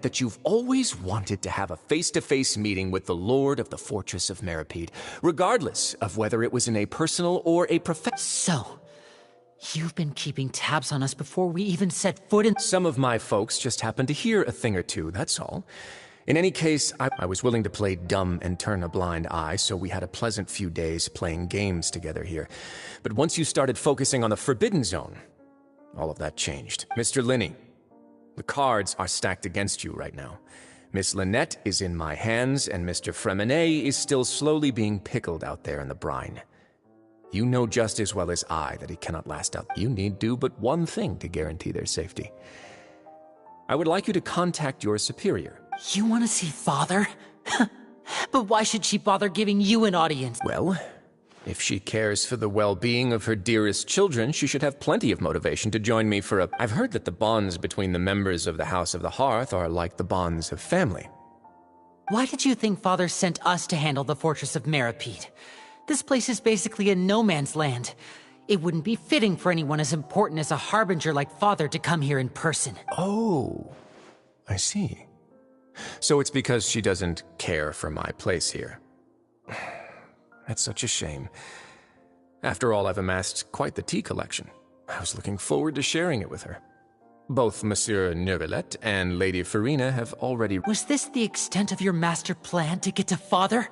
that you've always wanted to have a face-to-face meeting with the Lord of the Fortress of Meripede, regardless of whether it was in a personal or a professional. So, you've been keeping tabs on us before we even set foot in— Some of my folks just happened to hear a thing or two, that's all. In any case, I was willing to play dumb and turn a blind eye, so we had a pleasant few days playing games together here. But once you started focusing on the Forbidden Zone, all of that changed. Mr. Linney, the cards are stacked against you right now. Miss Lynette is in my hands, and Mr. Fremenet is still slowly being pickled out there in the brine. You know just as well as I that he cannot last out. You need do but one thing to guarantee their safety. I would like you to contact your superior. You want to see Father? But why should she bother giving you an audience? Well, if she cares for the well-being of her dearest children, she should have plenty of motivation to join me for a— I've heard that the bonds between the members of the House of the Hearth are like the bonds of family. Why did you think Father sent us to handle the Fortress of Meripede? This place is basically a no-man's land. It wouldn't be fitting for anyone as important as a harbinger like Father to come here in person. Oh, I see. So it's because she doesn't care for my place here. That's such a shame. After all, I've amassed quite the tea collection. I was looking forward to sharing it with her. Both Monsieur Neuvillette and Lady Farina have already— Was this the extent of your master plan to get to Father?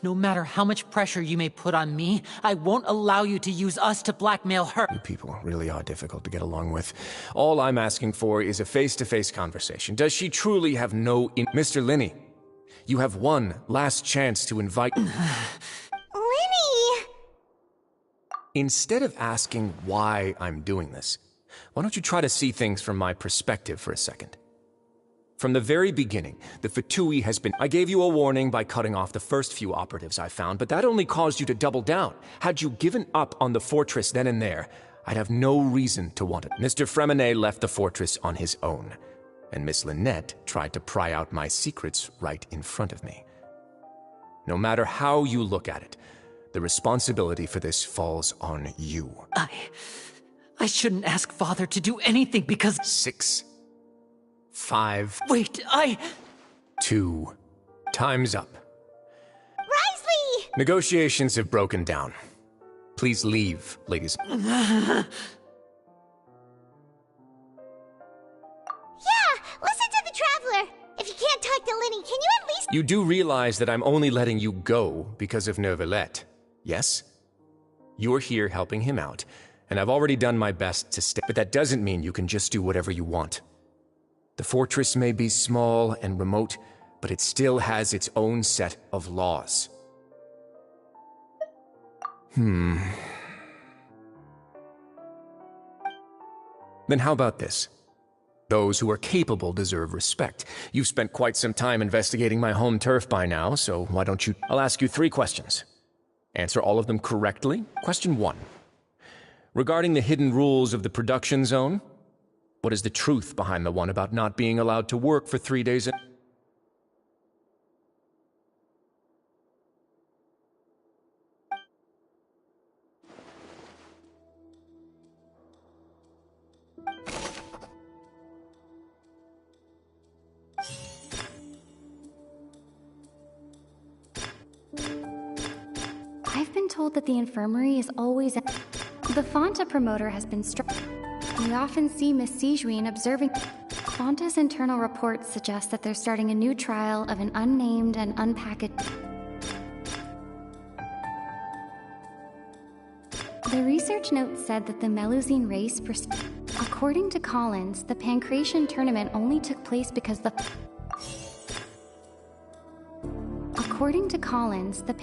No matter how much pressure you may put on me, I won't allow you to use us to blackmail her. You people really are difficult to get along with. All I'm asking for is a face-to-face conversation. Does she truly have no— Mr. Linney, you have one last chance to invite— Linny! Instead of asking why I'm doing this, why don't you try to see things from my perspective for a second? From the very beginning, the Fatui has been— I gave you a warning by cutting off the first few operatives I found, but that only caused you to double down. Had you given up on the fortress then and there, I'd have no reason to want it. Mr. Fremenet left the fortress on his own, and Miss Lynette tried to pry out my secrets right in front of me. No matter how you look at it, the responsibility for this falls on you. I shouldn't ask Father to do anything because— 6, 5, Wait, 2, time's up. Risley! Negotiations have broken down. Please leave, ladies. Yeah, listen to the Traveler! If you can't talk to Linny, can you at least— You do realize that I'm only letting you go because of Neuvillette, yes? You're here helping him out, and I've already done my best to stay. But that doesn't mean you can just do whatever you want. The fortress may be small and remote, but it still has its own set of laws. Then how about this? Those who are capable deserve respect. You've spent quite some time investigating my home turf by now, so why don't you— I'll ask you 3 questions. Answer all of them correctly. Question 1. Regarding the hidden rules of the production zone, what is the truth behind the one about not being allowed to work for 3 days? I've been told that the infirmary is always— The Fonta promoter has been struck. We often see Miss Sijuin observing— Fonta's internal reports suggest that they're starting a new trial of an unnamed and unpackaged— The research note said that the Melusine race— According to Collins, the Pancration tournament only took place because the— According to Collins, the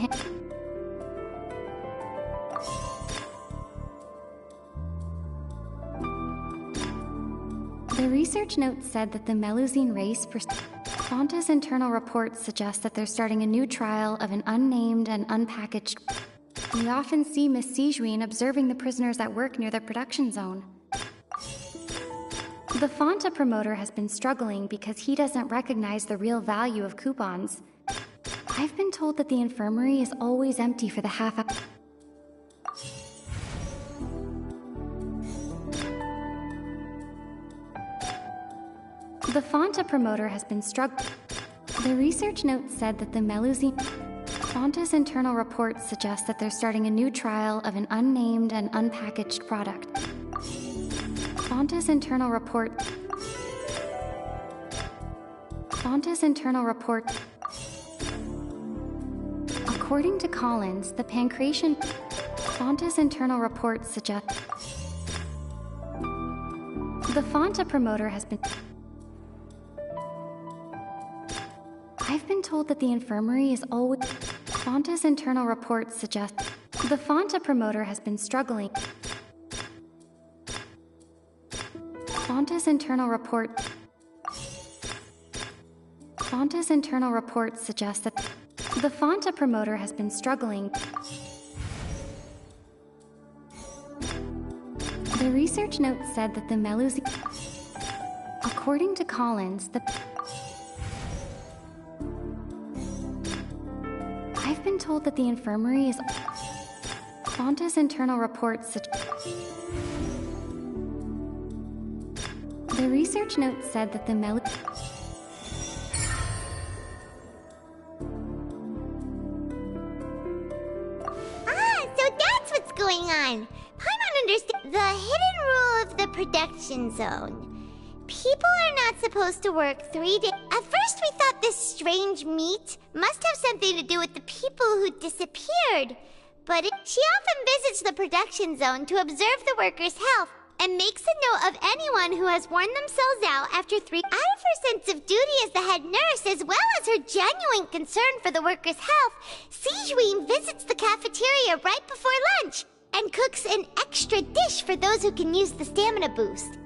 The research note said that the Melusine race— Fonta's internal reports suggest that they're starting a new trial of an unnamed and unpackaged— We often see Miss Sijuin observing the prisoners at work near the production zone. The Fonta promoter has been struggling because he doesn't recognize the real value of coupons. I've been told that the infirmary is always empty for the half-hour. The Fonta promoter has been struggling. The research note said that the Melusine... Fonta's internal reports suggest that they're starting a new trial of an unnamed and unpackaged product. Fonta's internal report... According to Collins, the pancreation... Fonta's internal reports suggest... The Fonta promoter has been... I've been told that the infirmary is always... Fonta's internal reports suggest... The Fonta promoter has been struggling. Fonta's internal reports suggest that the Fonta promoter has been struggling. The research note said that the Melusine... According to Collins, I've been told that the infirmary is... Fonta's internal reports suggest... The research note said that the So that's what's going on. Paimon understands the hidden rule of the production zone. People are not supposed to work 3 days. At first we thought this strange meat must have something to do with the people who disappeared. But she often visits the production zone to observe the workers' health and makes a note of anyone who has worn themselves out after 3. Out of her sense of duty as the head nurse, as well as her genuine concern for the workers' health, Sijuin visits the cafeteria right before lunch and cooks an extra dish for those who can use the stamina boost.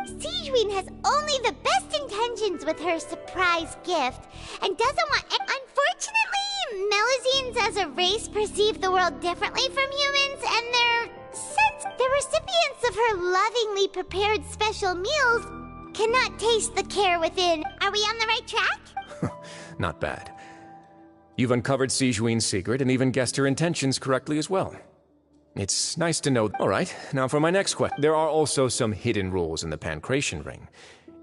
Sijuin has only the best intentions with her surprise gift, and doesn't want... Unfortunately, Melusines as a race perceive the world differently from humans, and the recipients of her lovingly prepared special meals cannot taste the care within. Are we on the right track? Not bad. You've uncovered Sijuin's secret and even guessed her intentions correctly as well. It's nice to know. All right, now for my next question. There are also some hidden rules in the pancreation ring,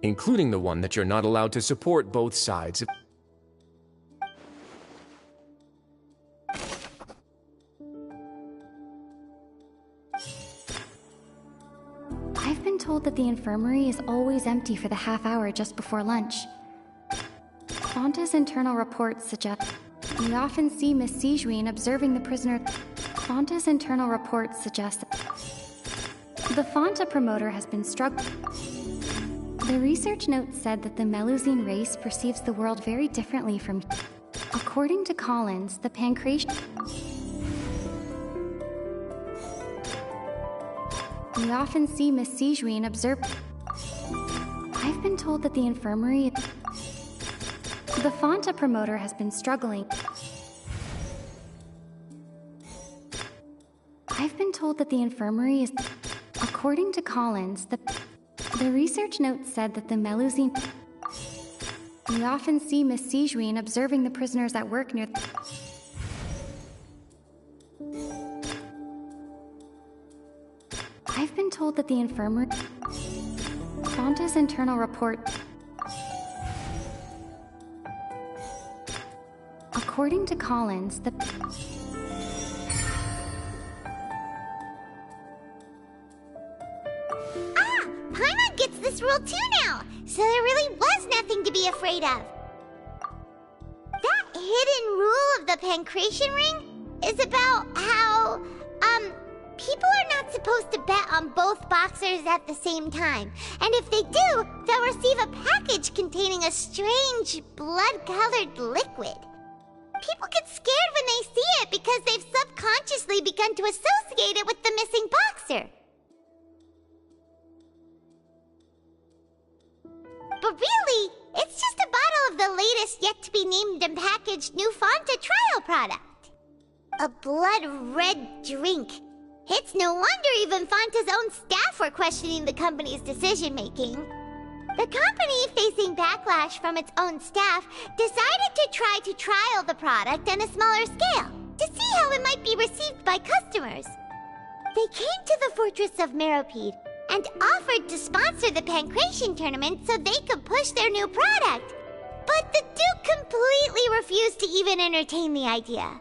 including the one that you're not allowed to support both sides of... I've been told that the infirmary is always empty for the half hour just before lunch. Fonta's internal reports suggest... We often see Miss Sijuin observing the prisoner... Fonta's internal reports suggest that the Fonta promoter has been struggling. The research note said that the Melusine race perceives the world very differently from... According to Collins, the pancreation... We often see Miss Sijuin observe... I've been told that the infirmary... The Fonta promoter has been struggling. I've been told that the infirmary is... According to Collins, the research note said that the Melusine... We often see Miss Sijuin observing the prisoners at work near... I've been told that the infirmary... Fonta's internal report... According to Collins, the... Paimon gets this rule too now, so there really was nothing to be afraid of. That hidden rule of the pancreation ring is about how, people are not supposed to bet on both boxers at the same time. And if they do, they'll receive a package containing a strange, blood-colored liquid. People get scared when they see it because they've subconsciously begun to associate it with the missing boxer. But really, it's just a bottle of the latest yet-to-be-named and packaged new Fonta trial product. A blood-red drink. It's no wonder even Fonta's own staff were questioning the company's decision-making. The company, facing backlash from its own staff, decided to try to trial the product on a smaller scale to see how it might be received by customers. They came to the Fortress of Meropide and offered to sponsor the Pancration tournament so they could push their new product. But the Duke completely refused to even entertain the idea.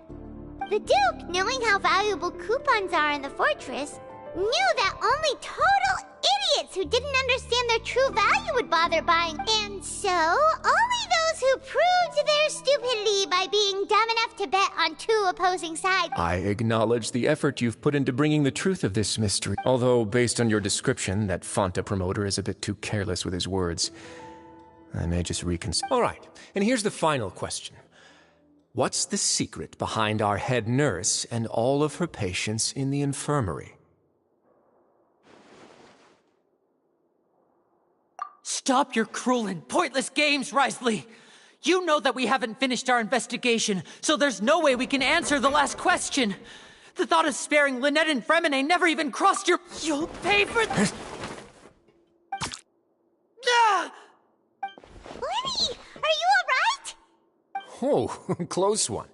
The Duke, knowing how valuable coupons are in the fortress, knew that only total idiots who didn't understand their true value would bother buying. And so, only those who proved their stupidity by being dumb enough to bet on two opposing sides. I acknowledge the effort you've put into bringing the truth of this mystery. Although, based on your description, that Fanta promoter is a bit too careless with his words. I may just reconsider. All right, and here's the final question. What's the secret behind our head nurse and all of her patients in the infirmary? Stop your cruel and pointless games, Risley! You know that we haven't finished our investigation, so there's no way we can answer the last question! The thought of sparing Lynette and Fremine never even crossed your— You'll pay for this! Ah! Lenny, are you alright? Oh, close one.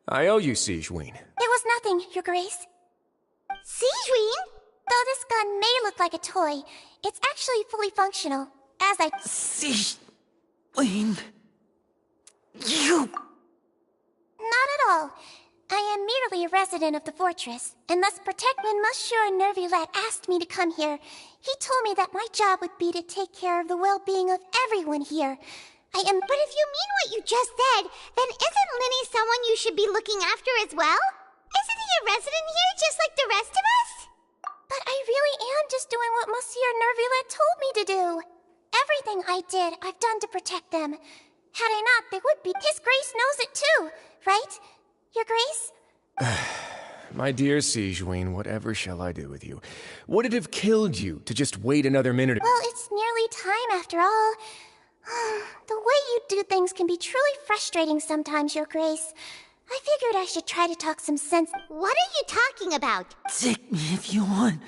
I owe you, Sigewinne. It was nothing, Your Grace. Sigewinne? Though this gun may look like a toy, it's actually fully functional, as I— Sigewinne... You... Not at all. I am merely a resident of the fortress, and thus protect when Monsieur Nervulette asked me to come here. He told me that my job would be to take care of the well-being of everyone here. But if you mean what you just said, then isn't Lenny someone you should be looking after as well? Isn't he a resident here just like the rest of us? But I really am just doing what Monsieur Nervulette told me to do. Everything I did, I've done to protect them. Had I not, they would be. His Grace knows it too, right? Your Grace? My dear Sigewinne, whatever shall I do with you? Would it have killed you to just wait another minute? Well, it's nearly time after all. The way you do things can be truly frustrating sometimes, Your Grace. I figured I should try to talk some sense. What are you talking about? Take me if you want.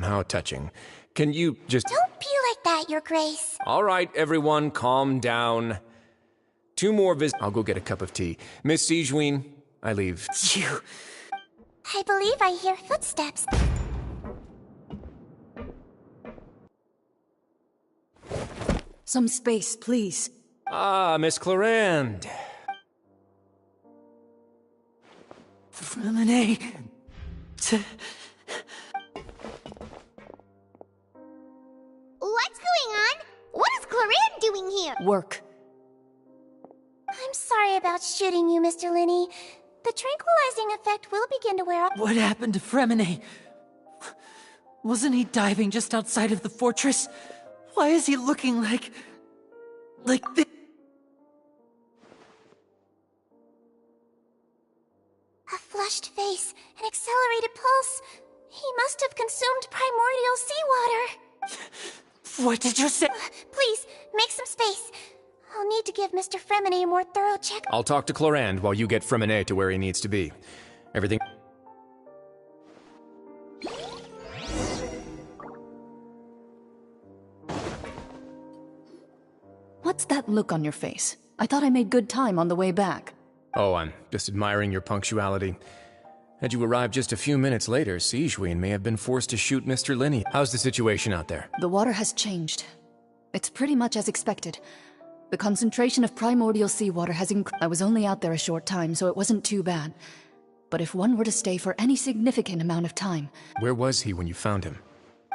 How touching. Can you just— Don't be like that, Your Grace. All right, everyone, calm down. 2 more I'll go get a cup of tea. Miss Sigewinne, I leave. You... I believe I hear footsteps. Some space, please. Ah, Miss Clarande. Fremine... What's going on? What is Clarande doing here? Work. I'm sorry about shooting you, Mr. Linney. The tranquilizing effect will begin to wear off. What happened to Fremine? Wasn't he diving just outside of the fortress? Why is he looking like this? A flushed face, an accelerated pulse. He must have consumed primordial seawater. What did you say? Please, make some space. I'll need to give Mr. Fremine a more thorough check. I'll talk to Clarande while you get Fremine to where he needs to be. Everything... What's that look on your face? I thought I made good time on the way back. Oh, I'm just admiring your punctuality. Had you arrived just a few minutes later, Sigewinne may have been forced to shoot Mr. Linney. How's the situation out there? The water has changed. It's pretty much as expected. The concentration of primordial seawater has increased. I was only out there a short time, so it wasn't too bad. But if one were to stay for any significant amount of time... Where was he when you found him?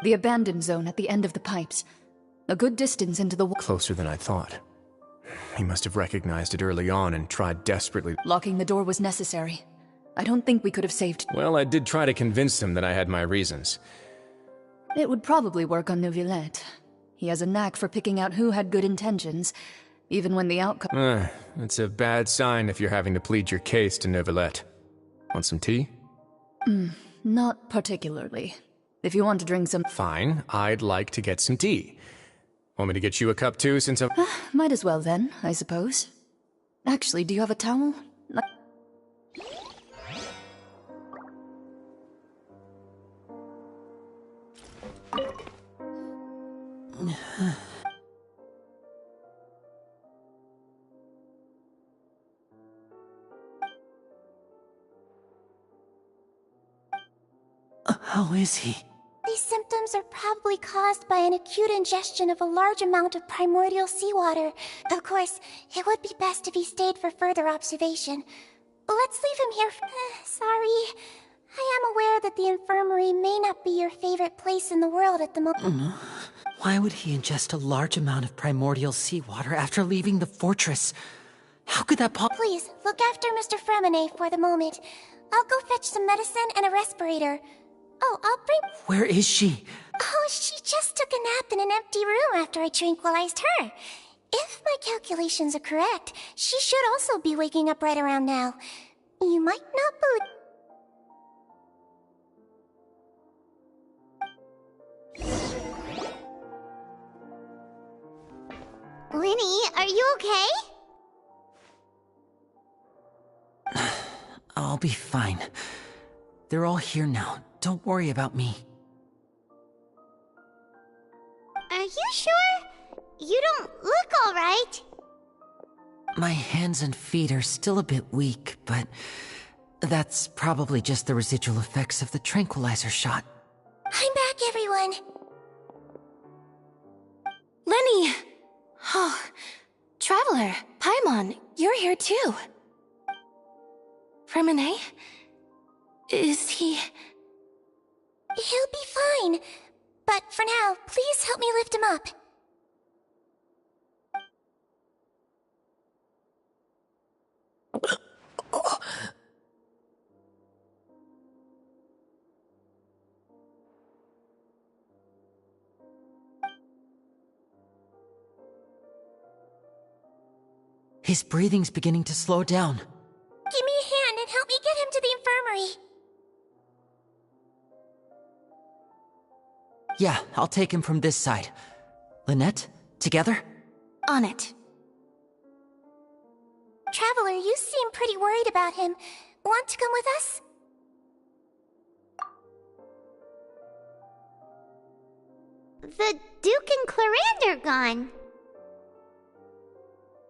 The abandoned zone at the end of the pipes. A good distance into the... Closer than I thought. He must have recognized it early on and tried desperately... Locking the door was necessary. I don't think we could have saved... Well, I did try to convince him that I had my reasons. It would probably work on Neuvillette. He has a knack for picking out who had good intentions, even when the outcome... It's a bad sign if you're having to plead your case to Neuvillette. Want some tea? Not particularly. If you want to drink some... Fine, I'd like to get some tea. Want me to get you a cup too, since I'm... Might as well then, I suppose. Actually, do you have a towel? How is he? These symptoms are probably caused by an acute ingestion of a large amount of primordial seawater. Of course, it would be best if he stayed for further observation. Let's leave him here. Sorry. I am aware that the infirmary may not be your favorite place in the world at the moment. Why would he ingest a large amount of primordial seawater after leaving the fortress? How could that Please, look after Mr. Fremine for the moment. I'll go fetch some medicine and a respirator. Oh, I'll bring... Where is she? Oh, she just took a nap in an empty room after I tranquilized her. If my calculations are correct, she should also be waking up right around now. You might not believe... Linny, are you okay? I'll be fine. They're all here now. Don't worry about me. Are you sure? You don't look alright. My hands and feet are still a bit weak, but that's probably just the residual effects of the tranquilizer shot. I'm back, everyone. Lenny! Oh, Traveler, Paimon, you're here too. Fremine? Is he... He'll be fine. But for now, please help me lift him up. His breathing's beginning to slow down. Give me a hand and help me get him to the infirmary. Yeah, I'll take him from this side. Lynette, together? On it. Traveler, you seem pretty worried about him. Want to come with us? The Duke and Clarande are gone.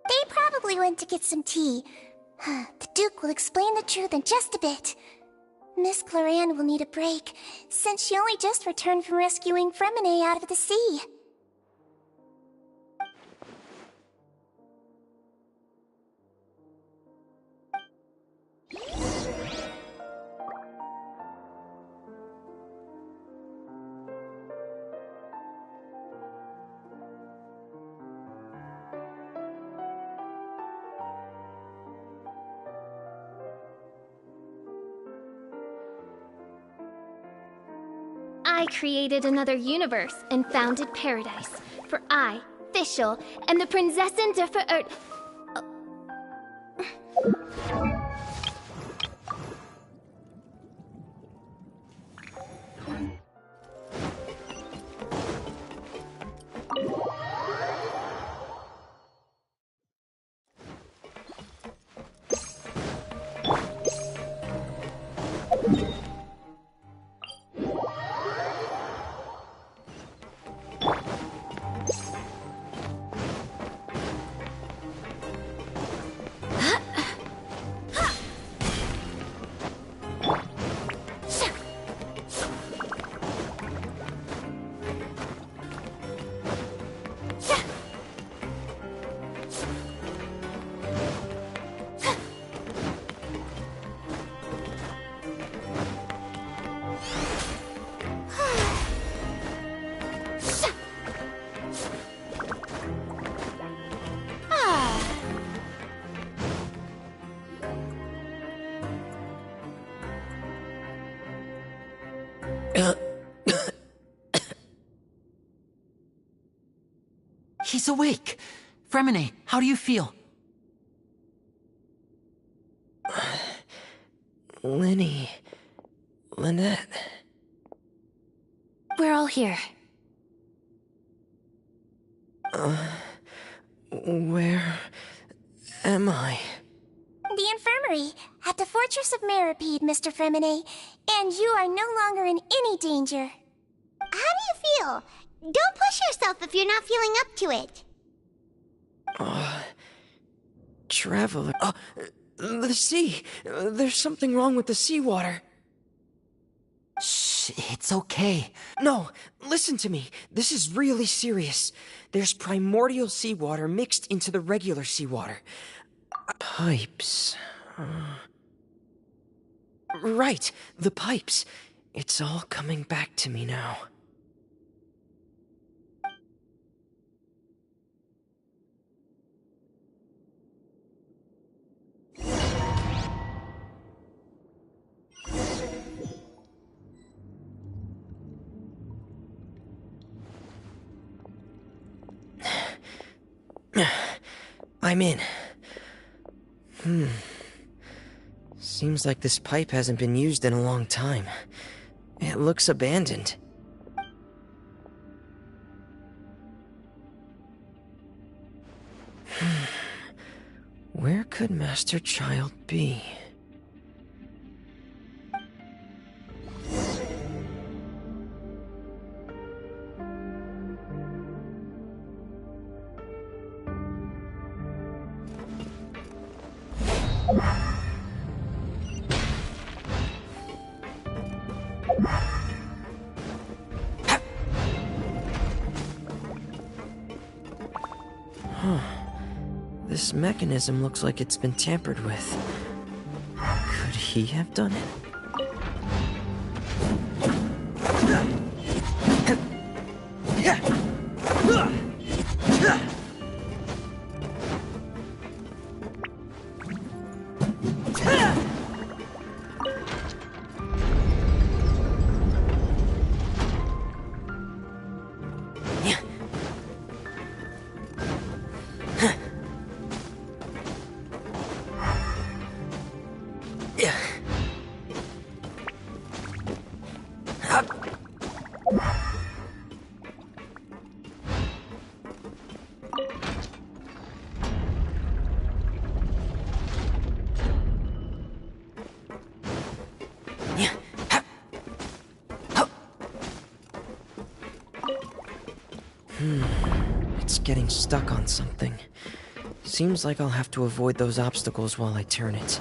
They probably went to get some tea. The Duke will explain the truth in just a bit. Miss Clarande will need a break, since she only just returned from rescuing Fremine out of the sea. I created another universe and founded paradise. For I, Fischl, am the Prinzessin der Verirrten. He's awake! Fremine, how do you feel? Lenny... Lynette... We're all here. Where... am I? The infirmary, at the Fortress of Meripede, Mr. Fremine, and you are no longer in any danger. How do you feel? Don't push yourself if you're not feeling up to it. Traveler... the sea! There's something wrong with the seawater. Shh, it's okay. No, listen to me. This is really serious. There's primordial seawater mixed into the regular seawater. Pipes. Right, the pipes. It's all coming back to me now. I'm in. Seems like this pipe hasn't been used in a long time. It looks abandoned. Where could Master Child be? This mechanism looks like it's been tampered with. Could he have done it? It's getting stuck on something. Seems like I'll have to avoid those obstacles while I turn it.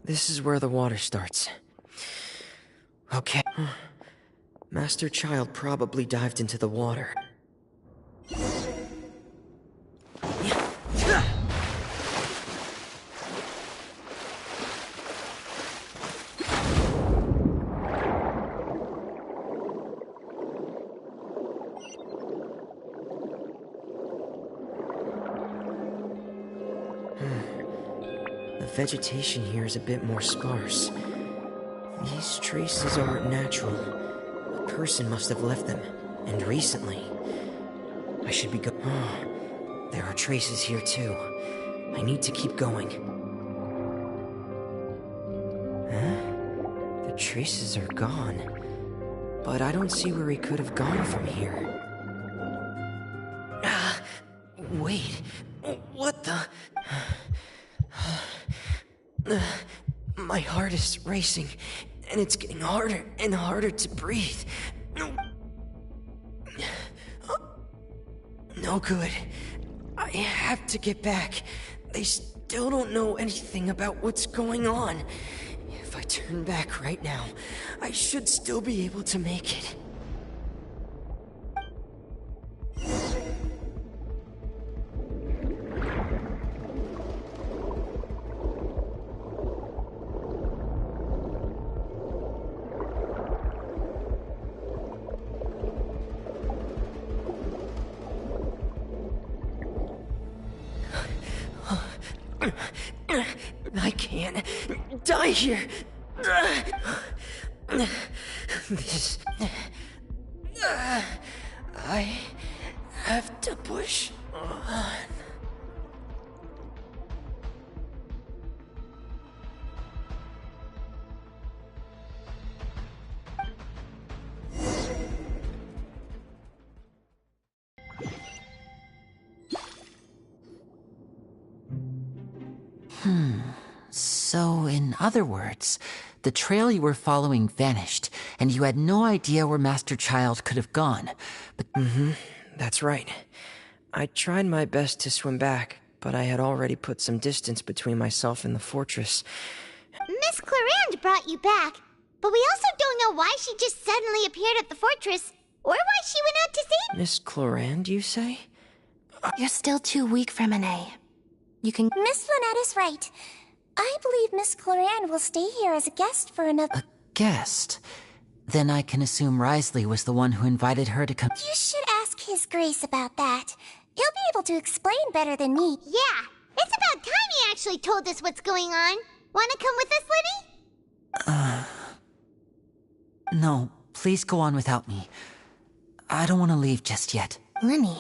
This is where the water starts. Okay. Master Child probably dived into the water. The vegetation here is a bit more sparse. These traces aren't natural. A person must have left them, and recently. I should be there are traces here too. I need to keep going. traces are gone. But I don't see where he could have gone from here. Wait, what the... My heart is racing, and it's getting harder and harder to breathe. No good. I have to get back. They still don't know anything about what's going on. If I turn back right now, I should still be able to make it. I can't die here. This... I have to push on. So, in other words, the trail you were following vanished, and you had no idea where Master Child could have gone. But That's right. I tried my best to swim back, but I had already put some distance between myself and the fortress. Miss Clarand brought you back, but we also don't know why she just suddenly appeared at the fortress, or why she went out to save— Miss Clarand, you say? You're still too weak, Fremine. You can— Miss Lynette is right. I believe Miss Clarand will stay here as a guest for another— a guest? Then I can assume Risley was the one who invited her to come— You should ask His Grace about that. He'll be able to explain better than me. Yeah, it's about time he actually told us what's going on. Wanna come with us, Lenny? No, please go on without me. I don't want to leave just yet. Lenny.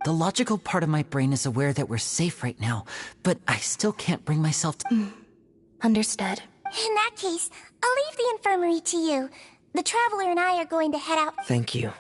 The logical part of my brain is aware that we're safe right now, but I still can't bring myself to— Understood. In that case, I'll leave the infirmary to you. The Traveler and I are going to head out. Thank you.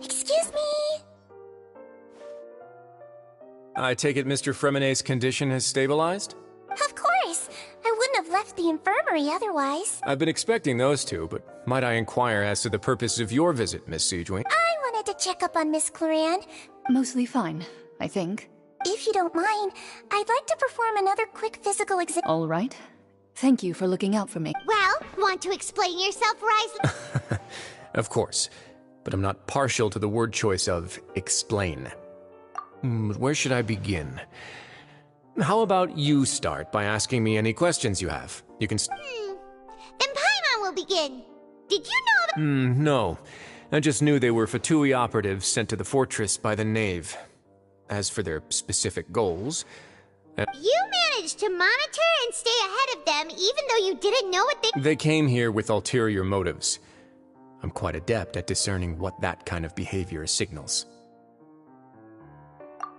Excuse me? I take it Mr. Fremine's condition has stabilized? Of course. I wouldn't have left the infirmary otherwise. I've been expecting those two, but might I inquire as to the purpose of your visit, Miss Siegewing? I wanted to check up on Miss Clarand. Mostly fine, I think. If you don't mind, I'd like to perform another quick physical exam. All right. Thank you for looking out for me. Well, want to explain yourself, Risley? Of course, but I'm not partial to the word choice of explain. Where should I begin? How about you start by asking me any questions you have? You can Then Paimon will begin. Did you know that— No. I just knew they were Fatui operatives sent to the fortress by the Knave. As for their specific goals... You managed to monitor and stay ahead of them even though you didn't know what they— They came here with ulterior motives. I'm quite adept at discerning what that kind of behavior signals.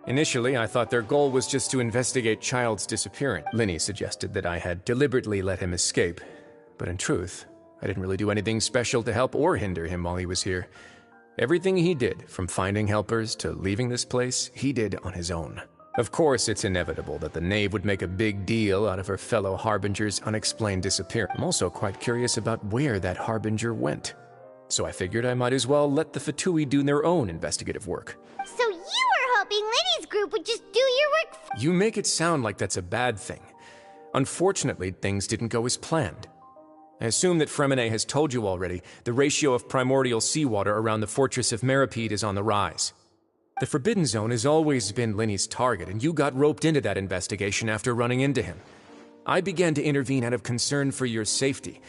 Initially, I thought their goal was just to investigate Child's disappearance. Linny suggested that I had deliberately let him escape, but in truth, I didn't really do anything special to help or hinder him while he was here. Everything he did, from finding helpers to leaving this place, he did on his own. Of course, it's inevitable that the Knave would make a big deal out of her fellow Harbinger's unexplained disappearance. I'm also quite curious about where that Harbinger went. So I figured I might as well let the Fatui do their own investigative work. So you were hoping Lenny's group would just do your work You make it sound like that's a bad thing. Unfortunately, things didn't go as planned. I assume that Fremine has told you already, the ratio of primordial seawater around the Fortress of Meripede is on the rise. The Forbidden Zone has always been Linny's target, and you got roped into that investigation after running into him. I began to intervene out of concern for your safety,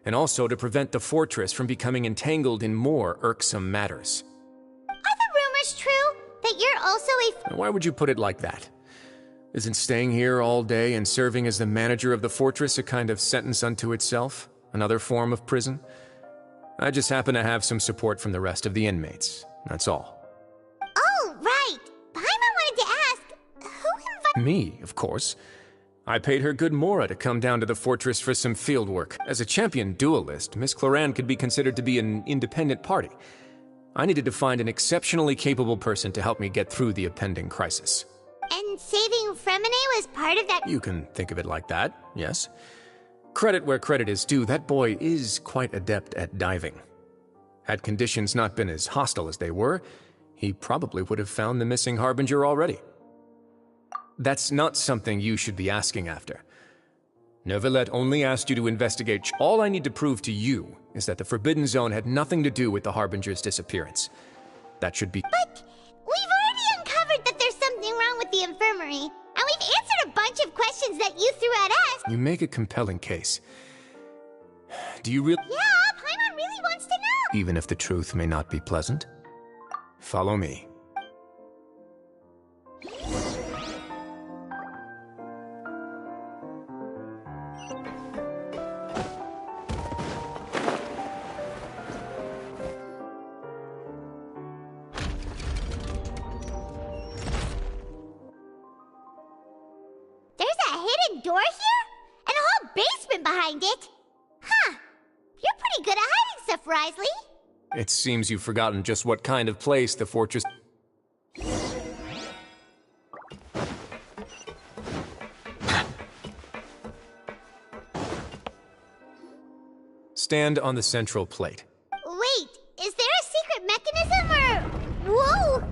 and also to prevent the fortress from becoming entangled in more irksome matters. Are the rumors true? That you're also a... Why would you put it like that? Isn't staying here all day and serving as the manager of the fortress a kind of sentence unto itself? Another form of prison? I just happen to have some support from the rest of the inmates. That's all. Oh, right. Paimon wanted to ask, who invited... Me, of course. I paid her good mora to come down to the fortress for some field work. As a champion duelist, Miss Cloran could be considered to be an independent party. I needed to find an exceptionally capable person to help me get through the impending crisis. And saving Fremine was part of that... You can think of it like that, yes. Credit where credit is due, that boy is quite adept at diving. Had conditions not been as hostile as they were, he probably would have found the missing Harbinger already. That's not something you should be asking after. Neuvillette only asked you to investigate. All I need to prove to you is that the Forbidden Zone had nothing to do with the Harbinger's disappearance. That should be... But we've already uncovered that there's something wrong with the infirmary, and we've answered a bunch of questions that you threw at us. You make a compelling case. Do you really... Yeah, Paimon really wants to know. Even if the truth may not be pleasant? Follow me. Door here? And a whole basement behind it? Huh. You're pretty good at hiding stuff, Risley. It seems you've forgotten just what kind of place the fortress... Stand on the central plate. Wait, is there a secret mechanism or... Whoa!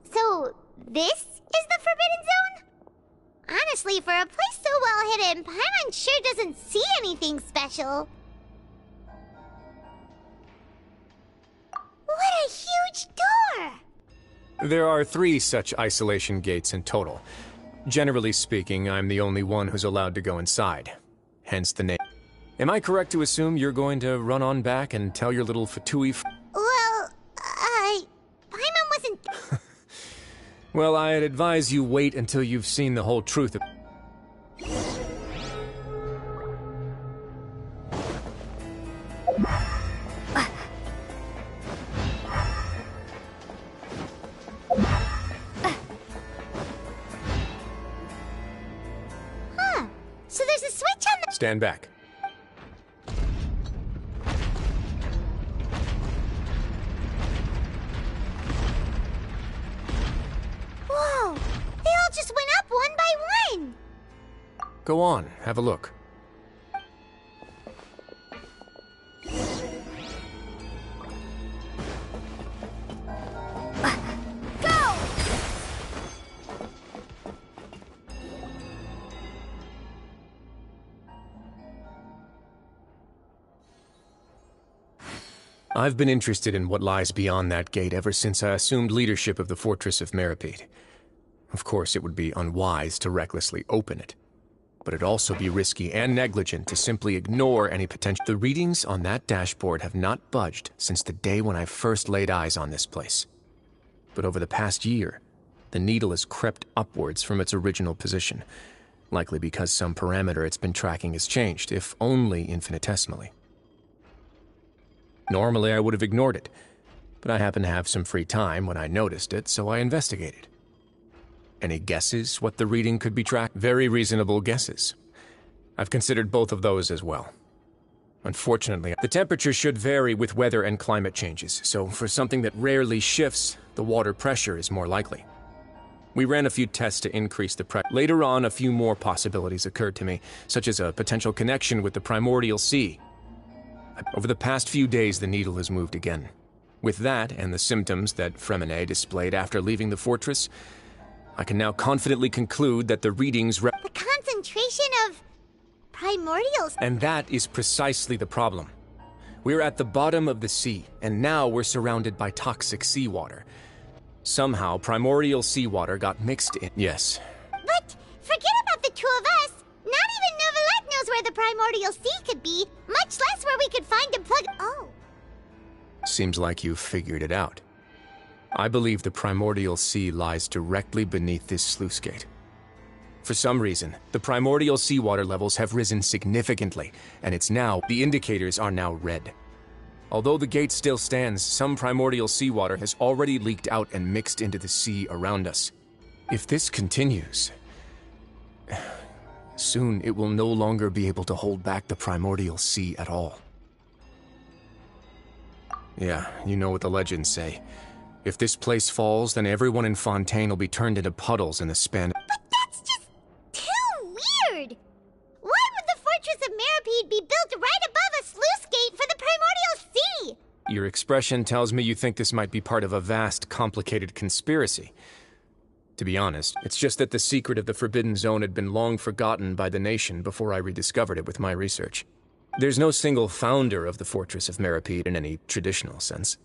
So, this is the Forbidden Zone? Honestly, for a place so well hidden, Paimon sure doesn't see anything special. What a huge door! There are 3 such isolation gates in total. Generally speaking, I'm the only one who's allowed to go inside. Hence the name. Am I correct to assume you're going to run on back and tell your little Fatui... Well, Paimon wasn't... Well, I'd advise you wait until you've seen the whole truth of... Huh. So there's a switch on the... Stand back. Whoa! They all just went up one by one! Go on, have a look. Go! I've been interested in what lies beyond that gate ever since I assumed leadership of the Fortress of Meripede. Of course, it would be unwise to recklessly open it, but it'd also be risky and negligent to simply ignore any potential... The readings on that dashboard have not budged since the day when I first laid eyes on this place. But over the past year, the needle has crept upwards from its original position, likely because some parameter it's been tracking has changed, if only infinitesimally. Normally, I would have ignored it, but I happened to have some free time when I noticed it, so I investigated. Any guesses what the reading could be tracked? Very reasonable guesses. I've considered both of those as well. Unfortunately, the temperature should vary with weather and climate changes, so for something that rarely shifts, the water pressure is more likely. We ran a few tests to increase the pressure. Later on, a few more possibilities occurred to me, such as a potential connection with the primordial sea. Over the past few days, the needle has moved again. With that, and the symptoms that Fremine displayed after leaving the fortress, I can now confidently conclude that the readings The concentration of primordials. And that is precisely the problem. We're at the bottom of the sea, and now we're surrounded by toxic seawater. Somehow, primordial seawater got mixed in. Yes. But forget about the two of us. Not even Novelette knows where the primordial sea could be, much less where we could find and plug. Oh. Seems like you've figured it out. I believe the primordial sea lies directly beneath this sluice gate. For some reason, the primordial seawater levels have risen significantly, and the indicators are now red. Although the gate still stands, some primordial seawater has already leaked out and mixed into the sea around us. If this continues, soon it will no longer be able to hold back the primordial sea at all. Yeah, you know what the legends say. If this place falls, then everyone in Fontaine will be turned into puddles in the span. But that's just too weird! Why would the Fortress of Meripede be built right above a sluice gate for the primordial sea? Your expression tells me you think this might be part of a vast, complicated conspiracy. To be honest, it's just that the secret of the Forbidden Zone had been long forgotten by the nation before I rediscovered it with my research. There's no single founder of the Fortress of Meripede in any traditional sense.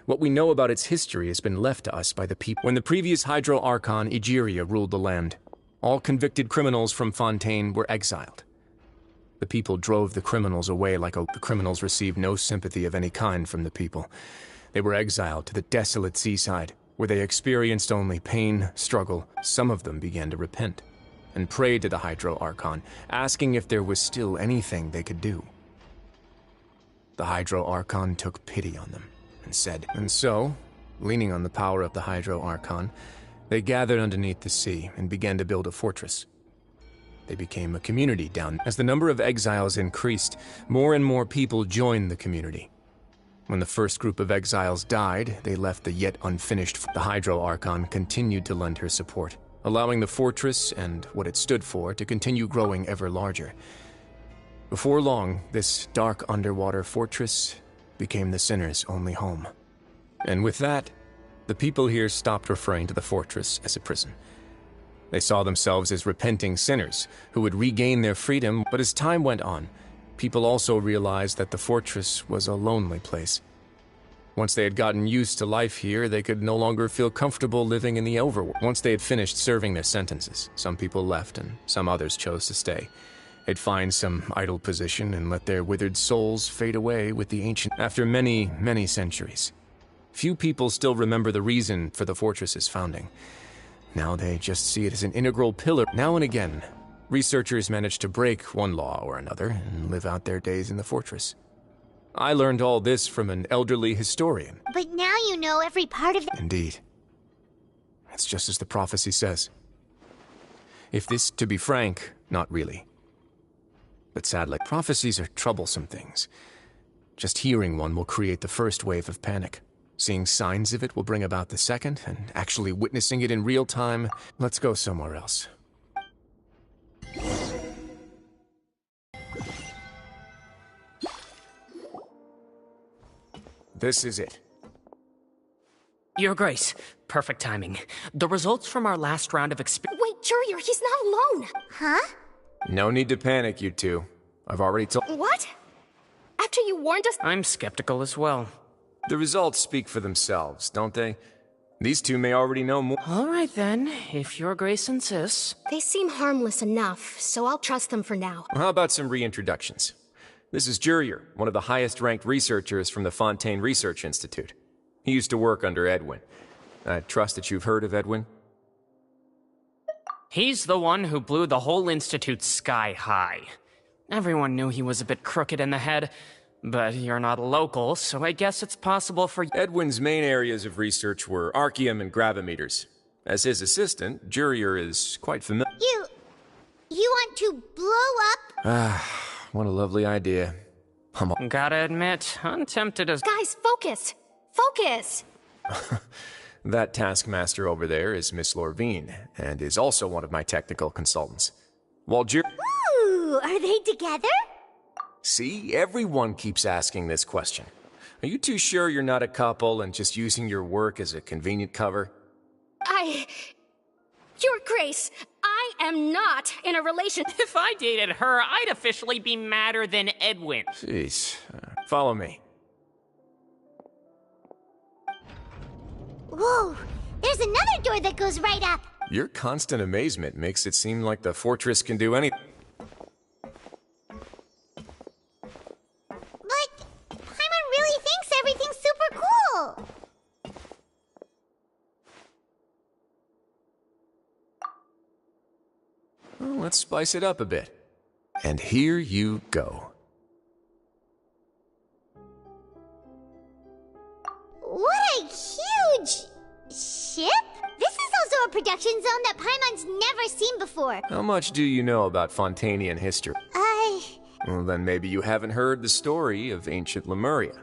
What we know about its history has been left to us by the people. When the previous Hydro Archon, Egeria, ruled the land, all convicted criminals from Fontaine were exiled. The people drove the criminals away the criminals received no sympathy of any kind from the people. They were exiled to the desolate seaside, where they experienced only pain, struggle. Some of them began to repent and prayed to the Hydro Archon, asking if there was still anything they could do. The Hydro Archon took pity on them and said, and so, leaning on the power of the Hydro Archon, they gathered underneath the sea and began to build a fortress. They became a community down. As the number of exiles increased, more and more people joined the community. When the first group of exiles died, they left the yet unfinished. The Hydro Archon continued to lend her support, allowing the fortress and what it stood for to continue growing ever larger. Before long, this dark underwater fortress became the sinner's only home. And with that, the people here stopped referring to the fortress as a prison. They saw themselves as repenting sinners who would regain their freedom, but as time went on, people also realized that the fortress was a lonely place. Once they had gotten used to life here, they could no longer feel comfortable living in the overworld. Once they had finished serving their sentences, some people left and some others chose to stay. They'd find some idle position and let their withered souls fade away with the ancient. After many, many centuries, few people still remember the reason for the fortress's founding. Now they just see it as an integral pillar. Now and again, researchers manage to break one law or another and live out their days in the fortress. I learned all this from an elderly historian. But now you know every part of it. Indeed. It's just as the prophecy says. To be frank, not really. But sadly, prophecies are troublesome things. Just hearing one will create the first wave of panic. Seeing signs of it will bring about the second, and actually witnessing it in real time, let's go somewhere else. This is it. Your Grace, perfect timing. The results from our last round of Wait, Jurier, he's not alone! Huh? No need to panic, you two. I've already told— What? After you warned us— I'm skeptical as well. The results speak for themselves, don't they? These two may already know more. All right then, if Your Grace insists. They seem harmless enough, so I'll trust them for now. How about some reintroductions? This is Jurier, one of the highest-ranked researchers from the Fontaine Research Institute. He used to work under Edwin. I trust that you've heard of Edwin? He's the one who blew the whole institute sky high. Everyone knew he was a bit crooked in the head, but you're not local, so I guess it's possible for— Edwin's main areas of research were archaeum and gravimeters. As his assistant, Jurier is quite familiar— You want to blow up? What a lovely idea. Gotta admit, I'm tempted as— Guys, focus! Focus! That taskmaster over there is Miss Lorvine, and is also one of my technical consultants. While Ooh, are they together? See, everyone keeps asking this question. Are you too sure you're not a couple and just using your work as a convenient cover? Your Grace, I am not in a relation. If I dated her, I'd officially be madder than Edwin. Jeez. Follow me. Whoa, there's another door that goes right up. Your constant amazement makes it seem like the fortress can do anything. But Paimon really thinks everything's super cool. Well, let's spice it up a bit. And here you go. What a huge ship! This is also a production zone that Paimon's never seen before. How much do you know about Fontanian history? Well, then maybe you haven't heard the story of ancient Lemuria.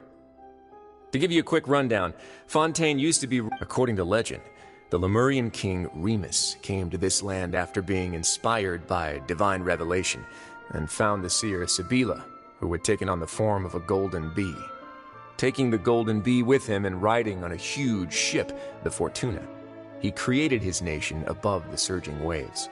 To give you a quick rundown, Fontaine used to be, according to legend, the Lemurian king Remus came to this land after being inspired by divine revelation and found the seer Sibila, who had taken on the form of a golden bee. Taking the golden bee with him and riding on a huge ship, the Fortuna, he created his nation above the surging waves.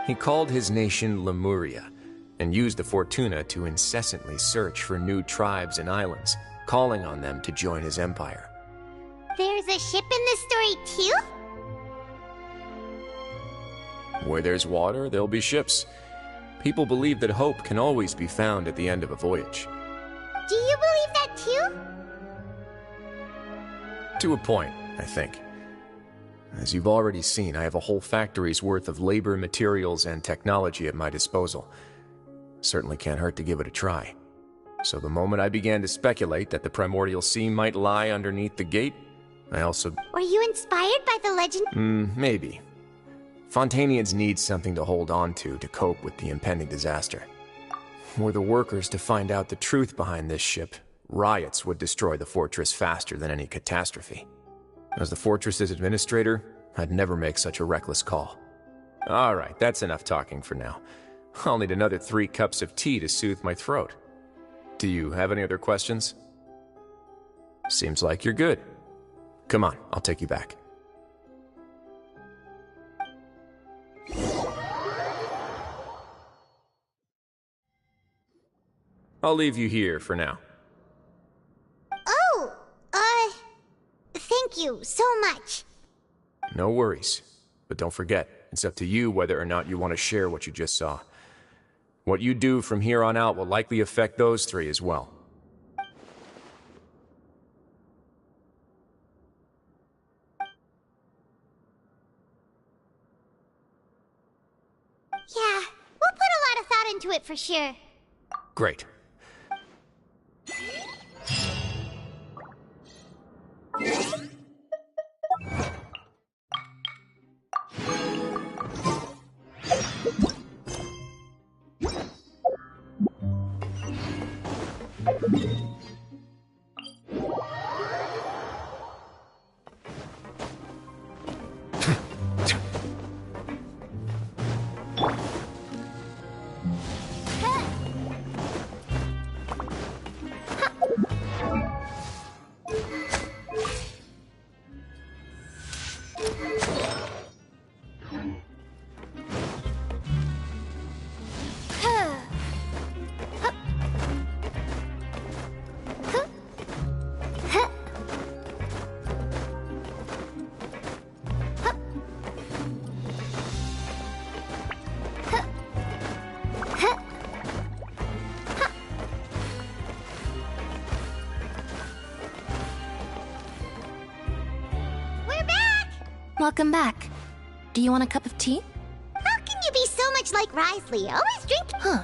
He called his nation Lemuria, and used the Fortuna to incessantly search for new tribes and islands, calling on them to join his empire. There's a ship in this story too? Where there's water, there'll be ships. People believe that hope can always be found at the end of a voyage. Do you believe that too? To a point, I think. As you've already seen, I have a whole factory's worth of labor, materials, and technology at my disposal. Certainly can't hurt to give it a try. So the moment I began to speculate that the primordial sea might lie underneath the gate, I also... Were you inspired by the legend? Maybe. Fontanians need something to hold on to cope with the impending disaster. Were the workers to find out the truth behind this ship, riots would destroy the fortress faster than any catastrophe. As the fortress's administrator, I'd never make such a reckless call. Alright, that's enough talking for now. I'll need another 3 cups of tea to soothe my throat. Do you have any other questions? Seems like you're good. Come on, I'll take you back. I'll leave you here for now. Oh, thank you so much. No worries. But don't forget, it's up to you whether or not you want to share what you just saw. What you do from here on out will likely affect those 3 as well. Yeah, we'll put a lot of thought into it for sure. Great. Welcome back. Do you want a cup of tea? How can you be so much like Risley? Always drink. Huh.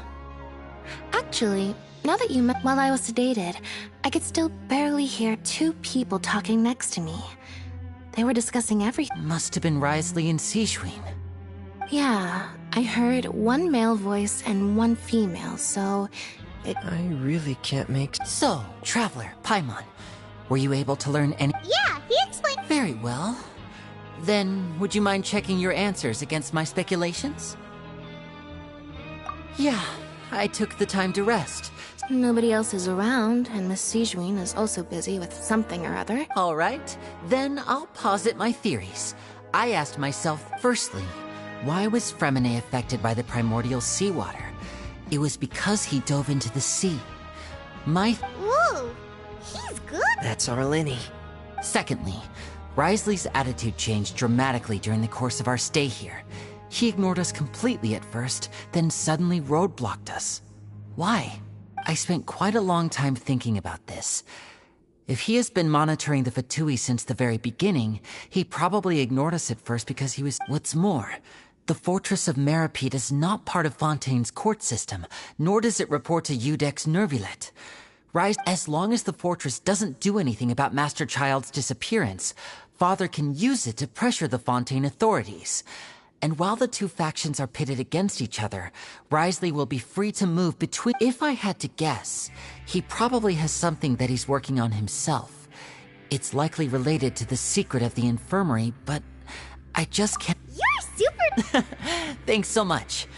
Actually, now that you met while I was sedated, I could still barely hear 2 people talking next to me. They were discussing everything. Must have been Risley and Sishwin. Yeah, I heard 1 male voice and 1 female, so I really can't make... So, Traveler, Paimon, were you able to learn any... Yeah, he explained. Very well. Then, would you mind checking your answers against my speculations? Yeah, I took the time to rest. Nobody else is around, and Miss Sijuin is also busy with something or other. All right, then I'll posit my theories. I asked myself, firstly, why was Fremine affected by the primordial seawater? It was because he dove into the sea. Whoa, he's good. That's our Lenny. Secondly, Wriothesley's attitude changed dramatically during the course of our stay here. He ignored us completely at first, then suddenly roadblocked us. Why? I spent quite a long time thinking about this. If he has been monitoring the Fatui since the very beginning, he probably ignored us at first because he was... What's more, the Fortress of Meripede is not part of Fontaine's court system, nor does it report to Iudex Nervulet. As long as the fortress doesn't do anything about Master Child's disappearance, Father can use it to pressure the Fontaine authorities. And while the two factions are pitted against each other, Wriothesley will be free to move between... If I had to guess, he probably has something that he's working on himself. It's likely related to the secret of the infirmary, but I just can't... You're super... Thanks so much.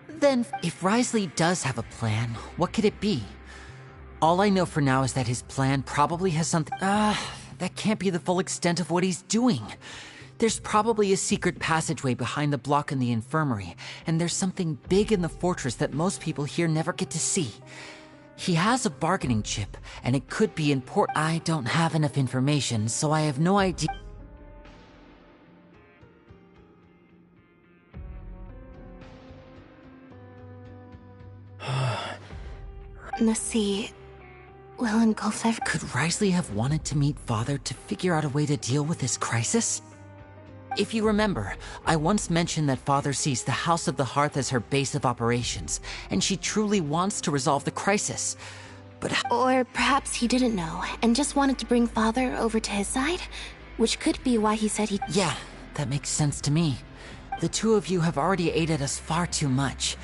Then, if Wriothesley does have a plan, what could it be? All I know for now is that his plan probably has something... that can't be the full extent of what he's doing. There's probably a secret passageway behind the block in the infirmary, and there's something big in the fortress that most people here never get to see. He has a bargaining chip, and it could be important. I don't have enough information, so I have no idea. The sea will engulf every... Could Wriothesley have wanted to meet Father to figure out a way to deal with this crisis? If you remember, I once mentioned that Father sees the House of the Hearth as her base of operations, and she truly wants to resolve the crisis. But... Or perhaps he didn't know, and just wanted to bring Father over to his side? Which could be why he said he... Yeah, that makes sense to me. The two of you have already aided us far too much.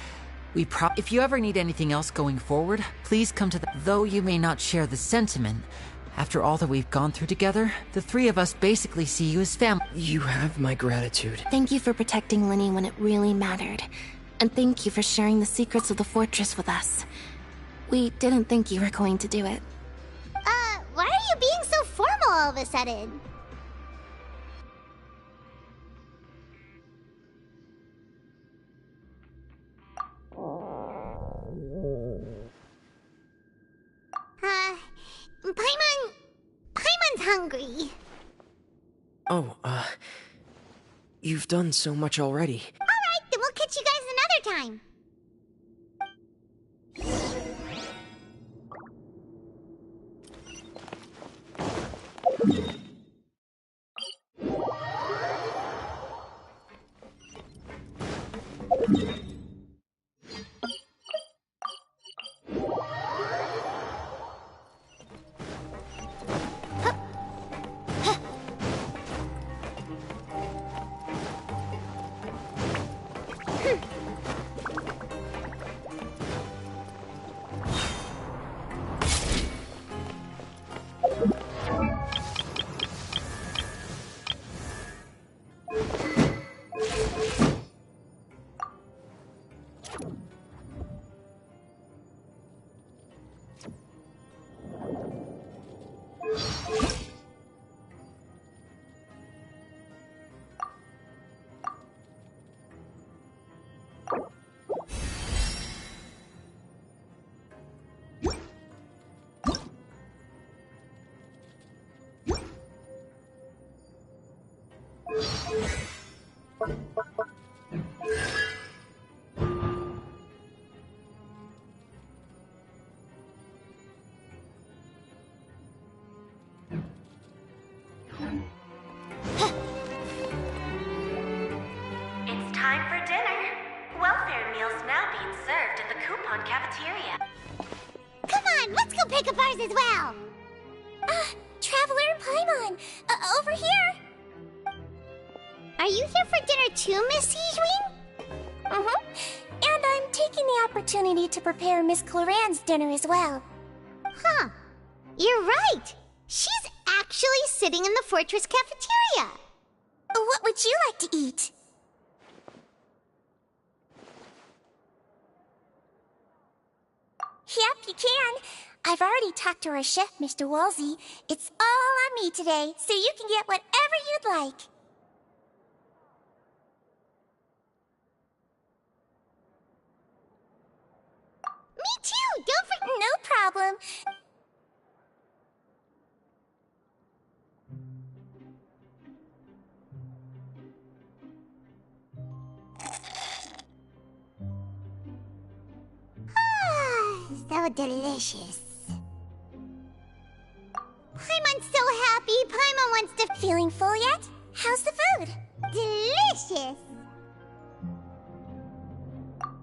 If you ever need anything else going forward, please come to the... Though you may not share the sentiment, after all that we've gone through together, the three of us basically see you as family. You have my gratitude. Thank you for protecting Lenny when it really mattered. And thank you for sharing the secrets of the fortress with us. We didn't think you were going to do it. Why are you being so formal all of a sudden? Paimon's hungry. Oh, you've done so much already. Alright, then we'll catch you guys another time. It's time for dinner. Welfare meals now being served in the coupon cafeteria. Come on, let's go pick up ours as well. Traveler and Paimon, over here. Are you here for dinner too, Miss Sijuin? And I'm taking the opportunity to prepare Miss Cloran's dinner as well. Huh. You're right. She's actually sitting in the fortress cafeteria. What would you like to eat? Yep, you can. I've already talked to our chef, Mr. Wolsey. It's all on me today, so you can get whatever you'd like. Me too! Don't forget. No problem. So delicious. Paimon's so happy. Paimon wants to... Feeling full yet? How's the food? Delicious.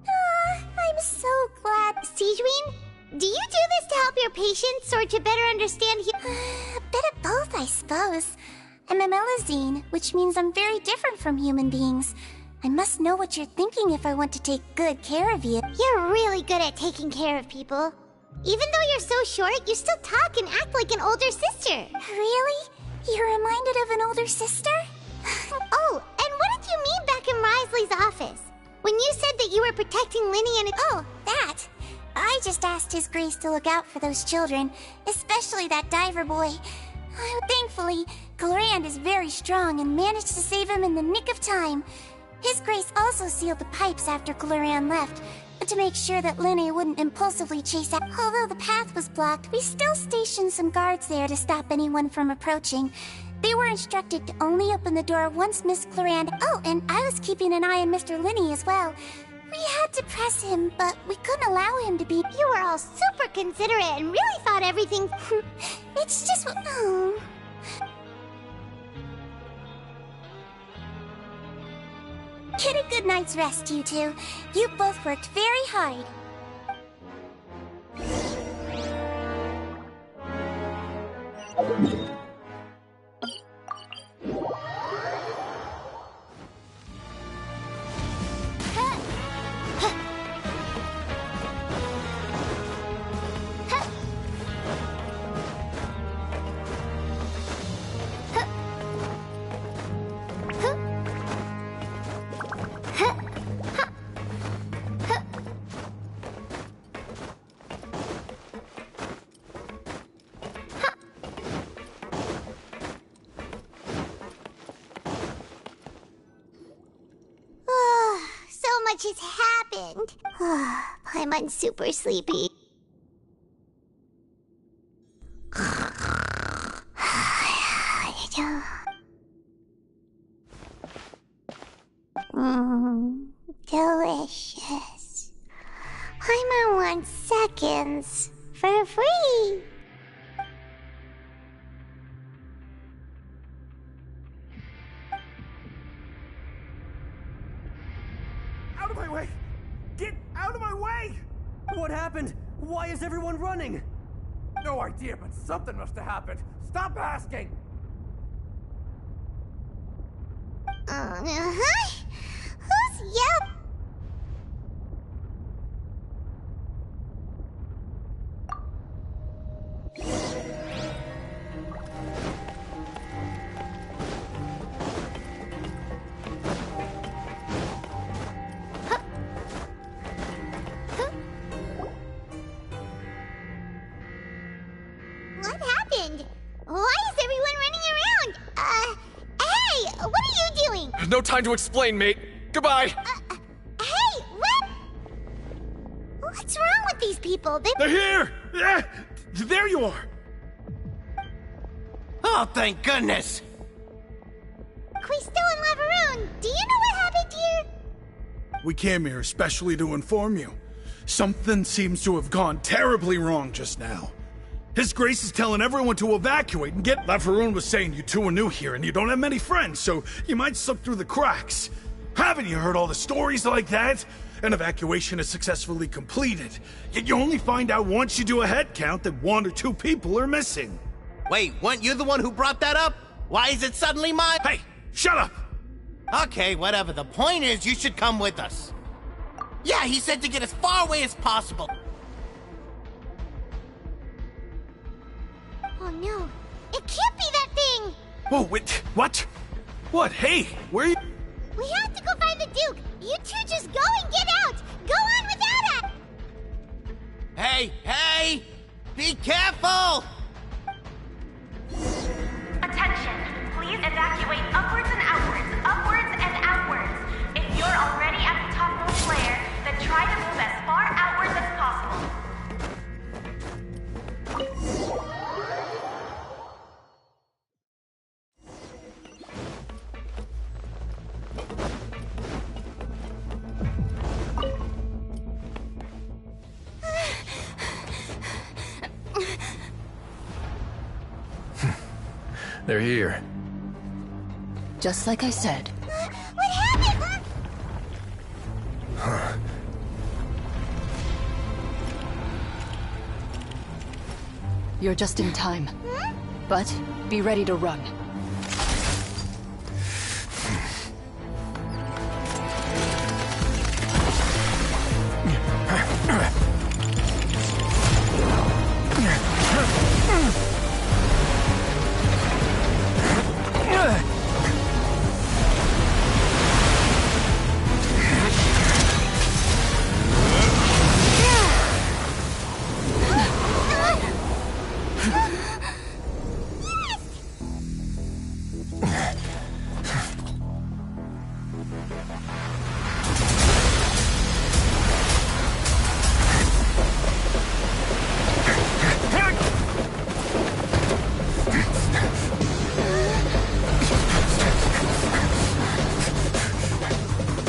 I'm so glad. Sigewin, do you do this to help your patients or to better understand A bit of both, I suppose. I'm a Melazine, which means I'm very different from human beings. I must know what you're thinking if I want to take good care of you. You're really good at taking care of people. Even though you're so short, you still talk and act like an older sister. Really? You're reminded of an older sister? Oh, and what did you mean back in Risley's office? When you said that you were protecting Linny and... Oh, that. I just asked His Grace to look out for those children, especially that diver boy. Thankfully, Glorand is very strong and managed to save him in the nick of time. His Grace also sealed the pipes after Glorand left, to make sure that Linny wouldn't impulsively chase out. Although the path was blocked, we still stationed some guards there to stop anyone from approaching. They were instructed to only open the door once Miss Glorand... Oh, and I was keeping an eye on Mr. Linny as well. We had to press him, but we couldn't allow him to be... You were all super considerate and really thought everything... It's just what... Oh. Get a good night's rest, you two. You both worked very hard. much has happened. Paimon's super sleepy. Delicious. Paimon wants seconds for free. Out of my way! Get out of my way! What happened? Why is everyone running? No idea, but something must have happened. Stop asking! Who's yelling? What happened? Why is everyone running around? Hey, what are you doing? No time to explain, mate. Goodbye! Hey, what? What's wrong with these people? They're here! There you are! Oh, thank goodness! We still in Lavaroon. Do you know what happened here? We came here especially to inform you. Something seems to have gone terribly wrong just now. His Grace is telling everyone to evacuate and get... Lavaroon was saying you two are new here and you don't have many friends, so you might slip through the cracks. Haven't you heard all the stories like that? An evacuation is successfully completed, yet you only find out once you do a head count that 1 or 2 people are missing. Wait, weren't you the one who brought that up? Why is it suddenly mine? Hey, shut up! Okay, whatever. The point is, you should come with us. Yeah, he said to get as far away as possible. Oh no, it can't be that thing! Oh, wait, what? What? Hey, where are you? We have to go find the Duke. You two just go and get out. Go on without us. Hey! Be careful! Attention! Please evacuate upwards and outwards, upwards and outwards. If you're already at the topmost layer, then try to move as far outwards as possible. They're here. Just like I said. What happened? You're just in time. But be ready to run.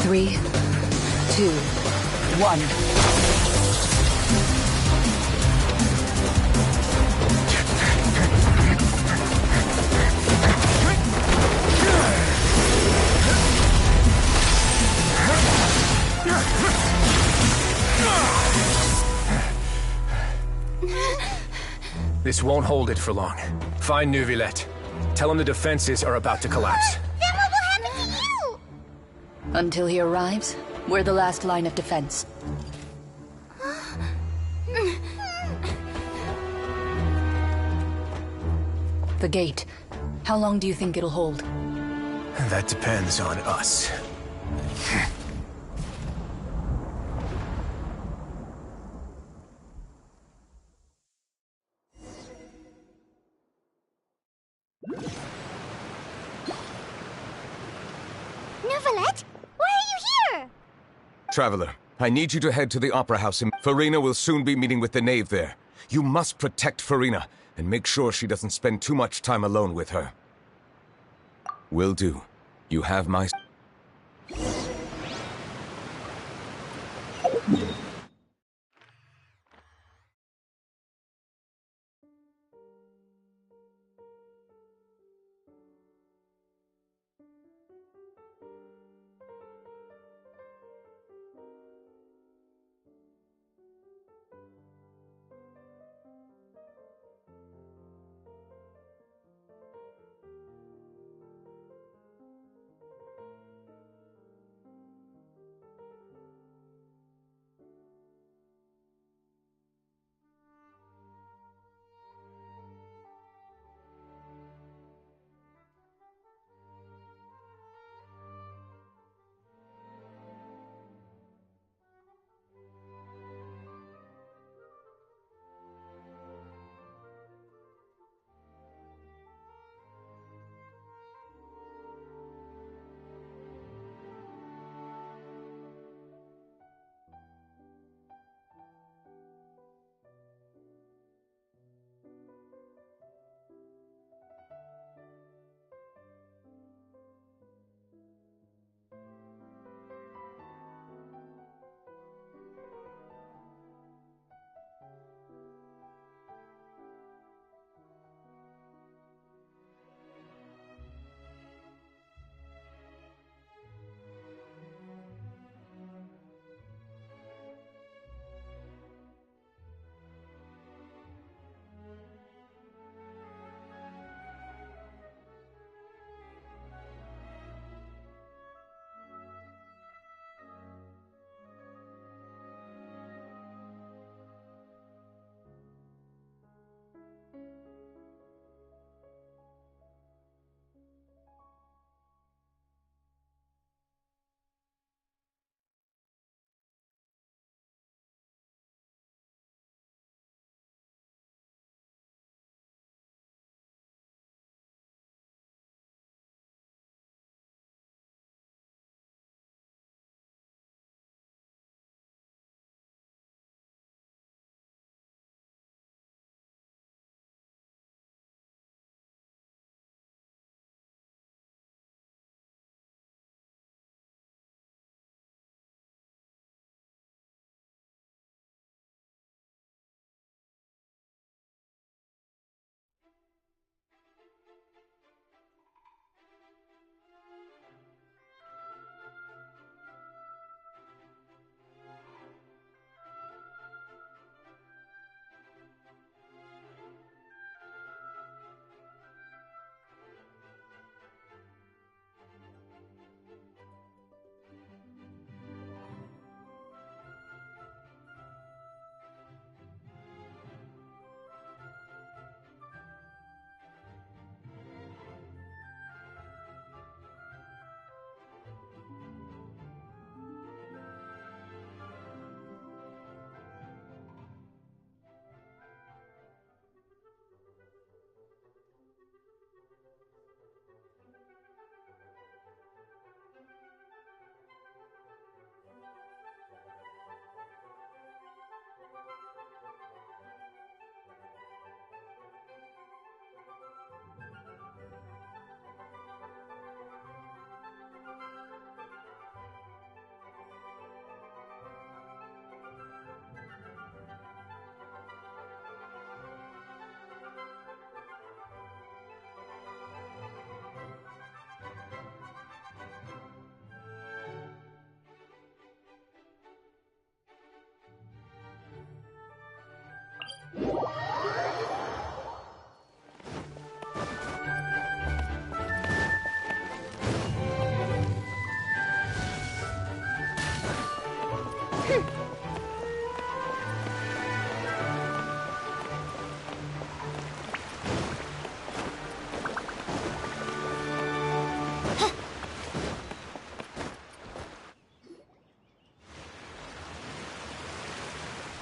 Three, 2, 1. This won't hold it for long. Find Neuvillette. Tell him the defenses are about to collapse. Then what will happen to you? Until he arrives, we're the last line of defense. The gate. How long do you think it'll hold? That depends on us. Neuvillette? Why are you here? Traveler, I need you to head to the Opera House. Farina will soon be meeting with the knave there. You must protect Farina, and make sure she doesn't spend too much time alone with her. Will do. You have my...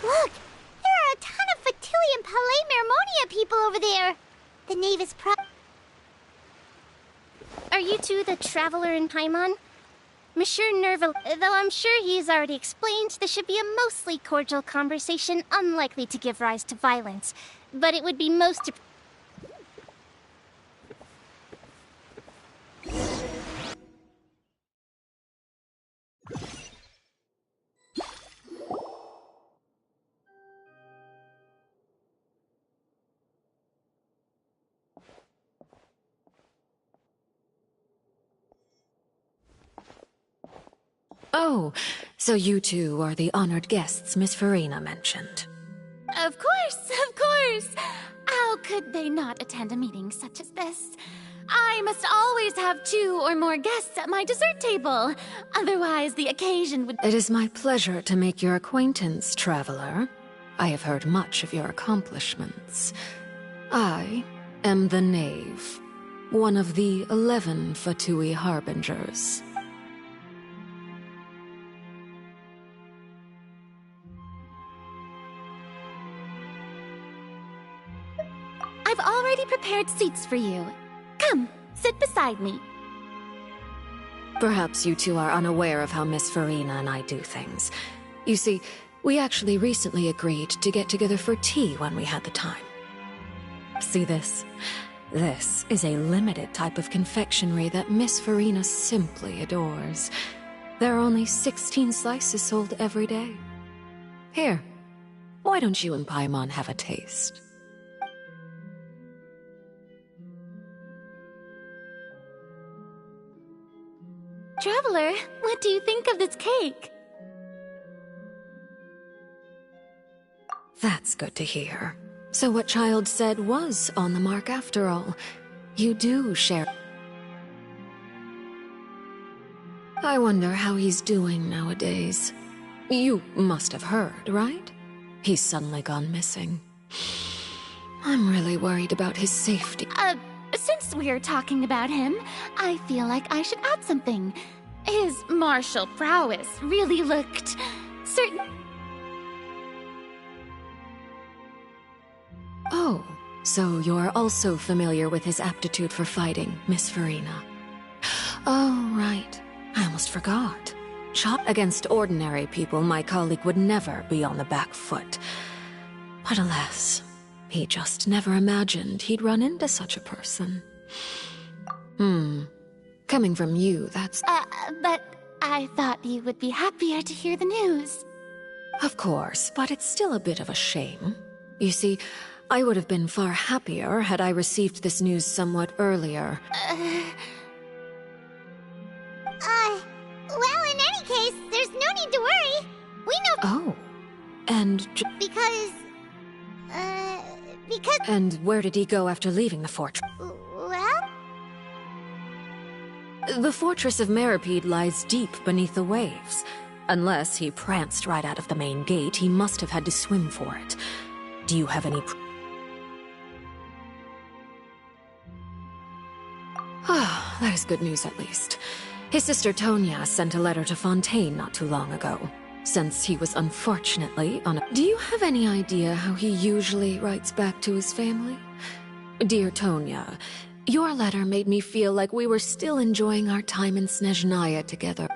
Look! There are a ton of Fatui and Palais Mermonia people over there! The nave is Are you two the traveler in Paimon? Monsieur Nerval, though I'm sure he's already explained, this should be a mostly cordial conversation, unlikely to give rise to violence. But it would be most... Oh, so you two are the honored guests Miss Farina mentioned. Of course! How could they not attend a meeting such as this? I must always have 2 or more guests at my dessert table. Otherwise, the occasion would... It is my pleasure to make your acquaintance, traveler. I have heard much of your accomplishments. I am the Knave, one of the 11 Fatui Harbingers. I've already prepared seats for you. Come, sit beside me. Perhaps you two are unaware of how Miss Farina and I do things. You see, we actually recently agreed to get together for tea when we had the time. See this? This is a limited type of confectionery that Miss Farina simply adores. There are only 16 slices sold every day. Here, why don't you and Paimon have a taste? Traveler, what do you think of this cake? That's good to hear. So what Child said was on the mark after all. You do share... I wonder how he's doing nowadays. You must have heard, right? He's suddenly gone missing. I'm really worried about his safety. Since we're talking about him, I feel like I should add something. His martial prowess really looked certain... Oh, so you're also familiar with his aptitude for fighting, Miss Farina. Oh, right. I almost forgot. Shot against ordinary people, my colleague would never be on the back foot. But alas, he just never imagined he'd run into such a person. Coming from you, that's... but I thought you would be happier to hear the news. Of course, but it's still a bit of a shame. You see, I would have been far happier had I received this news somewhat earlier. Well, in any case, there's no need to worry. We know... Oh, and... Because... And where did he go after leaving the fortress? Well? The fortress of Meripede lies deep beneath the waves. Unless he pranced right out of the main gate, he must have had to swim for it. Do you have any... Ah, that is good news at least. His sister Tonya sent a letter to Fontaine not too long ago, since he was unfortunately on a... Do you have any idea how he usually writes back to his family? Dear Tonya, your letter made me feel like we were still enjoying our time in Snezhnaya together.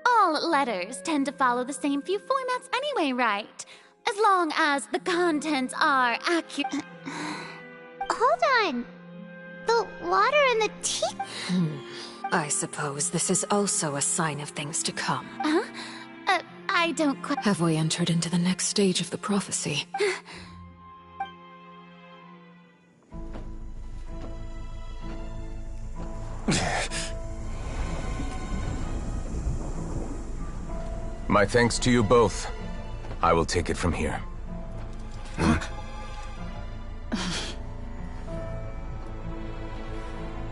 All letters tend to follow the same few formats anyway, right? As long as the contents are accurate. Hold on. The water in the tea... I suppose this is also a sign of things to come. Huh? I don't quite... Have we entered into the next stage of the prophecy? My thanks to you both. I will take it from here.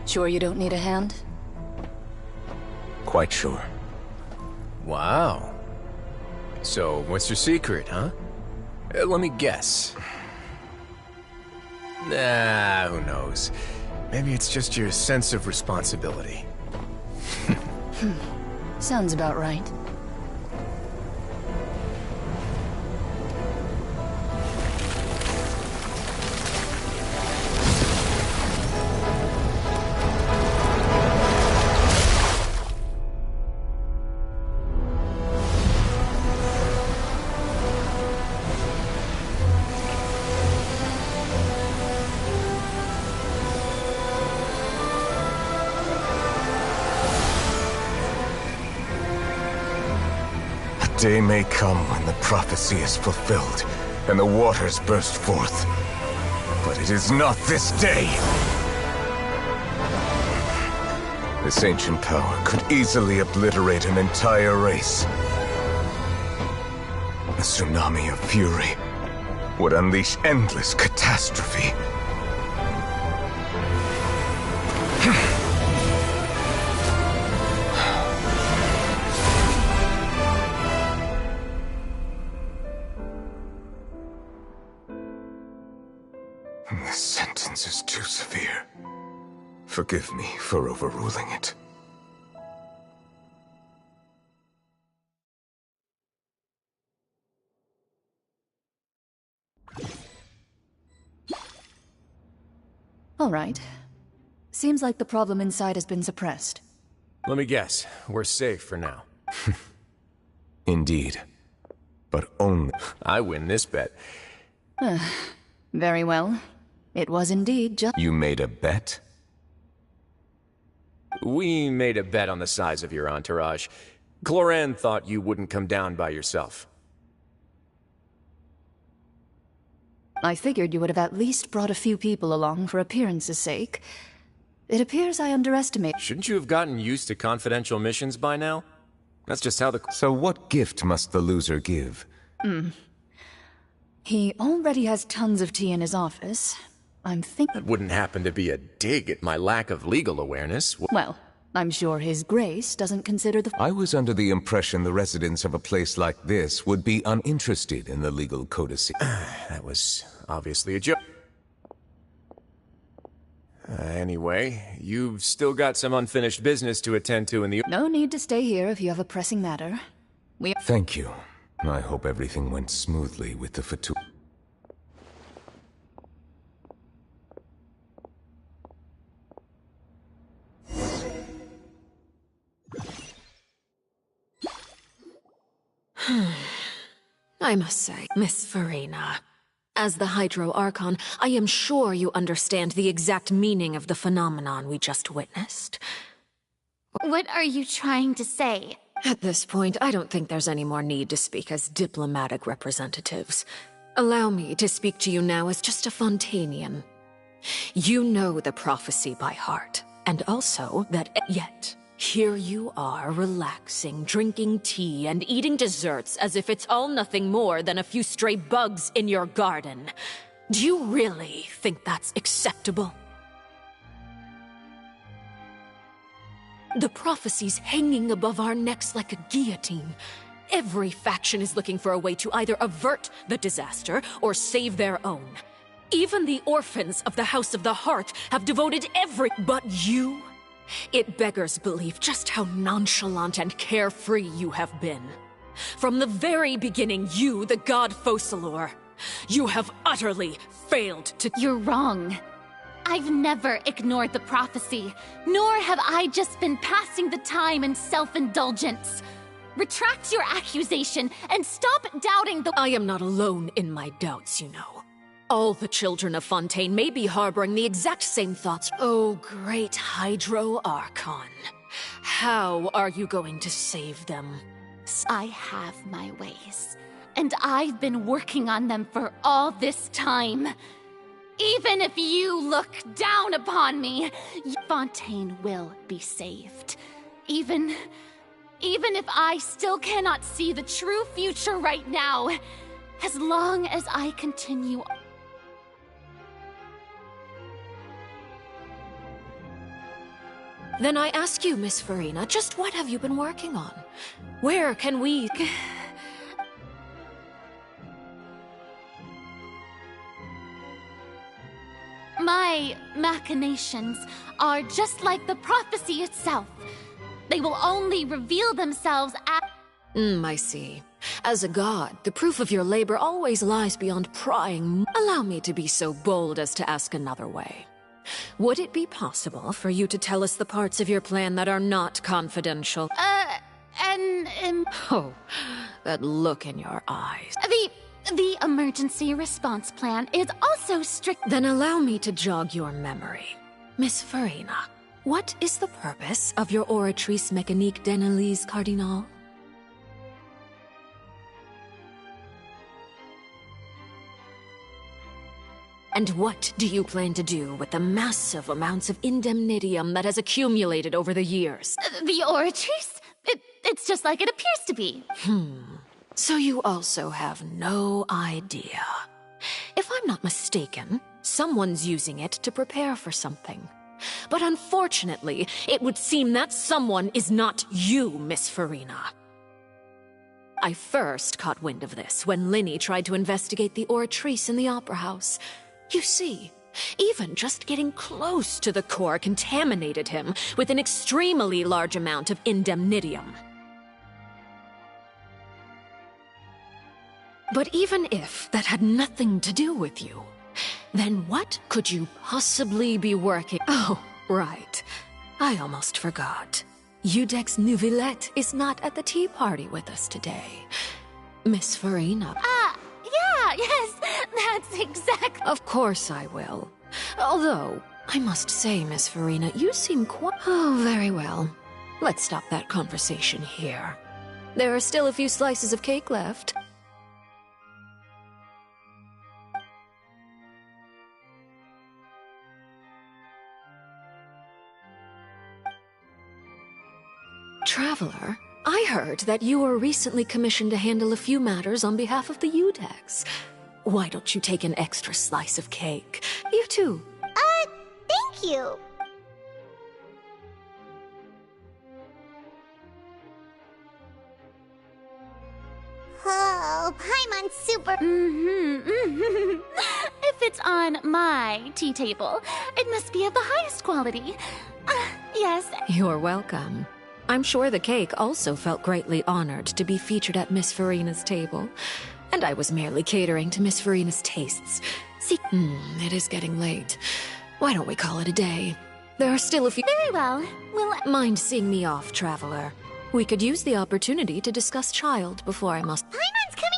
Sure you don't need a hand? Quite sure. Wow. So, what's your secret, huh? Let me guess. Who knows? Maybe it's just your sense of responsibility. Sounds about right. Day may come when the prophecy is fulfilled, and the waters burst forth. But it is not this day! This ancient power could easily obliterate an entire race. A tsunami of fury would unleash endless catastrophe. This sentence is too severe. Forgive me for overruling it. All right. Seems like the problem inside has been suppressed. Let me guess. We're safe for now. Indeed. But only... I win this bet. Very well. It was indeed just... You made a bet? We made a bet on the size of your entourage. Cloran thought you wouldn't come down by yourself. I figured you would have at least brought a few people along for appearance's sake. It appears I underestimated... Shouldn't you have gotten used to confidential missions by now? That's just how the... So what gift must the loser give? He already has tons of tea in his office. I'm thinking... That wouldn't happen to be a dig at my lack of legal awareness. Well, I'm sure His Grace doesn't consider the... I was under the impression the residents of a place like this would be uninterested in the legal codicy. That was obviously a joke. Anyway, you've still got some unfinished business to attend to in the... No need to stay here if you have a pressing matter. Thank you. I hope everything went smoothly with the Fatu... I must say, Miss Farina, as the Hydro Archon, I am sure you understand the exact meaning of the phenomenon we just witnessed. What are you trying to say? At this point, I don't think there's any more need to speak as diplomatic representatives. Allow me to speak to you now as just a Fontanian. You know the prophecy by heart, and also that yet... Here you are, relaxing, drinking tea, and eating desserts as if it's all nothing more than a few stray bugs in your garden. Do you really think that's acceptable? The prophecy's hanging above our necks like a guillotine. Every faction is looking for a way to either avert the disaster or save their own. Even the orphans of the House of the Hearth have devoted every... But you... It beggars belief just how nonchalant and carefree you have been. From the very beginning, you, the god Focalor, you have utterly failed to— You're wrong. I've never ignored the prophecy, nor have I just been passing the time in self-indulgence. Retract your accusation and stop doubting the— I am not alone in my doubts, you know. All the children of Fontaine may be harboring the exact same thoughts. Oh, great Hydro Archon. How are you going to save them? I have my ways, and I've been working on them for all this time. Even if you look down upon me, Fontaine will be saved. Even if I still cannot see the true future right now, as long as I continue... Then I ask you, Miss Farina, just what have you been working on? Where can we... My machinations are just like the prophecy itself. They will only reveal themselves at... I see. As a god, the proof of your labor always lies beyond prying. Allow me to be so bold as to ask another way. Would it be possible for you to tell us the parts of your plan that are not confidential? Oh, that look in your eyes. The emergency response plan is also strict. Then allow me to jog your memory. Miss Farina, what is the purpose of your Oratrice Mécanique d'Analyse Cardinal? And what do you plan to do with the massive amounts of indemnitium that has accumulated over the years? The Oratrice? It's just like it appears to be. So you also have no idea. If I'm not mistaken, someone's using it to prepare for something. But unfortunately, it would seem that someone is not you, Miss Farina. I first caught wind of this when Linny tried to investigate the Oratrice in the Opera House. You see, even just getting close to the core contaminated him with an extremely large amount of indemnitium. But even if that had nothing to do with you, then what could you possibly be working? Oh, right. I almost forgot. Udex Neuvillette is not at the tea party with us today. Miss Farina. Yes, that's exactly... Of course I will. Although, I must say, Miss Farina, you seem quite... Oh, very well. Let's stop that conversation here. There are still a few slices of cake left. Traveler, I heard that you were recently commissioned to handle a few matters on behalf of the Udex. Why don't you take an extra slice of cake? You too. Thank you. Oh, Paimon's super... If it's on my tea table, it must be of the highest quality. Yes. You're welcome. I'm sure the cake also felt greatly honored to be featured at Miss Farina's table. And I was merely catering to Miss Farina's tastes. See, it is getting late. Why don't we call it a day? There are still a few... Very well. Mind seeing me off, Traveler? We could use the opportunity to discuss Child before I must... Paimon's coming...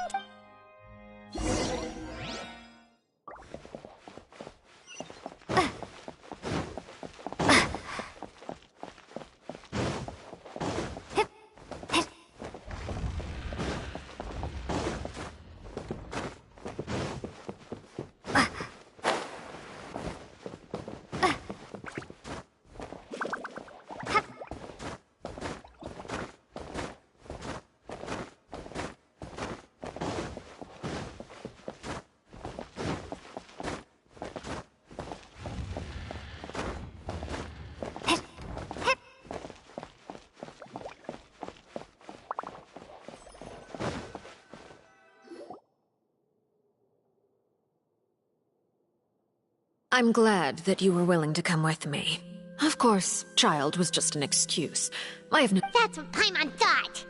I'm glad that you were willing to come with me. Of course, Child was just an excuse. I have no... That's what Paimon thought!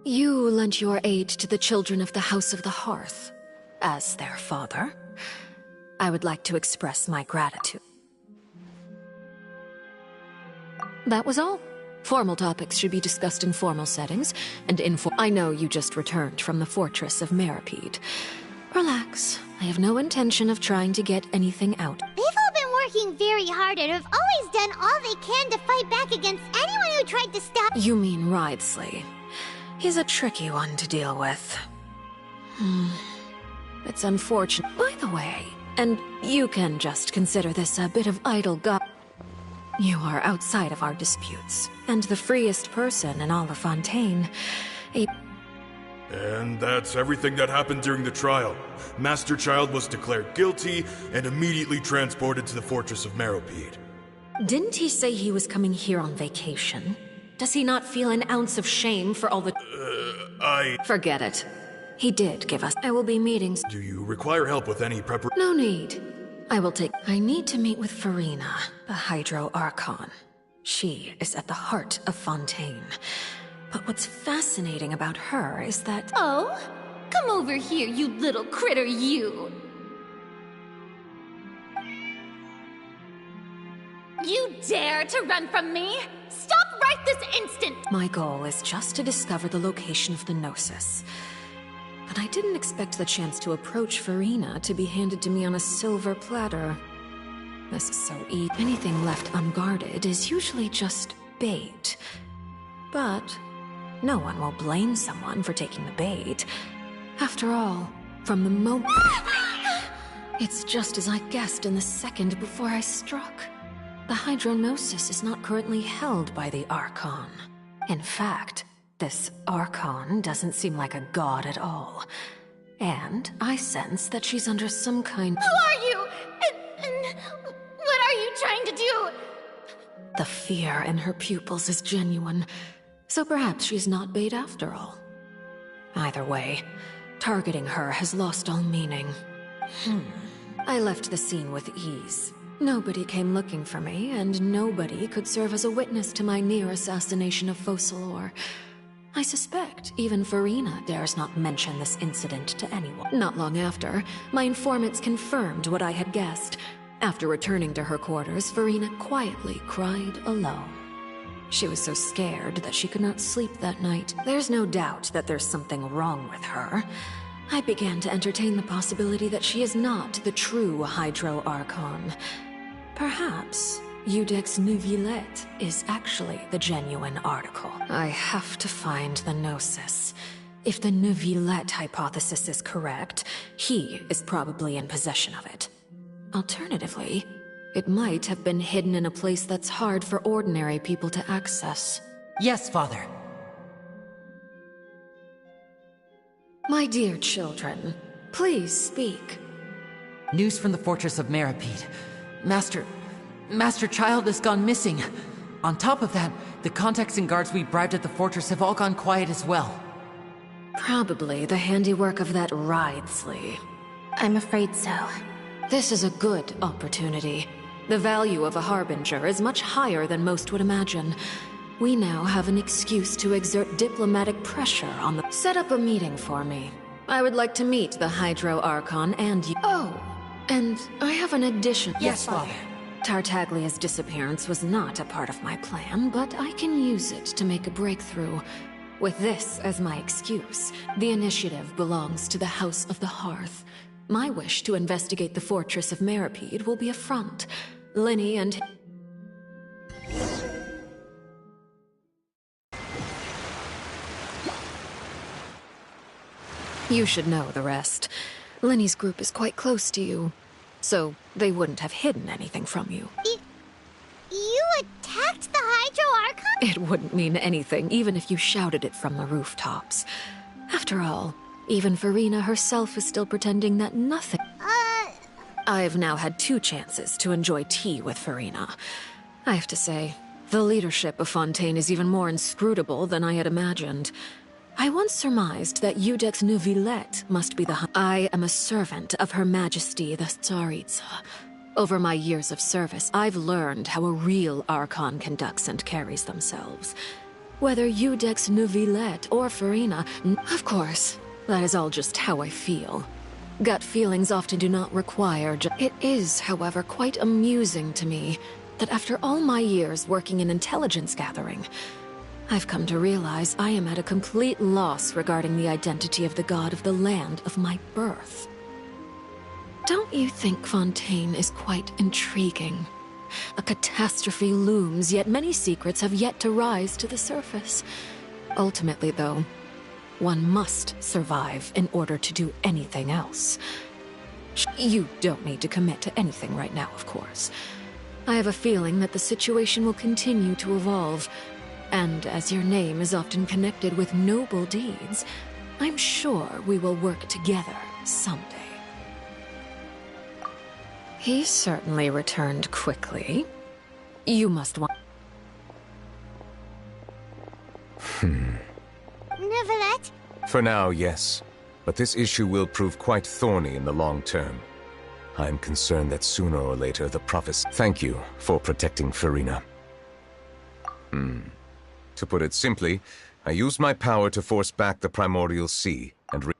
You lent your aid to the children of the House of the Hearth. As their father, I would like to express my gratitude. That was all. Formal topics should be discussed in formal settings, and I know you just returned from the fortress of Meripede. Relax. I have no intention of trying to get anything out. They've all been working very hard and have always done all they can to fight back against anyone who tried to stop... You mean Wriothesley. He's a tricky one to deal with. It's unfortunate. By the way, and you can just consider this a bit of idle you are outside of our disputes, and the freest person in all of Fontaine. And that's everything that happened during the trial. Master Child was declared guilty and immediately transported to the Fortress of Meripede. Didn't he say he was coming here on vacation? Does he not feel an ounce of shame for all the... Forget it. He did give us... I will be meeting... Do you require help with any preparation? No need. I will take... I need to meet with Farina, the Hydro Archon. She is at the heart of Fontaine. But what's fascinating about her is that... Oh? Come over here, you little critter, you! You dare to run from me? Stop right this instant! My goal is just to discover the location of the Gnosis. But I didn't expect the chance to approach Farina to be handed to me on a silver platter. This is so easy. Anything left unguarded is usually just bait. But no one will blame someone for taking the bait. After all, from the moment... It's just as I guessed in the second before I struck. The Hydrognosis is not currently held by the Archon. In fact, this Archon doesn't seem like a god at all. And I sense that she's under some kind... Who are you? And what are you trying to do? The fear in her pupils is genuine, so perhaps she's not bait after all. Either way, targeting her has lost all meaning. I left the scene with ease. Nobody came looking for me, and nobody could serve as a witness to my near assassination of Focalor. I suspect even Farina dares not mention this incident to anyone. Not long after, my informants confirmed what I had guessed. After returning to her quarters, Farina quietly cried alone. She was so scared that she could not sleep that night. There's no doubt that there's something wrong with her. I began to entertain the possibility that she is not the true Hydro Archon. Perhaps Iudex Neuvillette is actually the genuine article. I have to find the Gnosis. If the Neuvillette hypothesis is correct, he is probably in possession of it. Alternatively, it might have been hidden in a place that's hard for ordinary people to access. Yes, Father. My dear children, please speak. News from the Fortress of Meripede. Master Child has gone missing. On top of that, the contacts and guards we bribed at the fortress have all gone quiet as well. Probably the handiwork of that Wriothesley. I'm afraid so. This is a good opportunity. The value of a Harbinger is much higher than most would imagine. We now have an excuse to exert diplomatic pressure on the... Set up a meeting for me. I would like to meet the Hydro Archon and you. Oh, and I have an addition. Yes, Father. Tartaglia's disappearance was not a part of my plan, but I can use it to make a breakthrough. With this as my excuse, the initiative belongs to the House of the Hearth. My wish to investigate the Fortress of Meripede will be a front. Linny and... You should know the rest. Linny's group is quite close to you, so they wouldn't have hidden anything from you. You attacked the Hydro Archon? It wouldn't mean anything, even if you shouted it from the rooftops. After all, even Farina herself is still pretending that nothing... I've now had 2 chances to enjoy tea with Farina. I have to say, the leadership of Fontaine is even more inscrutable than I had imagined. I once surmised that Iudex Neuvillette must be the... I am a servant of Her Majesty the Tsaritsa. Over my years of service, I've learned how a real Archon conducts and carries themselves. Whether Iudex Neuvillette or Farina... Of course, that is all just how I feel. Gut feelings often do not require... It is, however, quite amusing to me that after all my years working in intelligence gathering, I've come to realize I am at a complete loss regarding the identity of the god of the land of my birth. Don't you think Fontaine is quite intriguing? A catastrophe looms, yet many secrets have yet to rise to the surface. Ultimately, though, one must survive in order to do anything else. You don't need to commit to anything right now, of course. I have a feeling that the situation will continue to evolve, and as your name is often connected with noble deeds, I'm sure we will work together someday. He certainly returned quickly. You must want... Neuvillette? For now, yes. But this issue will prove quite thorny in the long term. I'm concerned that sooner or later the prophecy... Thank you for protecting Farina. To put it simply, I used my power to force back the primordial sea and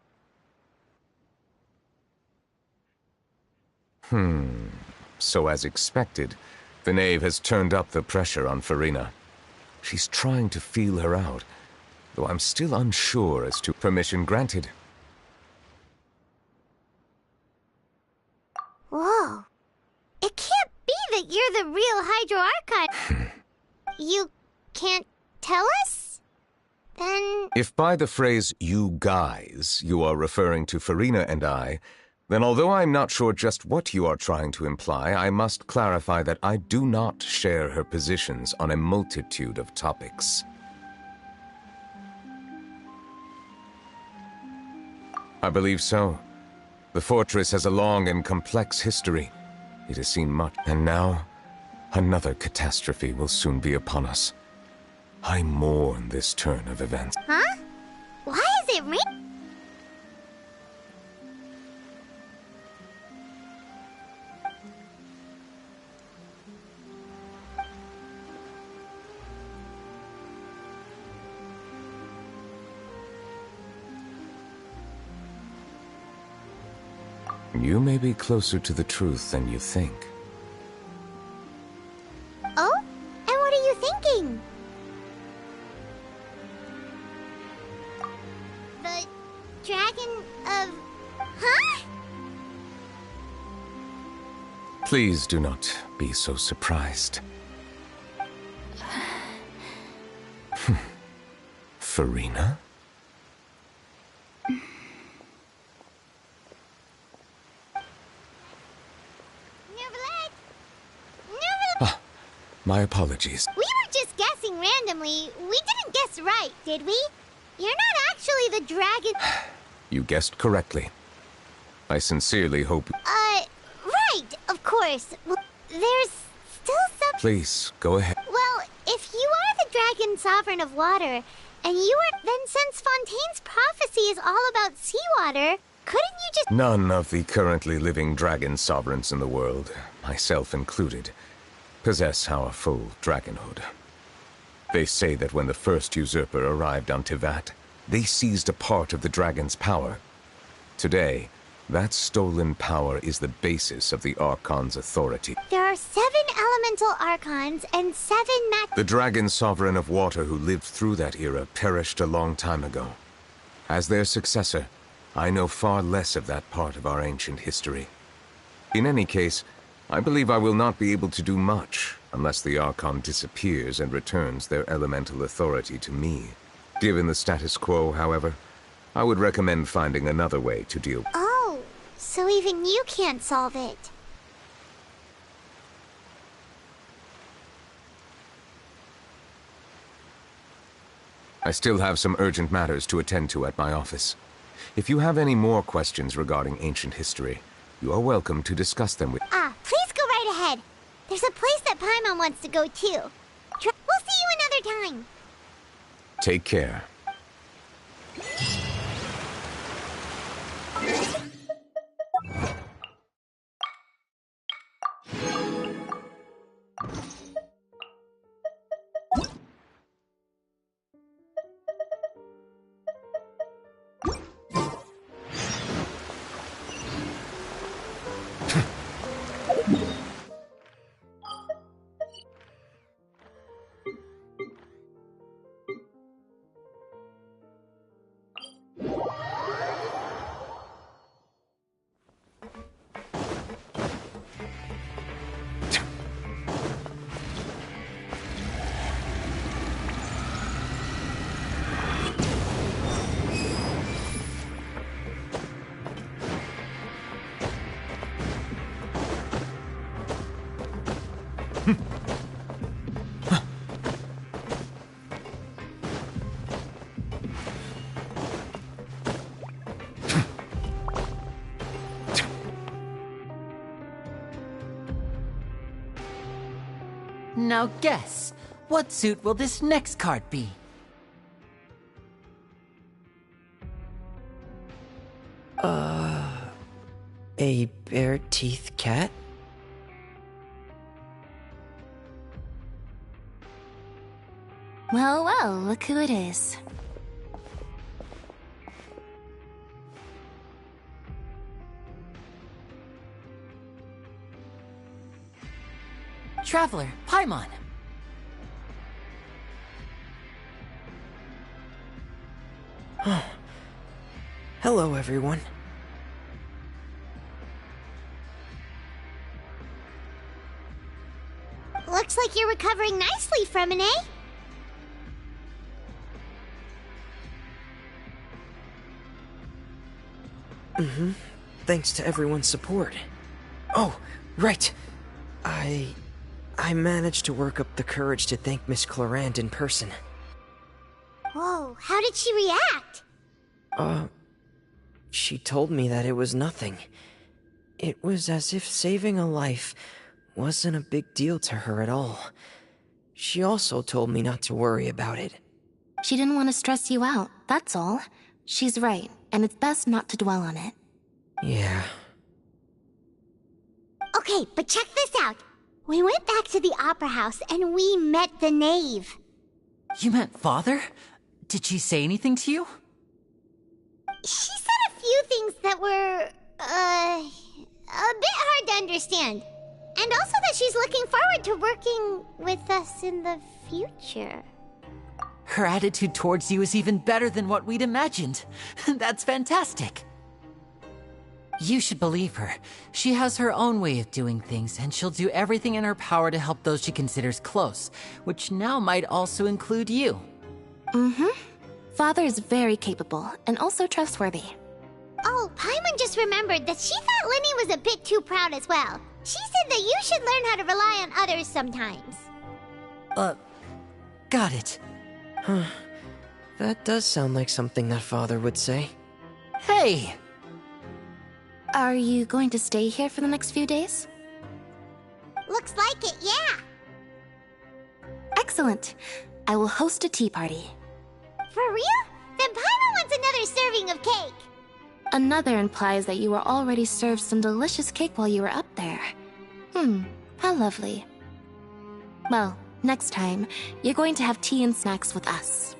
So as expected, the Knave has turned up the pressure on Farina. She's trying to feel her out, though I'm still unsure as to permission granted. Whoa. It can't be that you're the real Hydro Archon. You can't tell us? Then... If by the phrase, you guys, you are referring to Farina and I, then although I'm not sure just what you are trying to imply, I must clarify that I do not share her positions on a multitude of topics. I believe so. The fortress has a long and complex history. It has seen much, and now, another catastrophe will soon be upon us. I mourn this turn of events. Huh? Why is it raining? You may be closer to the truth than you think. Oh? And what are you thinking? The dragon of... Huh? Please do not be so surprised. Farina? My apologies. We were just guessing randomly. We didn't guess right, did we? You're not actually the dragon... You guessed correctly. I sincerely hope... Right, of course. Well, there's still some... Please, go ahead. Well, if you are the dragon sovereign of water, and you are... Then since Fontaine's prophecy is all about seawater, couldn't you just... None of the currently living dragon sovereigns in the world, myself included, possess our full dragonhood. They say that when the first usurper arrived on Tivat, they seized a part of the dragon's power. Today, that stolen power is the basis of the Archon's authority. There are 7 elemental Archons and 7 The dragon sovereign of water who lived through that era perished a long time ago. As their successor, I know far less of that part of our ancient history. In any case, I believe I will not be able to do much unless the Archon disappears and returns their elemental authority to me. Given the status quo, however, I would recommend finding another way to deal. Oh, so even you can't solve it. I still have some urgent matters to attend to at my office. If you have any more questions regarding ancient history, you are welcome to discuss them with... Please go right ahead. There's a place that Paimon wants to go too. We'll see you another time. Take care. Now guess, what suit will this next card be? A A bare-teeth cat? Well, well, look who it is. Traveler, Paimon. Hello, everyone. Looks like you're recovering nicely from it, eh? Mm-hmm. Thanks to everyone's support. Oh, right. I managed to work up the courage to thank Miss Clorant in person. Whoa, how did she react? She told me that it was nothing. It was as if saving a life wasn't a big deal to her at all. She also told me not to worry about it. She didn't want to stress you out, that's all. She's right, and it's best not to dwell on it. Yeah. Okay, but check this out. We went back to the Opera House and we met the knave. You met Father? Did she say anything to you? She said a few things that were, a bit hard to understand. And also that she's looking forward to working with us in the future. Her attitude towards you is even better than what we'd imagined. That's fantastic. You should believe her. She has her own way of doing things, and she'll do everything in her power to help those she considers close, which now might also include you. Mm-hmm. Father is very capable, and also trustworthy. Oh, Paimon just remembered that she thought Lenny was a bit too proud as well. She said that you should learn how to rely on others sometimes. Got it. Huh. That does sound like something that Father would say. Hey! Are you going to stay here for the next few days? Looks like it, yeah. Excellent. I will host a tea party. For real? Then Paimon wants another serving of cake. Another implies that you were already served some delicious cake while you were up there. How lovely. Well, next time, you're going to have tea and snacks with us.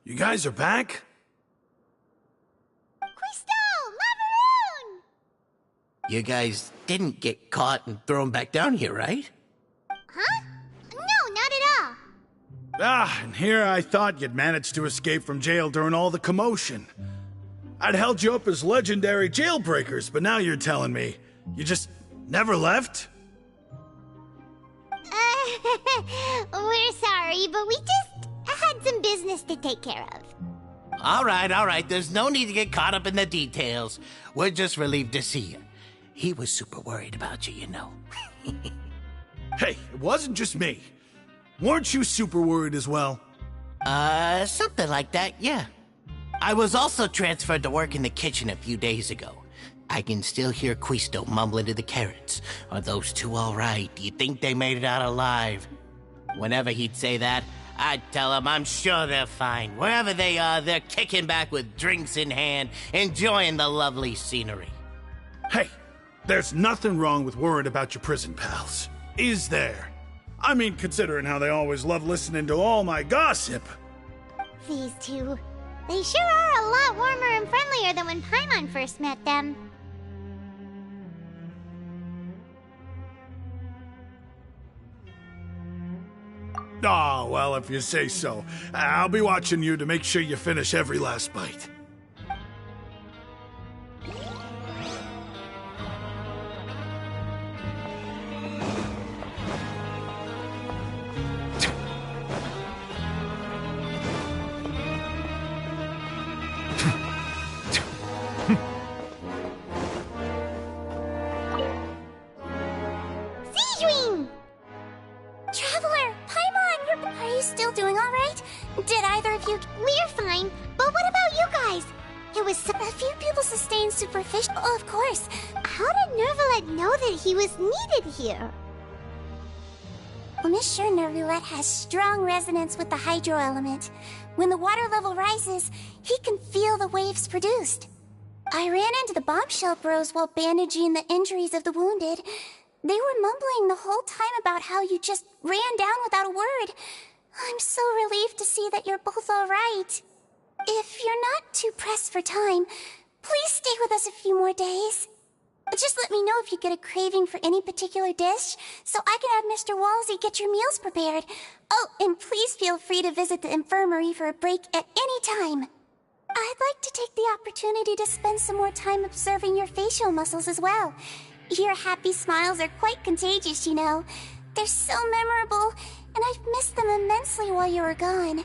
You guys are back? You guys didn't get caught and thrown back down here, right? Huh? No, not at all. And here I thought you'd managed to escape from jail during all the commotion. I'd held you up as legendary jailbreakers, but now you're telling me you just never left? We're sorry, but we just had some business to take care of. All right. There's no need to get caught up in the details. We're just relieved to see you. He was super worried about you, you know. Hey, it wasn't just me. Weren't you super worried as well? Something like that, yeah. I was also transferred to work in the kitchen a few days ago. I can still hear Quisto mumbling to the carrots. Are those two all right? Do you think they made it out alive? Whenever he'd say that, I'd tell him I'm sure they're fine. Wherever they are, they're kicking back with drinks in hand, enjoying the lovely scenery. Hey, there's nothing wrong with worrying about your prison pals, is there? I mean, considering how they always love listening to all my gossip. These two, they sure are a lot warmer and friendlier than when Paimon first met them. Oh, well, if you say so. I'll be watching you to make sure you finish every last bite. We're fine, but what about you guys? It was A few people sustained superficial. Oh, of course. How did Nervalet know that he was needed here? Well, Monsieur Nervulet has strong resonance with the hydro element. When the water level rises, he can feel the waves produced. I ran into the bombshell bros while bandaging the injuries of the wounded. They were mumbling the whole time about how you just ran down without a word. I'm so relieved to see that you're both alright. If you're not too pressed for time, please stay with us a few more days. Just let me know if you get a craving for any particular dish, so I can have Mr. Walsey get your meals prepared. Oh, and please feel free to visit the infirmary for a break at any time. I'd like to take the opportunity to spend some more time observing your facial muscles as well. Your happy smiles are quite contagious, you know. They're so memorable, and I've missed them immensely while you were gone.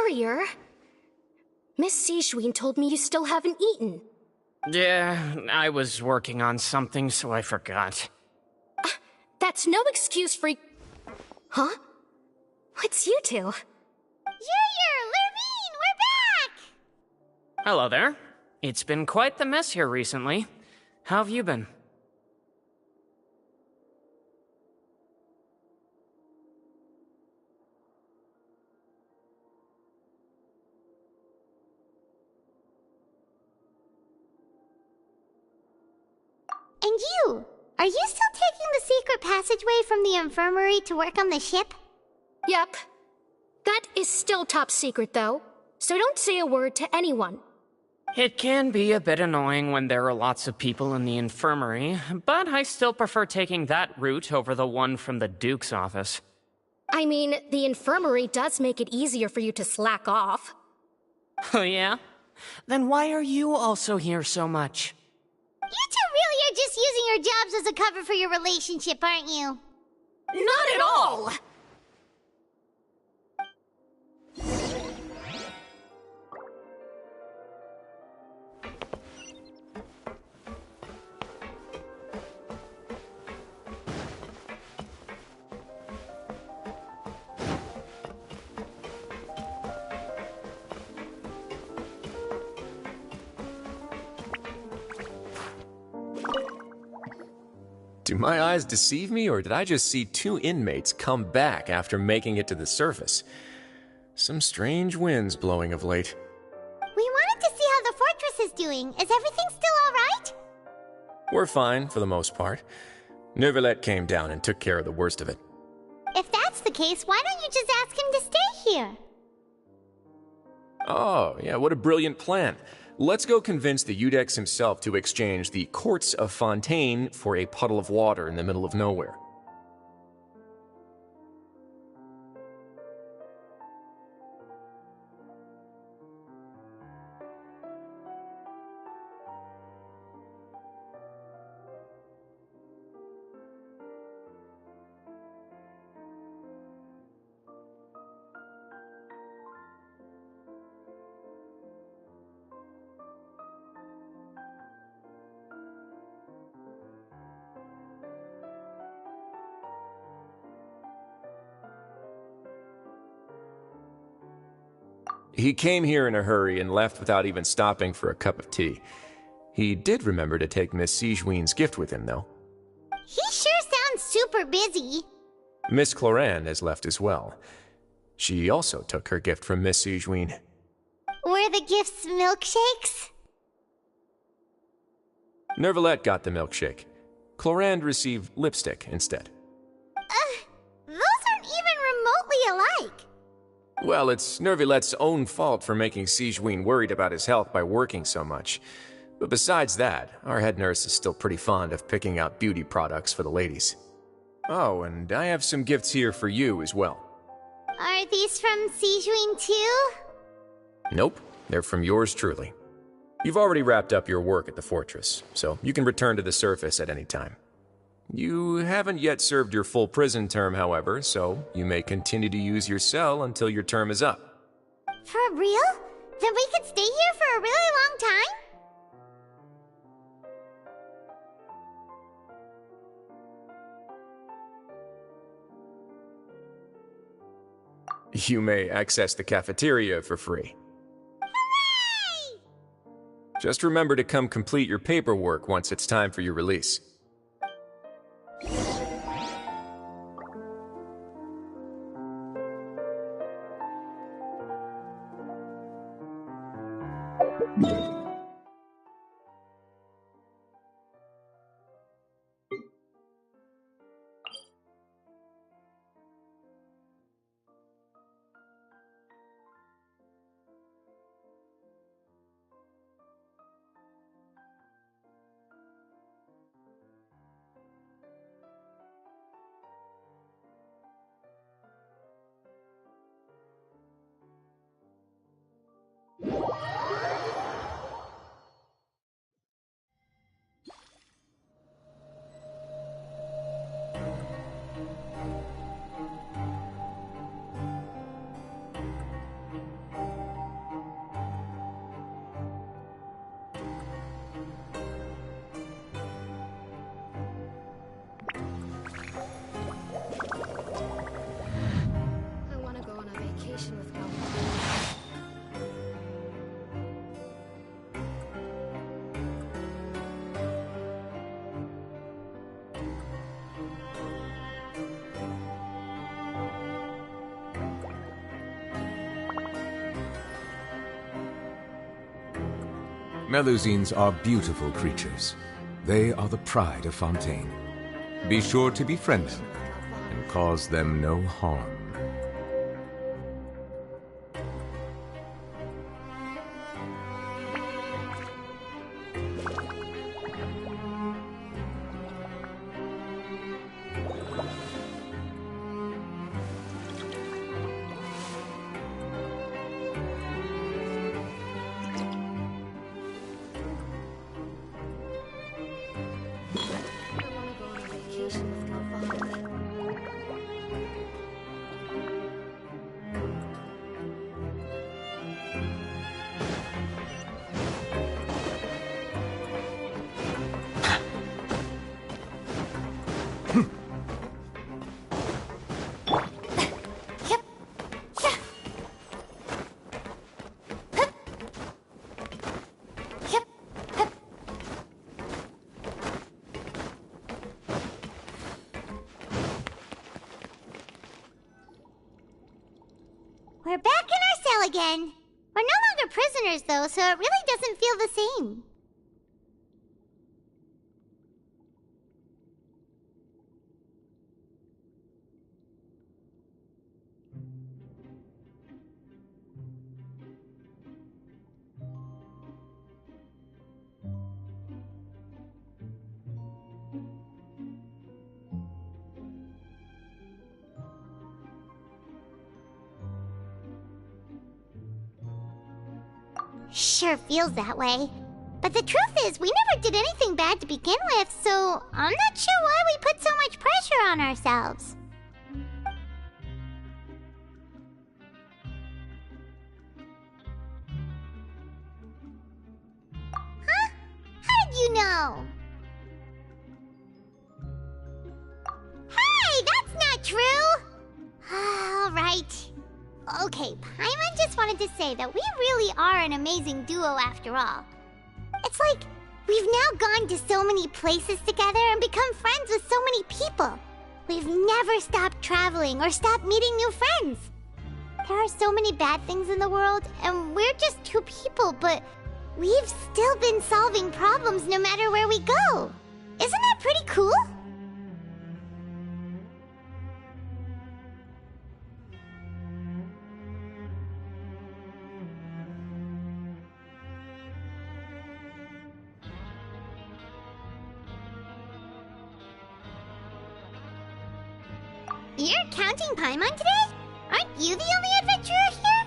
Courier, Miss Sijwin told me you still haven't eaten. Yeah, I was working on something, so I forgot. That's no excuse for... Huh? What's you two? Courier, Lurvine, we're back! Hello there. It's been quite the mess here recently. How have you been? And you? Are you still taking the secret passageway from the infirmary to work on the ship? Yep. That is still top secret, though, so don't say a word to anyone. It can be a bit annoying when there are lots of people in the infirmary, but I still prefer taking that route over the one from the Duke's office. I mean, the infirmary does make it easier for you to slack off. Oh yeah? Then why are you also here so much? You two really are just using your jobs as a cover for your relationship, aren't you? Not at all! Do my eyes deceive me, or did I just see two inmates come back after making it to the surface? Some strange winds blowing of late. We wanted to see how the fortress is doing. Is everything still alright? We're fine, for the most part. Nervalet came down and took care of the worst of it. If that's the case, why don't you just ask him to stay here? Oh, yeah, what a brilliant plan. Let's go convince the Eudex himself to exchange the Courts of Fontaine for a puddle of water in the middle of nowhere. He came here in a hurry and left without even stopping for a cup of tea. He did remember to take Miss Sigewin's gift with him, though. He sure sounds super busy. Miss Cloran has left as well. She also took her gift from Miss Sigewin. Were the gifts milkshakes? Nervalette got the milkshake. Cloran received lipstick instead. Those aren't even remotely alike. Well, it's Nervalette's own fault for making Sigewin worried about his health by working so much. But besides that, our head nurse is still pretty fond of picking out beauty products for the ladies. Oh, and I have some gifts here for you as well. Are these from Sigewin too? Nope, they're from yours truly. You've already wrapped up your work at the fortress, so you can return to the surface at any time. You haven't yet served your full prison term, however, so you may continue to use your cell until your term is up. For real? Then we could stay here for a really long time? You may access the cafeteria for free. Hooray! Just remember to come complete your paperwork once it's time for your release. Melusines are beautiful creatures. They are the pride of Fontaine. Be sure to befriend them and cause them no harm. We're back in our cell again. We're no longer prisoners, though, so it really doesn't feel the same. Sure feels that way. But the truth is, we never did anything bad to begin with, so I'm not sure why we put so much pressure on ourselves. Huh? How did you know? Hey, that's not true! All right. Okay, Paimon just wanted to say that we really are an amazing duo after all. It's like we've now gone to so many places together and become friends with so many people. We've never stopped traveling or stopped meeting new friends. There are so many bad things in the world, and we're just two people, but we've still been solving problems no matter where we go. Isn't that pretty cool? You're counting Paimon today? Aren't you the only adventurer here?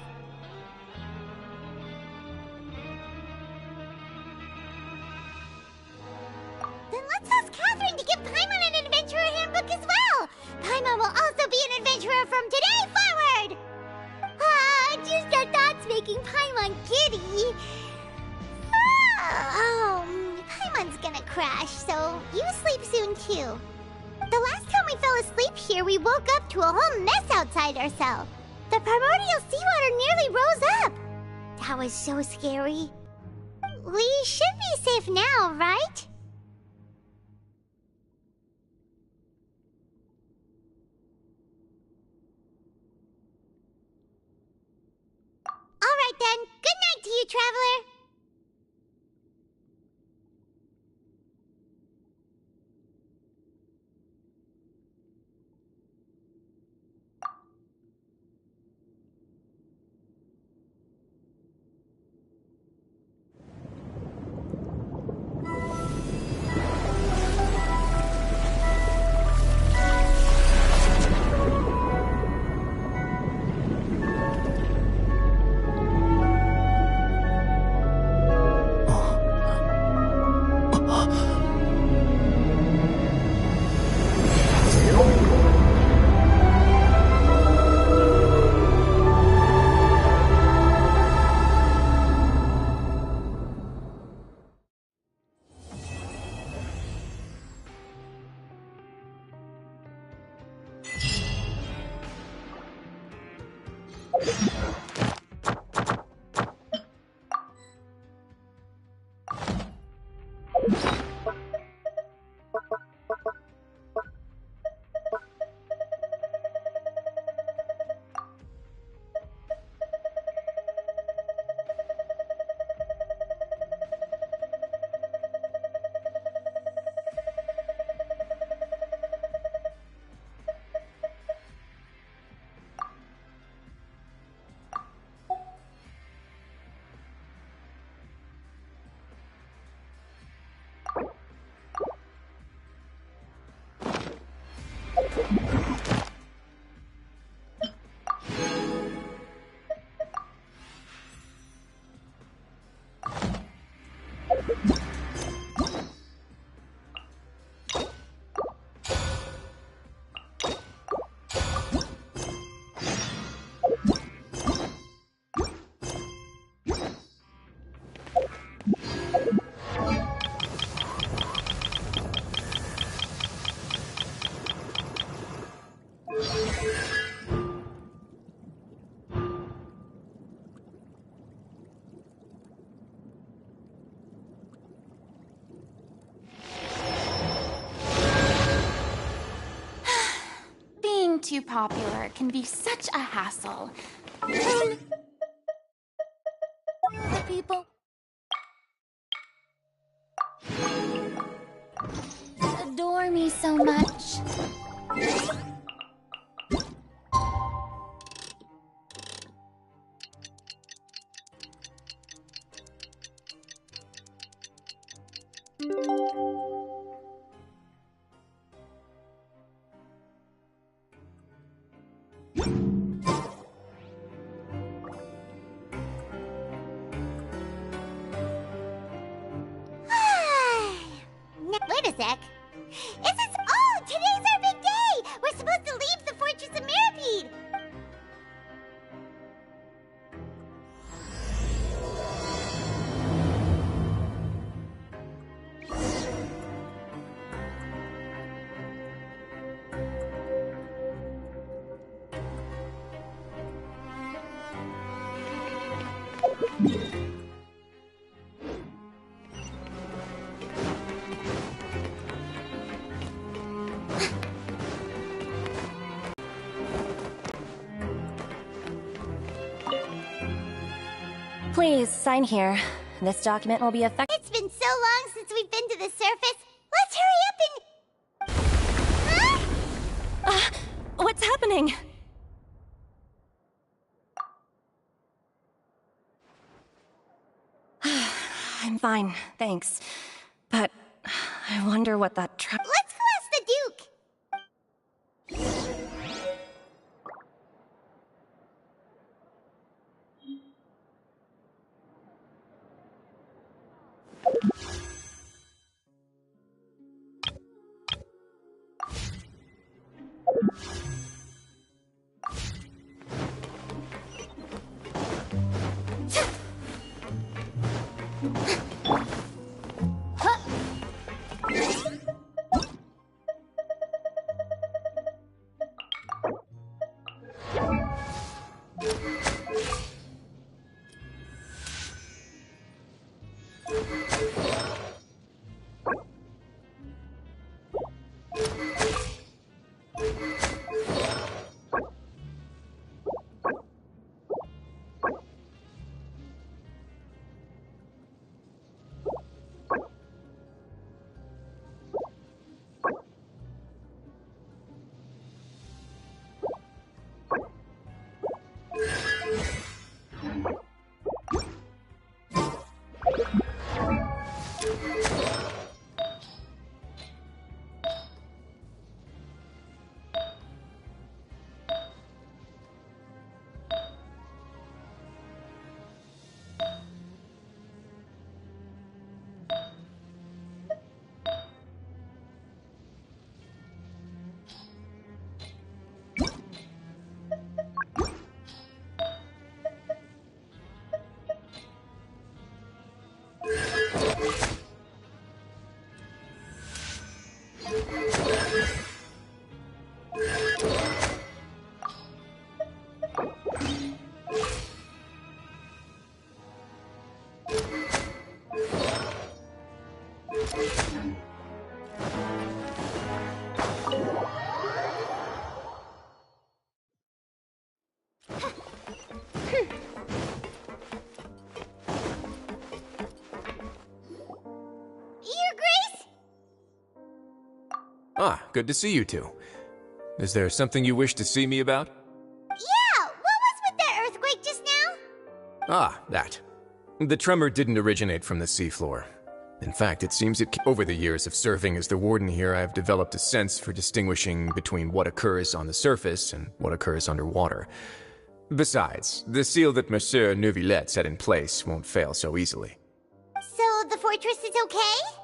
Then let's ask Catherine to give Paimon an adventurer handbook as well! Paimon will also be an adventurer from today forward! Ah, just our thoughts making Paimon giddy. Oh, Paimon's gonna crash, so you sleep soon too. The last time we fell asleep here, we woke up to a whole mess outside our cell. The primordial seawater nearly rose up. That was so scary. We should be safe now, right? All right then. Good night to you, traveler. Too popular can be such a hassle. The people adore me so much. Wait a sec. Is this— oh, today's our big day! We're supposed to leave the Fortress of Mirapede! Please, sign here. This document will be effective. It's been so long since we've been to the surface. Let's hurry up and... What's happening? I'm fine, thanks. But I wonder what that trap... Let's go ask the Duke! Ah, good to see you two. Is there something you wish to see me about? Yeah, what was with that earthquake just now? Ah, that. The tremor didn't originate from the seafloor. In fact, it seems over the years of serving as the warden here, I have developed a sense for distinguishing between what occurs on the surface and what occurs underwater. Besides, the seal that Monsieur Neuvillette set in place won't fail so easily. So the fortress is okay?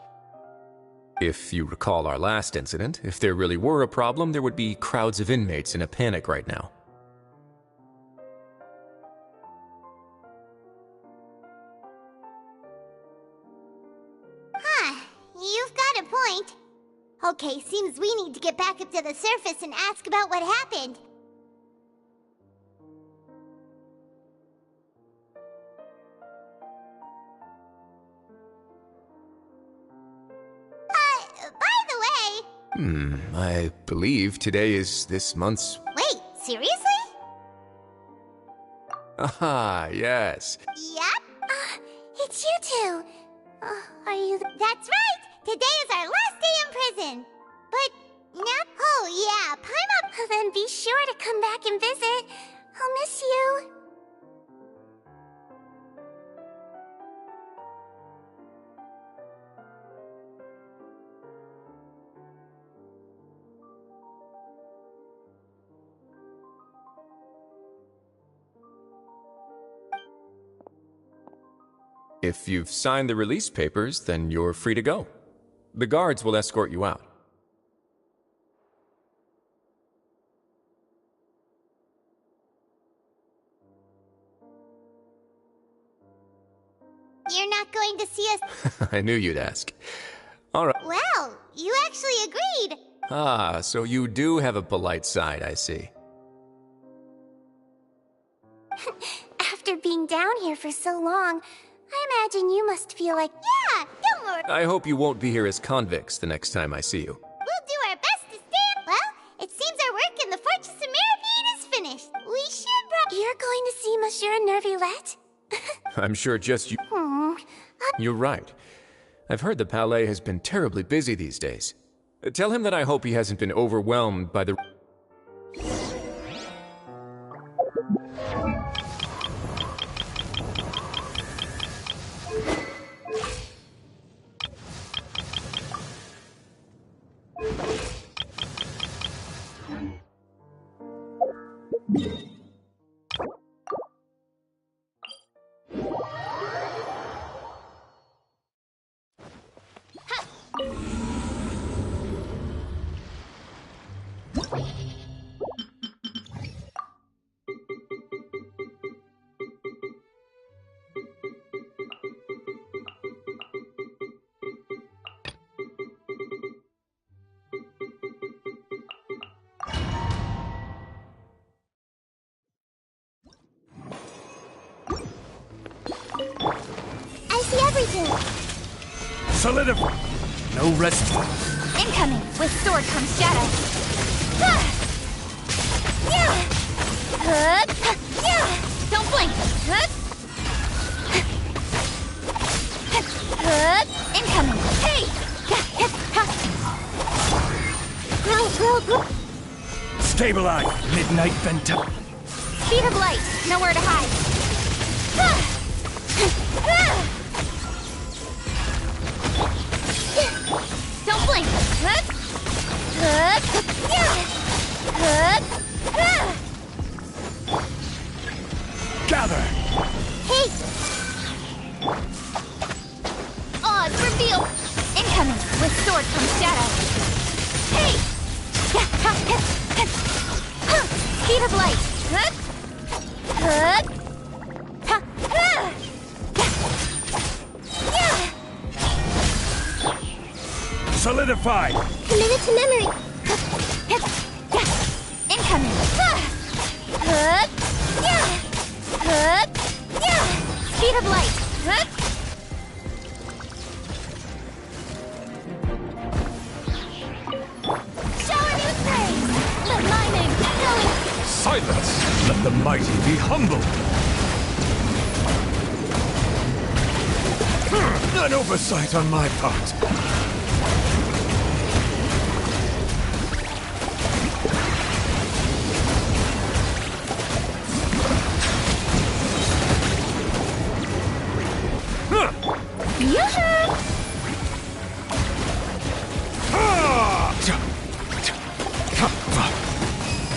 If you recall our last incident, if there really were a problem, there would be crowds of inmates in a panic right now. Huh, you've got a point. Okay, seems we need to get back up to the surface and ask about what happened. By the way... I believe today is this month's... Wait, seriously? Ah, yes. Yep. It's you two. Are you... That's right! Today is our last day in prison. But... now... Oh, yeah, Paimon... Then be sure to come back and visit. I'll miss you. If you've signed the release papers, then you're free to go. The guards will escort you out. You're not going to see us... I knew you'd ask. All right. Well, you actually agreed. Ah, so you do have a polite side, I see. After being down here for so long, I imagine you must feel like... Yeah, don't worry. I hope you won't be here as convicts the next time I see you. We'll do our best to stay... Well, it seems our work in the Fortress of Meripede is finished. We should You're going to see Monsieur Neuvillette? I'm sure just you... You're right. I've heard the Palais has been terribly busy these days. Tell him that I hope he hasn't been overwhelmed by the... I see everything! Solidify! No rest. Incoming! With sword comes shadow! Ah! Yeah! Yeah! Don't blink! Incoming! Hey! Stabilize! Midnight Venta. Speed of light! Nowhere to hide! Don't blink! Gather! Hey! Odd reveal! Incoming! With sword comes shadow! Hey! Speed of light! Solidify! Committed to memory! Incoming! Speed of light! Shower me with praise! Let my name be known! Silence! Let the mighty be humble! An oversight on my part.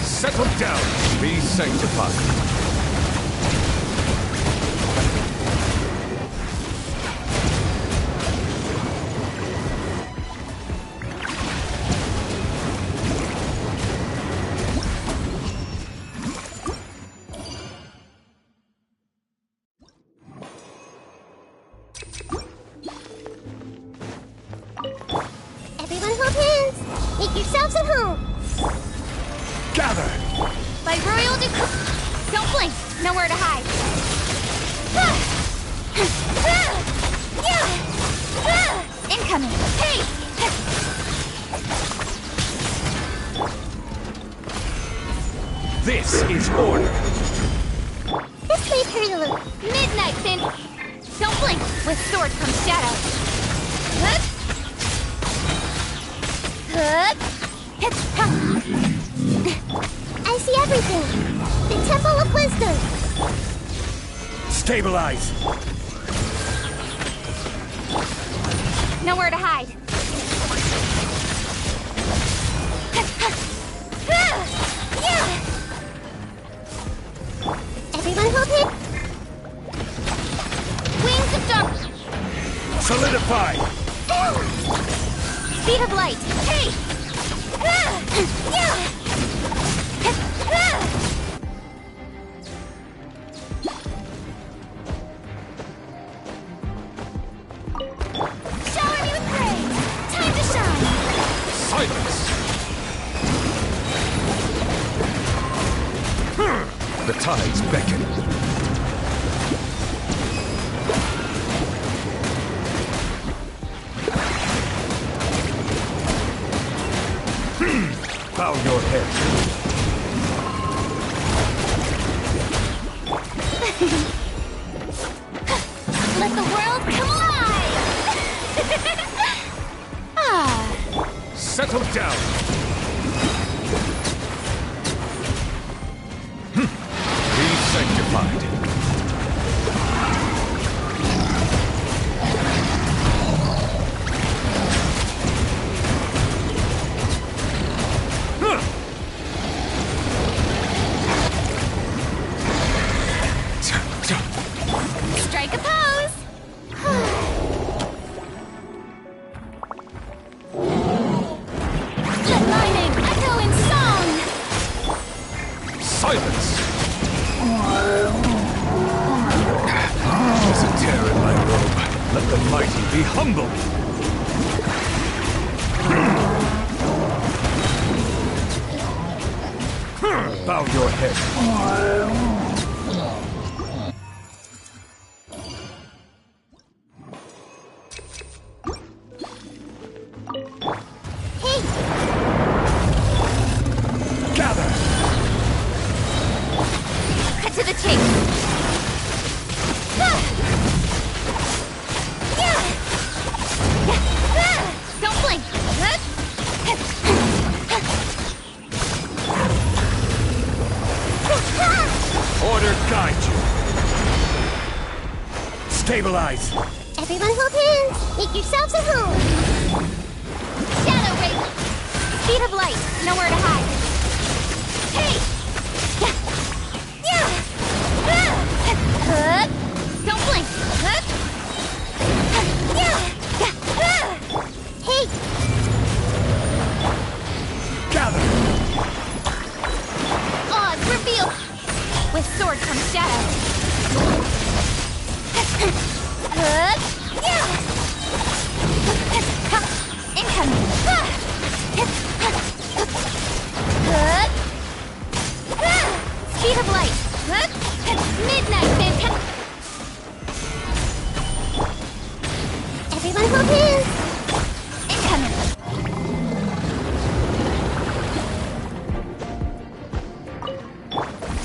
Settle down. Be sanctified. Everyone hold hands! Make yourselves at home! Gather! By royal decree... Don't blink! Nowhere to hide! Incoming! Hey! This is order! This way, prelude! Midnight Fin... Don't blink! With sword comes shadow! I see everything! The Temple of Wisdom! Stabilize! Nowhere to hide! Everyone hold it! Wings of dark... Solidify! Speed of light! Hey! Shower me with praise! Time to shine! Silence! The tides beckon. Bow your head. Settle down! Be sanctified. Strike a pose! Let my name echo in song! Silence! There's a tear in my robe. Let the mighty be humble! Bow your head. Cut to the chase! Don't blink! Order guide you. Stabilize. Everyone hold hands. Make yourselves at home. Shadow Ray! Speed of light! Nowhere to hide! Hey! Don't blink! Hey! Gather! Oz, reveal! With sword comes shadow. Incoming! Speed of light! Midnight Phantom! Everyone hold hands. Incoming!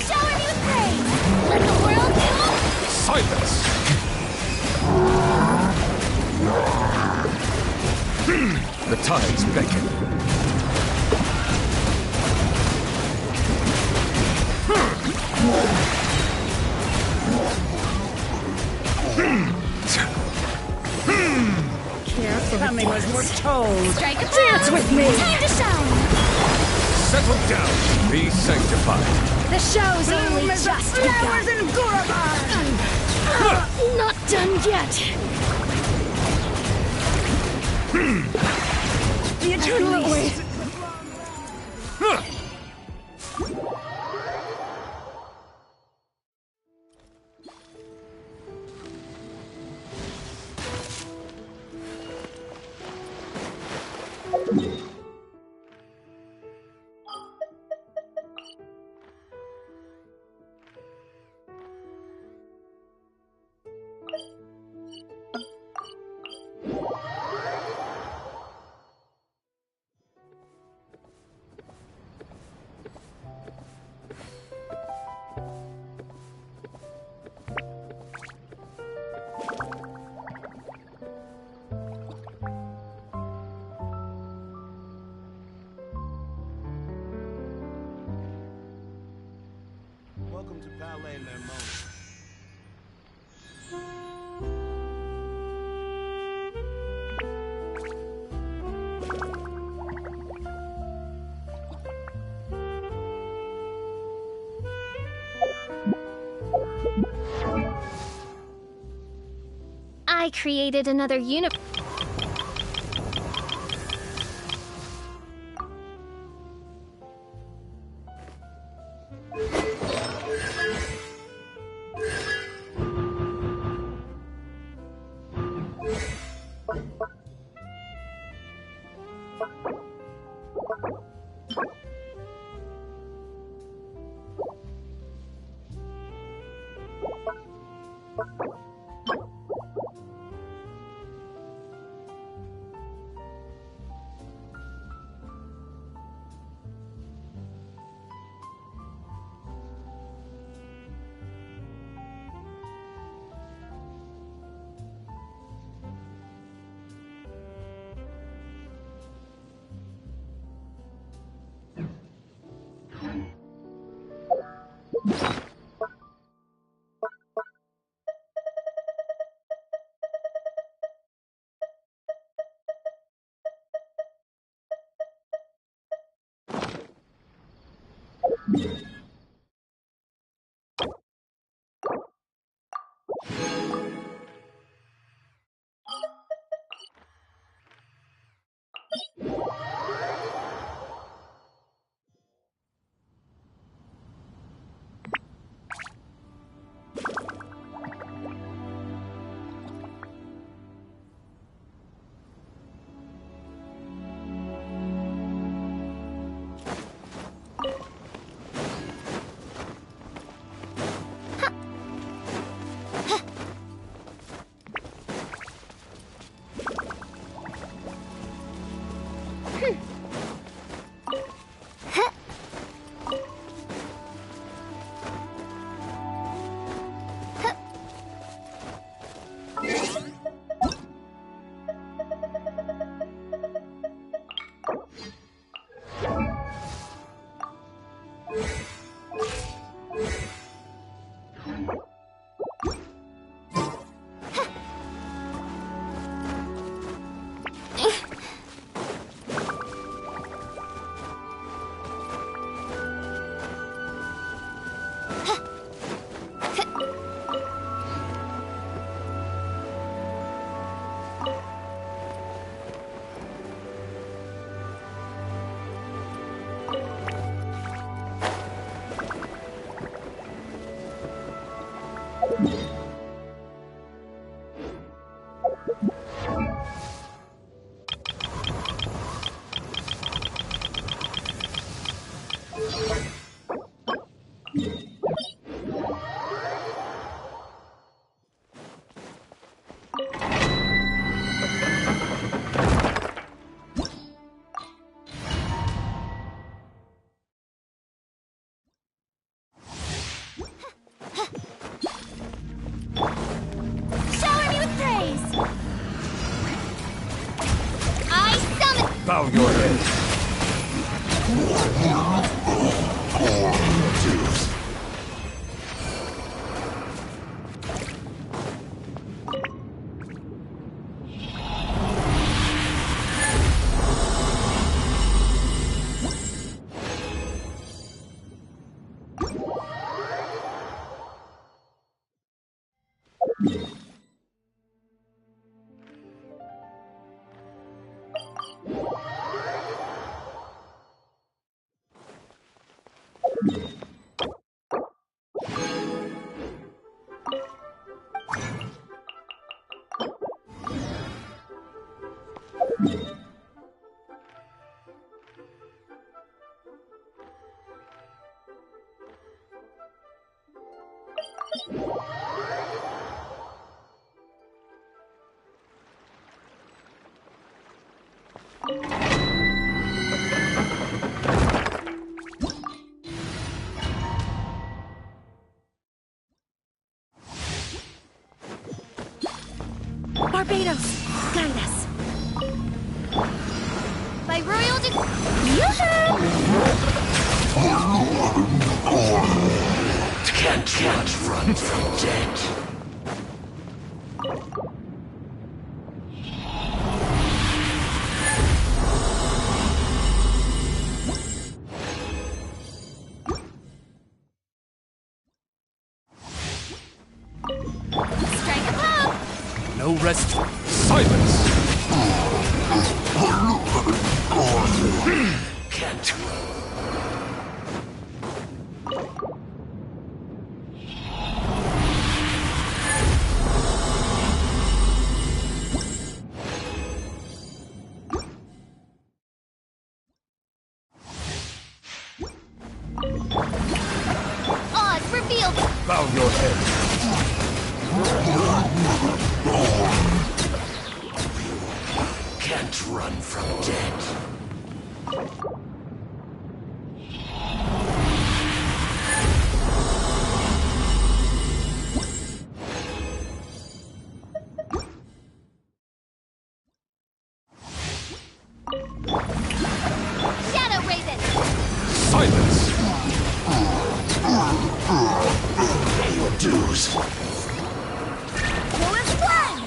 Shower me with praise! Let the world know! Silence! The tides beckon. Coming as we're told. Strike a Dance with me! Time to shine! Settle down. Be sanctified. The show's only just flowers begun. and Guraban! Not done yet. The eternal awaits. Welcome to Ballet Lermona. I created another universe. Shower me with praise! I summon... Bow your head. Barbados, guide us. By royal Yoo-hoo! Can't run from death. Strike a pop! No rest. Silence! Can't Odds revealed! Bow your head. Can't run from death. Shadow Raven! Silence! Pay your dues. Who is one?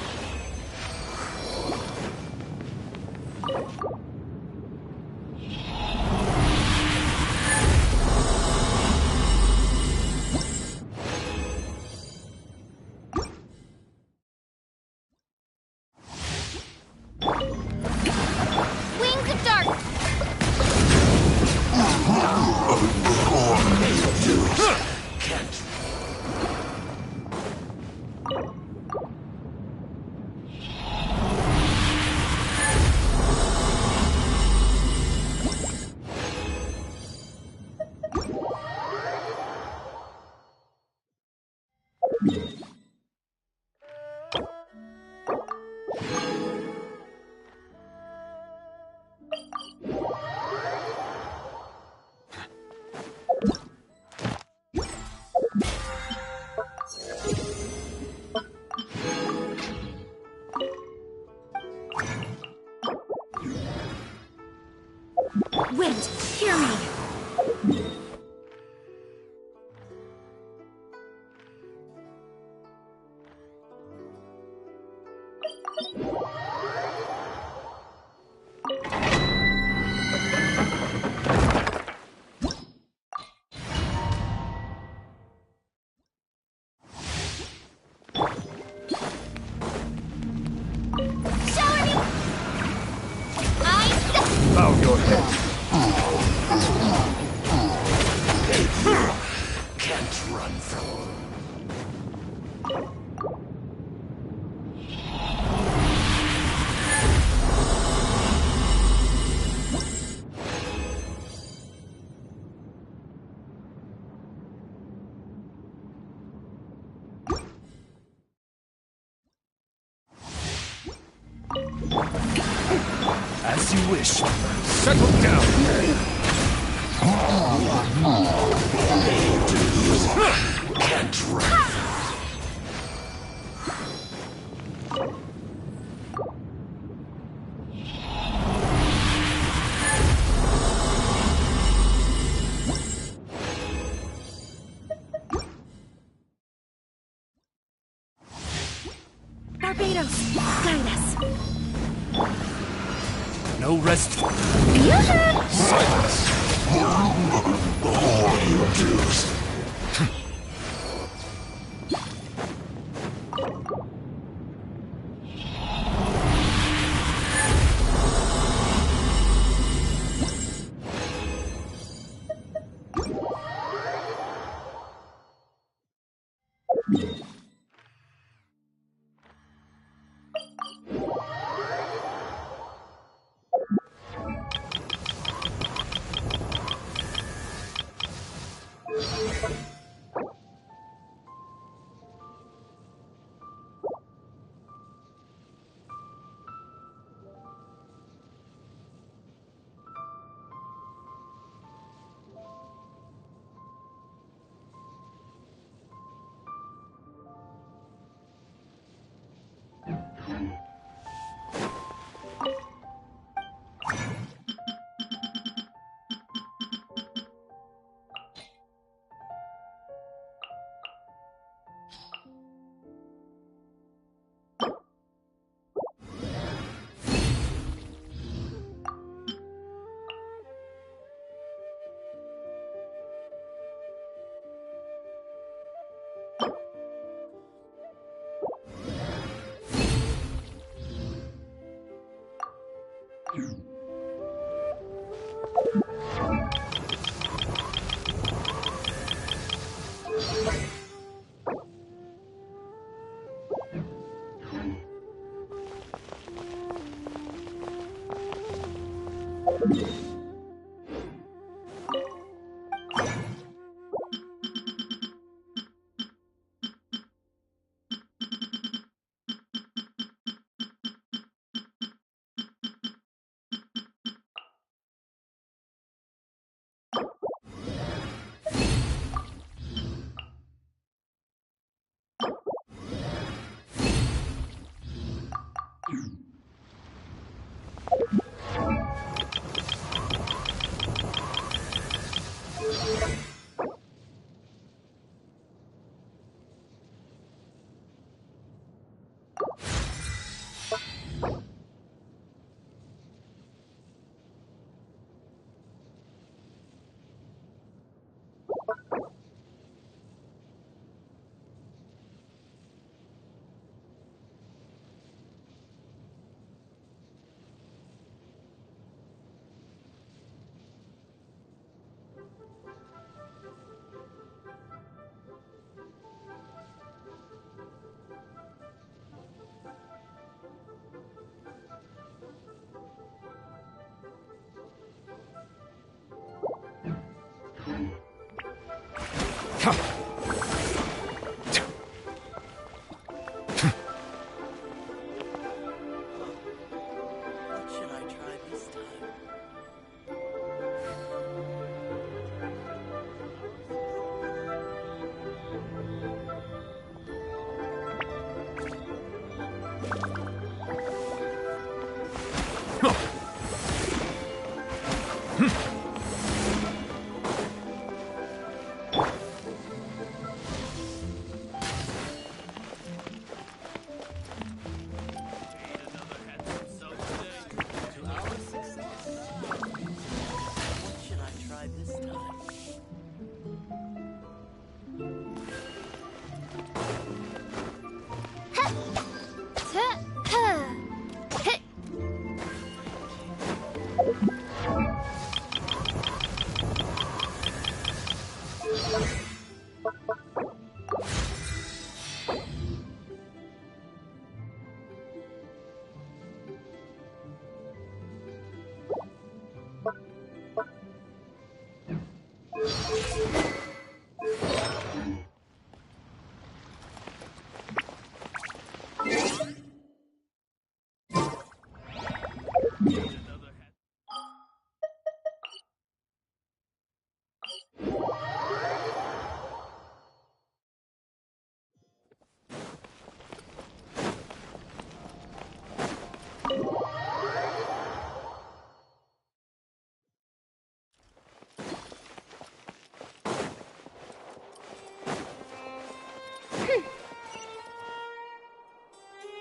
Wind, hear me! Shower me! Bow your head. Can't run from. As you wish. Settle down. Can't run. Barbados, guide us. No rest. Silence. All you dues.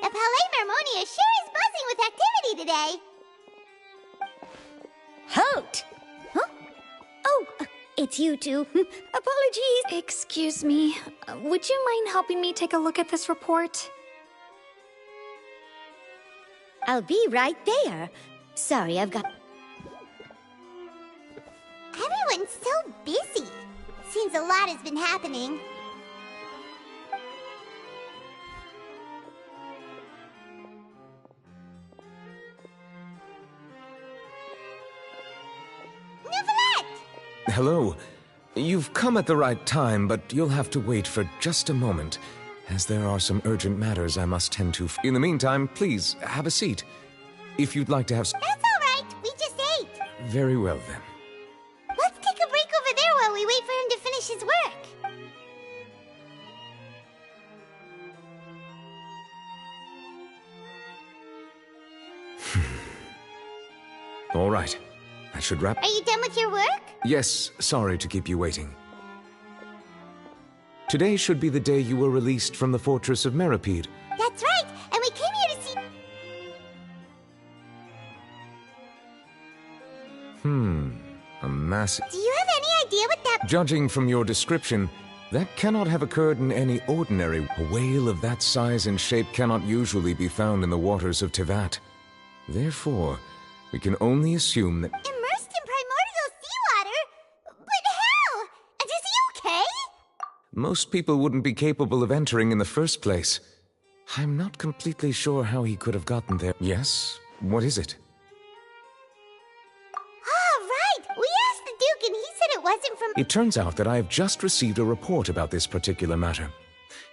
The Palais Mermonia sure is buzzing with activity today. Halt! Huh? Oh, it's you two. Apologies. Excuse me. Would you mind helping me take a look at this report? I'll be right there. Sorry, I've got... Everyone's so busy. Seems a lot has been happening. Hello. You've come at the right time, but you'll have to wait for just a moment, as there are some urgent matters I must tend to. In the meantime, please, have a seat. If you'd like to have... That's all right. We just ate. Very well, then. Let's take a break over there while we wait for him to finish his work. All right. I should wrap... Are you done with your work? Yes, sorry to keep you waiting. Today should be the day you were released from the Fortress of Meripede. That's right, and we came here to see... A massive... Do you have any idea what that... Judging from your description, that cannot have occurred in any ordinary... A whale of that size and shape cannot usually be found in the waters of Tevat. Therefore, we can only assume that... Immersed in primordial seawater? But how? And is he okay? Most people wouldn't be capable of entering in the first place. I'm not completely sure how he could have gotten there. Yes? What is it? Ah, right! We asked the Duke and he said it wasn't from... It turns out that I have just received a report about this particular matter.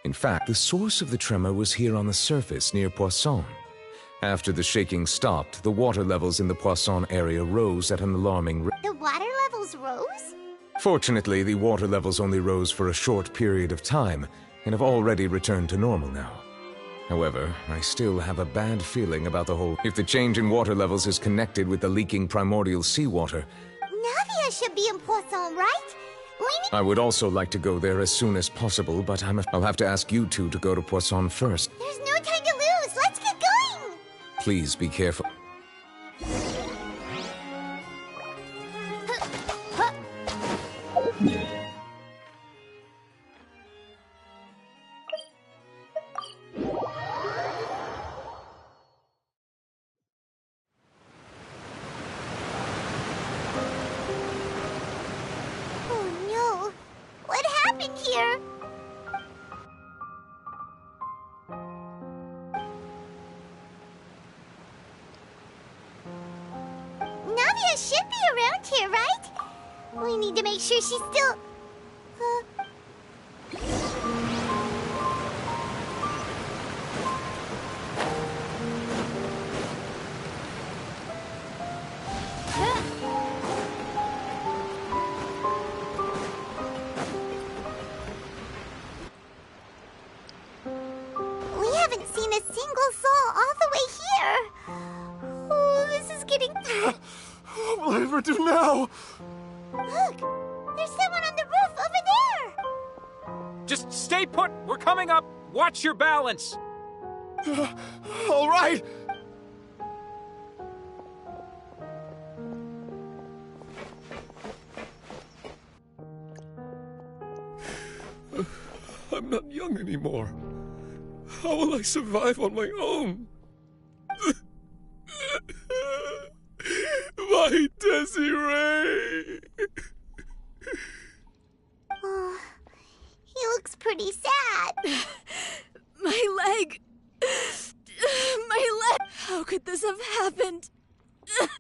In fact, the source of the tremor was here on the surface near Poisson. After the shaking stopped, the water levels in the Poisson area rose at an alarming rate. The water levels rose? Fortunately, the water levels only rose for a short period of time, and have already returned to normal now. However, I still have a bad feeling about the whole... If the change in water levels is connected with the leaking primordial seawater... Navia should be in Poisson, right? I would also like to go there as soon as possible, but I'll have to ask you two to go to Poisson first. There's no time to lose! Let's get going! Please be careful. Oh no! What happened here? Navia should be around here, right? We need to make sure she's still... will I ever do now? Look! There's someone on the roof over there! Just stay put! We're coming up! Watch your balance! All right! I'm not young anymore. How will I survive on my own? My Desiree! Oh, he looks pretty sad. My leg! My leg! How could this have happened?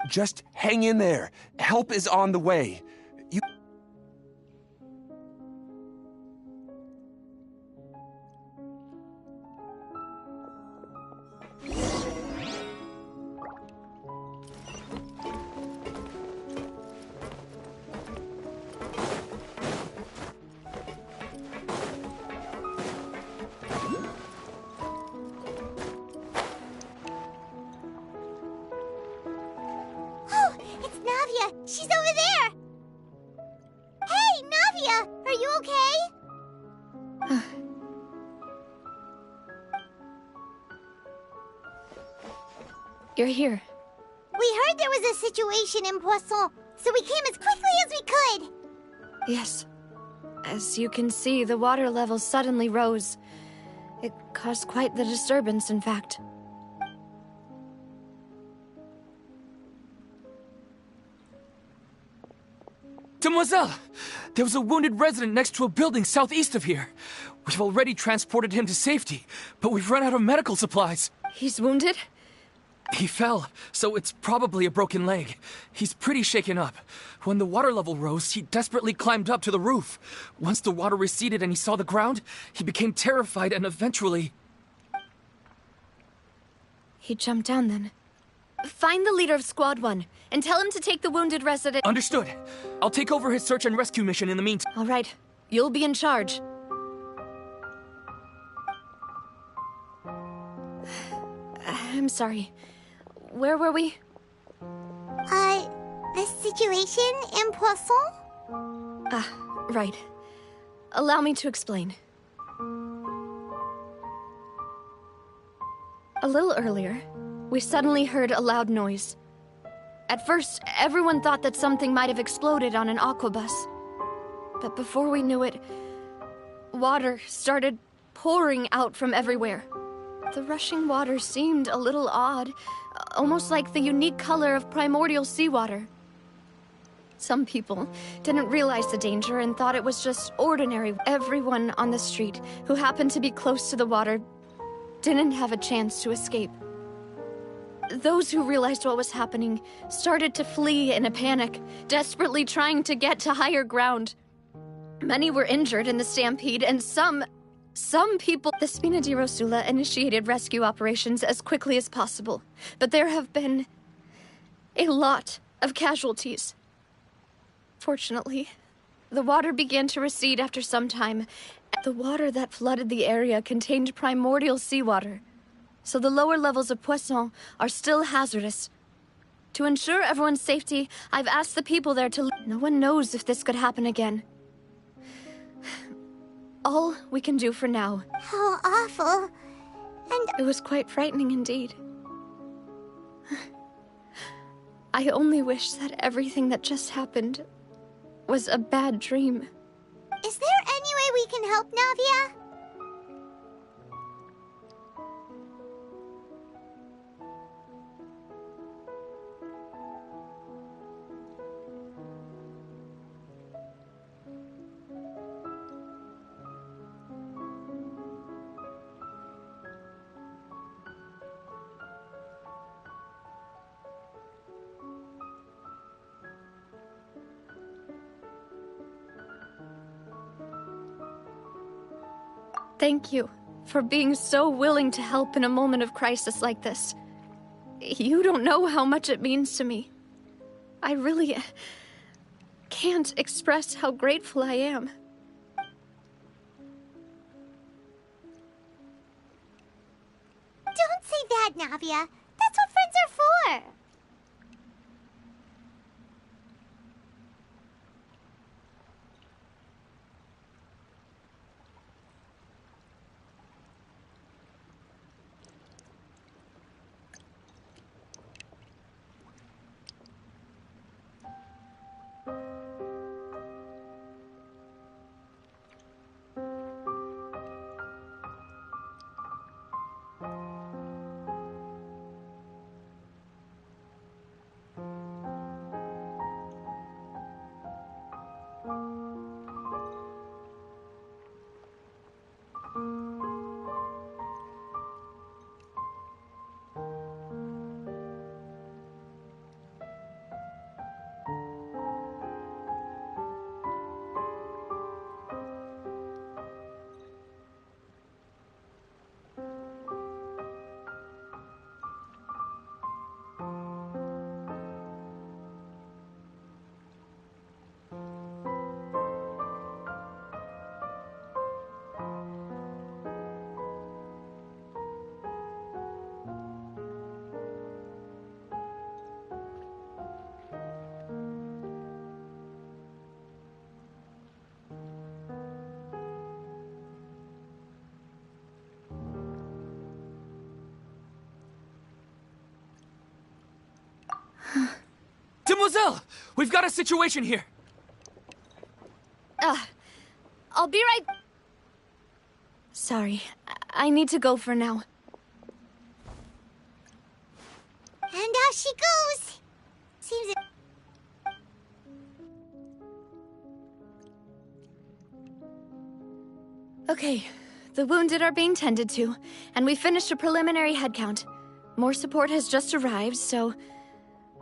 Just hang in there. Help is on the way. You... Oh, it's Navia! She's over there! Hey, Navia! Are you okay? You're here. We heard there was a situation in Poisson, so we came as quickly as we could! Yes. As you can see, the water level suddenly rose. It caused quite the disturbance, in fact. Demoiselle! There was a wounded resident next to a building southeast of here. We've already transported him to safety, but we've run out of medical supplies. He's wounded? He fell, so it's probably a broken leg. He's pretty shaken up. When the water level rose, he desperately climbed up to the roof. Once the water receded and he saw the ground, he became terrified and eventually... He jumped down then. Find the leader of Squad 1 and tell him to take the wounded resident... Understood. I'll take over his search and rescue mission in the meantime. All right. You'll be in charge. I'm sorry. Where were we? The situation in Poisson? Ah, right. Allow me to explain. A little earlier, we suddenly heard a loud noise. At first, everyone thought that something might have exploded on an aquabus. But before we knew it, water started pouring out from everywhere. The rushing water seemed a little odd, almost like the unique color of primordial seawater. Some people didn't realize the danger and thought it was just ordinary. Everyone on the street who happened to be close to the water didn't have a chance to escape. Those who realized what was happening started to flee in a panic, desperately trying to get to higher ground. Many were injured in the stampede, and some people... The Spina di Rosula initiated rescue operations as quickly as possible, but there have been a lot of casualties. Fortunately, the water began to recede after some time. The water that flooded the area contained primordial seawater, so the lower levels of Poisson are still hazardous. To ensure everyone's safety, I've asked the people there to... No one knows if this could happen again. All we can do for now. How awful. And... It was quite frightening indeed. I only wish that everything that just happened was a bad dream. Is there any way we can help, Navia? Thank you for being so willing to help in a moment of crisis like this. You don't know how much it means to me. I really can't express how grateful I am. Don't say that, Navia. That's what friends are for. Demoiselle! We've got a situation here! I'll be right... Sorry, I need to go for now. And out she goes! Seems... Okay, the wounded are being tended to, and we finished a preliminary head count. More support has just arrived, so...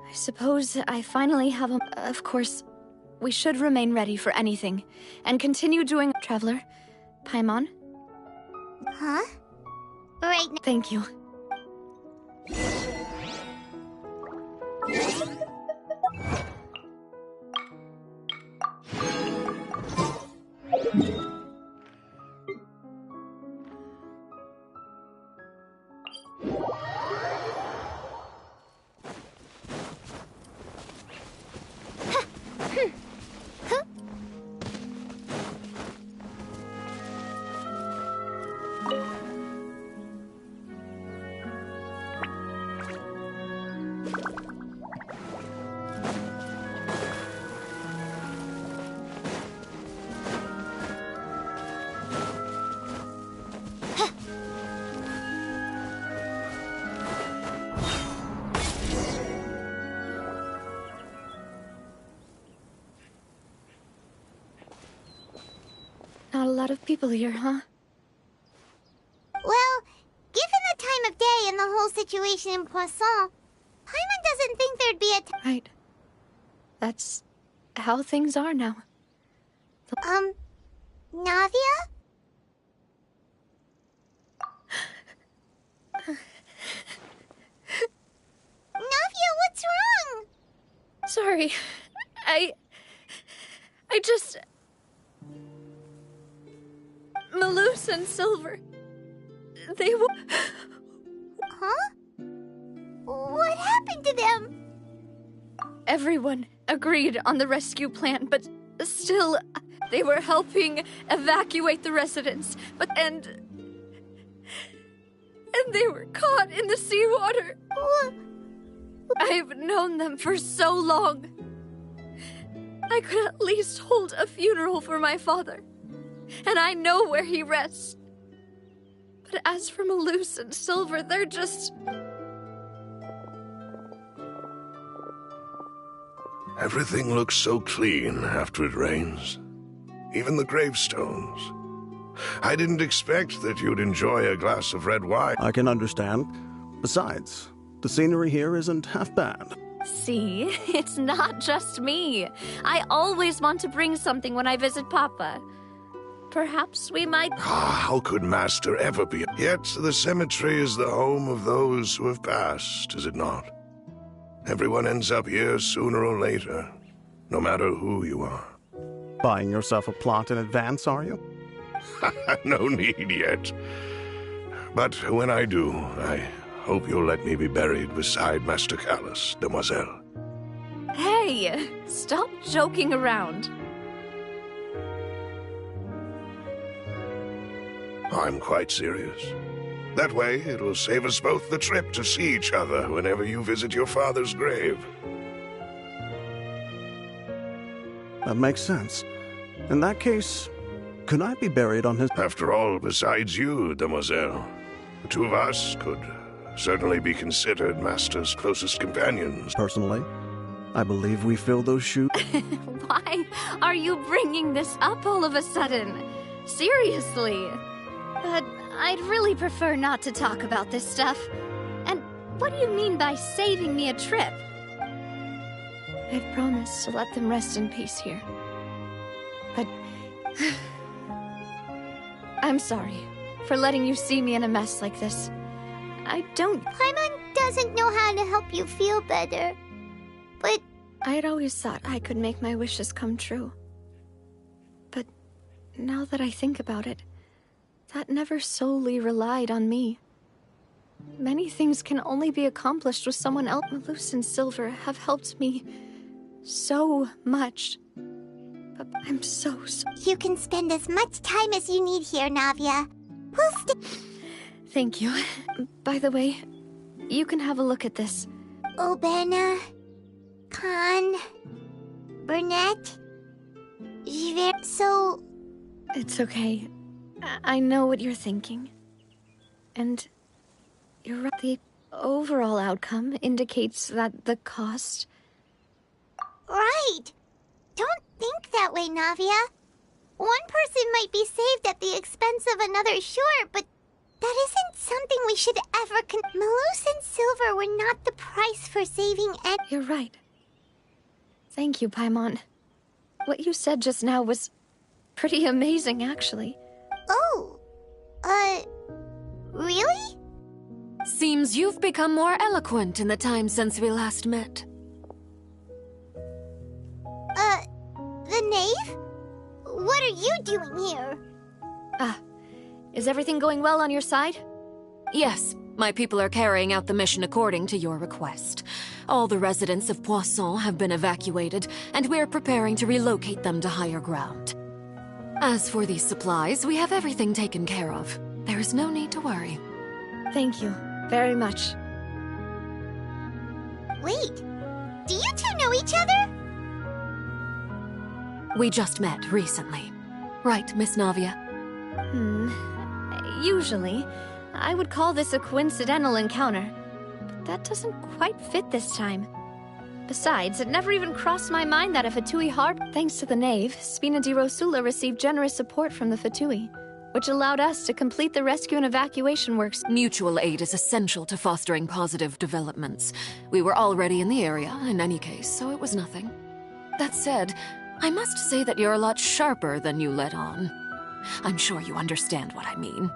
I suppose I finally have a... Of course, we should remain ready for anything, and continue doing... Traveler, Paimon? Huh? Right now. Thank you. Not a lot of people here, huh? Well, given the time of day and the whole situation in Poisson, Paimon doesn't think there'd be a Right. That's how things are now. Navia? Navia, what's wrong? Sorry. I just... Malus and Silver... They were... Huh? What happened to them? Everyone agreed on the rescue plan, but still, they were helping evacuate the residents, and they were caught in the seawater. I've known them for so long. I could at least hold a funeral for my father, and I know where he rests. But as for Malus and Silver, they're just... Everything looks so clean after it rains. Even the gravestones. I didn't expect that you'd enjoy a glass of red wine. I can understand. Besides, the scenery here isn't half bad. See, it's not just me. I always want to bring something when I visit Papa. Perhaps we might... How could Master ever be? Yet the cemetery is the home of those who have passed, is it not? Everyone ends up here sooner or later, no matter who you are. Buying yourself a plot in advance, are you? No need yet. But when I do, I hope you'll let me be buried beside Master Callus, Demoiselle. Hey, stop joking around. I'm quite serious. That way, it'll save us both the trip to see each other whenever you visit your father's grave. That makes sense. In that case, could I be buried on his... After all, besides you, Demoiselle, the two of us could certainly be considered Master's closest companions. Personally, I believe we fill those shoes. Why are you bringing this up all of a sudden? Seriously. But I'd really prefer not to talk about this stuff. And what do you mean by saving me a trip? I've promised to let them rest in peace here. But... I'm sorry for letting you see me in a mess like this. I don't... Paimon doesn't know how to help you feel better. But... I'd always thought I could make my wishes come true. But now that I think about it, that never solely relied on me. Many things can only be accomplished with someone else. Malus and Silver have helped me so much. But I'm so... You can spend as much time as you need here, Navia. We'll Thank you. By the way, you can have a look at this. Obana, Khan, Burnett, Javert, so... It's okay. I know what you're thinking. And you're right. The overall outcome indicates that the cost... Right! Don't think that way, Navia. One person might be saved at the expense of another, sure, but that isn't something we should ever Malus and Silver were not the price for saving any— You're right. Thank you, Paimon. What you said just now was pretty amazing, actually. Oh, really? Seems you've become more eloquent in the time since we last met. The knave? What are you doing here? Is everything going well on your side? Yes, my people are carrying out the mission according to your request. All the residents of Poisson have been evacuated, and we're preparing to relocate them to higher ground. As for these supplies, we have everything taken care of. There is no need to worry. Thank you very much. Wait, do you two know each other? We just met recently. Right, Miss Navia? Usually, I would call this a coincidental encounter, but that doesn't quite fit this time. Besides, it never even crossed my mind that a Fatui harbor— Thanks to the Knave, Spina di Rosula received generous support from the Fatui, which allowed us to complete the rescue and evacuation works. Mutual aid is essential to fostering positive developments. We were already in the area, in any case, so it was nothing. That said, I must say that you're a lot sharper than you let on. I'm sure you understand what I mean.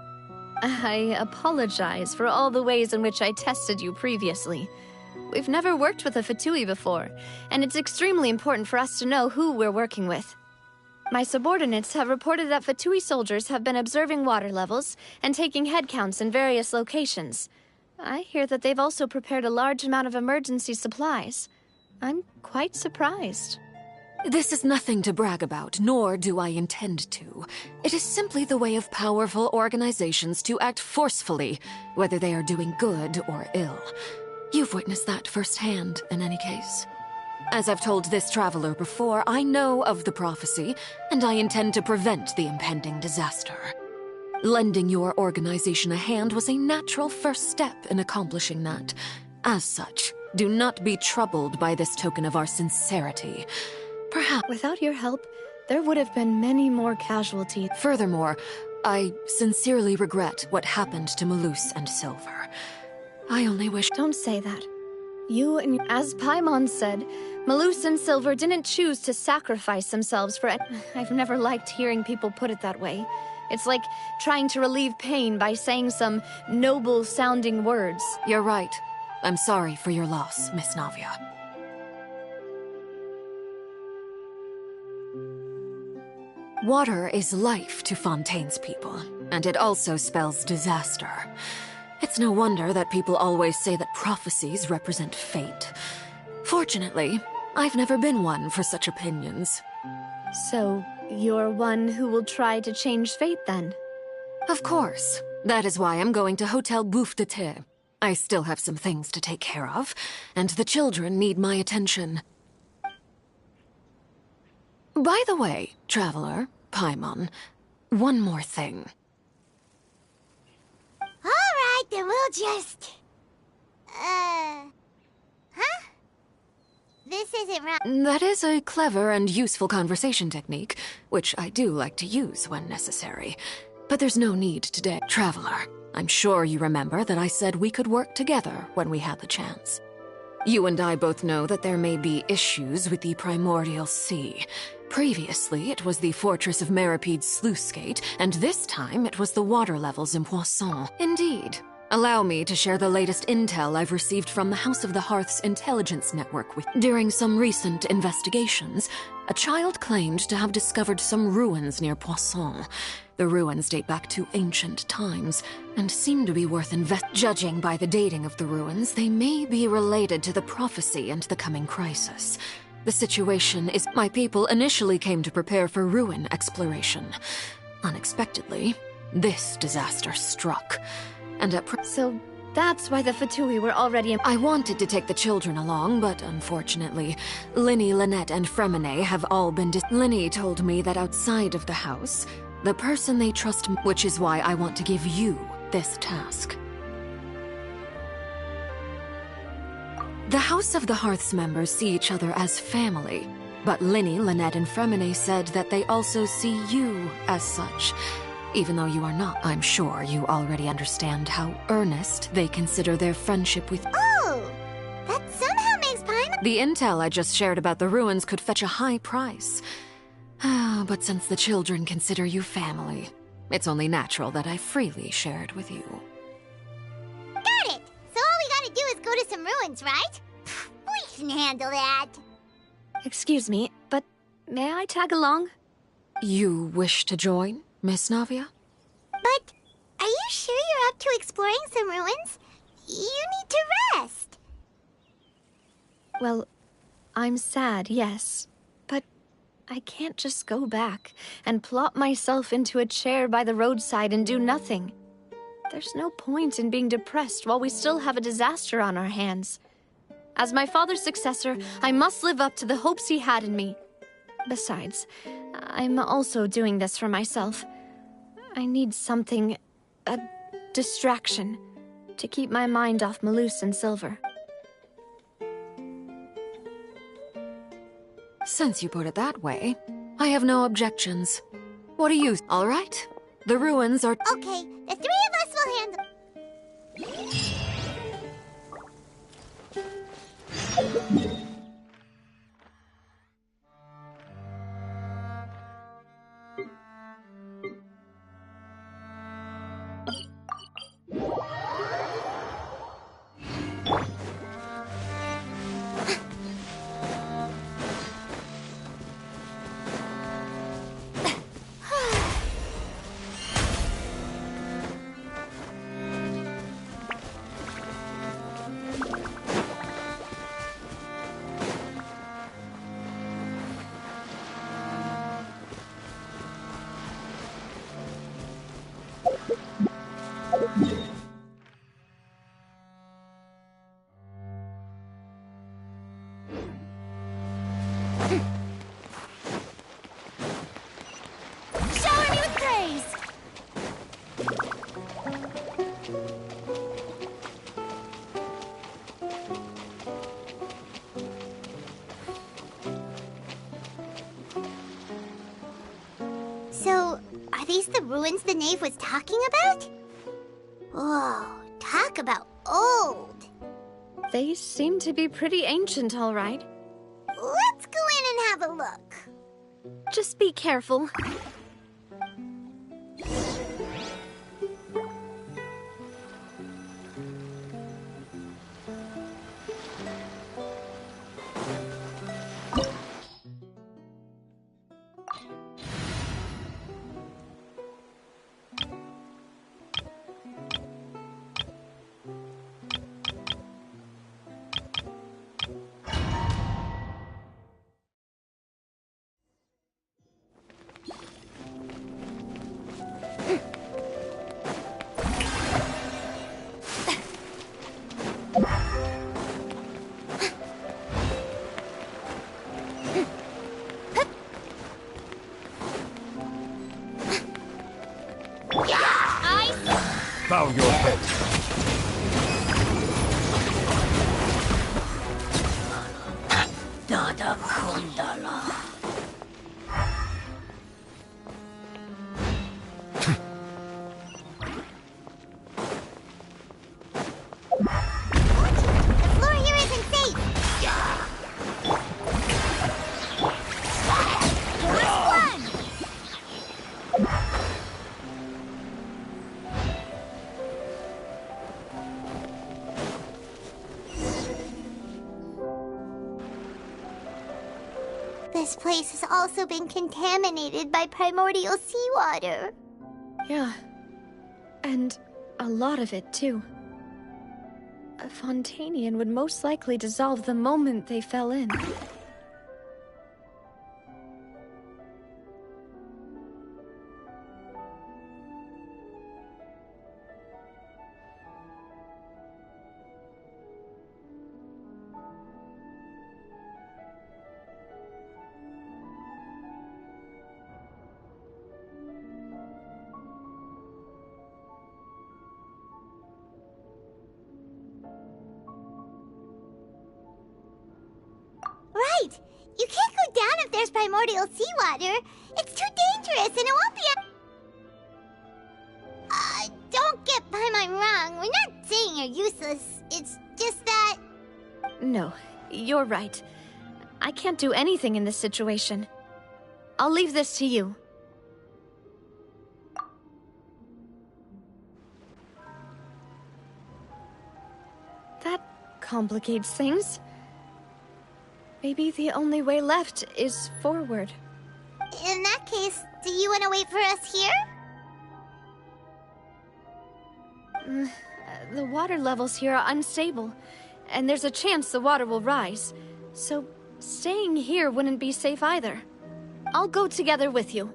I apologize for all the ways in which I tested you previously. We've never worked with a Fatui before, and it's extremely important for us to know who we're working with. My subordinates have reported that Fatui soldiers have been observing water levels and taking head counts in various locations. I hear that they've also prepared a large amount of emergency supplies. I'm quite surprised. This is nothing to brag about, nor do I intend to. It is simply the way of powerful organizations to act forcefully, whether they are doing good or ill. You've witnessed that firsthand, in any case. As I've told this traveler before, I know of the prophecy, and I intend to prevent the impending disaster. Lending your organization a hand was a natural first step in accomplishing that. As such, do not be troubled by this token of our sincerity. Perhaps without your help, there would have been many more casualties. Furthermore, I sincerely regret what happened to Malus and Silver. I only wish— Don't say that. You and— As Paimon said, Malus and Silver didn't choose to sacrifice themselves for— I've never liked hearing people put it that way. It's like trying to relieve pain by saying some noble-sounding words. You're right. I'm sorry for your loss, Miss Navia. Water is life to Fontaine's people, and it also spells disaster. It's no wonder that people always say that prophecies represent fate. Fortunately, I've never been one for such opinions. So, you're one who will try to change fate, then? Of course. That is why I'm going to Hotel Bouffe de Thé. I still have some things to take care of, and the children need my attention. By the way, traveler, Paimon, one more thing. Alright, then we'll just... Huh? This isn't right. That is a clever and useful conversation technique, which I do like to use when necessary. But there's no need today. Traveler, I'm sure you remember that I said we could work together when we had the chance. You and I both know that there may be issues with the Primordial Sea. Previously, it was the fortress of Maripede's sluice gate, and this time it was the water levels in Poisson. Indeed. Allow me to share the latest intel I've received from the House of the Hearth's intelligence network with— During some recent investigations, a child claimed to have discovered some ruins near Poisson. The ruins date back to ancient times, and seem to be worth Judging by the dating of the ruins, they may be related to the prophecy and the coming crisis. The situation is— My people initially came to prepare for ruin exploration. Unexpectedly, this disaster struck. And So, That's why the Fatui were already I wanted to take the children along, but unfortunately, Linny, Lynette, and Fremine have all been Linny told me that outside of the house, the person they trust, which is why I want to give you this task. The House of the Hearth's members see each other as family, but Linny, Lynette, and Fremine said that they also see you as such. Even though you are not, I'm sure you already understand how earnest they consider their friendship with— Oh! That somehow makes Paimon— The intel I just shared about the ruins could fetch a high price. But since the children consider you family, it's only natural that I freely share it with you. Got it! So all we gotta do is go to some ruins, right? We can handle that. Excuse me, but may I tag along? You wish to join, Miss Navia? But are you sure you're up to exploring some ruins? You need to rest. Well, I'm sad, yes. But I can't just go back and plop myself into a chair by the roadside and do nothing. There's no point in being depressed while we still have a disaster on our hands. As my father's successor, I must live up to the hopes he had in me. Besides, I'm also doing this for myself. I need something, a distraction, to keep my mind off Malus and Silver. Since you put it that way, I have no objections. What do you— All right, the ruins are— Okay, the three of us will handle— Shower me with praise! So, are these the ruins the knave was talking about? Whoa, talk about old. They seem to be pretty ancient, all right. Let's go in and have a look. Just be careful. Bow your head. Dada Kundala. The floor here isn't safe. Last one! This place has also been contaminated by primordial seawater. Yeah. And a lot of it, too. A Fontanian would most likely dissolve the moment they fell in. right. You can't go down if there's primordial seawater. It's too dangerous and it won't be don't get Paimon wrong. We're not saying you're useless. It's just that... No, you're right. I can't do anything in this situation. I'll leave this to you. That complicates things. Maybe the only way left is forward. In that case, do you want to wait for us here? The water levels here are unstable, and there's a chance the water will rise. So, staying here wouldn't be safe either. I'll go together with you.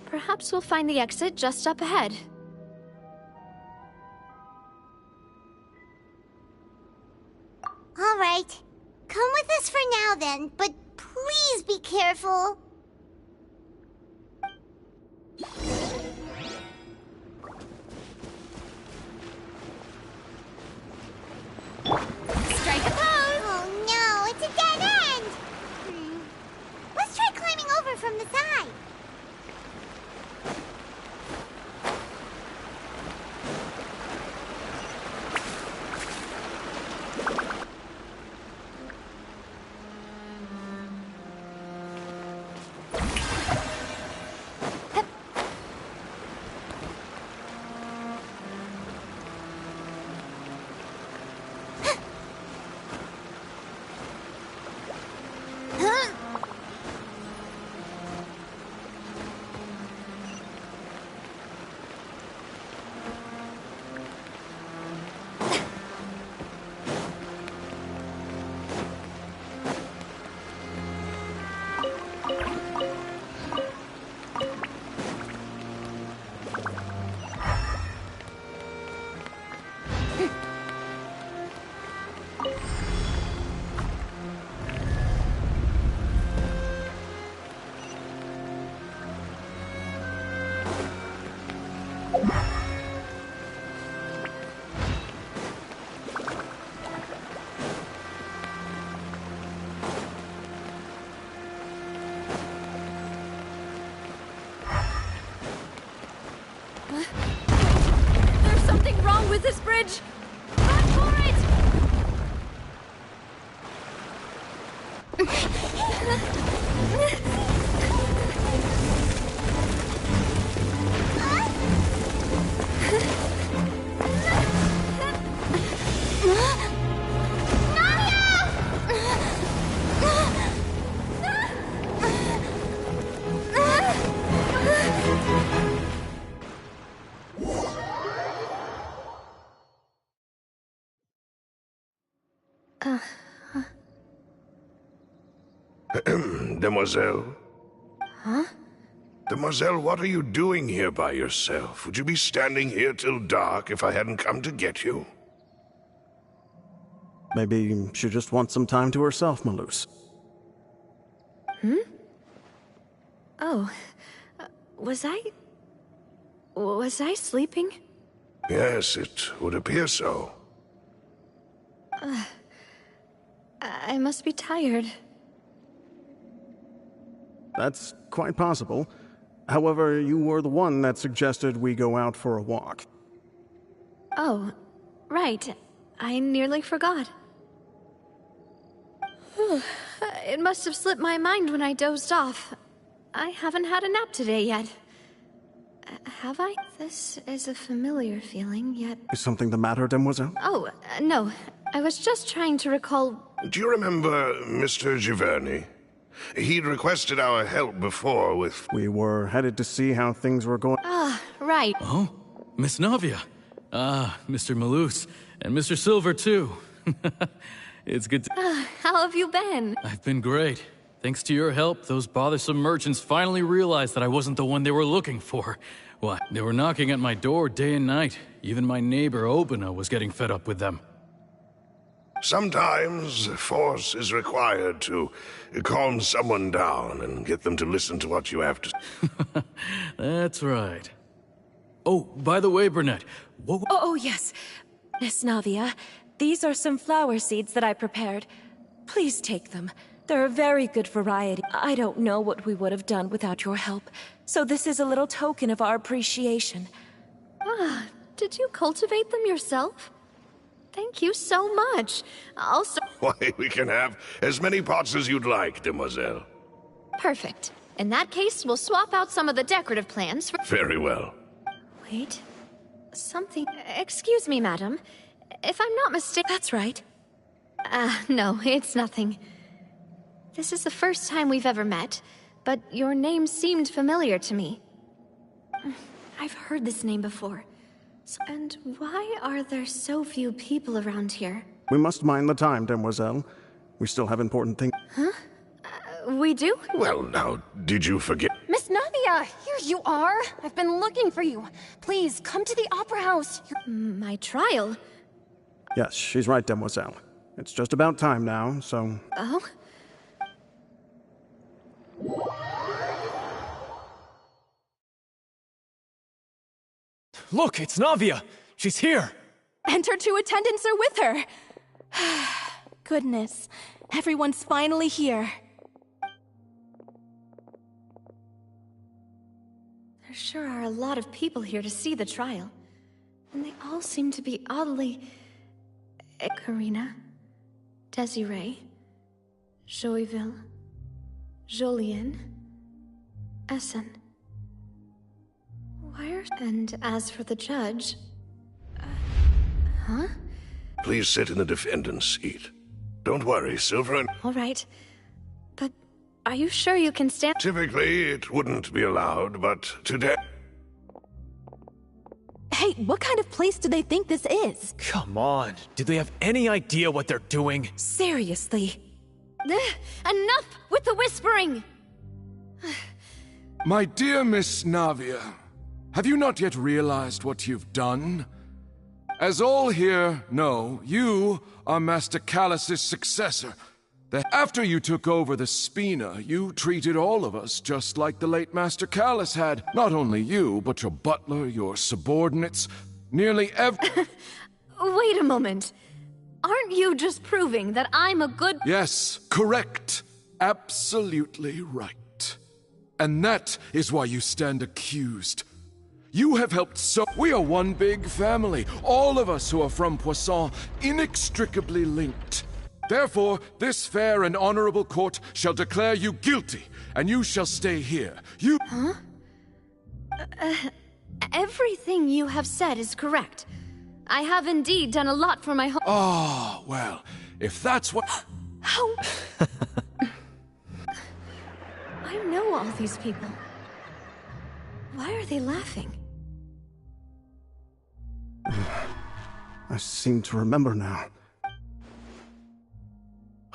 Perhaps we'll find the exit just up ahead. All right. Come with us for now then, but please be careful. Strike a pose! Oh no, it's a dead end! Let's try climbing over from the side. There's something wrong with this bridge! Run for it! Demoiselle? Huh? Demoiselle, what are you doing here by yourself? Would you be standing here till dark if I hadn't come to get you? Maybe she just wants some time to herself, Malus. Oh, was I sleeping? Yes, it would appear so. I must be tired. That's quite possible. However, you were the one that suggested we go out for a walk. Oh, right. I nearly forgot. It must have slipped my mind when I dozed off. I haven't had a nap today yet. Have I? This is a familiar feeling, yet... Is something the matter, Demoiselle? Oh, no. I was just trying to recall... Do you remember Mr. Giverny? He'd requested our help before with... We were headed to see how things were going... Ah, right. Oh, Miss Navia. Ah, Mr. Malus. And Mr. Silver, too. It's good to... How have you been? I've been great. Thanks to your help, those bothersome merchants finally realized that I wasn't the one they were looking for. What? They were knocking at my door day and night. Even my neighbor, Obina, was getting fed up with them. Sometimes force is required to calm someone down and get them to listen to what you have to say. That's right. Oh, by the way, Burnett, what... Oh, yes. Miss Navia, these are some flower seeds that I prepared. Please take them. They're a very good variety. I don't know what we would have done without your help, so this is a little token of our appreciation. Ah, did you cultivate them yourself? Thank you so much. Also... Why, we can have as many pots as you'd like, demoiselle. Perfect. In that case, we'll swap out some of the decorative plants for... Very well. Wait. Something... Excuse me, madam. If I'm not mistaken... That's right. No, it's nothing. This is the first time we've ever met, but your name seemed familiar to me. I've heard this name before. And why are there so few people around here? We must mind the time, demoiselle. We still have important things. Huh? We do? Well, now, did you forget? Miss Navia, here you are. I've been looking for you. Please, come to the Opera House. My trial? Yes, she's right, demoiselle. It's just about time now, so... Oh? Look, it's Navia! She's here! And her two attendants are with her! Goodness, everyone's finally here. There sure are a lot of people here to see the trial. And they all seem to be oddly... Karina, Desiree, Joyville, Jolien, Essen. And as for the judge... huh? Please sit in the defendant's seat. Don't worry, Silver and... All right. But are you sure you can stand... Typically, it wouldn't be allowed, but today... Hey, what kind of place do they think this is? Come on, do they have any idea what they're doing? Seriously. Enough with the whispering! My dear Miss Navia, have you not yet realized what you've done? As all here know, you are Master Callus's successor. After you took over the Spina, you treated all of us just like the late Master Callus had. Not only you, but your butler, your subordinates, nearly every... Wait a moment. Aren't you just proving that I'm a good... Yes, correct. Absolutely right. And that is why you stand accused. You have helped so... We are one big family, all of us who are from Poisson, inextricably linked. Therefore, this fair and honorable court shall declare you guilty, and you shall stay here. You... Huh? Everything you have said is correct. I have indeed done a lot for my home... Oh, well, if that's what... How... I know all these people. Why are they laughing? I seem to remember now.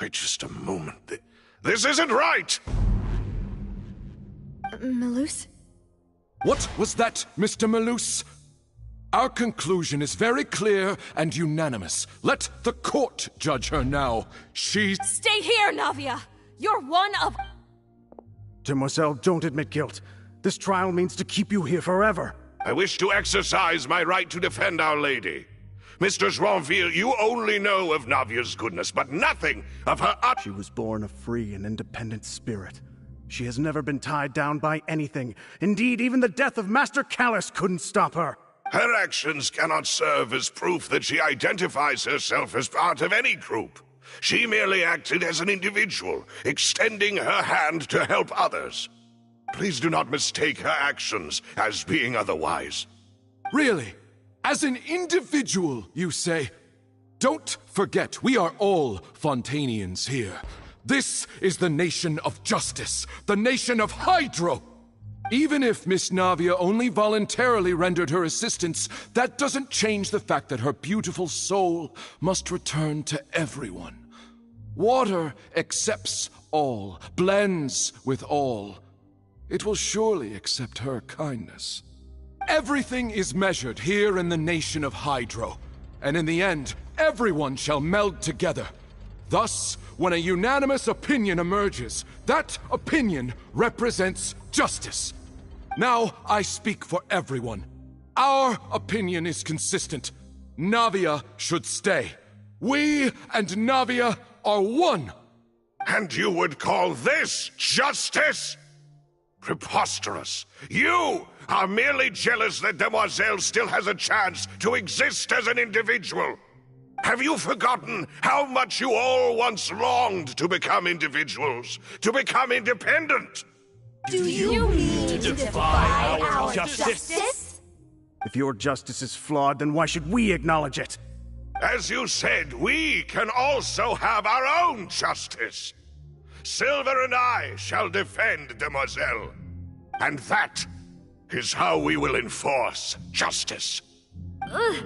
Wait just a moment. This isn't right! Malus? What was that, Mr. Malus? Our conclusion is very clear and unanimous. Let the court judge her now. She's... Stay here, Navia! You're one of... Demoiselle, don't admit guilt. This trial means to keep you here forever. I wish to exercise my right to defend Our Lady. Mr. Joinville, you only know of Navia's goodness, but nothing of her She was born a free and independent spirit. She has never been tied down by anything. Indeed, even the death of Master Callus couldn't stop her. Her actions cannot serve as proof that she identifies herself as part of any group. She merely acted as an individual, extending her hand to help others. Please do not mistake her actions as being otherwise. Really? As an individual, you say? Don't forget, we are all Fontanians here. This is the nation of justice, the nation of Hydro. Even if Miss Navia only voluntarily rendered her assistance, that doesn't change the fact that her beautiful soul must return to everyone. Water accepts all, blends with all. It will surely accept her kindness. Everything is measured here in the nation of Hydro, and in the end, everyone shall meld together. Thus, when a unanimous opinion emerges, that opinion represents justice. Now I speak for everyone. Our opinion is consistent. Navia should stay. We and Navia are one. And you would call this justice? Preposterous. You are merely jealous that Demoiselle still has a chance to exist as an individual. Have you forgotten how much you all once longed to become individuals, to become independent? Do you mean to defy our justice? If your justice is flawed, then why should we acknowledge it? As you said, we can also have our own justice. Silver and I shall defend Demoiselle. And that is how we will enforce justice. Ugh,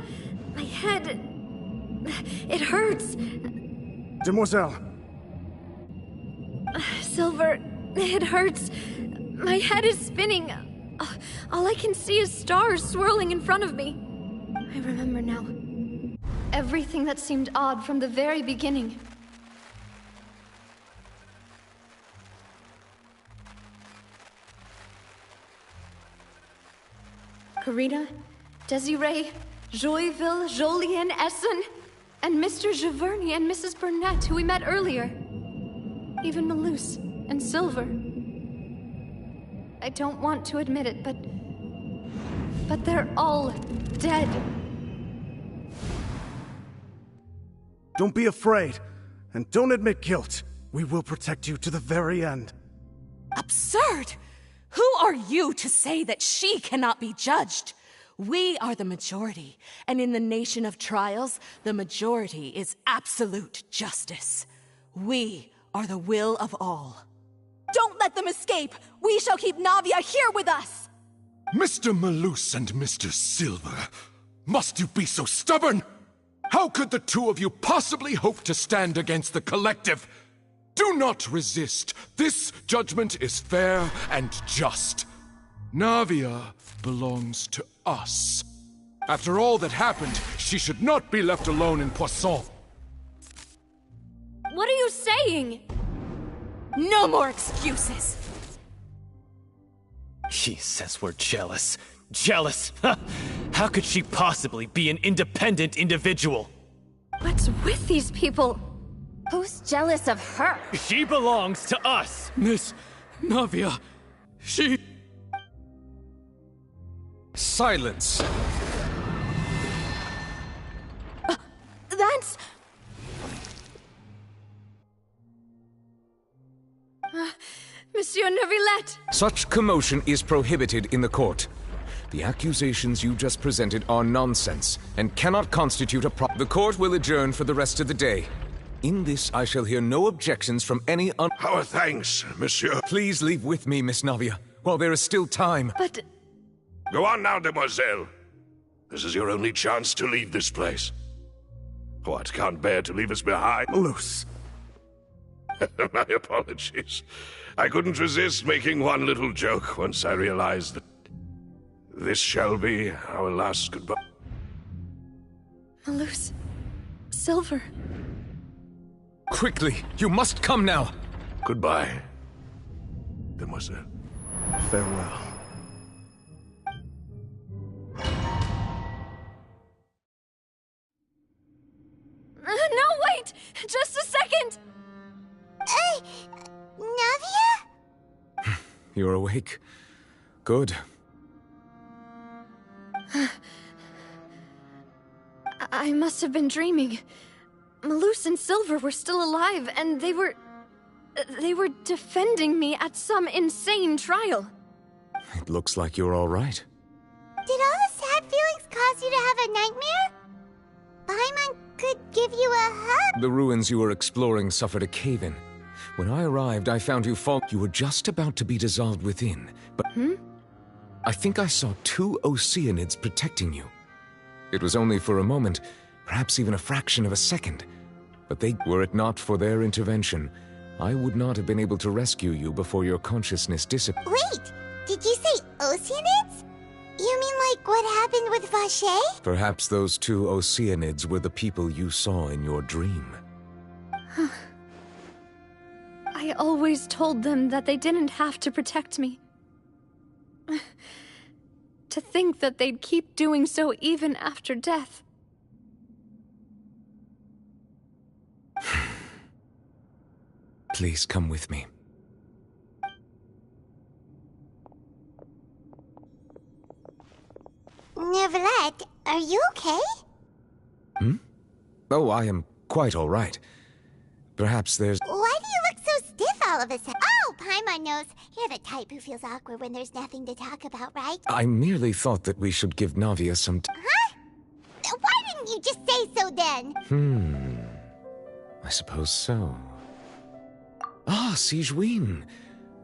my head... it hurts. Demoiselle. Silver, it hurts. My head is spinning. All I can see is stars swirling in front of me. I remember now. Everything that seemed odd from the very beginning. Karina, Desiree, Joyville, Jolien, Essen, and Mr. Giverny and Mrs. Burnett, who we met earlier. Even Malus and Silver. I don't want to admit it, but they're all dead. Don't be afraid, and don't admit guilt. We will protect you to the very end. Absurd! Who are you to say that she cannot be judged? We are the majority, and in the nation of trials, the majority is absolute justice. We are the will of all. Don't let them escape! We shall keep Navia here with us! Mr. Malus and Mr. Silver, must you be so stubborn? How could the two of you possibly hope to stand against the collective? Do not resist. This judgment is fair and just. Navia belongs to us. After all that happened, she should not be left alone in Poisson. What are you saying? No more excuses! She says we're jealous. Jealous? How could she possibly be an independent individual? What's with these people? Who's jealous of her? She belongs to us! Miss Navia, she... Silence! That's... Monsieur Neuvillette! Such commotion is prohibited in the court. The accusations you just presented are nonsense and cannot constitute a The court will adjourn for the rest of the day. In this, I shall hear no objections from any Our thanks, monsieur. Please leave with me, Miss Navia, while there is still time. But... Go on now, demoiselle. This is your only chance to leave this place. What, can't bear to leave us behind? Loose. My apologies. I couldn't resist making one little joke once I realized that this shall be our last goodbye. Malus... Silver... Quickly, you must come now! Goodbye, demoiselle. Farewell. No, wait! Just a second! Hey, Navia? You're awake. Good. I must have been dreaming. Malus and Silver were still alive, and they were defending me at some insane trial. It looks like you're all right. Did all the sad feelings cause you to have a nightmare? Paimon could give you a hug. The ruins you were exploring suffered a cave-in. When I arrived, I found you You were just about to be dissolved within, but... I think I saw 2 Oceanids protecting you. It was only for a moment, perhaps even a fraction of a second. But were it not for their intervention, I would not have been able to rescue you before your consciousness disappeared. Wait, did you say Oceanids? You mean like what happened with Vache? Perhaps those 2 Oceanids were the people you saw in your dream. I always told them that they didn't have to protect me. To think that they'd keep doing so even after death. Please come with me. Neverlet, are you okay? Hmm? Oh, I am quite all right. Perhaps there's... Why do you look so stiff all of a sudden? Oh, Paimon knows. You're the type who feels awkward when there's nothing to talk about, right? I merely thought that we should give Navia some Huh? Why didn't you just say so then? I suppose so. Ah, Sigewinne.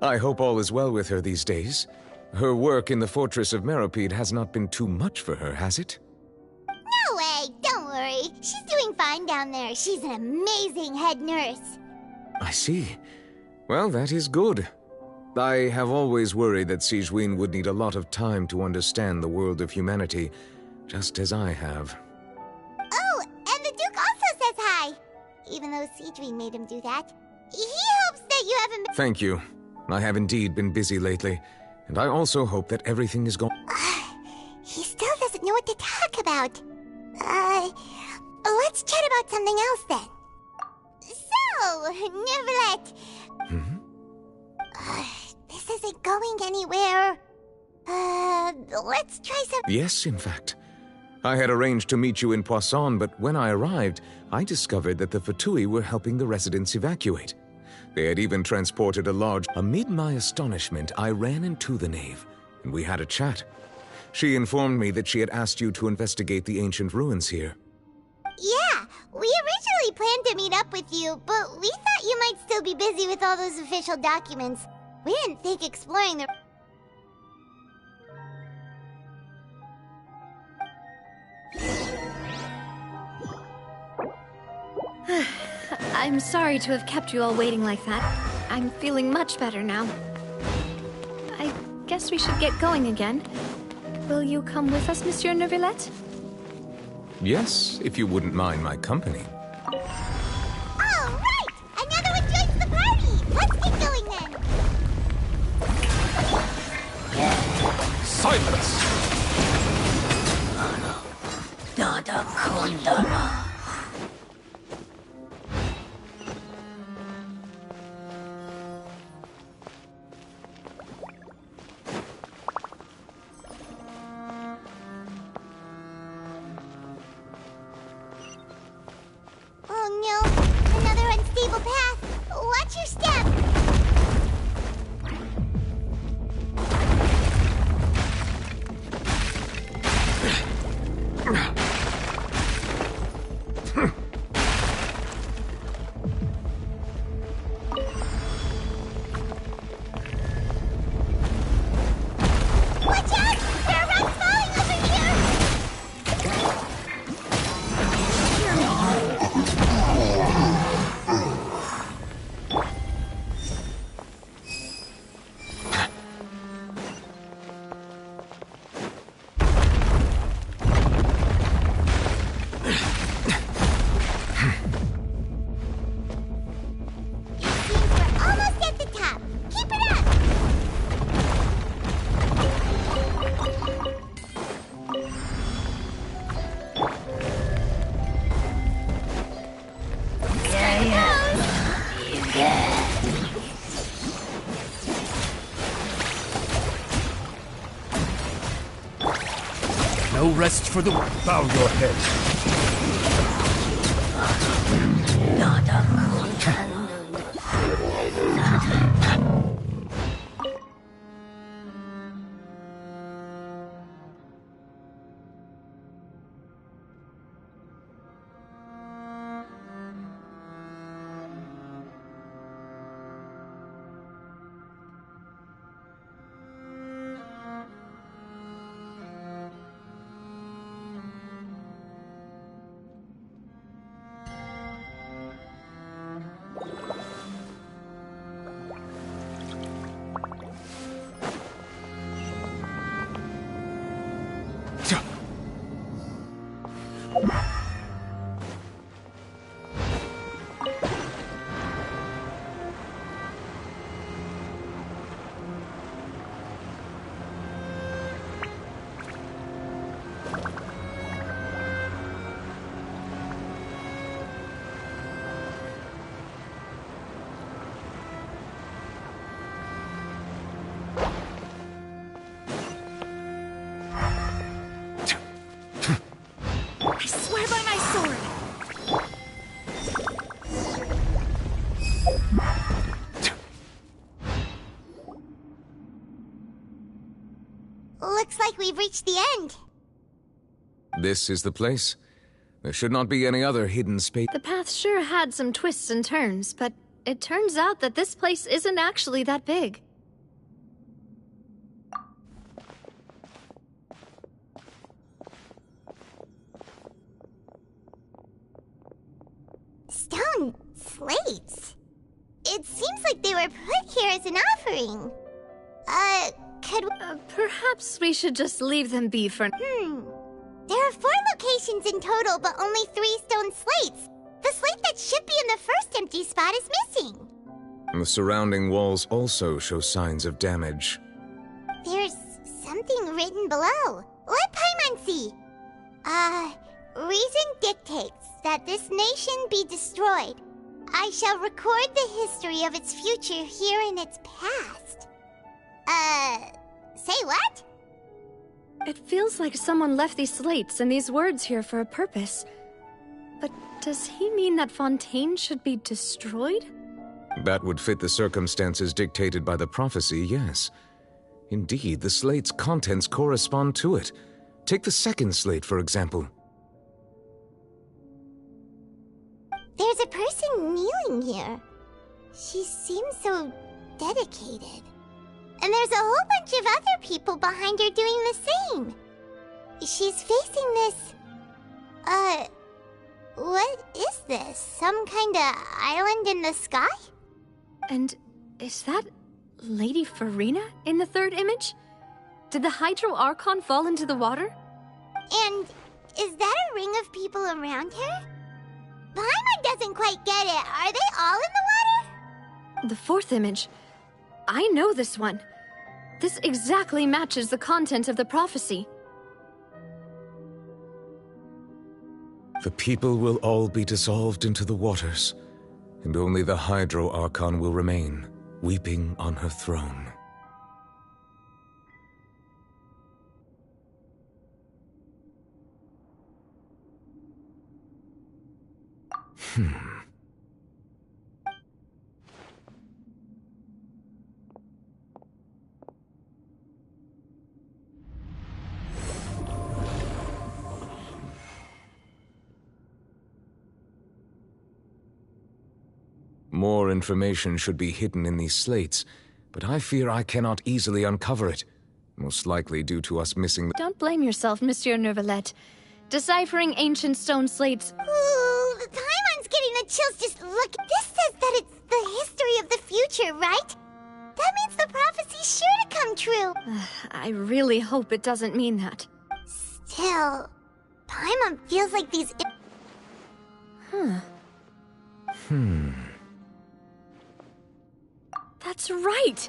I hope all is well with her these days. Her work in the Fortress of Meropide has not been too much for her, has it? No way, don't worry. She's doing fine down there. She's an amazing head nurse. I see. Well, that is good. I have always worried that Sigewinne would need a lot of time to understand the world of humanity, just as I have. Oh, and the Duke also says hi. Even though Sigewinne made him do that. He hopes that you haven't been... Thank you. I have indeed been busy lately, and I also hope that everything is going... He still doesn't know what to talk about. Let's chat about something else then. So, Neverlet. This isn't going anywhere. Let's try some... Yes, in fact. I had arranged to meet you in Poisson, but when I arrived, I discovered that the Fatui were helping the residents evacuate. They had even transported a large... Amid my astonishment, I ran into the knave, and we had a chat. She informed me that she had asked you to investigate the ancient ruins here. Yeah, we originally planned to meet up with you, but we thought you might still be busy with all those official documents. We didn't think exploring the... I'm sorry to have kept you all waiting like that. I'm feeling much better now. I guess we should get going again. Will you come with us, Monsieur Neuvillette? Yes, if you wouldn't mind my company. All right! Another one joins the party! Let's get going then! Silence! Oh no! Another unstable path! Watch your step! Watch out! There are rocks falling over here! We're almost at the top. Keep it up! No rest for the... Bow your head. Looks like we've reached the end. This is the place. There should not be any other hidden space. The path sure had some twists and turns, but it turns out that this place isn't actually that big. Stone slates? It seems like they were put here as an offering. Could we... Perhaps we should just leave them be for... There are 4 locations in total, but only 3 stone slates. The slate that should be in the first empty spot is missing. The surrounding walls also show signs of damage. There's something written below. Let Paimon see. Reason dictates that this nation be destroyed. I shall record the history of its future here in its past. Say what? It feels like someone left these slates and these words here for a purpose. But does he mean that Fontaine should be destroyed? That would fit the circumstances dictated by the prophecy, yes. Indeed, the slate's contents correspond to it. Take the second slate, for example. There's a person kneeling here. She seems so dedicated. And there's a whole bunch of other people behind her doing the same. She's facing this... what is this? Some kind of island in the sky? And is that Lady Farina in the third image? Did the Hydro Archon fall into the water? And is that a ring of people around her? Paimon doesn't quite get it. Are they all in the water? The fourth image. I know this one. This exactly matches the content of the prophecy. The people will all be dissolved into the waters, and only the Hydro Archon will remain, weeping on her throne. More information should be hidden in these slates, but I fear I cannot easily uncover it, most likely due to us missing the... Don't blame yourself, Monsieur Nervalette. Deciphering ancient stone slates... Ooh, the Paimon's getting the chills just look. This says that it's the history of the future, right? That means the prophecy's sure to come true. I really hope it doesn't mean that. Still, Paimon feels like these... That's right!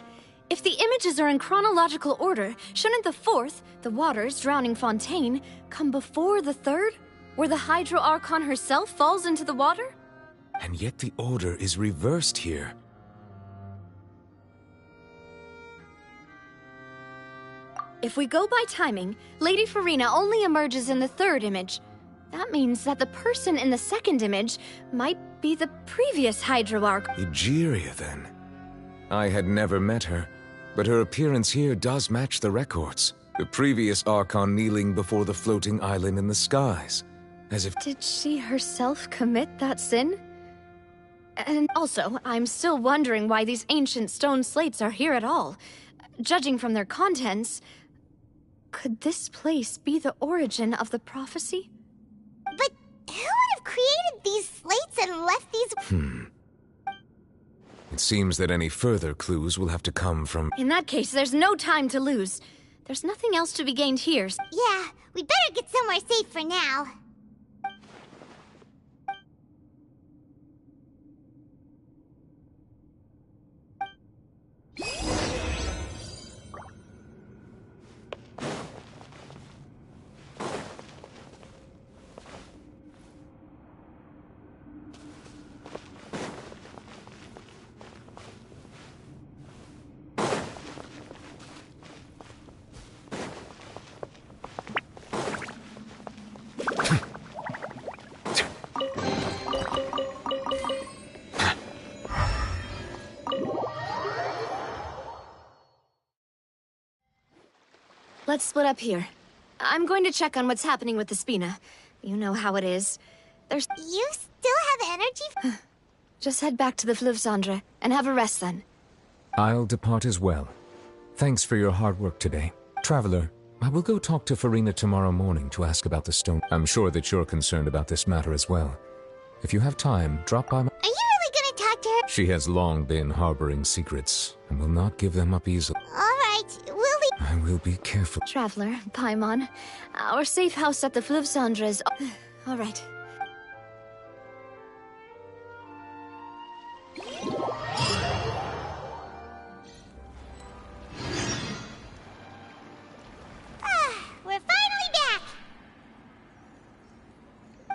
If the images are in chronological order, shouldn't the fourth, the waters drowning Fontaine, come before the third, where the Hydro Archon herself falls into the water? And yet the order is reversed here. If we go by timing, Lady Farina only emerges in the third image. That means that the person in the second image might be the previous Hydro Archon. Egeria, then. I had never met her, but her appearance here does match the records. The previous Archon kneeling before the floating island in the skies, as if... Did she herself commit that sin? And also, I'm still wondering why these ancient stone slates are here at all. Judging from their contents, could this place be the origin of the prophecy? But who would have created these slates and left these... It seems that any further clues will have to come from... In that case, there's no time to lose. There's nothing else to be gained here. Yeah, we better get somewhere safe for now. Let's split up here. I'm going to check on what's happening with the Spina. You know how it is. There's... You still have energy? Just head back to the Fleuve-Cendre and have a rest then. I'll depart as well. Thanks for your hard work today. Traveler, I will go talk to Farina tomorrow morning to ask about the stone. I'm sure that you're concerned about this matter as well. If you have time, drop by my... Are you really gonna talk to her? She has long been harboring secrets, and will not give them up easily. Alright, we'll be... I will be careful. Traveler, Paimon, our safe house at the Fleuve-Cendre is... Alright. We're finally back!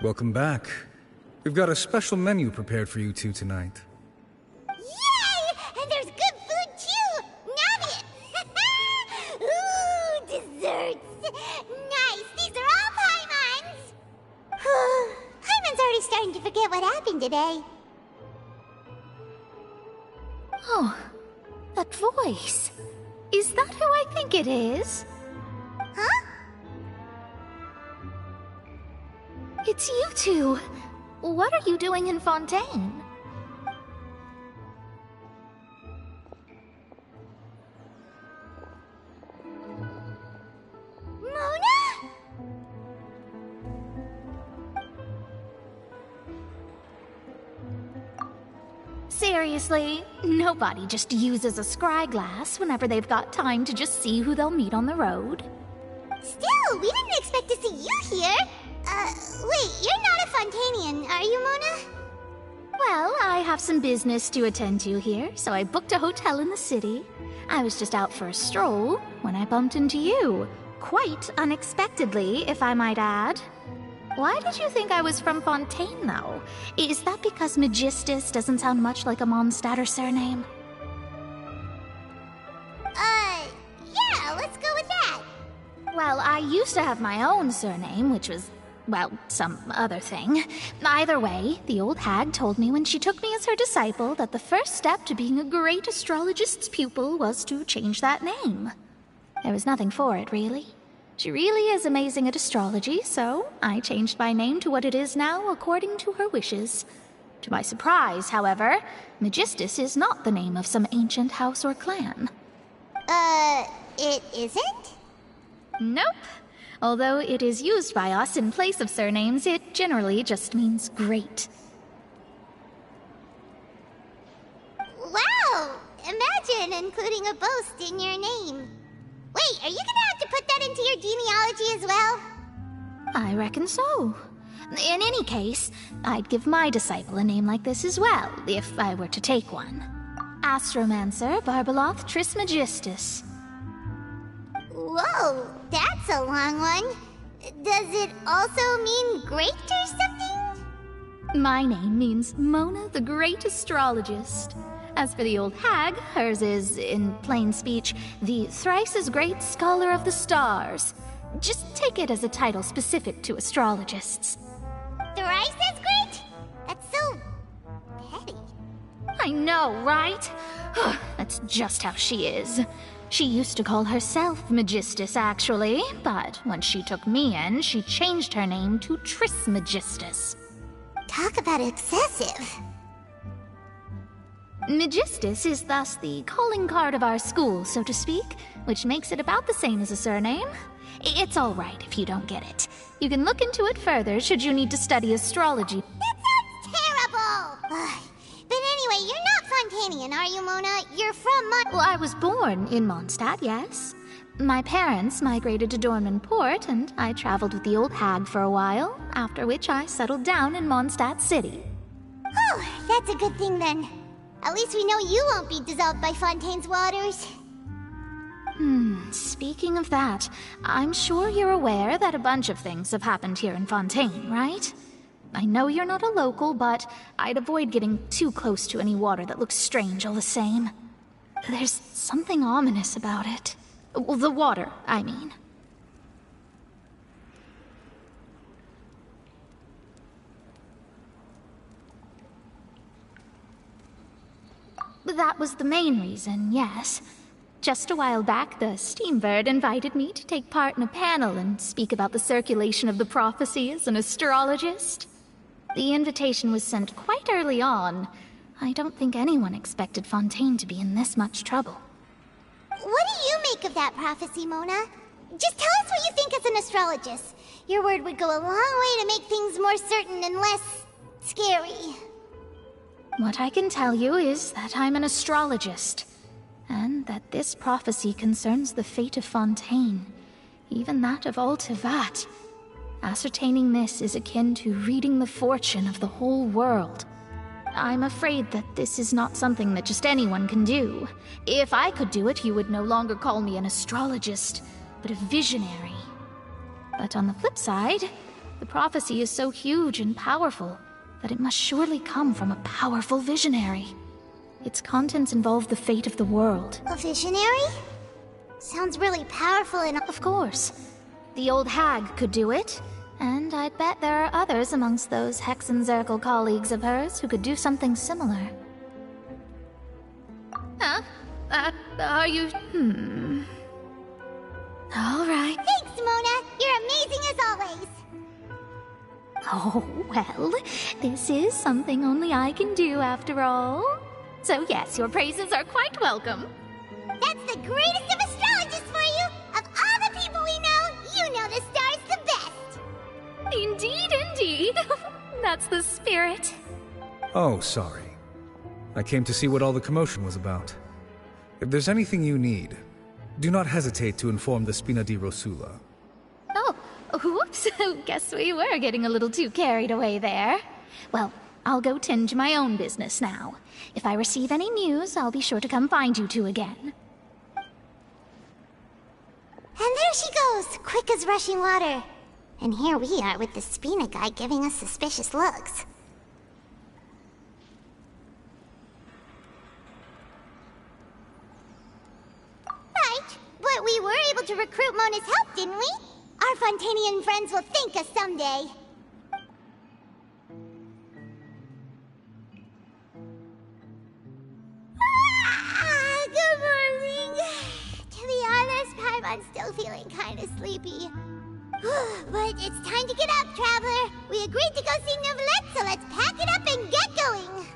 Welcome back. We've got a special menu prepared for you two tonight. Yay! And there's good food too! Navi! Ooh, desserts! Nice! These are all Paimon's! Paimon's already starting to forget what happened today. Oh, that voice. Is that who I think it is? Huh? It's you two. What are you doing in Fontaine? Mona? Seriously, nobody just uses a scry glass whenever they've got time to just see who they'll meet on the road. Still, we didn't expect to see you here. Wait, you're not a Fontanian, are you, Mona? Well, I have some business to attend to here, so I booked a hotel in the city. I was just out for a stroll when I bumped into you. Quite unexpectedly, if I might add. Why did you think I was from Fontaine, though? Is that because Magistus doesn't sound much like a Mondstadter surname? Yeah, let's go with that. Well, I used to have my own surname, which was, well, some other thing. Either way, the old hag told me when she took me as her disciple that the first step to being a great astrologist's pupil was to change that name. There was nothing for it, really. She really is amazing at astrology, so I changed my name to what it is now according to her wishes. To my surprise, however, Magistus is not the name of some ancient house or clan. It isn't? Nope. Although it is used by us in place of surnames, it generally just means great. Wow! Imagine including a boast in your name. Wait, are you gonna have to put that into your genealogy as well? I reckon so. In any case, I'd give my disciple a name like this as well, if I were to take one. Astromancer Barbeloth Trismegistus. Whoa, that's a long one. Does it also mean great or something? My name means Mona the Great Astrologist. As for the old hag, hers is, in plain speech, the thrice-as-great Scholar of the Stars. Just take it as a title specific to astrologists. Thrice as great? That's so... petty. I know, right? That's just how she is. She used to call herself Magistus, actually, but when she took me in, she changed her name to Trismegistus. Talk about excessive. Magistus is thus the calling card of our school, so to speak, which makes it about the same as a surname. It's all right if you don't get it. You can look into it further should you need to study astrology. That sounds terrible! But anyway, you're not Fontanian, are you, Mona? You're from Well, I was born in Mondstadt, yes. My parents migrated to Dornman Port, and I traveled with the old hag for a while, after which I settled down in Mondstadt City. Oh, that's a good thing then. At least we know you won't be dissolved by Fontaine's waters. Speaking of that, I'm sure you're aware that a bunch of things have happened here in Fontaine, right? I know you're not a local, but I'd avoid getting too close to any water that looks strange all the same. There's something ominous about it. Well, the water, I mean. That was the main reason, yes. Just a while back, the Steambird invited me to take part in a panel and speak about the circulation of the prophecy as an astrologist. The invitation was sent quite early on. I don't think anyone expected Fontaine to be in this much trouble. What do you make of that prophecy, Mona? Just tell us what you think as an astrologist. Your word would go a long way to make things more certain and less scary. What I can tell you is that I'm an astrologist, and that this prophecy concerns the fate of Fontaine, even that of all Tevat. Ascertaining this is akin to reading the fortune of the whole world. I'm afraid that this is not something that just anyone can do. If I could do it, you would no longer call me an astrologist, but a visionary. But on the flip side, the prophecy is so huge and powerful that it must surely come from a powerful visionary. Its contents involve the fate of the world. A visionary? Sounds really powerful and... Of course. The old hag could do it, and I'd bet there are others amongst those Hexenzirkel colleagues of hers who could do something similar. Huh? Are you... All right. Thanks, Mona! You're amazing as always! Oh, well, this is something only I can do after all. So yes, your praises are quite welcome. That's the greatest of astrologists for you! Of all the people we know, you know the star's the best! Indeed, indeed. That's the spirit. Oh, sorry. I came to see what all the commotion was about. If there's anything you need, do not hesitate to inform the Spina di Rosula. Oh, whoops. Guess we were getting a little too carried away there. Well, I'll go tend to my own business now. If I receive any news, I'll be sure to come find you two again. And there she goes, quick as rushing water. And here we are with the Spina guy giving us suspicious looks. Right, but we were able to recruit Mona's help, didn't we? Our Fontanian friends will thank us someday. Good morning. To be honest, Paimon's still feeling kind of sleepy. But it's time to get up, Traveler. We agreed to go see Neuvillette, so let's pack it up and get going.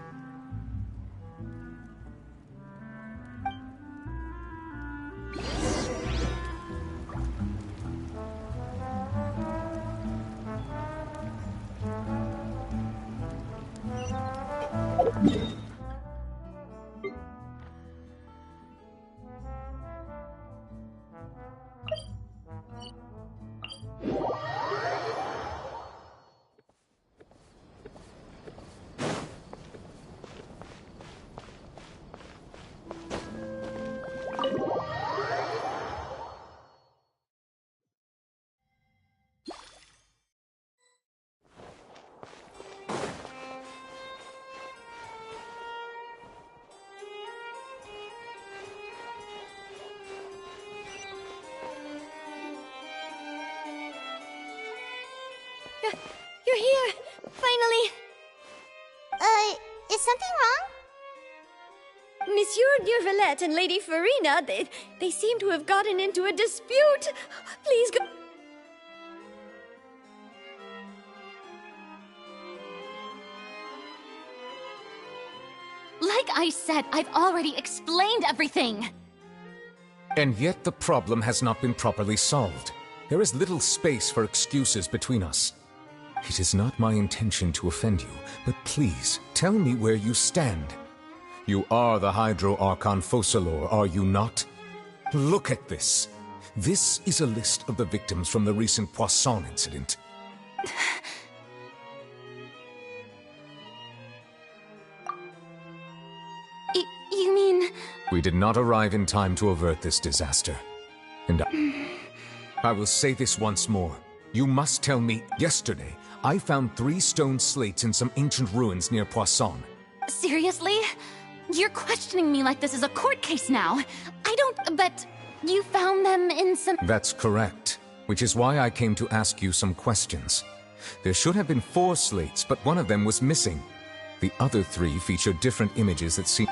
You're here! Finally! Is something wrong? Monsieur Neuvillette and Lady Farina, they seem to have gotten into a dispute. Please go... Like I said, I've already explained everything. And yet the problem has not been properly solved. There is little space for excuses between us. It is not my intention to offend you, but please, tell me where you stand. You are the Hydro Archon Focalor, are you not? Look at this. This is a list of the victims from the recent Poisson incident. You mean... We did not arrive in time to avert this disaster. And I will say this once more. You must tell me, yesterday, I found 3 stone slates in some ancient ruins near Poisson. Seriously? You're questioning me like this is a court case now. But you found them in some... That's correct, which is why I came to ask you some questions. There should have been 4 slates, but one of them was missing. The other 3 feature different images that seem...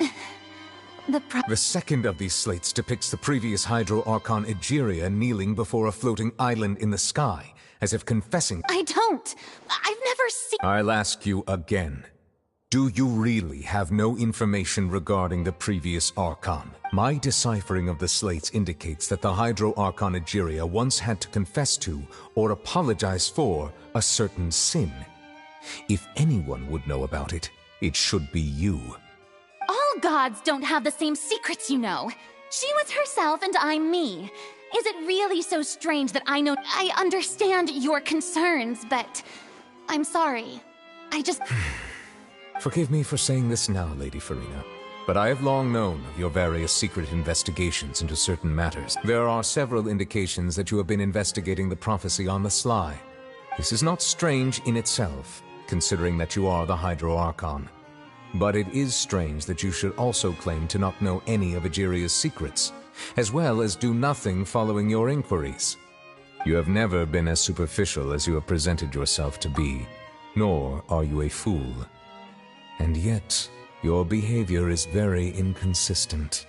The second of these slates depicts the previous Hydro Archon Egeria kneeling before a floating island in the sky, as if confessing. I don't. I've never seen. I'll ask you again. Do you really have no information regarding the previous Archon? My deciphering of the slates indicates that the Hydro Archon Egeria once had to confess to, or apologize for, a certain sin. If anyone would know about it, it should be you. All gods don't have the same secrets, you know. She was herself and I'm me. Is it really so strange that I understand your concerns, but I'm sorry. I just... Forgive me for saying this now, Lady Farina, but I have long known of your various secret investigations into certain matters. There are several indications that you have been investigating the prophecy on the sly. This is not strange in itself, considering that you are the Hydro Archon. But it is strange that you should also claim to not know any of Egeria's secrets, as well as do nothing following your inquiries. You have never been as superficial as you have presented yourself to be, nor are you a fool. And yet, your behavior is very inconsistent.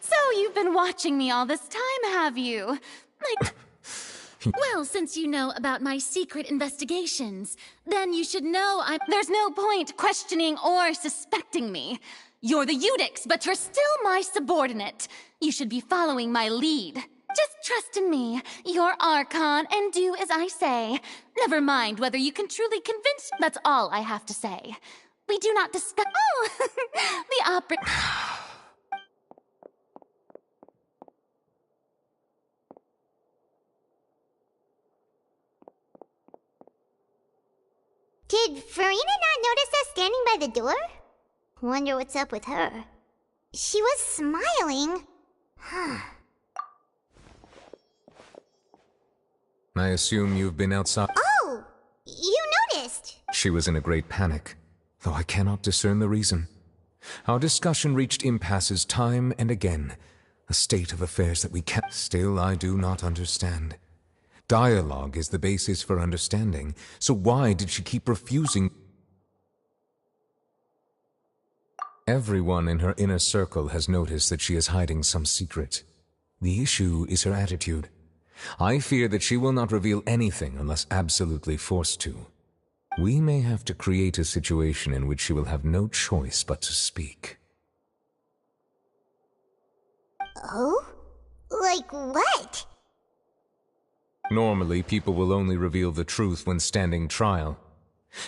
So you've been watching me all this time, have you? Well, since you know about my secret investigations, then you should know there's no point questioning or suspecting me. You're the Eudix, but you're still my subordinate. You should be following my lead. Just trust in me, your Archon, and do as I say. Never mind whether you can truly convince. That's all I have to say. We do not discuss. Oh, the opera. Did Farina not notice us standing by the door? Wonder what's up with her. She was smiling. I assume you've been outside. Oh! You noticed! She was in a great panic, though I cannot discern the reason. Our discussion reached impasses time and again, a state of affairs that we can't. Still, I do not understand. Dialogue is the basis for understanding, so why did she keep refusing? Everyone in her inner circle has noticed that she is hiding some secret. The issue is her attitude. I fear that she will not reveal anything unless absolutely forced to. We may have to create a situation in which she will have no choice but to speak. Oh? Like what? Normally, people will only reveal the truth when standing trial.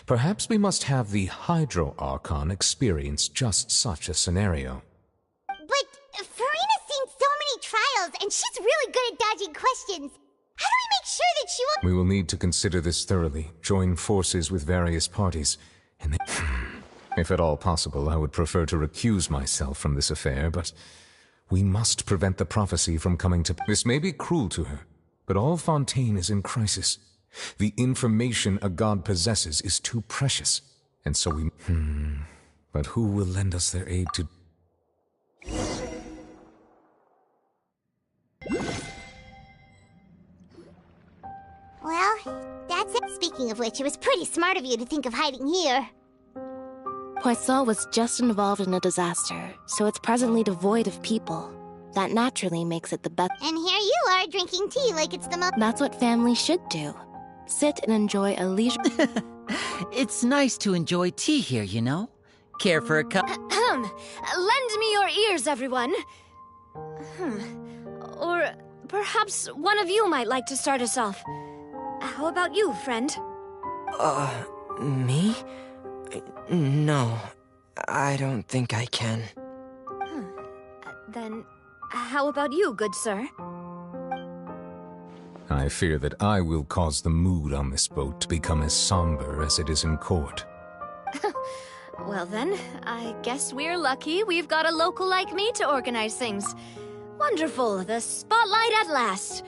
Perhaps we must have the Hydro Archon experience just such a scenario. But Farina dodging questions. How do we make sure that she won't— We will need to consider this thoroughly, join forces with various parties, and then... If at all possible, I would prefer to recuse myself from this affair, but we must prevent the prophecy from coming to... This may be cruel to her, but all Fontaine is in crisis. The information a god possesses is too precious, and so we... But who will lend us their aid to... Well, that's it. Speaking of which, it was pretty smart of you to think of hiding here. Poisson was just involved in a disaster, so it's presently devoid of people. That naturally makes it the best. And here you are, drinking tea like it's the most— That's what families should do. Sit and enjoy a leisure... It's nice to enjoy tea here, you know? Care for a cup? Lend me your ears, everyone. Or perhaps one of you might like to start us off. How about you, friend? Me? No, I don't think I can. Then, how about you, good sir? I fear that I will cause the mood on this boat to become as somber as it is in court. Well then, I guess we're lucky we've got a local like me to organize things. Wonderful, the spotlight at last.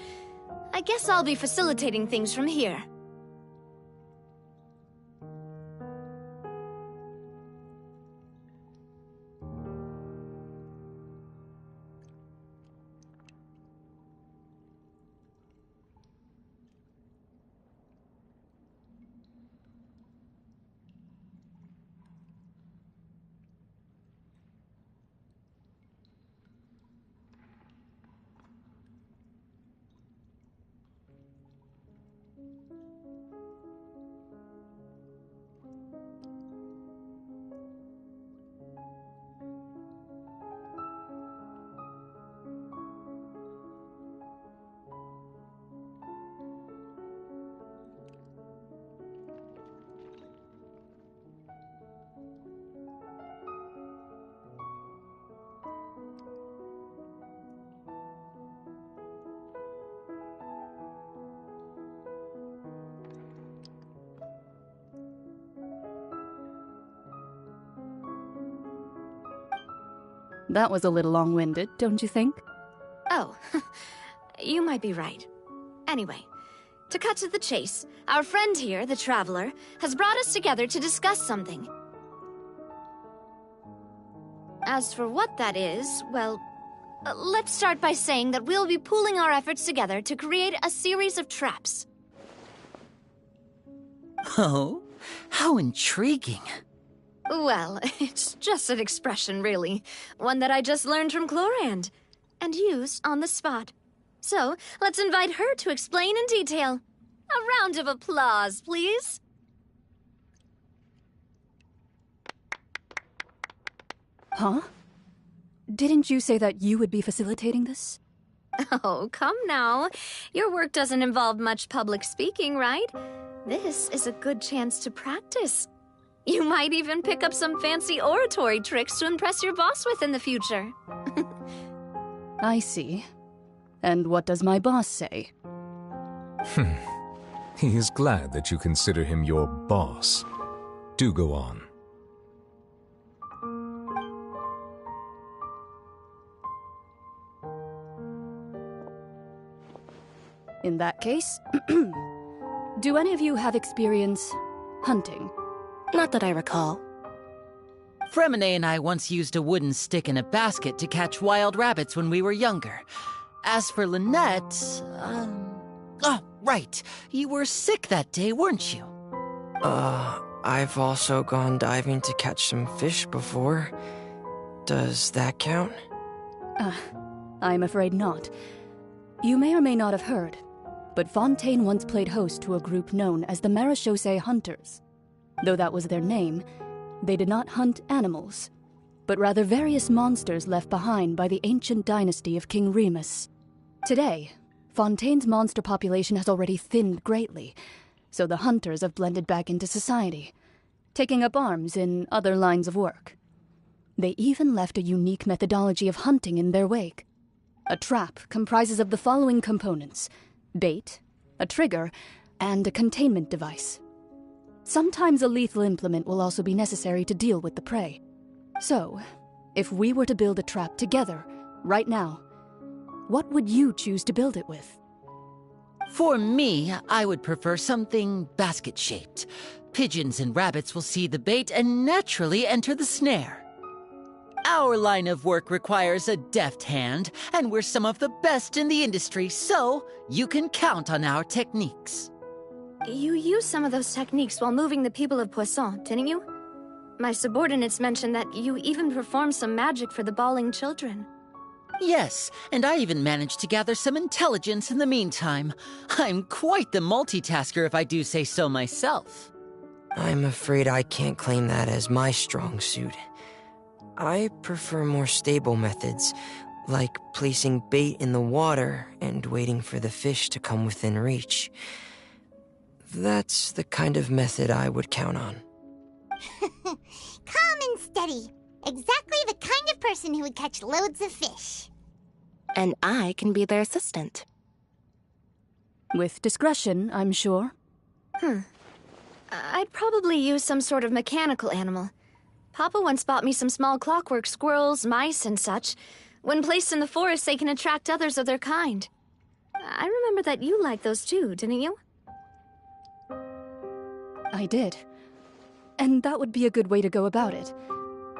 I guess I'll be facilitating things from here. That was a little long-winded, don't you think? Oh, you might be right. Anyway, to cut to the chase, our friend here, the Traveler, has brought us together to discuss something. As for what that is, well, let's start by saying that we'll be pooling our efforts together to create a series of traps. Oh, how intriguing. Well, it's just an expression, really. One that I just learned from Chlorand, and used on the spot. So, let's invite her to explain in detail. A round of applause, please. Huh? Didn't you say that you would be facilitating this? Oh, come now. Your work doesn't involve much public speaking, right? This is a good chance to practice. You might even pick up some fancy oratory tricks to impress your boss with in the future. I see. And what does my boss say? He is glad that you consider him your boss. Do go on. In that case, do any of you have experience hunting? Not that I recall. Fremine and I once used a wooden stick in a basket to catch wild rabbits when we were younger. As for Lynette, oh, right. You were sick that day, weren't you? I've also gone diving to catch some fish before. Does that count? I'm afraid not. You may or may not have heard, but Fontaine once played host to a group known as the Marechaussee Hunters. Though that was their name, they did not hunt animals, but rather various monsters left behind by the ancient dynasty of King Remus. Today, Fontaine's monster population has already thinned greatly, so the hunters have blended back into society, taking up arms in other lines of work. They even left a unique methodology of hunting in their wake. A trap comprises of the following components: bait, a trigger, and a containment device. Sometimes a lethal implement will also be necessary to deal with the prey. So, if we were to build a trap together, right now, what would you choose to build it with? For me, I would prefer something basket-shaped. Pigeons and rabbits will see the bait and naturally enter the snare. Our line of work requires a deft hand, and we're some of the best in the industry, so you can count on our techniques. You used some of those techniques while moving the people of Poisson, didn't you? My subordinates mentioned that you even performed some magic for the bawling children. Yes, and I even managed to gather some intelligence in the meantime. I'm quite the multitasker if I do say so myself. I'm afraid I can't claim that as my strong suit. I prefer more stable methods, like placing bait in the water and waiting for the fish to come within reach. That's the kind of method I would count on. Calm and steady. Exactly the kind of person who would catch loads of fish. And I can be their assistant. With discretion, I'm sure. I'd probably use some sort of mechanical animal. Papa once bought me some small clockwork squirrels, mice, and such. When placed in the forest, they can attract others of their kind. I remember that you liked those too, didn't you? I did. And that would be a good way to go about it.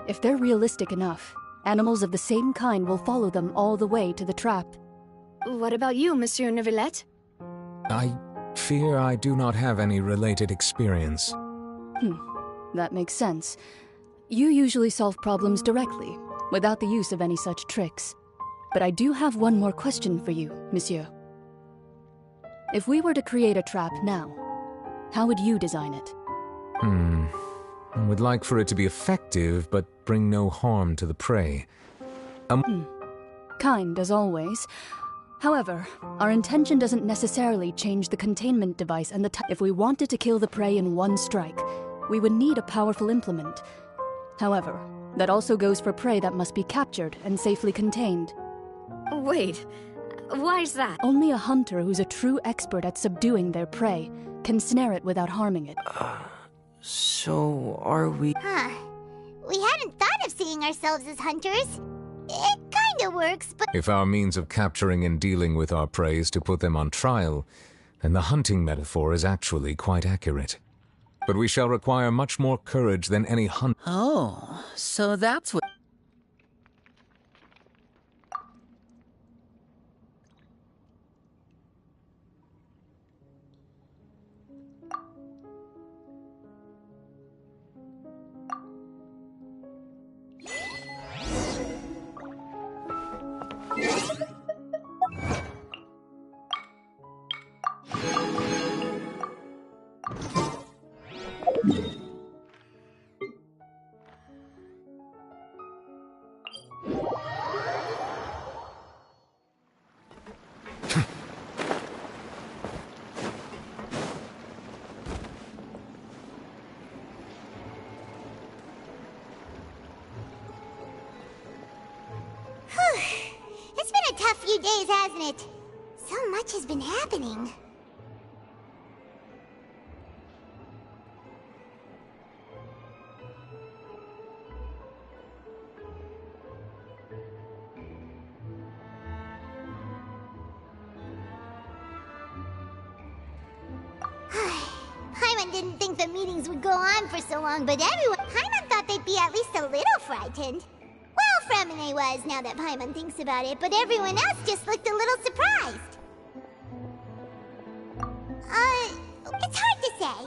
If they're realistic enough, animals of the same kind will follow them all the way to the trap. What about you, Monsieur Neuvillette? I fear I do not have any related experience. That makes sense. You usually solve problems directly, without the use of any such tricks. But I do have one more question for you, Monsieur. If we were to create a trap now, how would you design it? I would like for it to be effective, but bring no harm to the prey. Kind, as always. However, our intention doesn't necessarily change the containment device and if we wanted to kill the prey in one strike, we would need a powerful implement. However, that also goes for prey that must be captured and safely contained. Wait, why's that? Only a hunter who's a true expert at subduing their prey can snare it without harming it. So, are we... We hadn't thought of seeing ourselves as hunters. It kinda works, but... If our means of capturing and dealing with our prey is to put them on trial, then the hunting metaphor is actually quite accurate. But we shall require much more courage than any hunt... Oh, so that's what... It's been a tough few days, hasn't it? So much has been happening. Paimon didn't think the meetings would go on for so long, but Paimon thought they'd be at least a little frightened. Well, Fremine was, now that Paimon thinks about it, but everyone else just looked a little surprised. It's hard to say.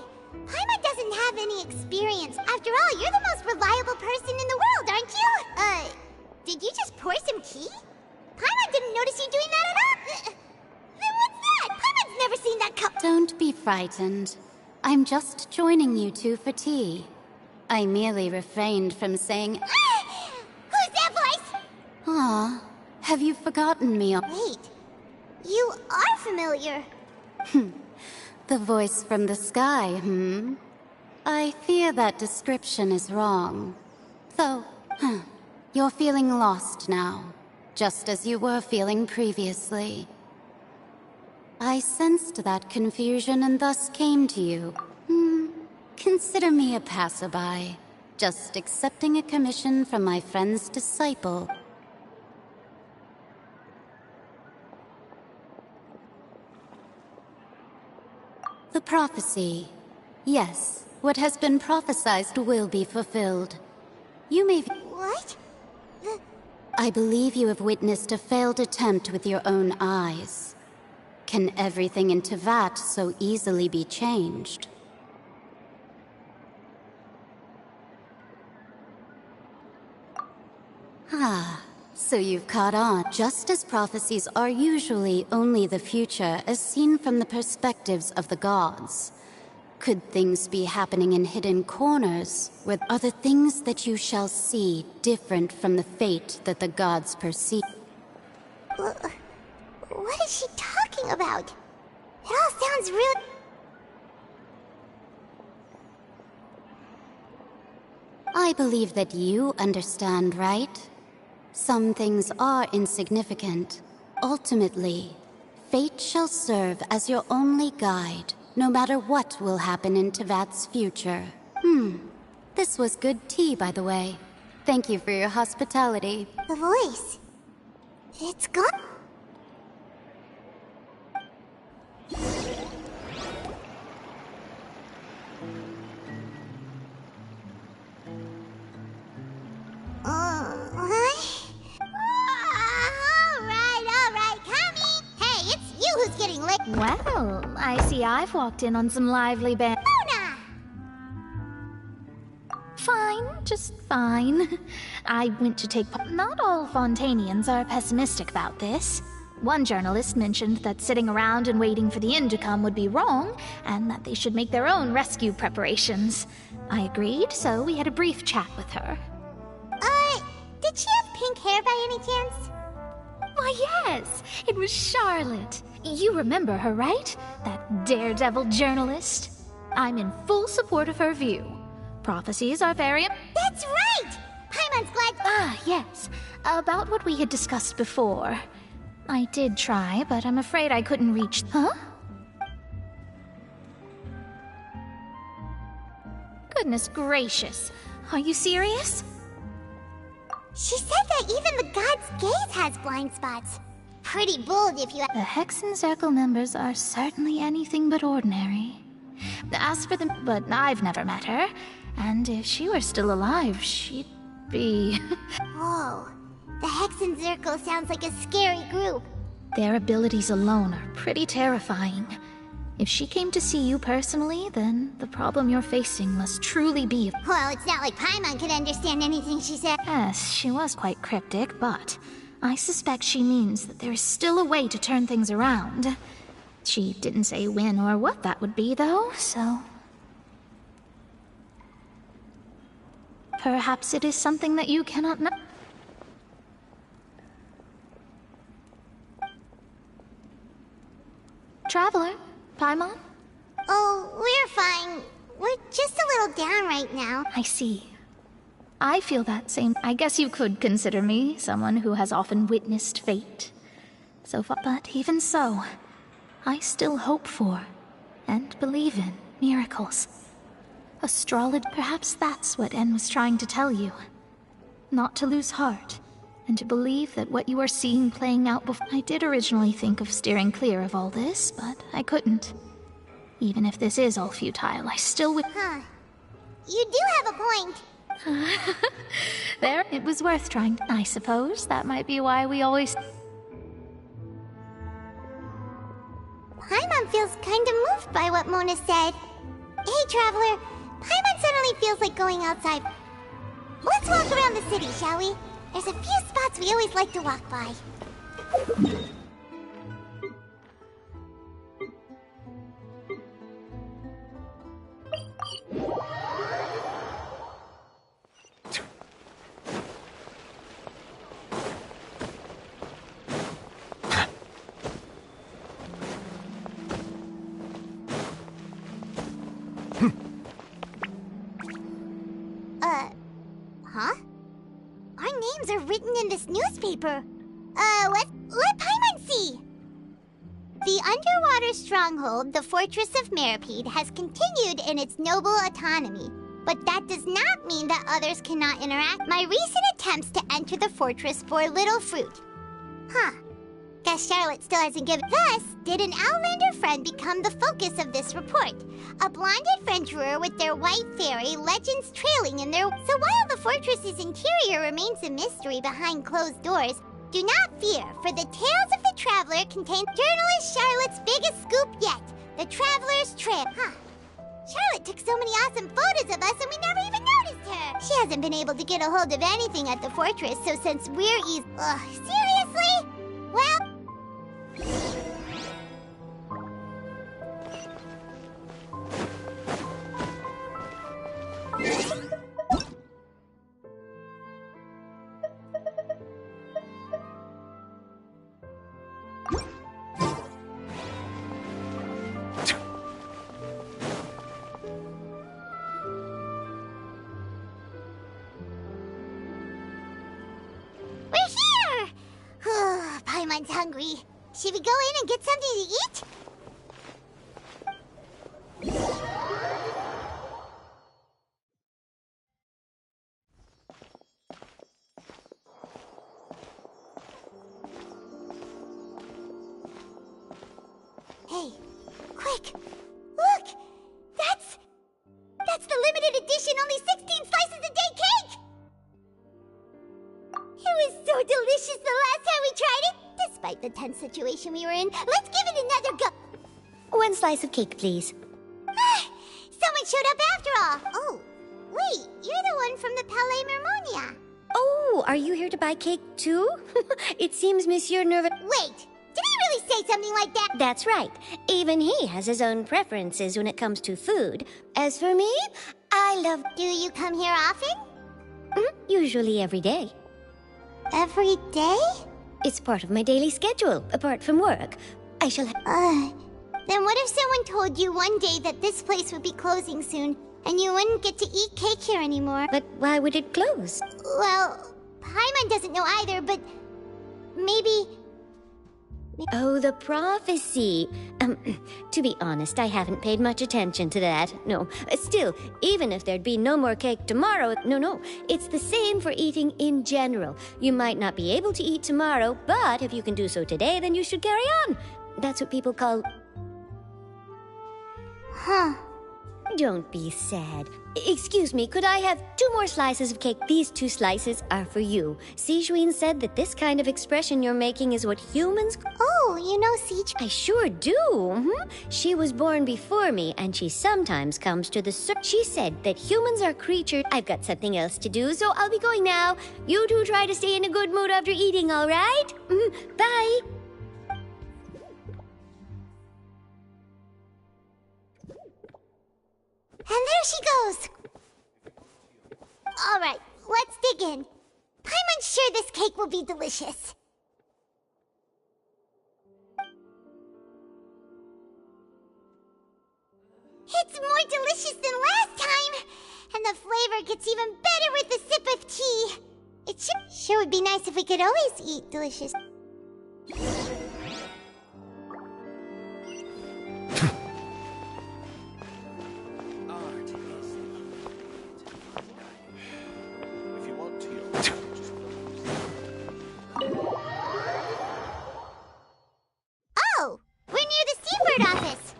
Paimon doesn't have any experience. After all, you're the most reliable person in the world, aren't you? Did you just pour some tea? Paimon didn't notice you doing that at all. Then what's that? Paimon's never seen that cup. Don't be frightened. I'm just joining you two for tea. I merely refrained from saying... Who's that voice? Ah, have you forgotten me? Wait, you are familiar. The voice from the sky, I fear that description is wrong. Though, you're feeling lost now. just as you were feeling previously. I sensed that confusion and thus came to you. Consider me a passerby, just accepting a commission from my friend's disciple. The prophecy. Yes, what has been prophesied will be fulfilled. You may... What? I believe you have witnessed a failed attempt with your own eyes. Can everything in Tevat so easily be changed? So you've caught on. Just as prophecies are usually only the future as seen from the perspectives of the gods. Could things be happening in hidden corners, with other things that you shall see different from the fate that the gods perceive? What is she talking about? It all sounds real... I believe that you understand, right? Some things are insignificant. Ultimately, fate shall serve as your only guide, no matter what will happen in Tevat's future. This was good tea, by the way. Thank you for your hospitality. The voice... It's gone. Alright, coming! Hey, it's you who's getting licked! Well, I see I've walked in on some lively band. Luna! Fine, just fine. I went to take... Not all Fontanians are pessimistic about this. One journalist mentioned that sitting around and waiting for the end to come would be wrong, and that they should make their own rescue preparations. I agreed, so we had a brief chat with her. Did she have pink hair by any chance? Why, yes! It was Charlotte. You remember her, right? That daredevil journalist? I'm in full support of her view. Prophecies are very... That's right! Paimon's glad... yes. About what we had discussed before. I did try, but I'm afraid I couldn't reach... Huh? Goodness gracious. Are you serious? She said that even the god's gaze has blind spots. Pretty bold if you... The Hexen Circle members are certainly anything but ordinary. As for them... But I've never met her. And if she were still alive, she'd be... Whoa. The Hexen Circle sounds like a scary group. Their abilities alone are pretty terrifying. If she came to see you personally, then the problem you're facing must truly be... Well, it's not like Paimon could understand anything she said. Yes, she was quite cryptic, but I suspect she means that there is still a way to turn things around. She didn't say when or what that would be, though, so... Perhaps it is something that you cannot know. Traveler? Paimon? Oh, we're fine. We're just a little down right now. I see. I feel that same... I guess you could consider me someone who has often witnessed fate. So far, but even so, I still hope for, and believe in, miracles. Astrology... Perhaps that's what En was trying to tell you. Not to lose heart, and to believe that what you are seeing playing out before... I did originally think of steering clear of all this, but I couldn't. Even if this is all futile, I still would... Huh. You do have a point. There, it was worth trying. I suppose that might be why we always... Paimon feels kind of moved by what Mona said. Hey, Traveler. Paimon suddenly feels like going outside. Let's walk around the city, shall we? There's a few spots we always like to walk by. Huh? Our names are written in this newspaper. stronghold, the Fortress of Meripede, has continued in its noble autonomy. But that does not mean that others cannot interact. My recent attempts to enter the fortress bore little fruit. Huh. Guess Charlotte still hasn't given. Thus, did an Outlander friend become the focus of this report? A blonde adventurer with their white fairy, legends trailing in their... So while the fortress's interior remains a mystery behind closed doors, do not fear, for the Tales of the Traveler contain journalist Charlotte's biggest scoop yet, the Traveler's Trail. Huh. Charlotte took so many awesome photos of us and we never even noticed her. She hasn't been able to get a hold of anything at the fortress, so since we're seriously? Well... Paimon's hungry. Should we go in and get something to eat? Hey, quick! Look! That's the limited edition, only 16 slices a day cake! It was so delicious the last time we tried it! Despite the tense situation we were in, let's give it another go! 1 slice of cake, please. Someone showed up after all! Oh, wait, you're the one from the Palais Mermonia. Oh, are you here to buy cake too? It seems Monsieur Nerva... Wait, did he really say something like that? That's right. Even he has his own preferences when it comes to food. As for me, I love... Do you come here often? Usually every day. Every day? It's part of my daily schedule, apart from work. I shall Then what if someone told you one day that this place would be closing soon, and you wouldn't get to eat cake here anymore? But why would it close? Well, Paimon doesn't know either, but maybe... Oh, the prophecy. To be honest, I haven't paid much attention to that. No. Still, even if there'd be no more cake tomorrow, no. It's the same for eating in general. You might not be able to eat tomorrow, but if you can do so today, then you should carry on. That's what people call... Huh. Don't be sad. Excuse me, could I have 2 more slices of cake? These 2 slices are for you. Sijuin said that this kind of expression you're making is what humans... Oh, you know Sijuin? I sure do. She was born before me, and she sometimes comes to the... She said that humans are creatures... I've got something else to do, so I'll be going now. You 2 try to stay in a good mood after eating, all right? Bye. And there she goes! Alright, let's dig in. Paimon's sure this cake will be delicious. It's more delicious than last time! And the flavor gets even better with a sip of tea. It sure would be nice if we could always eat delicious... Oh! We're near the Seabird office!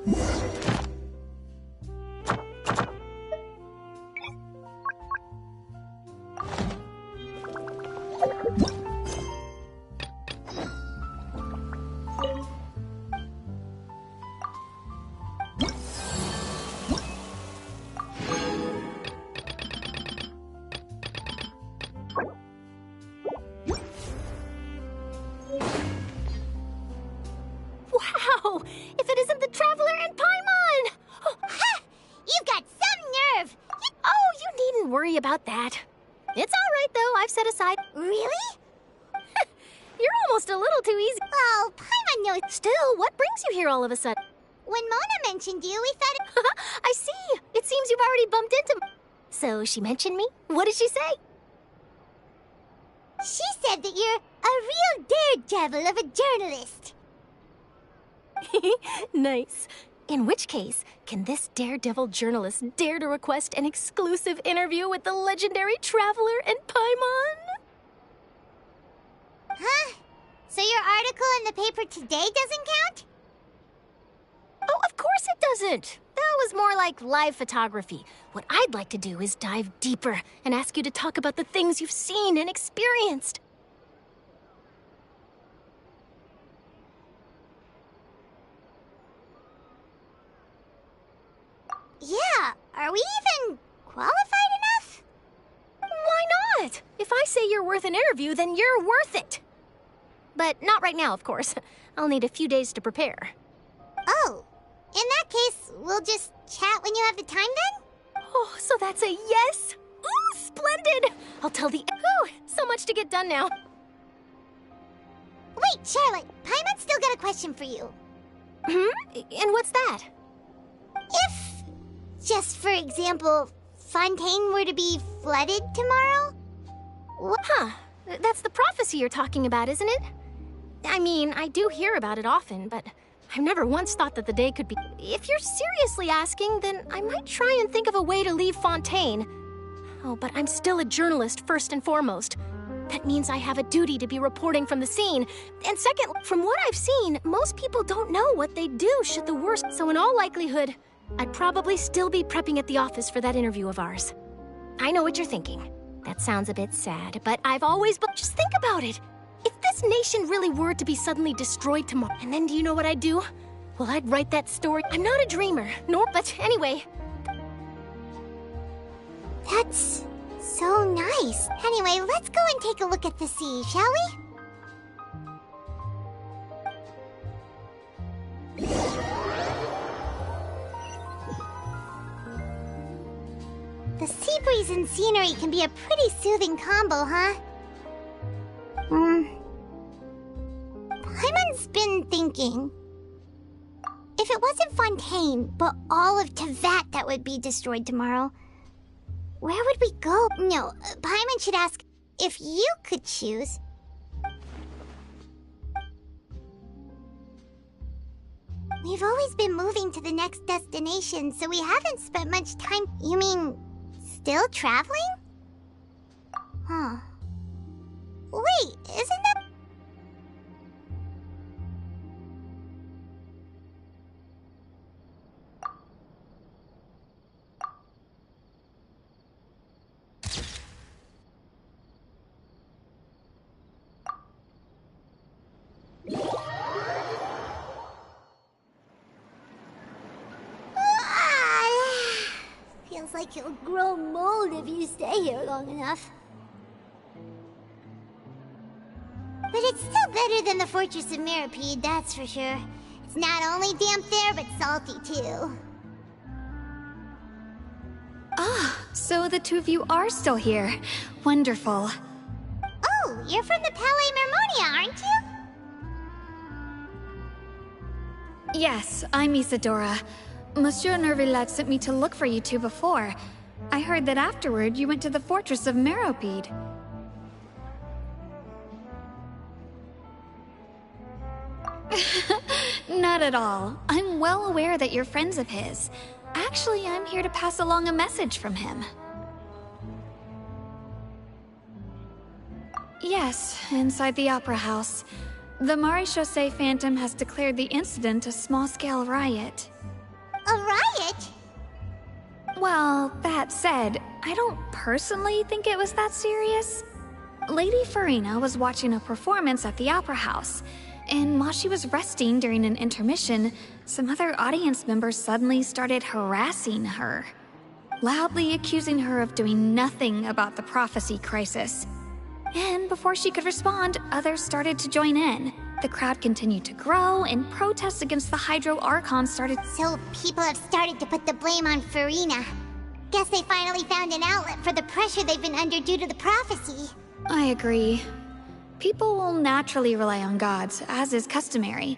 Wow! If it isn't the Traveler and Paimon! Ha! You've got some nerve! Oh, you needn't worry about that. It's all right, though. I've set aside... Really? You're almost a little too easy. Oh, Paimon knows... Still, what brings you here all of a sudden? When Mona mentioned you, we thought... I see. It seems you've already bumped into... So she mentioned me? What did she say? She said that you're a real daredevil of a journalist. Nice. In which case, can this daredevil journalist dare to request an exclusive interview with the legendary Traveler and Paimon? Huh? So your article in the paper today doesn't count? Oh, of course it doesn't. That was more like live photography. What I'd like to do is dive deeper and ask you to talk about the things you've seen and experienced. Yeah, are we even qualified enough? Why not? If I say you're worth an interview, then you're worth it. But not right now, of course. I'll need a few days to prepare. Oh, in that case, we'll just chat when you have the time then? Oh, so that's a yes? Ooh, splendid! I'll tell the... Ooh, so much to get done now. Wait, Charlotte, Paimon's still got a question for you. And what's that? If, just for example, Fontaine were to be flooded tomorrow? What? Huh. That's the prophecy you're talking about, isn't it? I mean, I do hear about it often, but I've never once thought that the day could be... If you're seriously asking, then I might try and think of a way to leave Fontaine. Oh, but I'm still a journalist, first and foremost. That means I have a duty to be reporting from the scene. And second, from what I've seen, most people don't know what they'd do should the worst... So in all likelihood, I'd probably still be prepping at the office for that interview of ours. I know what you're thinking. That sounds a bit sad, but I've always... Just think about it. If this nation really were to be suddenly destroyed tomorrow, and then do you know what I'd do? Well, I'd write that story. I'm not a dreamer, nor... But anyway... That's so nice. Anyway, let's go and take a look at the sea, shall we? The sea breeze and scenery can be a pretty soothing combo, huh? Paimon's been thinking... If it wasn't Fontaine, but all of Tevat that would be destroyed tomorrow, where would we go? No, Paimon should ask if you could choose. We've always been moving to the next destination, so we haven't spent much time... You mean, still traveling? Huh. Wait, isn't that... Feels like you'll grow mold if you stay here long enough. But it's still better than the Fortress of Mirapede, that's for sure. It's not only damp there, but salty too. Ah, so the two of you are still here. Wonderful. Oh, you're from the Palais Mermonia, aren't you? Yes, I'm Isadora. Monsieur Nervillat sent me to look for you two before. I heard that afterward you went to the Fortress of Meropide. Not at all. I'm well aware that you're friends of his. Actually, I'm here to pass along a message from him. Yes, inside the Opera House. The Maréchaussée Phantom has declared the incident a small-scale riot. try it. Well, that said, I don't personally think it was that serious. Lady Farina was watching a performance at the Opera House, and while she was resting during an intermission, some other audience members suddenly started harassing her, loudly accusing her of doing nothing about the prophecy crisis. And before she could respond, others started to join in. The crowd continued to grow, and protests against the Hydro Archon started. So people have started to put the blame on Farina. Guess they finally found an outlet for the pressure they've been under due to the prophecy. I agree. People will naturally rely on gods, as is customary.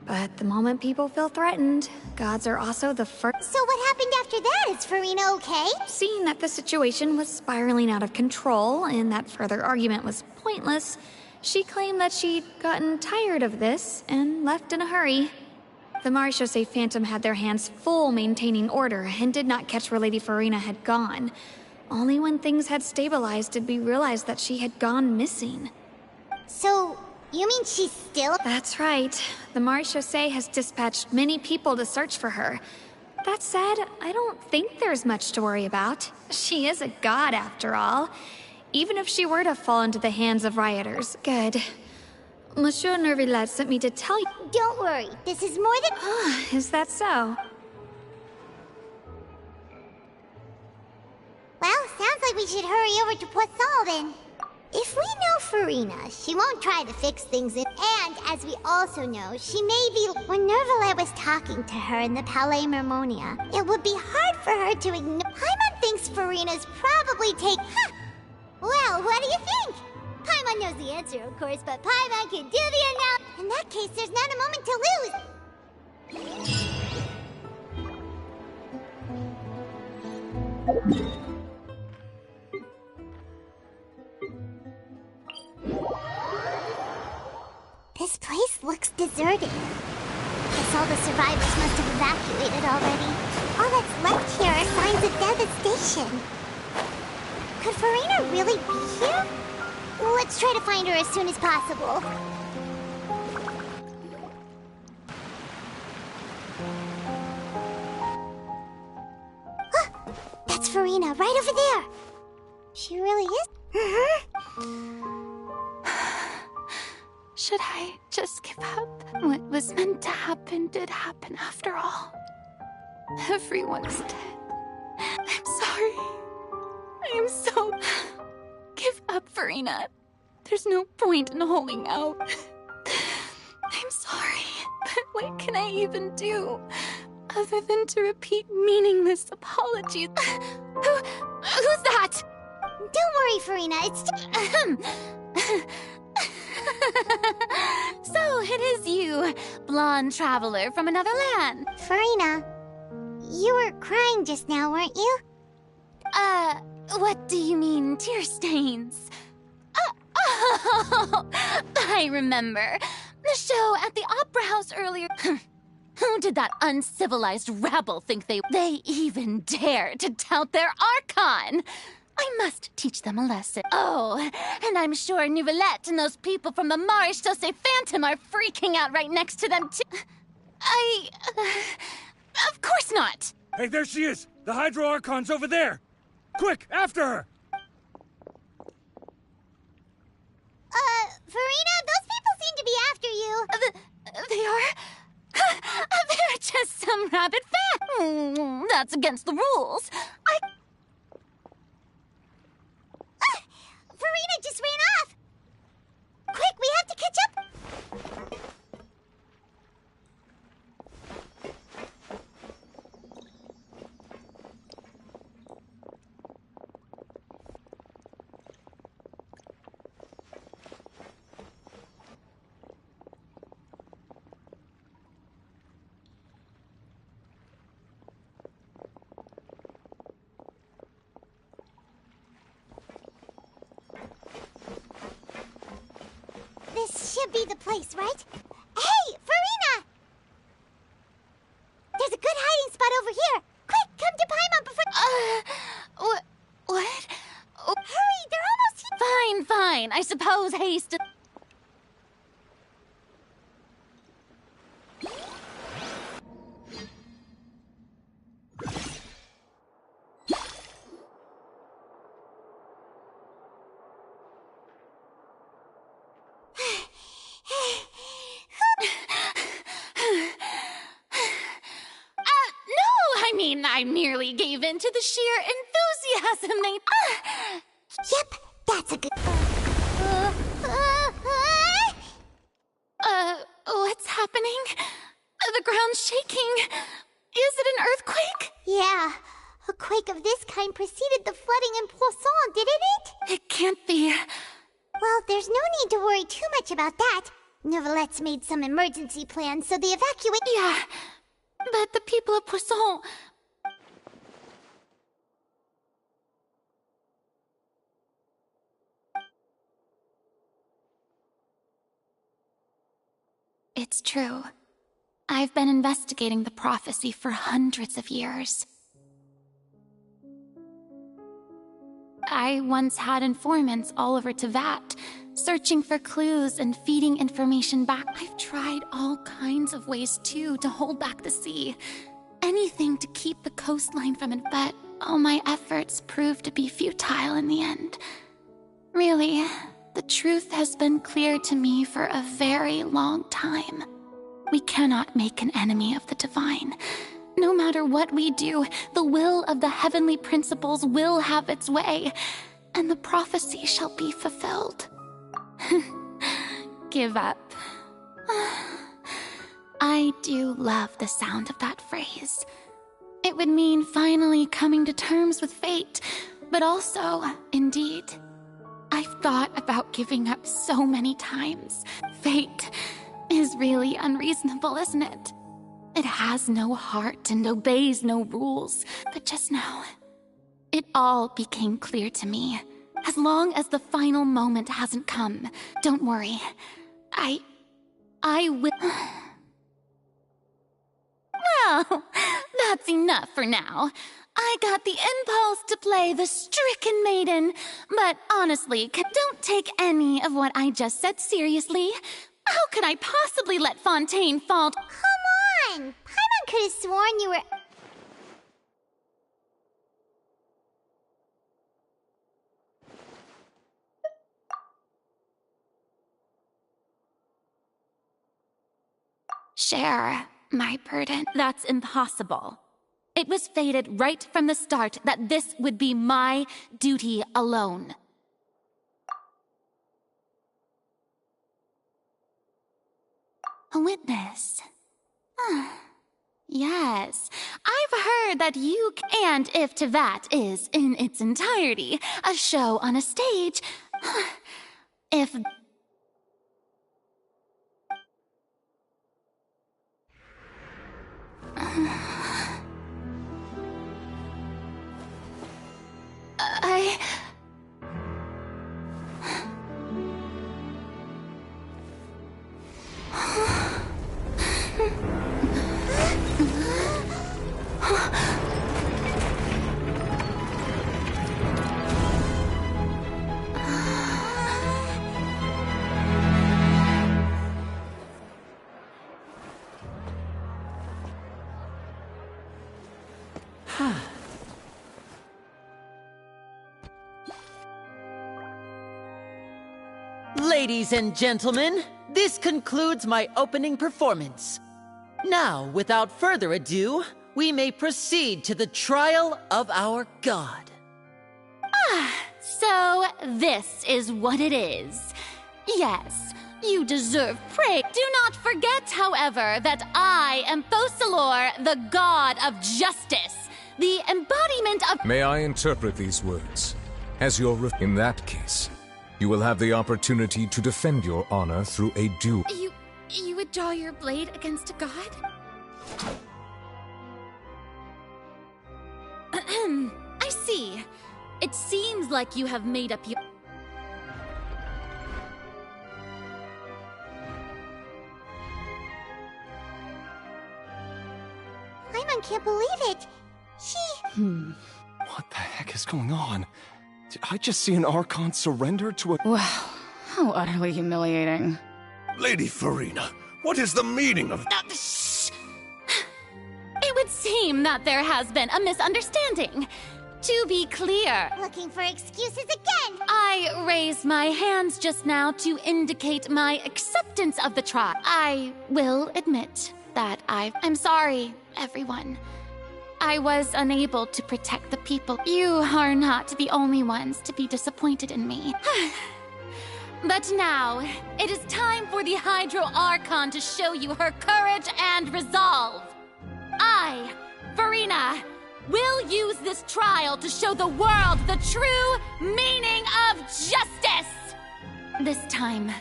But the moment people feel threatened, gods are also the first. So what happened after that? Is Farina okay? Seeing that the situation was spiraling out of control and that further argument was pointless, she claimed that she'd gotten tired of this and left in a hurry. The Marechaussee Phantom had their hands full maintaining order and did not catch where Lady Farina had gone. Only when things had stabilized did we realize that she had gone missing. So, you mean she's still? That's right. The Marechaussee has dispatched many people to search for her. That said, I don't think there's much to worry about. She is a god after all. Even if she were to fall into the hands of rioters. Good. Monsieur Nervillet sent me to tell you. Don't worry, this is more than. Is that so? Well, sounds like we should hurry over to Poisson then. If we know Farina, she won't try to fix things and as we also know, she may be. When Nervillet was talking to her in the Palais Mermonia, it would be hard for her to ignore. Paimon thinks Farina's probably Well, what do you think? Paimon knows the answer, of course, but Paimon can do the announcement. In that case, there's not a moment to lose. This place looks deserted. Guess all the survivors must have evacuated already. All that's left here are signs of devastation. Could Farina really be here? Let's try to find her as soon as possible. That's Farina, right over there. She really is. Should I just give up? What was meant to happen did happen after all. Everyone's dead. I'm sorry. I am so... Give up, Farina. There's no point in holding out. I'm sorry, but what can I even do? Other than to repeat meaningless apologies. Who's that? Don't worry, Farina, it's So it is you, blonde traveler from another land. Farina, you were crying just now, weren't you? What do you mean, tear stains? Oh, I remember. The show at the Opera House earlier. Who did that uncivilized rabble think they even dare to tout their Archon? I must teach them a lesson. Oh, and I'm sure Neuvillette and those people from the Marechaussee Phantom are freaking out right next to them, too. Of course not. Hey, there she is! The Hydro Archon's over there! Quick, after her! Farina, those people seem to be after you. They are? They're just some rabid fans. That's against the rules. Farina just ran off! Quick, we have to catch up! This should be the place, right? Hey, Farina! There's a good hiding spot over here. Quick, come to Paimon before... What? Hurry, they're almost here. Fine. I suppose haste... mean, I merely gave in to the sheer enthusiasm they... Yep, that's a good... What's happening? The ground's shaking. Is it an earthquake? Yeah. A quake of this kind preceded the flooding in Poisson, didn't it? It can't be. Well, there's no need to worry too much about that. Neuvillette made some emergency plans, so the evacuate... Yeah, but the people of Poisson... It's true. I've been investigating the prophecy for hundreds of years. I once had informants all over Tevat, searching for clues and feeding information back. I've tried all kinds of ways, too, to hold back the sea. Anything to keep the coastline from it, but all my efforts proved to be futile in the end. Really, the truth has been clear to me for a very long time. We cannot make an enemy of the divine. No matter what we do, the will of the heavenly principles will have its way, and the prophecy shall be fulfilled. Give up. I do love the sound of that phrase. It would mean finally coming to terms with fate, but also, indeed, I've thought about giving up so many times. Fate is really unreasonable, isn't it? It has no heart and obeys no rules. But just now, it all became clear to me. As long as the final moment hasn't come, don't worry. I will... Well, that's enough for now. I got the impulse to play the stricken maiden, but honestly, don't take any of what I just said seriously. How could I possibly let Fontaine fall? Come on! Paimon could have sworn you were... Share my burden. That's impossible. It was fated right from the start that this would be my duty alone. A witness. Yes, I've heard that you and if Tevat is, in its entirety, a show on a stage, if... Ladies and gentlemen, this concludes my opening performance. Now, without further ado, we may proceed to the trial of our god. So this is what it is. Yes, you deserve praise. Do not forget, however, that I am Focalor, the god of justice, the embodiment of... May I interpret these words as in that case, you will have the opportunity to defend your honor through a duel. You would draw your blade against a god? I see. It seems like you have made up your... Paimon can't believe it. She... What the heck is going on? Did I just see an Archon surrender to a... Wow, how utterly humiliating. Lady Farina, what is the meaning of... Shh! It would seem that there has been a misunderstanding. To be clear... Looking for excuses again! I raised my hands just now to indicate my acceptance of the trial. I will admit that I'm sorry, everyone. I was unable to protect the people. You are not the only ones to be disappointed in me. But now, it is time for the Hydro Archon to show you her courage and resolve. I, Farina, will use this trial to show the world the true meaning of justice! This time,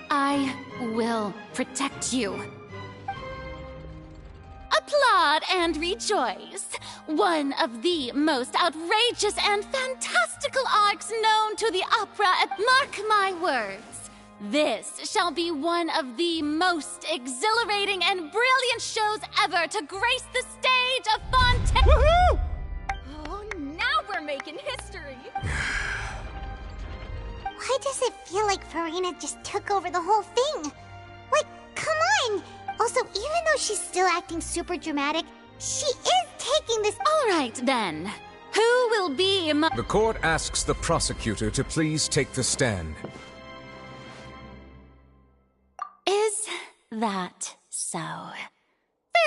I will protect you. Applaud and rejoice! One of the most outrageous and fantastical arcs known to the opera. Mark my words, this shall be one of the most exhilarating and brilliant shows ever to grace the stage of Fontaine. Woohoo! Oh, now we're making history. Why does it feel like Farina just took over the whole thing? Like, come on! Also, even though she's still acting super dramatic, she is taking this— All right, then. Who will be my— The court asks the prosecutor to please take the stand. Is that so?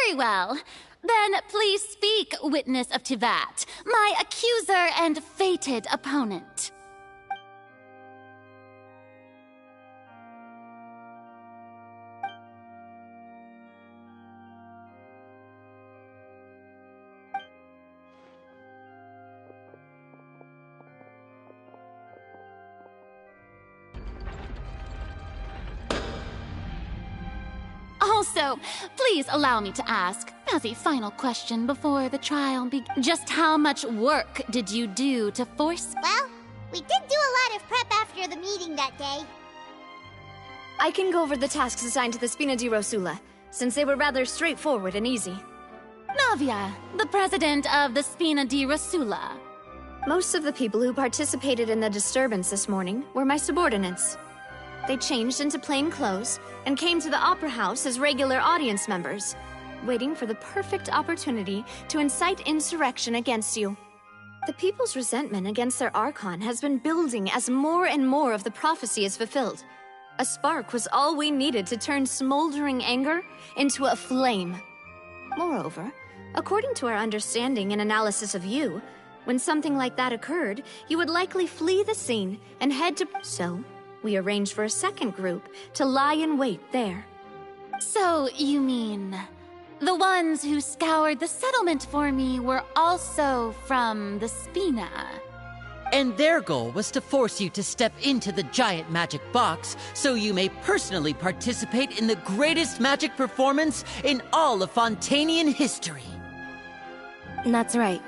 Very well. Then please speak, witness of Tivat, my accuser and fated opponent. Also, please allow me to ask, as a final question before the trial just how much work did you do to force— Well, we did do a lot of prep after the meeting that day. I can go over the tasks assigned to the Spina di Rosula, since they were rather straightforward and easy. Navia, the president of the Spina di Rosula. Most of the people who participated in the disturbance this morning were my subordinates. They changed into plain clothes and came to the Opera House as regular audience members, waiting for the perfect opportunity to incite insurrection against you. The people's resentment against their Archon has been building as more and more of the prophecy is fulfilled. A spark was all we needed to turn smoldering anger into a flame. Moreover, according to our understanding and analysis of you, when something like that occurred, you would likely flee the scene and head to— So, we arranged for a second group to lie in wait there. So, you mean the ones who scoured the settlement for me were also from the Spina? And their goal was to force you to step into the giant magic box so you may personally participate in the greatest magic performance in all of Fontanian history. That's right.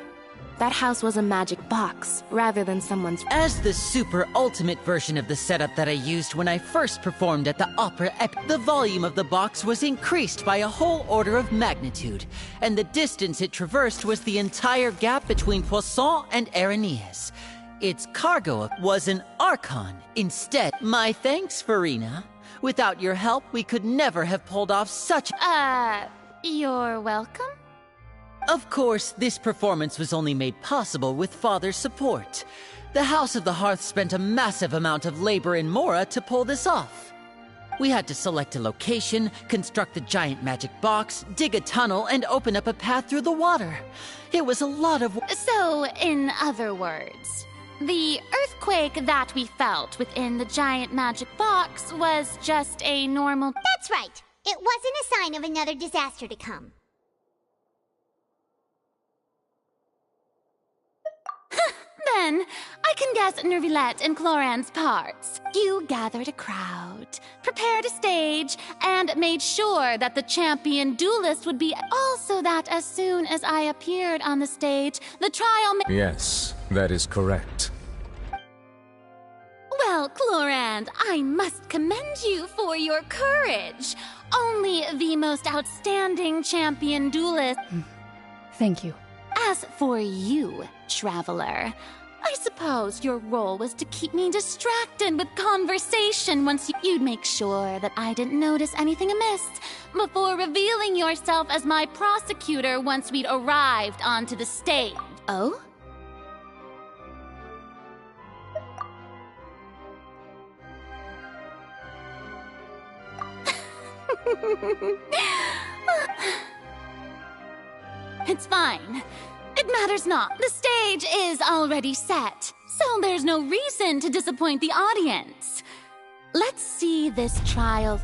That house was a magic box, rather than someone's— As the super ultimate version of the setup that I used when I first performed at the Opera Epic, the volume of the box was increased by a whole order of magnitude, and the distance it traversed was the entire gap between Poisson and Areneas. Its cargo was an Archon instead. My thanks, Farina. Without your help, we could never have pulled off such— You're welcome? Of course, this performance was only made possible with Father's support. The House of the Hearth spent a massive amount of labor in Mora to pull this off. We had to select a location, construct the giant magic box, dig a tunnel, and open up a path through the water. It was a lot of— So, in other words, the earthquake that we felt within the giant magic box was just a normal— That's right. It wasn't a sign of another disaster to come. Then, I can guess Nervilette and Cloran's parts. You gathered a crowd, prepared a stage, and made sure that the champion duelist would be— Also that as soon as I appeared on the stage, the trial— Yes, that is correct. Well, Clorand, I must commend you for your courage. Only the most outstanding champion duelist— Thank you. As for you, Traveler, I suppose your role was to keep me distracted with conversation once you'd make sure that I didn't notice anything amiss before revealing yourself as my prosecutor once we'd arrived onto the stage. Oh? It's fine. It matters not. The stage is already set, so there's no reason to disappoint the audience. Let's see this trial.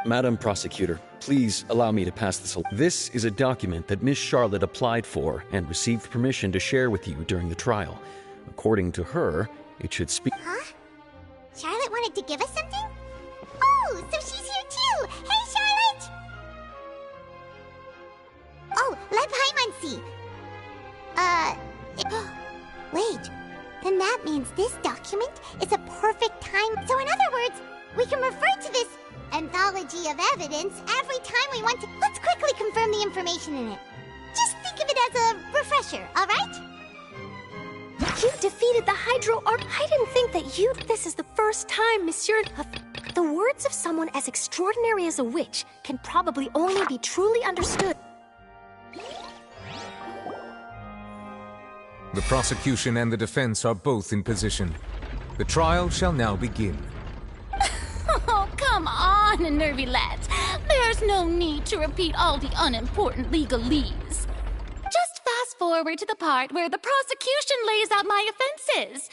Madam Prosecutor, please allow me to pass this. This is a document that Miss Charlotte applied for and received permission to share with you during the trial. According to her, it should speak. Huh? Charlotte wanted to give us something? Oh, so she's here too! Hey, Charlotte! Oh, let Paimon see. Wait, then that means this document is a perfect time. So in other words, we can refer to this anthology of evidence every time we want to. Let's quickly confirm the information in it. Just think of it as a refresher, alright? You defeated the Hydro Arc. I didn't think that you. This is the first time, Monsieur. The words of someone as extraordinary as a witch can probably only be truly understood. The prosecution and the defense are both in position. The trial shall now begin. Oh, come on, Nervylette. There's no need to repeat all the unimportant legalese. Just fast forward to the part where the prosecution lays out my offenses.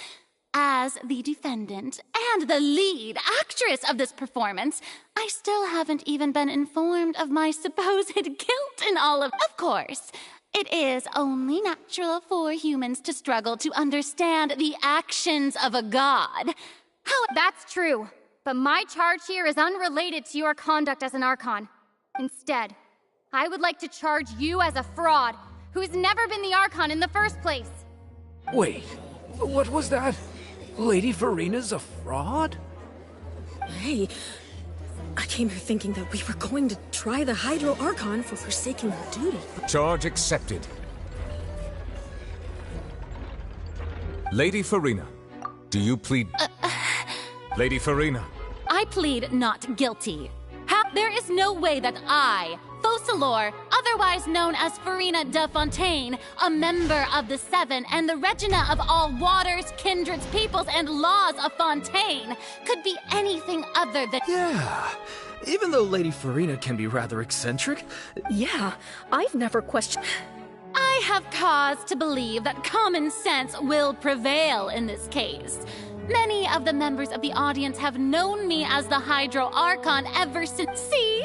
As the defendant and the lead actress of this performance, I still haven't even been informed of my supposed guilt in all of... Of course, it is only natural for humans to struggle to understand the actions of a god. That's true. But my charge here is unrelated to your conduct as an Archon. Instead, I would like to charge you as a fraud who's never been the Archon in the first place. Wait, what was that? Lady Farina's a fraud? Hey, I came here thinking that we were going to try the Hydro Archon for forsaking her duty. Charge accepted. Lady Farina, do you plead... Lady Farina. I plead not guilty. There is no way that I, Focalor, otherwise known as Farina de Fontaine, a member of the Seven and the Regina of all waters, kindreds, peoples, and laws of Fontaine, could be anything other than... Yeah, even though Lady Farina can be rather eccentric. Yeah, I've never questioned... I have cause to believe that common sense will prevail in this case. Many of the members of the audience have known me as the Hydro Archon ever since. See?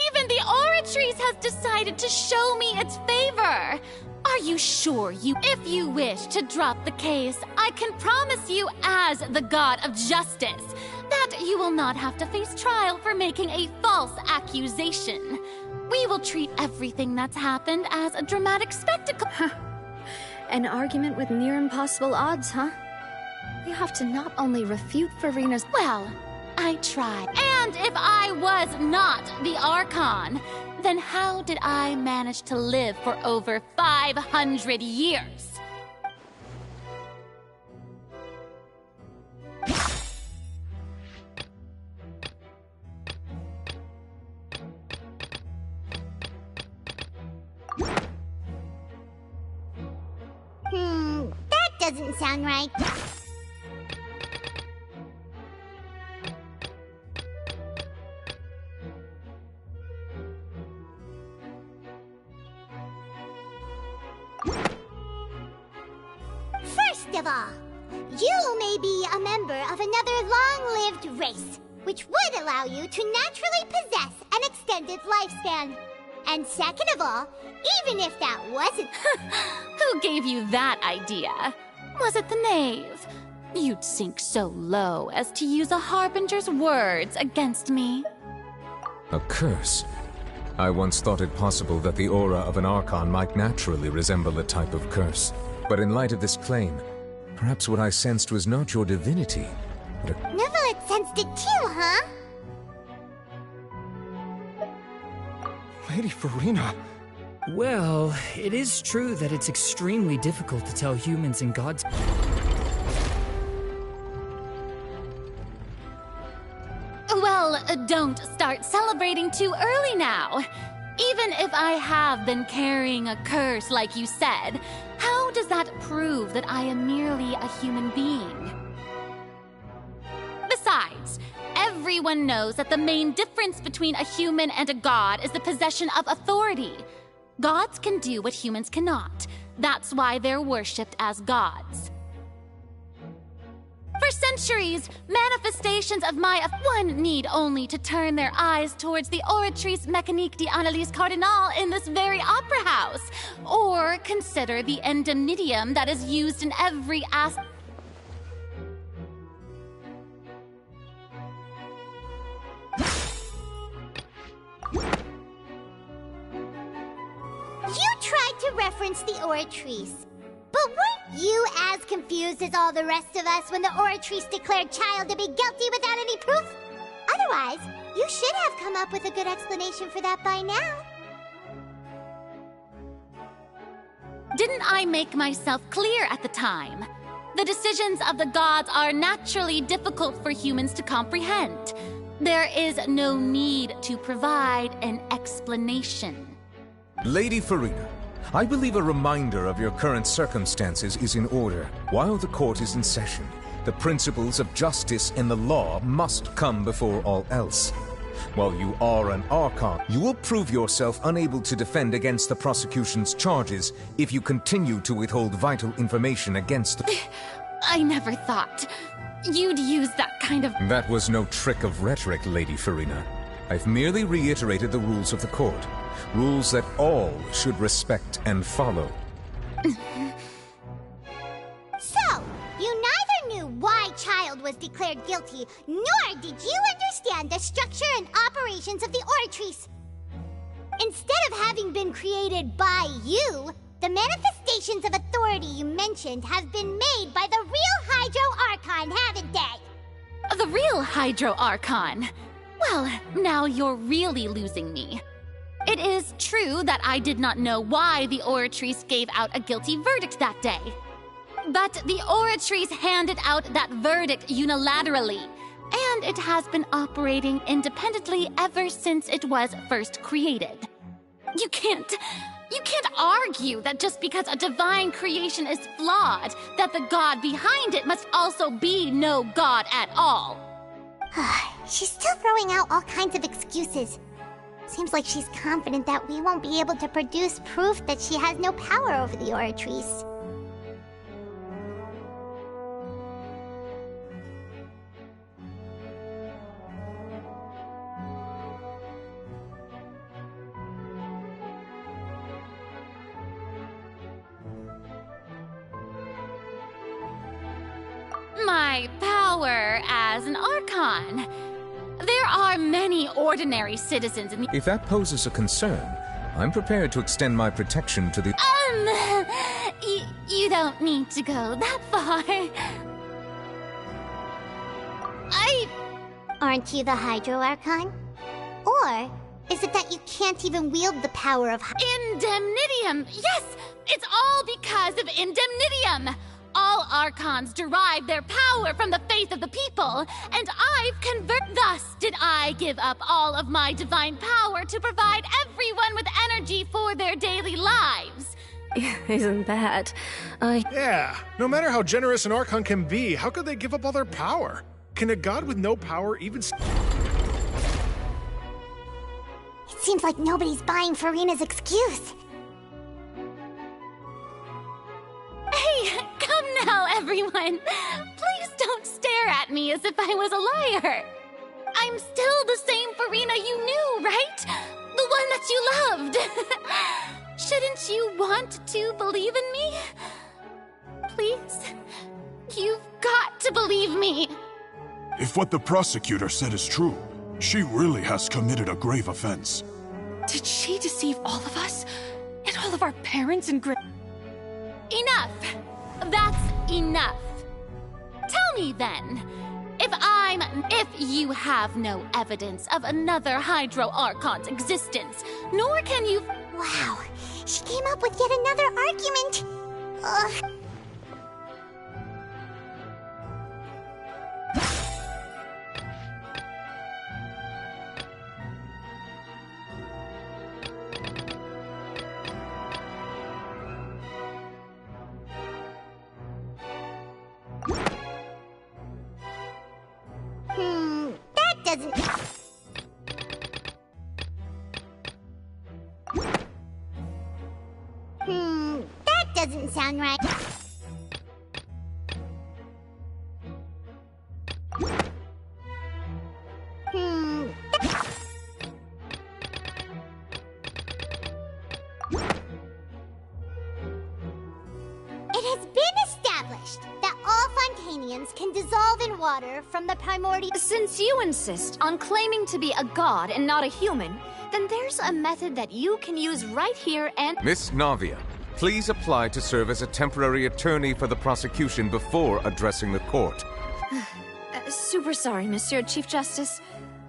Even the Oratrice has decided to show me its favor. Are you sure if you wish to drop the case, I can promise you as the God of Justice that you will not have to face trial for making a false accusation. We will treat everything that's happened as a dramatic spectacle. An argument with near impossible odds, huh? You have to not only refute Farina's... Well, I tried. And if I was not the Archon, then how did I manage to live for over 500 years? That doesn't sound right. First of all, you may be a member of another long-lived race, which would allow you to naturally possess an extended lifespan. And second of all, even if that wasn't... Who gave you that idea? Was it the knave? You'd sink so low as to use a harbinger's words against me. A curse? I once thought it possible that the aura of an Archon might naturally resemble a type of curse. But in light of this claim, perhaps what I sensed was not your divinity, but a... Neverlet sensed it too, huh? Lady Farina... Well, it is true that it's extremely difficult to tell humans and gods... Well, don't start celebrating too early now. Even if I have been carrying a curse like you said, how does that prove that I am merely a human being? everyone knows that the main difference between a human and a god is the possession of authority. Gods can do what humans cannot. That's why they're worshipped as gods. For centuries, manifestations of my one need only to turn their eyes towards the Oratrice Mécanique d'Analyse Cardinal in this very opera house, or consider the indemnitium that is used in every aspect. You tried to reference the Oratrice. But weren't you as confused as all the rest of us when the Oratrice declared Child to be guilty without any proof? Otherwise, you should have come up with a good explanation for that by now. Didn't I make myself clear at the time? The decisions of the gods are naturally difficult for humans to comprehend. There is no need to provide an explanation. Lady Farina, I believe a reminder of your current circumstances is in order. While the court is in session, the principles of justice and the law must come before all else. While you are an Archon, you will prove yourself unable to defend against the prosecution's charges if you continue to withhold vital information against them. I never thought you'd use that kind of... That was no trick of rhetoric, Lady Farina. I've merely reiterated the rules of the court. Rules that all should respect and follow. So, you neither knew why Child was declared guilty, nor did you understand the structure and operations of the Oratrice. Instead of having been created by you, the manifestations of authority you mentioned have been made by the real Hydro Archon, haven't they? The real Hydro Archon? Well, now you're really losing me. It is true that I did not know why the Oratrice gave out a guilty verdict that day. But the Oratrice handed out that verdict unilaterally, and it has been operating independently ever since it was first created. You can't argue that just because a divine creation is flawed, that the god behind it must also be no god at all. She's still throwing out all kinds of excuses. Seems like she's confident that we won't be able to produce proof that she has no power over the Oratrice. My power as an Archon. There are many ordinary citizens in the... If that poses a concern, I'm prepared to extend my protection to the... You don't need to go that far. Aren't you the Hydro Archon? Or is it that you can't even wield the power of... Indemnitium! Yes! It's all because of Indemnitium! All Archons derive their power from the faith of the people, and I've converted. Thus did I give up all of my divine power to provide everyone with energy for their daily lives. Isn't that... Yeah, no matter how generous an Archon can be, how could they give up all their power? Can a god with no power even... It seems like nobody's buying Farina's excuse. Hey, come now, everyone. Please don't stare at me as if I was a liar. I'm still the same Farina you knew, right? The one that you loved. Shouldn't you want to believe in me? Please? You've got to believe me. If what the prosecutor said is true, she really has committed a grave offense. Did she deceive all of us? And all of our parents and Enough! That's enough. Tell me then, if you have no evidence of another Hydro Archon's existence, nor can you... Wow, she came up with yet another argument. Ugh. That doesn't... That doesn't sound right. It has been established that all Fontanians can dissolve in water from the primordial... Since you insist on claiming to be a god and not a human, then there's a method that you can use right here and... Miss Navia, please apply to serve as a temporary attorney for the prosecution before addressing the court. Super sorry, Monsieur Chief Justice.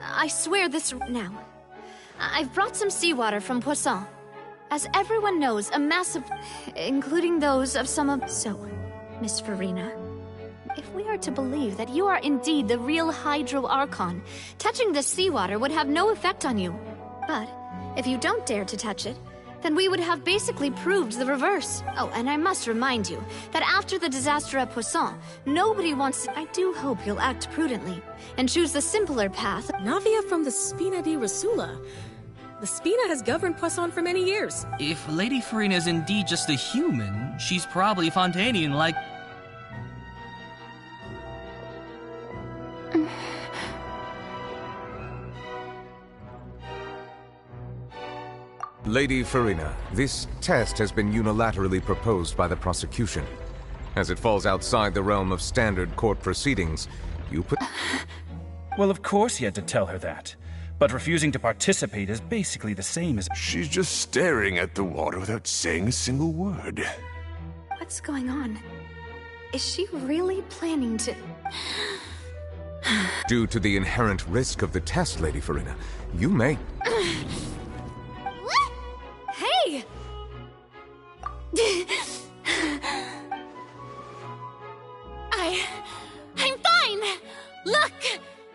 I swear this now. I've brought some seawater from Poisson. As everyone knows, a massive... including those of some of... So, Miss Farina, if we are to believe that you are indeed the real Hydro Archon, touching the seawater would have no effect on you. But, if you don't dare to touch it, then we would have basically proved the reverse. Oh, and I must remind you that after the disaster at Poisson, nobody wants to... I do hope you'll act prudently and choose the simpler path. Navia from the Spina di Rasula. The Spina has governed Poisson for many years. If Lady Farina is indeed just a human, she's probably Fontanian like... Lady Farina, this test has been unilaterally proposed by the prosecution. As it falls outside the realm of standard court proceedings, you put... Well, of course he had to tell her that. But refusing to participate is basically the same as... She's just staring at the water without saying a single word. What's going on? Is she really planning to... Due to the inherent risk of the test, Lady Farina, you may... Hey! I'm fine! Look!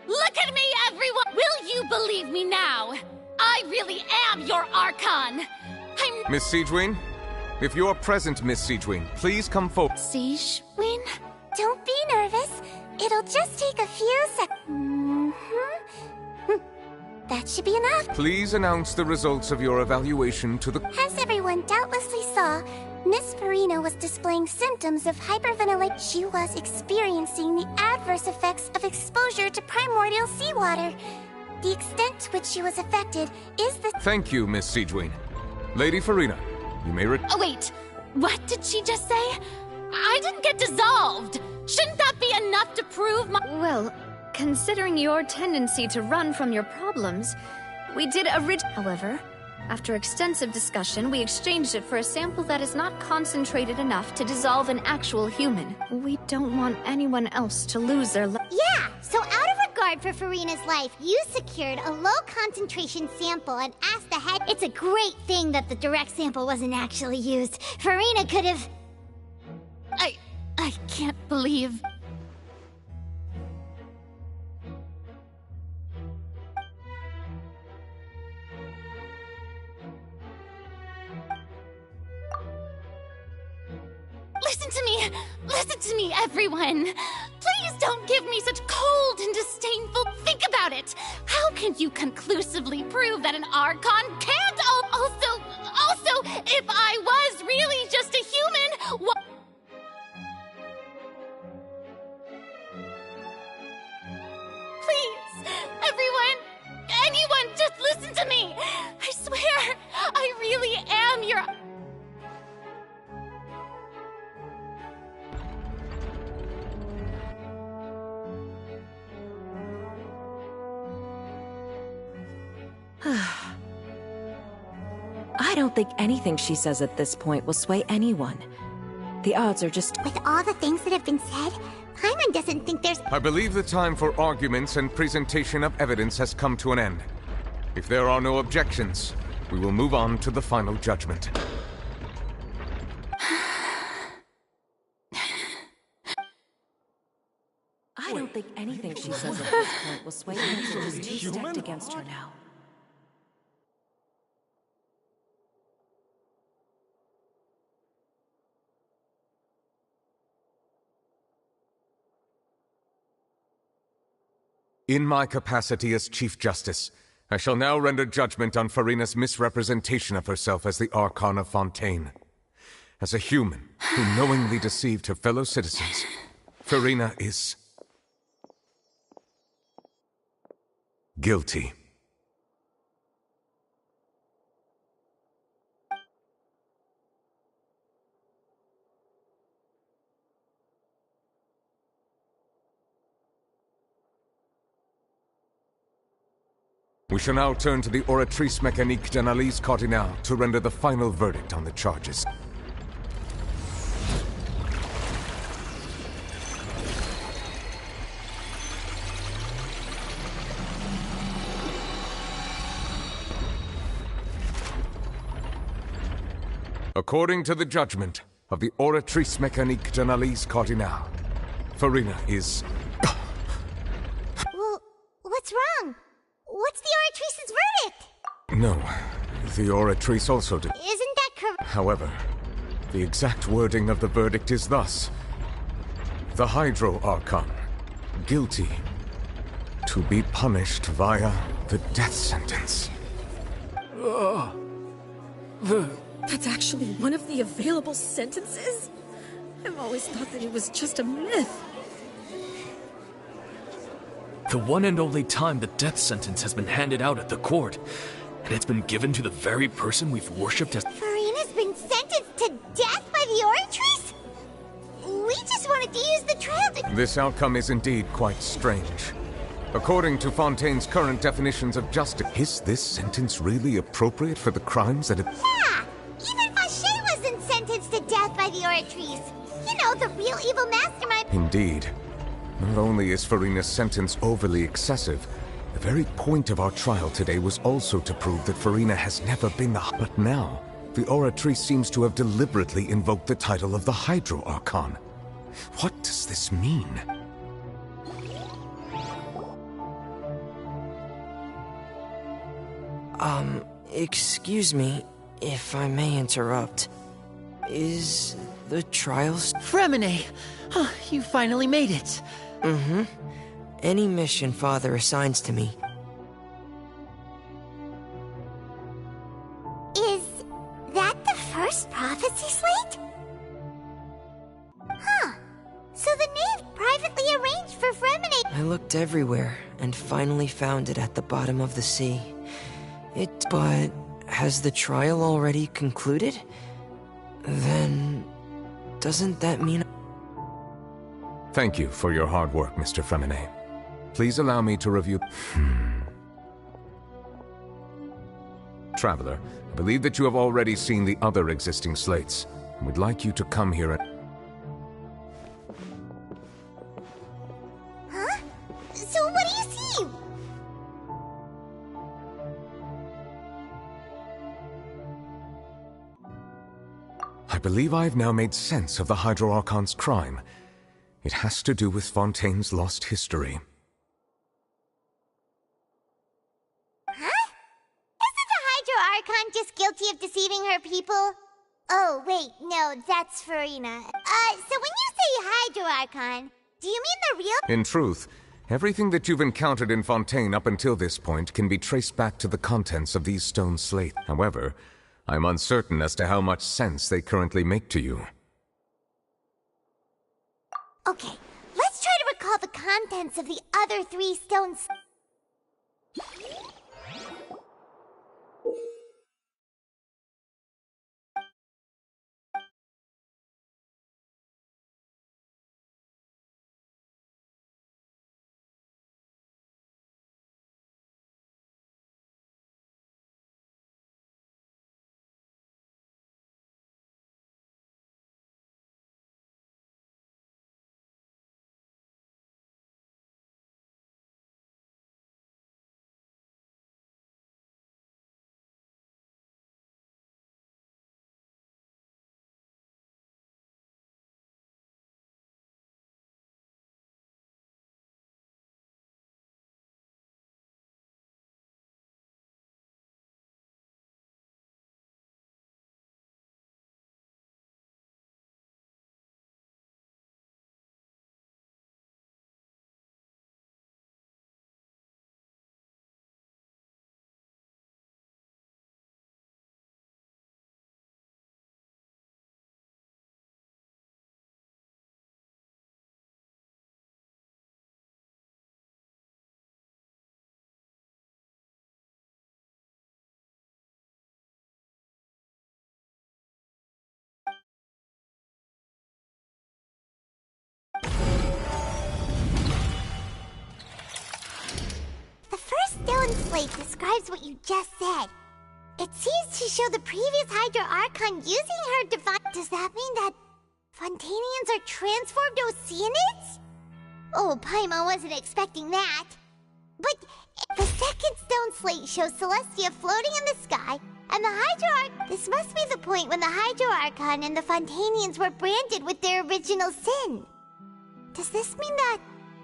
Look at me, everyone! Will you believe me now? I really am your Archon! Miss Siegewin? If you're present, Miss Siegewin, please come forward. Siegewin? Don't be nervous. It'll just take a few seconds. That should be enough. Please announce the results of your evaluation to the... As everyone doubtlessly saw, Miss Farina was displaying symptoms of hyperventilation. She was experiencing the adverse effects of exposure to primordial seawater. The extent to which she was affected is the... Thank you, Miss Siegewin. Lady Farina, you may Oh, wait. What did she just say? I didn't get dissolved. Shouldn't that be enough to prove my... Well, considering your tendency to run from your problems, we did However, after extensive discussion, we exchanged it for a sample that is not concentrated enough to dissolve an actual human. We don't want anyone else to lose their life. Yeah, so out of regard for Farina's life, you secured a low-concentration sample and asked the head... It's a great thing that the direct sample wasn't actually used. Farina could have... I can't believe... Listen to me, everyone! Please don't give me such cold and disdainful... Think about it! How can you conclusively prove that an Archon can't Also, if I was really just a human, what... Please, anyone, just listen to me! I swear, I really am your... I don't think anything she says at this point will sway anyone. The odds are just... With all the things that have been said, Paimon doesn't think there's... I believe the time for arguments and presentation of evidence has come to an end. If there are no objections, we will move on to the final judgment. I don't think anything she says at this point will sway anyone who's too stacked against her now. In my capacity as Chief Justice, I shall now render judgment on Farina's misrepresentation of herself as the Archon of Fontaine. As a human who knowingly deceived her fellow citizens, Farina is guilty. We shall now turn to the Oratrice Mécanique d'Analyse Cardinal to render the final verdict on the charges. According to the judgment of the Oratrice Mécanique d'Analyse Cardinal, Farina is... Well, what's wrong? What's the Oratrice's verdict? No, the Oratrice also did. Isn't that correct? However, the exact wording of the verdict is thus. The Hydro Archon, guilty, to be punished via the death sentence. That's actually one of the available sentences? I've always thought that it was just a myth. The one and only time the death sentence has been handed out at the court, and it's been given to the very person we've worshipped as... Farina's been sentenced to death by the Oratrice? We just wanted to use the trial to... This outcome is indeed quite strange. According to Fontaine's current definitions of justice, is this sentence really appropriate for the crimes that it... Yeah! Even Fauché wasn't sentenced to death by the Oratrice. You know, the real evil mastermind... Indeed. Not only is Farina's sentence overly excessive, the very point of our trial today was also to prove that Farina has never been the... But now, the Oratrice seems to have deliberately invoked the title of the Hydro Archon. What does this mean? Excuse me, if I may interrupt. Is the trial... Fremine! Oh, you finally made it. Mm-hmm. Any mission Father assigns to me. Is that the first prophecy slate? Huh. So the knave privately arranged for Fremine... I looked everywhere and finally found it at the bottom of the sea. But has the trial already concluded? Then... doesn't that mean... Thank you for your hard work, Mr. Fremine. Please allow me to review... Traveler, I believe that you have already seen the other existing slates, and would like you to come here and... Huh? So what do you see? I believe I have now made sense of the Hydro Archon's crime. It has to do with Fontaine's lost history. Huh? Isn't the Hydro Archon just guilty of deceiving her people? Oh, wait, no, that's Farina. So when you say Hydro Archon, do you mean the real... In truth, everything that you've encountered in Fontaine up until this point can be traced back to the contents of these stone slates. However, I'm uncertain as to how much sense they currently make to you. Okay, let's try to recall the contents of the other 3 stones. stone slate describes what you just said. It seems to show the previous Hydro Archon using her divine... Does that mean that Fontanians are transformed Oceanids? Oh, Paimon wasn't expecting that. But the second stone slate shows Celestia floating in the sky, and the Hydro Archon... This must be the point when the Hydro Archon and the Fontanians were branded with their original sin. Does this mean that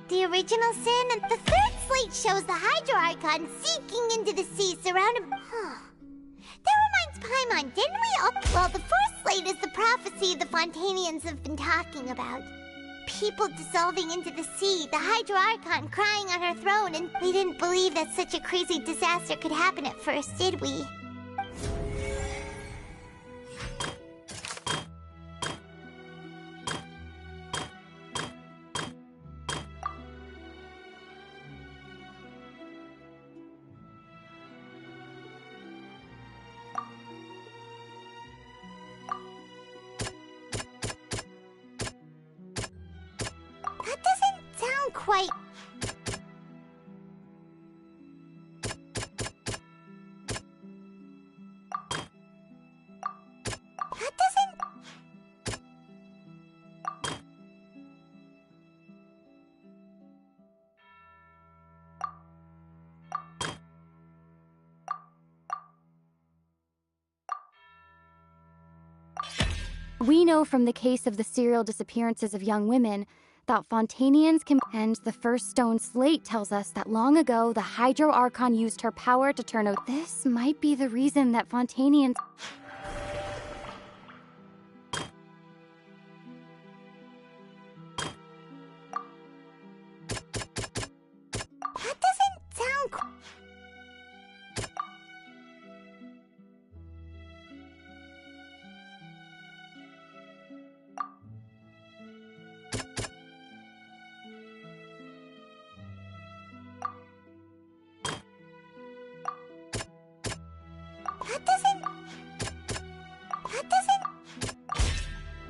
the original sin and the third slate shows the Hydro Archon sinking into the sea surrounded... That reminds Paimon, didn't we all... Well, the fourth slate is the prophecy the Fontanians have been talking about. People dissolving into the sea, the Hydro Archon crying on her throne, and we didn't believe that such a crazy disaster could happen at first, did we? Quite. That doesn't... We know from the case of the serial disappearances of young women that Fontanians can... And the first stone slate tells us that long ago, the Hydro Archon used her power to turn out... This might be the reason that Fontanians... That doesn't sound...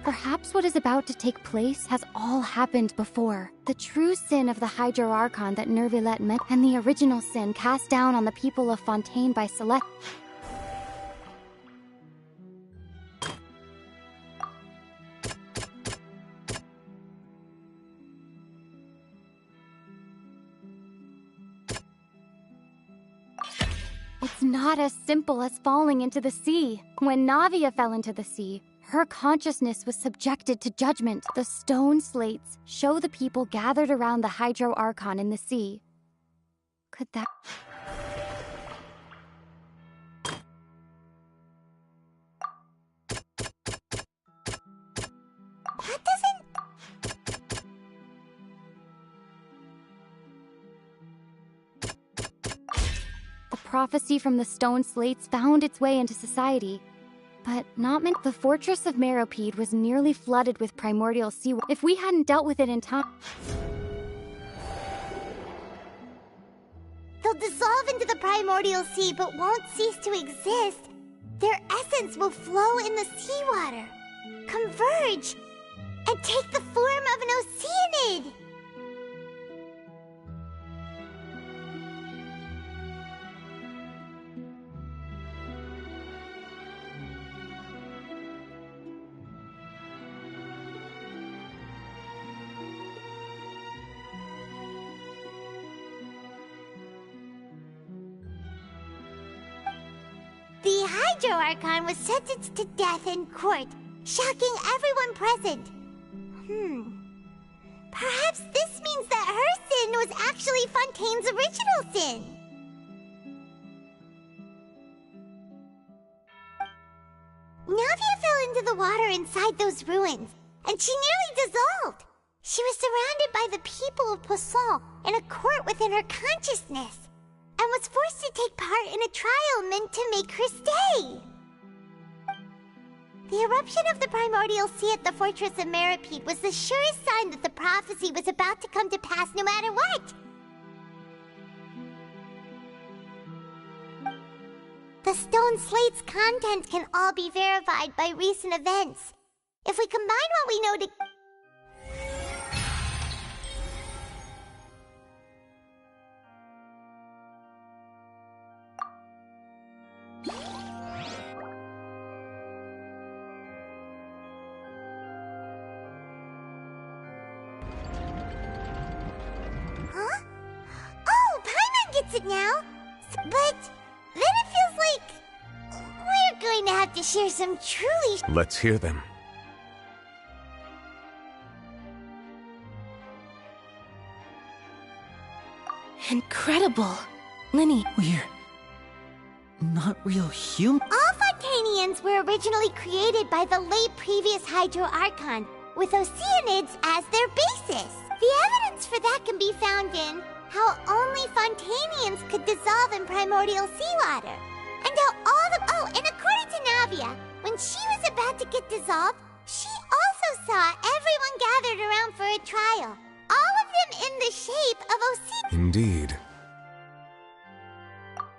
Perhaps what is about to take place has all happened before. The true sin of the Hydro Archon that Neuvillette met, and the original sin cast down on the people of Fontaine by Celeste. It's not as simple as falling into the sea. When Navia fell into the sea, her consciousness was subjected to judgment. The stone slates show the people gathered around the Hydro Archon in the sea. Could that... That doesn't... The prophecy from the stone slates found its way into society. But not meant. The fortress of Meropide was nearly flooded with primordial seawater. If we hadn't dealt with it in time... They'll dissolve into the primordial sea but won't cease to exist. Their essence will flow in the seawater, converge, and take the form of an Oceanid. The Hydro Archon was sentenced to death in court, shocking everyone present. Perhaps this means that her sin was actually Fontaine's original sin. Navia fell into the water inside those ruins, and she nearly dissolved. She was surrounded by the people of Poisson in a court within her consciousness, and was forced to take part in a trial meant to make her stay. The eruption of the primordial sea at the fortress of Meropide was the surest sign that the prophecy was about to come to pass no matter what. The stone slate's contents can all be verified by recent events. If we combine what we know to... it now. But then it feels like we're going to have to share some truly... Let's hear them. Incredible. Linny. We're not real human. All Fontanians were originally created by the late previous Hydro Archon, with Oceanids as their basis. The evidence for that can be found in how only Fontanians could dissolve in primordial seawater. And how all the... Oh, and according to Navia, when she was about to get dissolved, she also saw everyone gathered around for a trial. All of them in the shape of Oceanids. Indeed.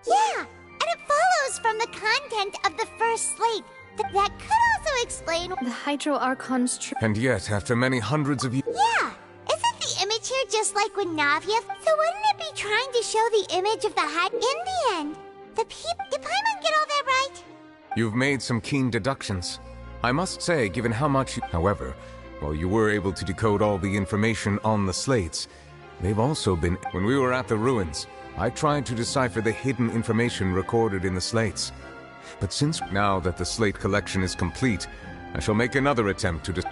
Yeah, and it follows from the content of the first slate that could also explain the Hydro Archon's And yet, after many hundreds of years... Yeah, isn't the image here just like with Navia? So wouldn't it be trying to show the image of the In the end, the people... Did Paimon get all that right? You've made some keen deductions. I must say, given how much you... However, while you were able to decode all the information on the slates, they've also been... When we were at the ruins, I tried to decipher the hidden information recorded in the slates. But since now that the slate collection is complete, I shall make another attempt to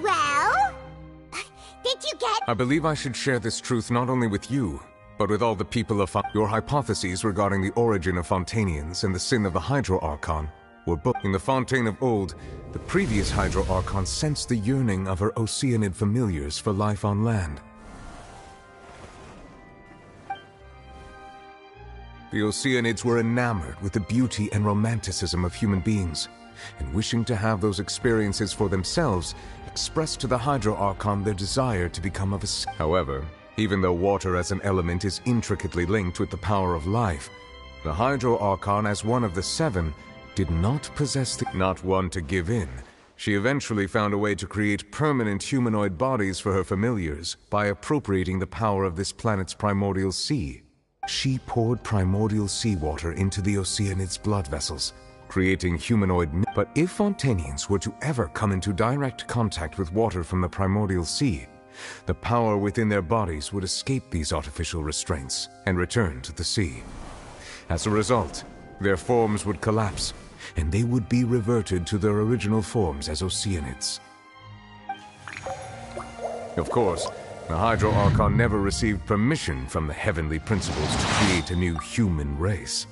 Well? Did you get... I believe I should share this truth not only with you, but with all the people of Your hypotheses regarding the origin of Fontanians and the sin of the Hydro Archon were booked. In the Fontaine of old, the previous Hydro Archon sensed the yearning of her Oceanid familiars for life on land. The Oceanids were enamored with the beauty and romanticism of human beings, and wishing to have those experiences for themselves, expressed to the Hydro Archon their desire to become of a... However, even though water as an element is intricately linked with the power of life, the Hydro Archon, as one of the seven, did not possess the... Not one to give in, she eventually found a way to create permanent humanoid bodies for her familiars by appropriating the power of this planet's primordial sea. She poured primordial seawater into the Oceanids' blood vessels, creating humanoid... But if Fontanians were to ever come into direct contact with water from the primordial sea, the power within their bodies would escape these artificial restraints and return to the sea. As a result, their forms would collapse, and they would be reverted to their original forms as Oceanids. Of course, the Hydro Archon never received permission from the heavenly principles to create a new human race.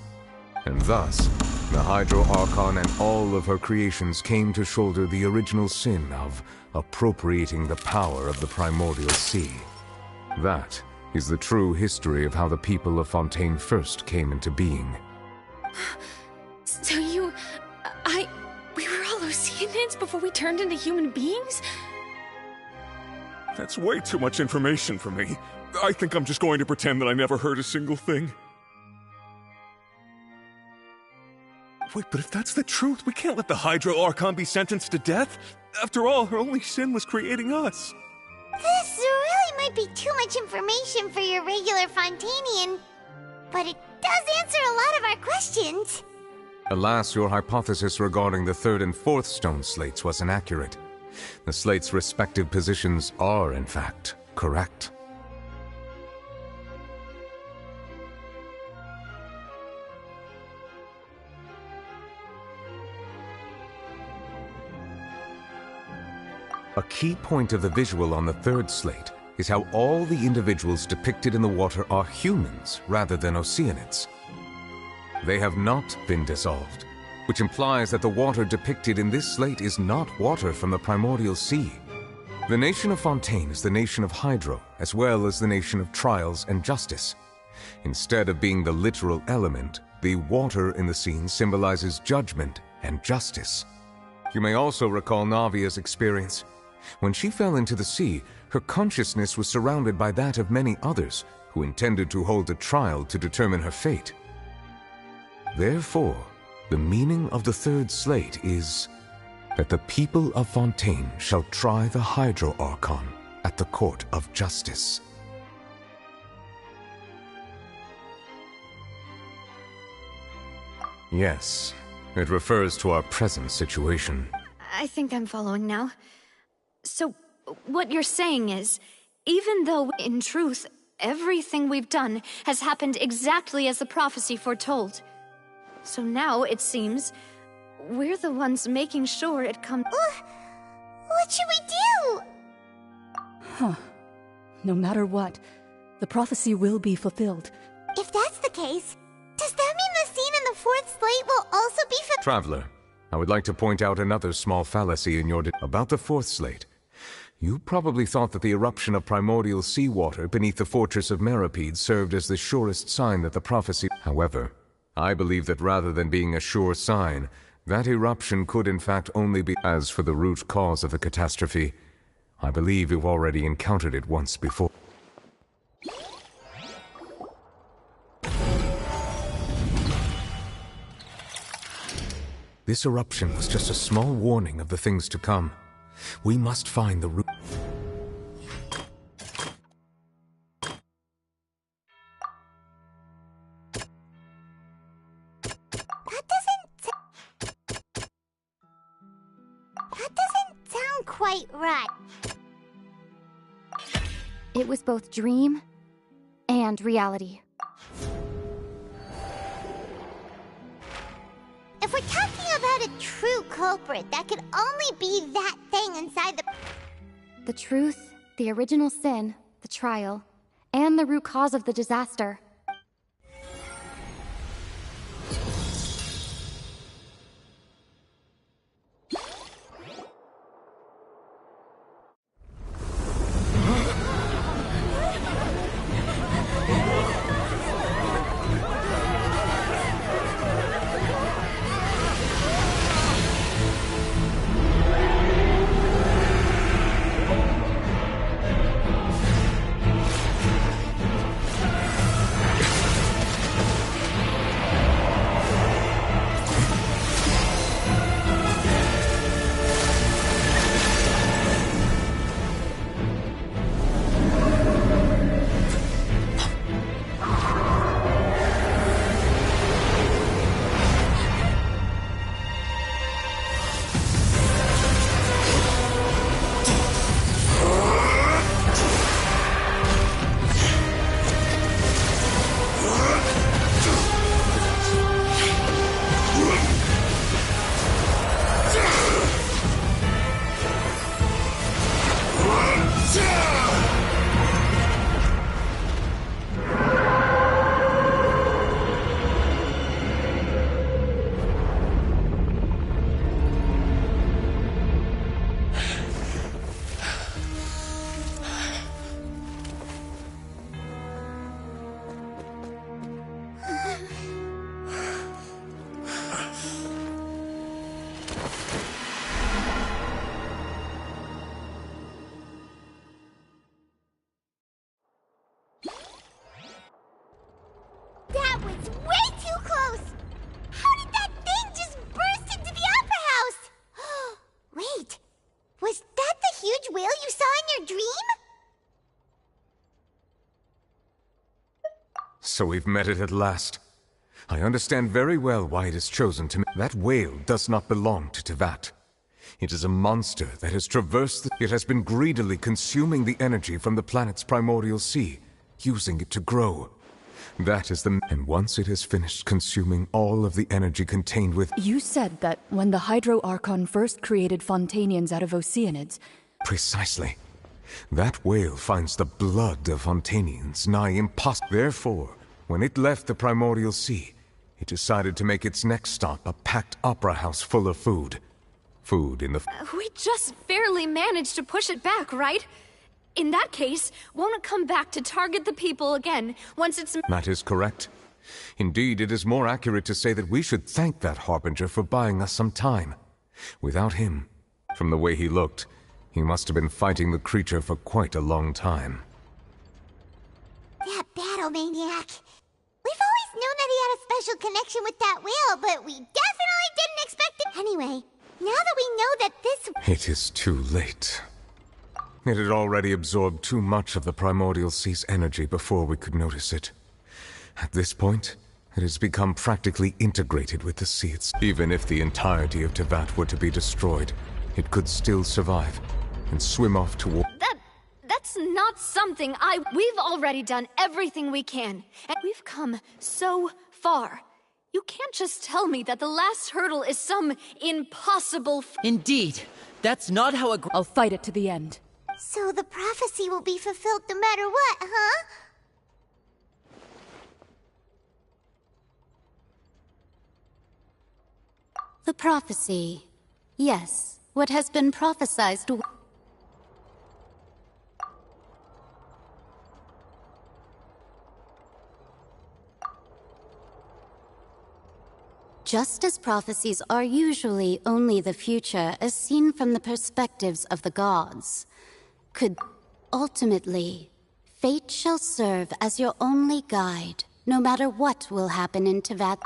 And thus, the Hydro Archon and all of her creations came to shoulder the original sin of appropriating the power of the primordial sea. That is the true history of how the people of Fontaine first came into being. So we were all Oceanids before we turned into human beings? That's way too much information for me. I think I'm just going to pretend that I never heard a single thing. Wait, but if that's the truth, we can't let the Hydro Archon be sentenced to death. After all, her only sin was creating us. This really might be too much information for your regular Fontanian, but it does answer a lot of our questions. Alas, your hypothesis regarding the third and fourth stone slates was inaccurate. The slates' respective positions are, in fact, correct. A key point of the visual on the third slate is how all the individuals depicted in the water are humans rather than Oceanids. They have not been dissolved, which implies that the water depicted in this slate is not water from the primordial sea. The nation of Fontaine is the nation of Hydro, as well as the nation of trials and justice. Instead of being the literal element, the water in the scene symbolizes judgment and justice. You may also recall Navia's experience. When she fell into the sea, her consciousness was surrounded by that of many others who intended to hold a trial to determine her fate. Therefore, the meaning of the third slate is that the people of Fontaine shall try the Hydro Archon at the court of justice. Yes, It refers to our present situation. I think I'm following now. So, what you're saying is, even though, in truth, everything we've done has happened exactly as the prophecy foretold. So now, it seems, we're the ones making sure it comes. What should we do? Huh. No matter what, the prophecy will be fulfilled. If that's the case, does that mean the scene in the fourth slate will also be fulfilled? Traveler, I would like to point out another small fallacy in your about the fourth slate. You probably thought that the eruption of primordial seawater beneath the fortress of Meripede served as the surest sign that the prophecy... However, I believe that rather than being a sure sign, that eruption could in fact only be... As for the root cause of the catastrophe, I believe you've already encountered it once before. This eruption was just a small warning of the things to come. We must find the root. That doesn't sound quite right. It was both dream and reality. If we're talking about a true culprit, that could only be that thing inside the... The truth, the original sin, the trial, and the root cause of the disaster. That was way too close! How did that thing just burst into the Opera House? Wait, was that the huge whale you saw in your dream? So we've met it at last. I understand very well why it has chosen to... That whale does not belong to Tevat. It is a monster that has traversed It has been greedily consuming the energy from the planet's primordial sea, using it to grow. That is the... And once it has finished consuming all of the energy contained with... You said that when the Hydro Archon first created Fontanians out of Oceanids... Precisely. That whale finds the blood of Fontanians nigh impossible. Therefore, when it left the primordial sea, it decided to make its next stop a packed opera house full of food. Food in the... We just barely managed to push it back, right? In that case, won't it come back to target the people again, once it's... That is correct. Indeed, it is more accurate to say that we should thank that Harbinger for buying us some time. Without him, from the way he looked, he must have been fighting the creature for quite a long time. That battle maniac. We've always known that he had a special connection with that whale, but we definitely didn't expect it. Anyway, now that we know that this... It is too late. It had already absorbed too much of the primordial sea's energy before we could notice it. At this point, It has become practically integrated with the sea. Even if the entirety of Tevat were to be destroyed, it could still survive and swim off toward... That's not something We've already done everything we can, and we've come so far. You can't just tell me that the last hurdle is some impossible... Indeed. That's not how I'll fight it to the end. So the prophecy will be fulfilled no matter what, huh? The prophecy. Yes, what has been prophesied. Just as prophecies are usually only the future as seen from the perspectives of the gods, ultimately, fate shall serve as your only guide, no matter what will happen in Tevat.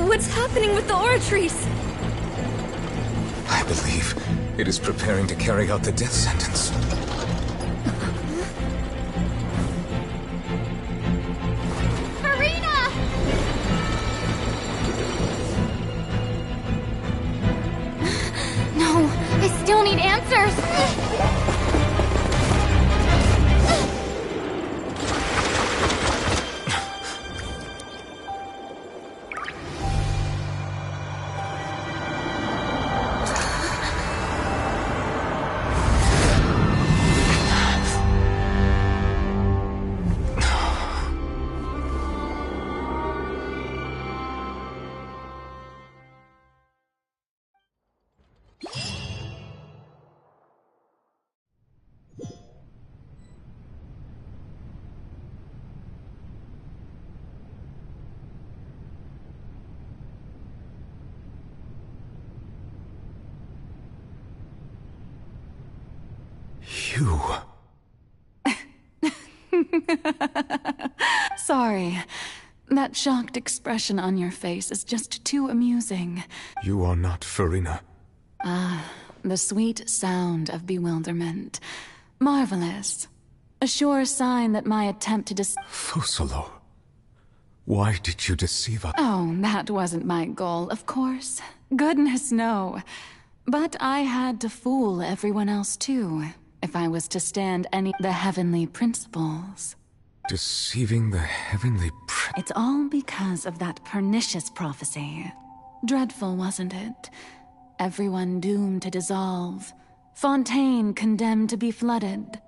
What's happening with the oratories? I believe it is preparing to carry out the death sentence. Farina! No, I still need answers! You... Sorry. That shocked expression on your face is just too amusing. You are not Farina. Ah, the sweet sound of bewilderment. Marvelous. A sure sign that my attempt to Fusalo. Why did you deceive us? Oh, that wasn't my goal, of course. Goodness, no. But I had to fool everyone else too, if I was to stand the heavenly principles. Deceiving the heavenly It's all because of that pernicious prophecy. Dreadful, wasn't it? Everyone doomed to dissolve. Fontaine condemned to be flooded.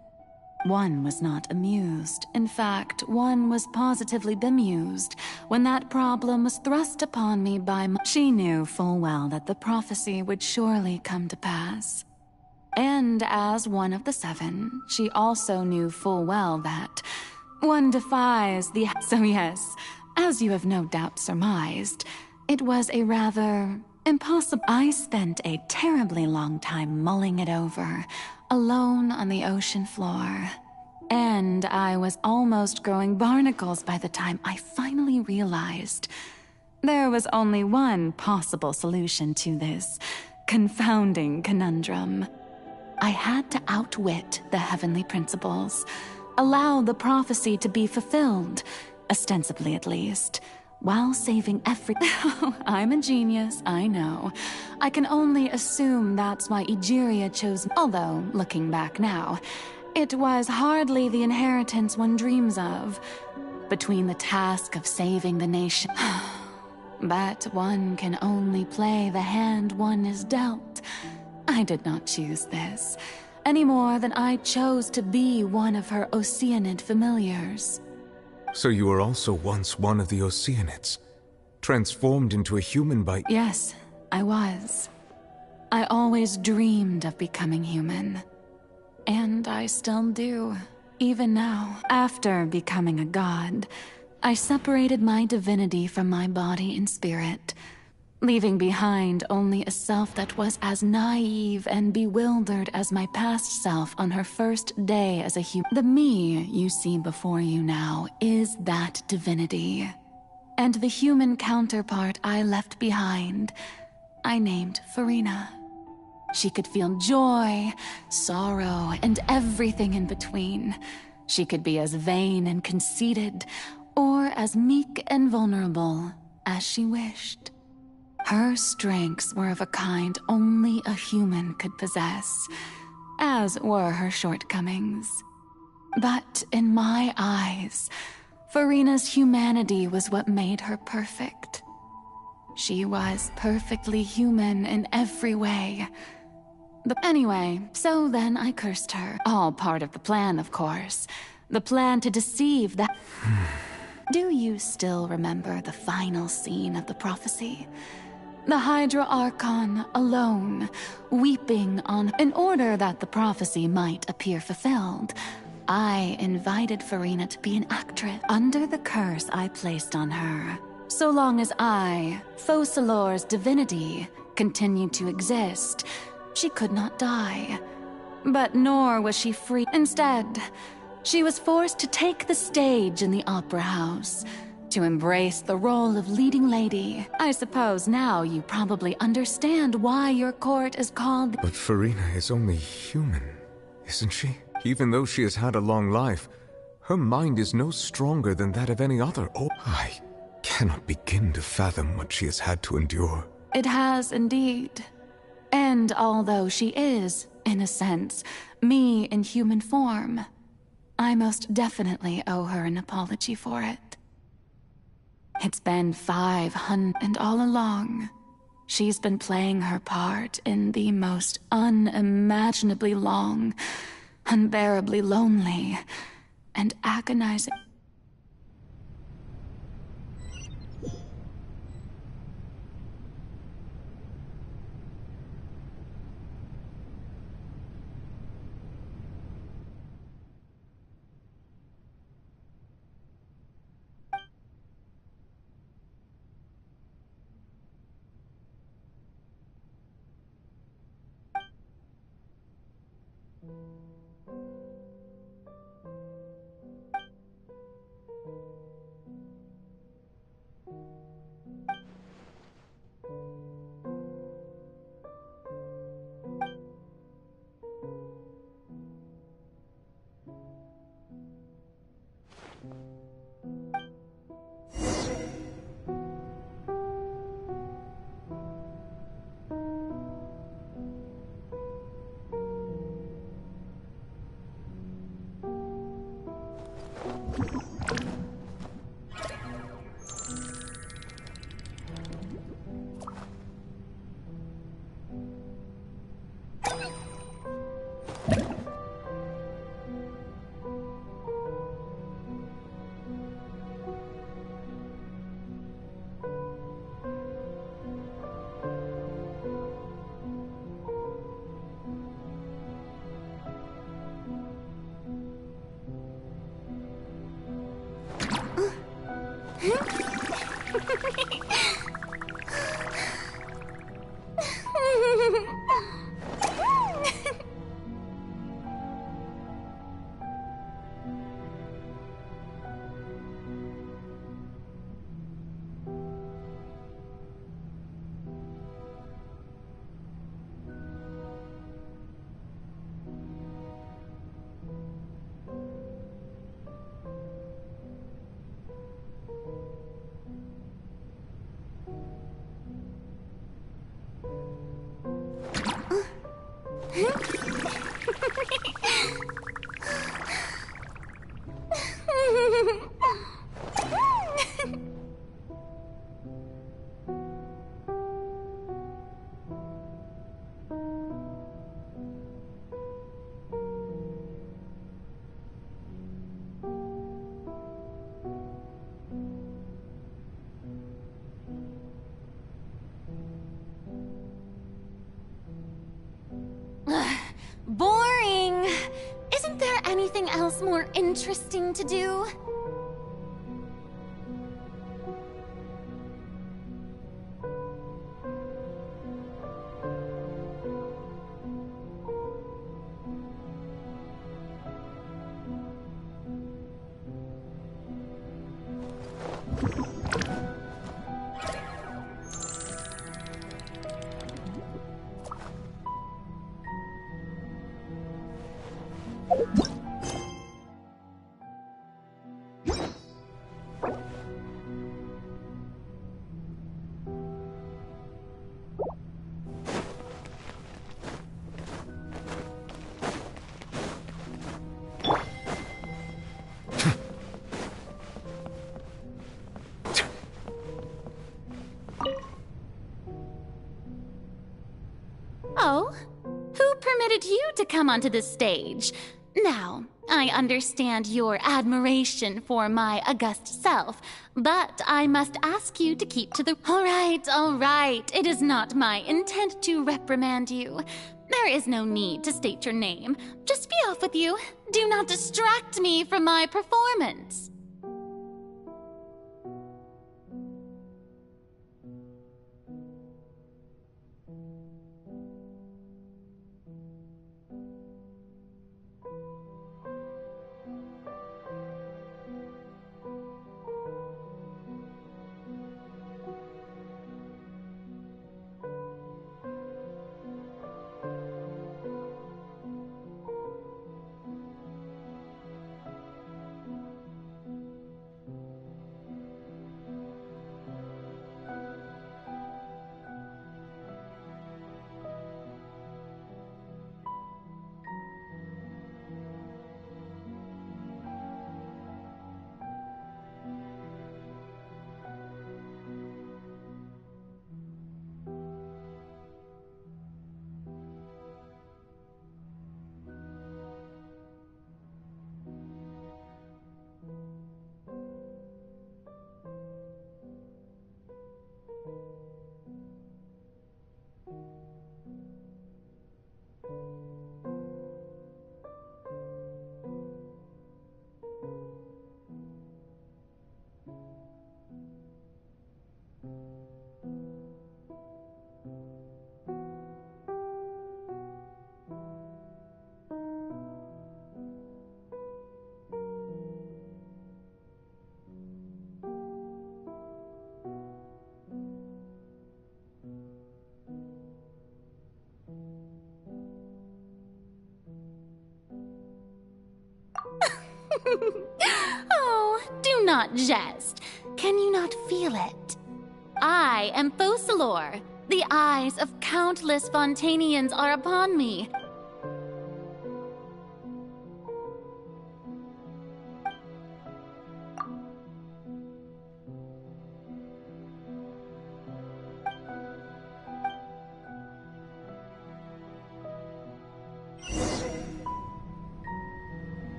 One was not amused. In fact, one was positively bemused when that problem was thrust upon me by She knew full well that the prophecy would surely come to pass. And as one of the seven, she also knew full well that one defies the... So yes, as you have no doubt surmised, it was a rather impossible... I spent a terribly long time mulling it over, alone on the ocean floor. And I was almost growing barnacles by the time I finally realized there was only one possible solution to this confounding conundrum. I had to outwit the heavenly principles, allow the prophecy to be fulfilled, ostensibly at least, while saving I'm a genius, I know. I can only assume that's why Egeria chose... Although, looking back now, it was hardly the inheritance one dreams of, between the task of saving the nation. But one can only play the hand one is dealt. I did not choose this, any more than I chose to be one of her Oceanid familiars. So you were also once one of the Oceanids, transformed into a human by... Yes, I was. I always dreamed of becoming human. And I still do, even now. After becoming a god, I separated my divinity from my body and spirit, leaving behind only a self that was as naive and bewildered as my past self on her first day as a human. The me you see before you now is that divinity. And the human counterpart I left behind, I named Farina. She could feel joy, sorrow, and everything in between. She could be as vain and conceited, or as meek and vulnerable as she wished. Her strengths were of a kind only a human could possess, as were her shortcomings. But in my eyes, Farina's humanity was what made her perfect. She was perfectly human in every way. Anyway, so then I cursed her. All part of the plan, of course. The plan to deceive that... Do you still remember the final scene of the prophecy? The Hydra Archon, alone, weeping on... In order that the prophecy might appear fulfilled, I invited Farina to be an actress under the curse I placed on her. So long as I, Focalor's divinity, continued to exist, she could not die. But nor was she free. Instead, she was forced to take the stage in the opera house, to embrace the role of leading lady. I suppose now you probably understand why your court is called... But Farina is only human, isn't she? Even though she has had a long life, her mind is no stronger than that of any other. Oh, I cannot begin to fathom what she has had to endure. It has indeed. And although she is, in a sense, me in human form, I most definitely owe her an apology for it. It's been 500, and all along, she's been playing her part in the most unimaginably long, unbearably lonely, and agonizing... Boring! Isn't there anything else more interesting to do? Oh? Who permitted you to come onto the stage? Now, I understand your admiration for my august self, but I must ask you to keep to the— All right. It is not my intent to reprimand you. There is no need to state your name. Just be off with you. Do not distract me from my performance. Oh, do not jest. Can you not feel it? I am Focalor. The eyes of countless Fontanians are upon me.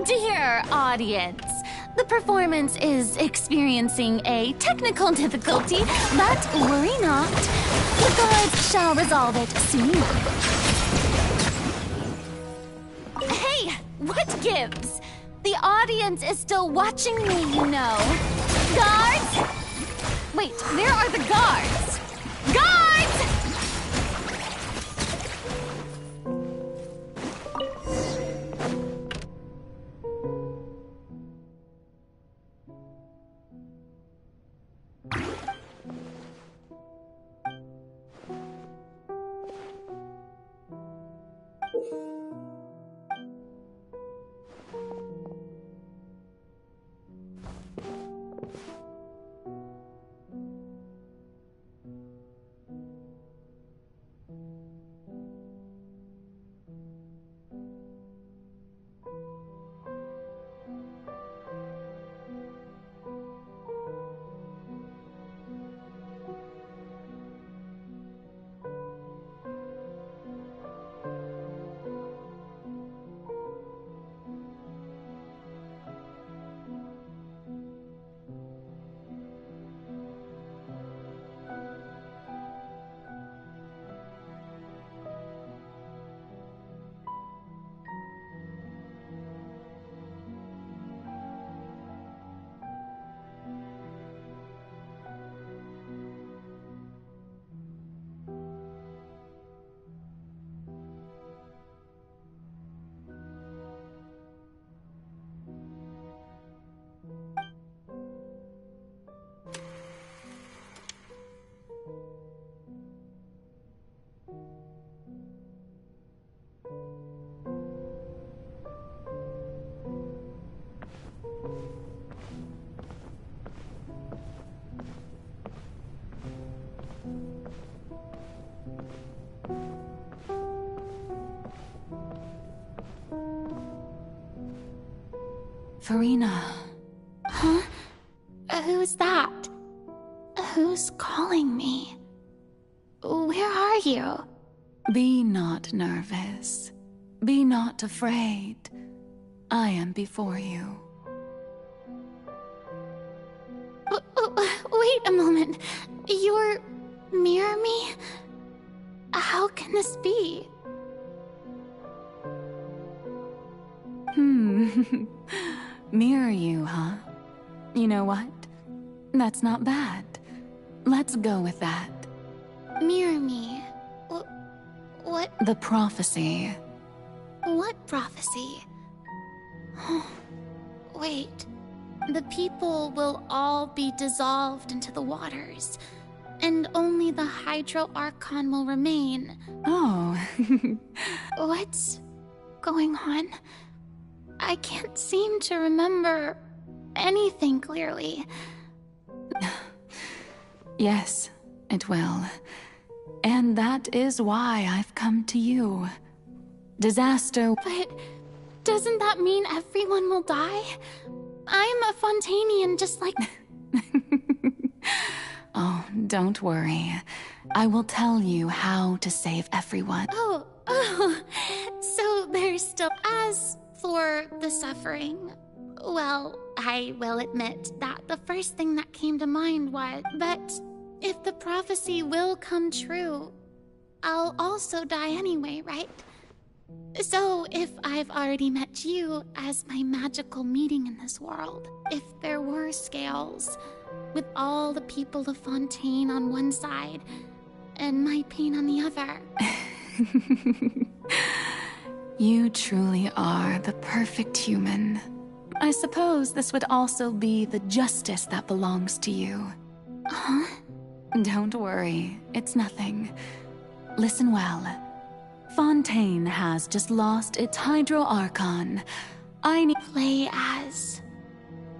Dear audience, the performance is experiencing a technical difficulty, but worry not. The guards shall resolve it soon enough. Hey, what gives? The audience is still watching me, you know. Guards! Wait, where are the guards? Guards! Farina. Huh? Who's that? Who's calling me? Where are you? Be not nervous. Be not afraid. I am before you. Wait a moment. You're mirror me? How can this be? Mirror you, huh? You know what? That's not bad. Let's go with that. Mirror me? What? The prophecy. What prophecy? Wait. The people will all be dissolved into the waters, and only the Hydro Archon will remain. Oh. What's going on? I can't seem to remember anything clearly. Yes, it will. And that is why I've come to you. Disaster. But doesn't that mean everyone will die? I'm a Fontanian just like... Oh, don't worry. I will tell you how to save everyone. Oh, so there's still... As for the suffering, well, I will admit that the first thing that came to mind was... But if the prophecy will come true, I'll also die anyway, right? So, if I've already met you as my magical meeting in this world, if there were scales, with all the people of Fontaine on one side, and my pain on the other... You truly are the perfect human. I suppose this would also be the justice that belongs to you. Huh? Don't worry, it's nothing. Listen well. Fontaine has just lost its Hydro Archon. I need to play as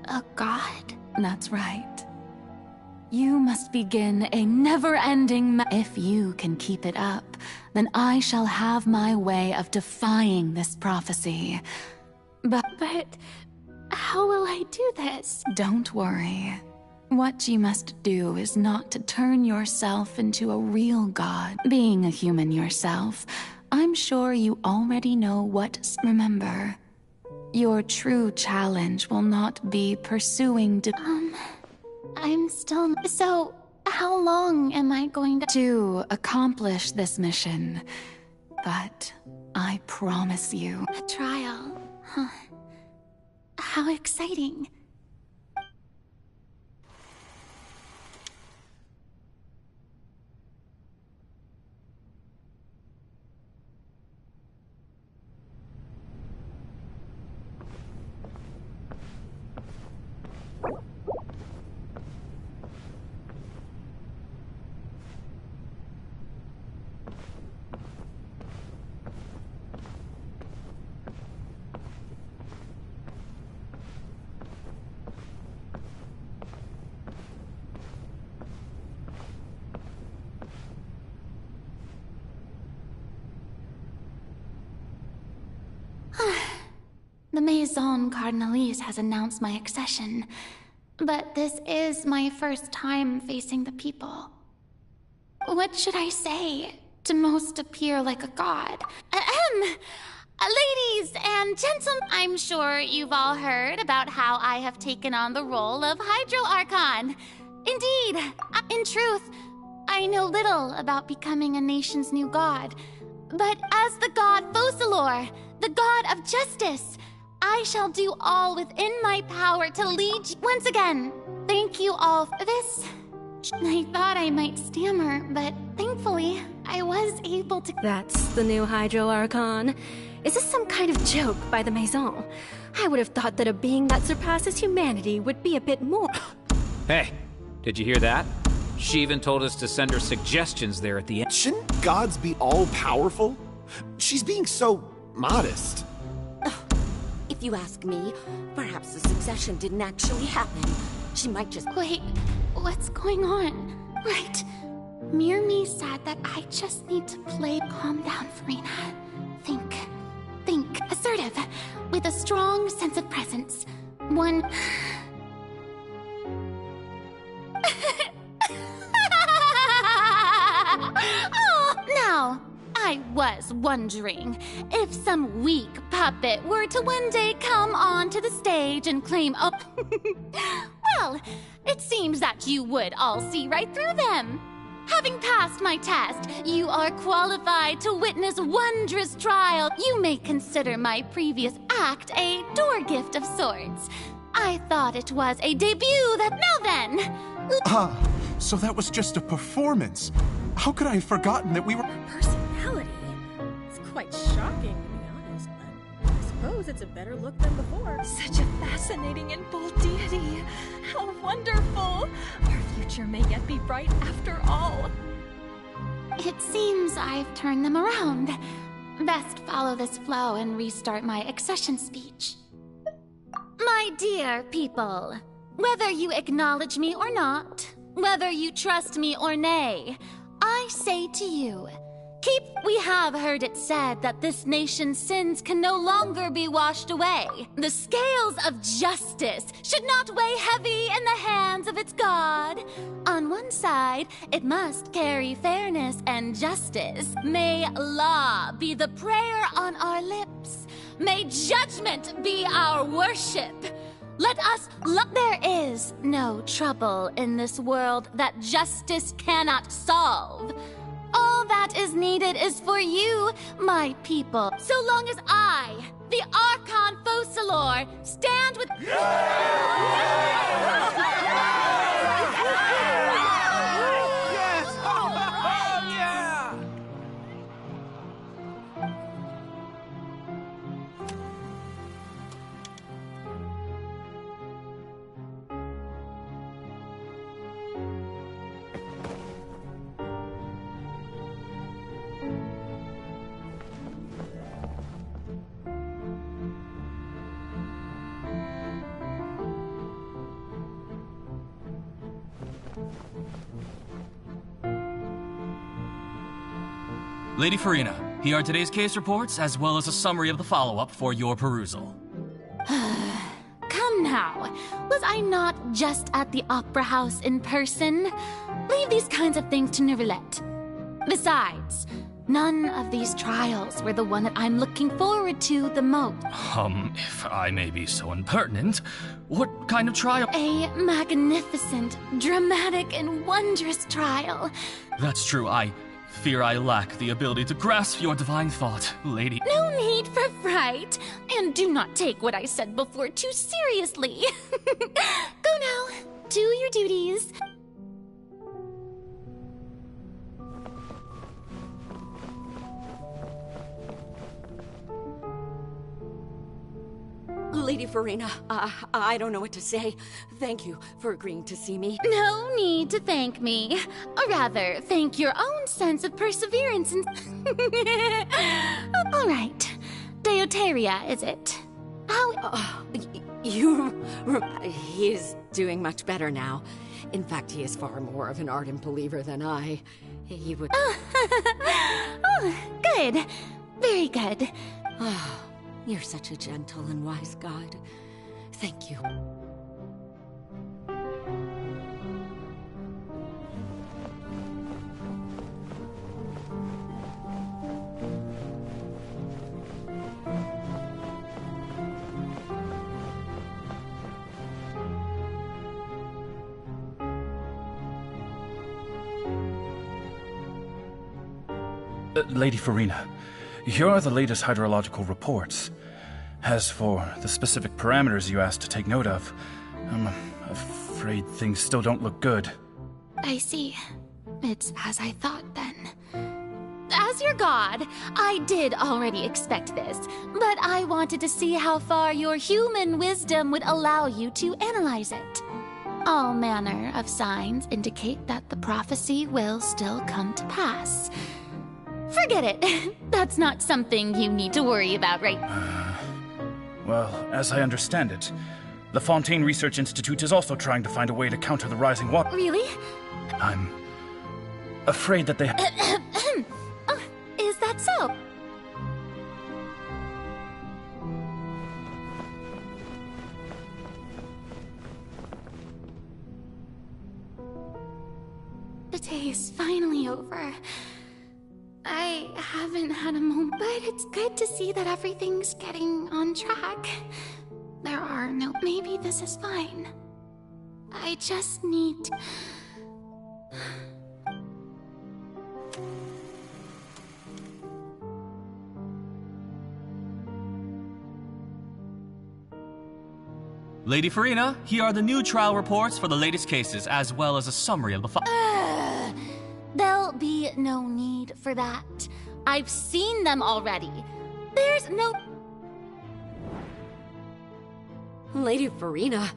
a god? That's right. You must begin a never-ending if you can keep it up, then I shall have my way of defying this prophecy. But how will I do this? Don't worry. What you must do is not to turn yourself into a real god. Being a human yourself, I'm sure you already know what. Remember, your true challenge will not be pursuing I'm still... So, how long am I going to accomplish this mission? But I promise you... A trial, huh? How exciting. The Maison Cardinalise has announced my accession, but this is my first time facing the people. What should I say to most appear like a god? Ladies and gentlemen, I'm sure you've all heard about how I have taken on the role of Hydro Archon. Indeed, in truth, I know little about becoming a nation's new god, but as the god Focalor, the god of justice, I shall do all within my power to lead you. Once again, thank you all for this. I thought I might stammer, but thankfully, I was able to... That's the new Hydro Archon. Is this some kind of joke by the Maison? I would have thought that a being that surpasses humanity would be a bit more... Hey, did you hear that? She even told us to send her suggestions there at the end. Shouldn't gods be all-powerful? She's being so modest. If you ask me, perhaps the succession didn't actually happen. She might just... Wait, what's going on? Right. Mirmi said that I just need to play calm down, Farina. Think. Assertive. With a strong sense of presence. One... Oh, now, I was wondering if some weak puppet were to one day come onto the stage and claim, oh, well, it seems that you would all see right through them. Having passed my test, you are qualified to witness wondrous trial. You may consider my previous act a door gift of sorts. I thought it was a debut that... Now then! So that was just a performance. How could I have forgotten that we were... Personality? It's quite shocking, to be honest, but I suppose it's a better look than before. Such a fascinating and bold deity. How wonderful! Our future may yet be bright after all. It seems I've turned them around. Best follow this flow and restart my accession speech. My dear people, whether you acknowledge me or not, whether you trust me or nay, I say to you, we have heard it said that this nation's sins can no longer be washed away. The scales of justice should not weigh heavy in the hands of its God. On one side, it must carry fairness and justice. May law be the prayer on our lips. May judgment be our worship. Let us look. There is no trouble in this world that justice cannot solve. All that is needed is for you, my people. So long as I, the Archon Focalor, stand with... Lady Farina, here are today's case reports, as well as a summary of the follow-up for your perusal. Come now, was I not just at the Opera House in person? Leave these kinds of things to Neuvillette. Besides, none of these trials were the one that I'm looking forward to the most. If I may be so impertinent, what kind of trial? A magnificent, dramatic, and wondrous trial. That's true, I fear I lack the ability to grasp your divine thought, lady. No need for fright, and do not take what I said before too seriously. Go now, do your duties. Lady Farina, I don't know what to say. Thank you for agreeing to see me. No need to thank me. Or rather, thank your own sense of perseverance and... All right. Deoteria, is it? How... He is doing much better now. In fact, he is far more of an ardent believer than I. He would... Oh, good. Very good. You're such a gentle and wise god. Thank you. Lady Farina, here are the latest hydrological reports. As for the specific parameters you asked to take note of, I'm afraid things still don't look good. I see. It's as I thought, then. As your god, I did already expect this, but I wanted to see how far your human wisdom would allow you to analyze it. All manner of signs indicate that the prophecy will still come to pass. Forget it. That's not something you need to worry about, right? Well, as I understand it, the Fontaine Research Institute is also trying to find a way to counter the rising water. Really? I'm afraid that they... Oh, is that so? The day is finally over. I haven't had a moment, but it's good to see that everything's getting on track. There are no... Maybe this is fine. I just need... Lady Farina, here are the new trial reports for the latest cases, as well as a summary of the There'll be no need for that. I've seen them already. There's no... Lady Farina,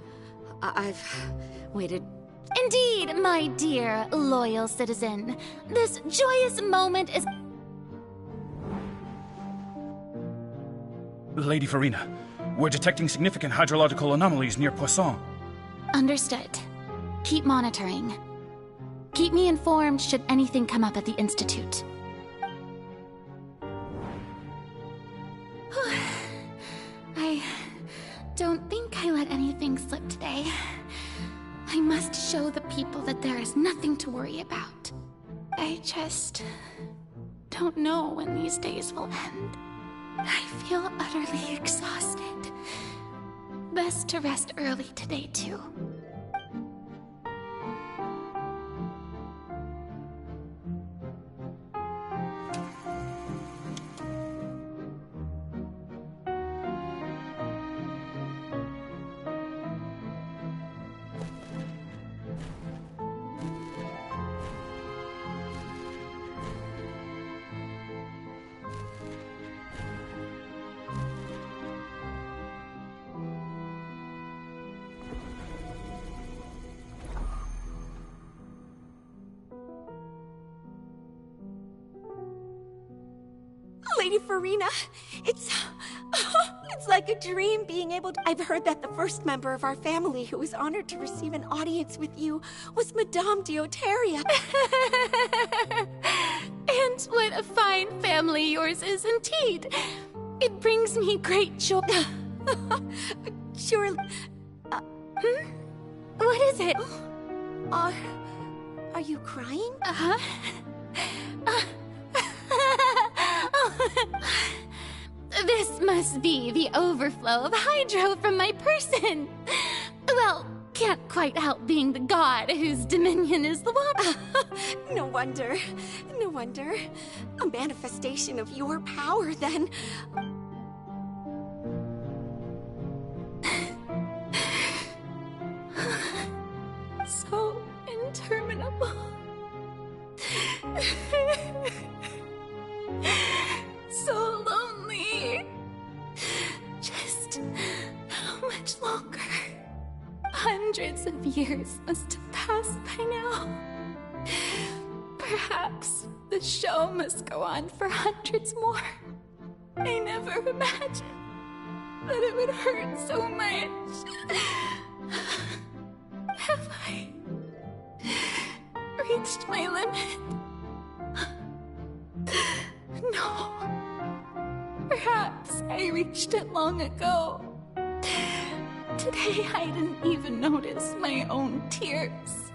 I've waited... Indeed, my dear, loyal citizen. This joyous moment is... Lady Farina, we're detecting significant hydrological anomalies near Poisson. Understood. Keep monitoring. Keep me informed should anything come up at the Institute. I don't think I let anything slip today. I must show the people that there is nothing to worry about. I just don't know when these days will end. I feel utterly exhausted. Best to rest early today, too. Lady Farina, it's like a dream being able to... I've heard that the first member of our family who was honored to receive an audience with you was Madame Deoteria. And what a fine family yours is indeed. It brings me great joy. Surely... What is it? Are you crying? Uh-huh. This must be the overflow of hydro from my person. Well, can't quite help being the god whose dominion is the water. No wonder. No wonder. A manifestation of your power, then. So interminable. So lonely. Just how much longer? Hundreds of years must have passed by now. Perhaps the show must go on for hundreds more. I never imagined that it would hurt so much. Have I reached my limit? No. Perhaps I reached it long ago. Today I didn't even notice my own tears.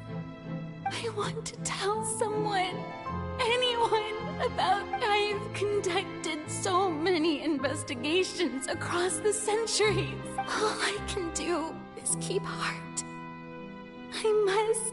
I want to tell someone, anyone, about I've conducted so many investigations across the centuries. All I can do is keep heart. I must...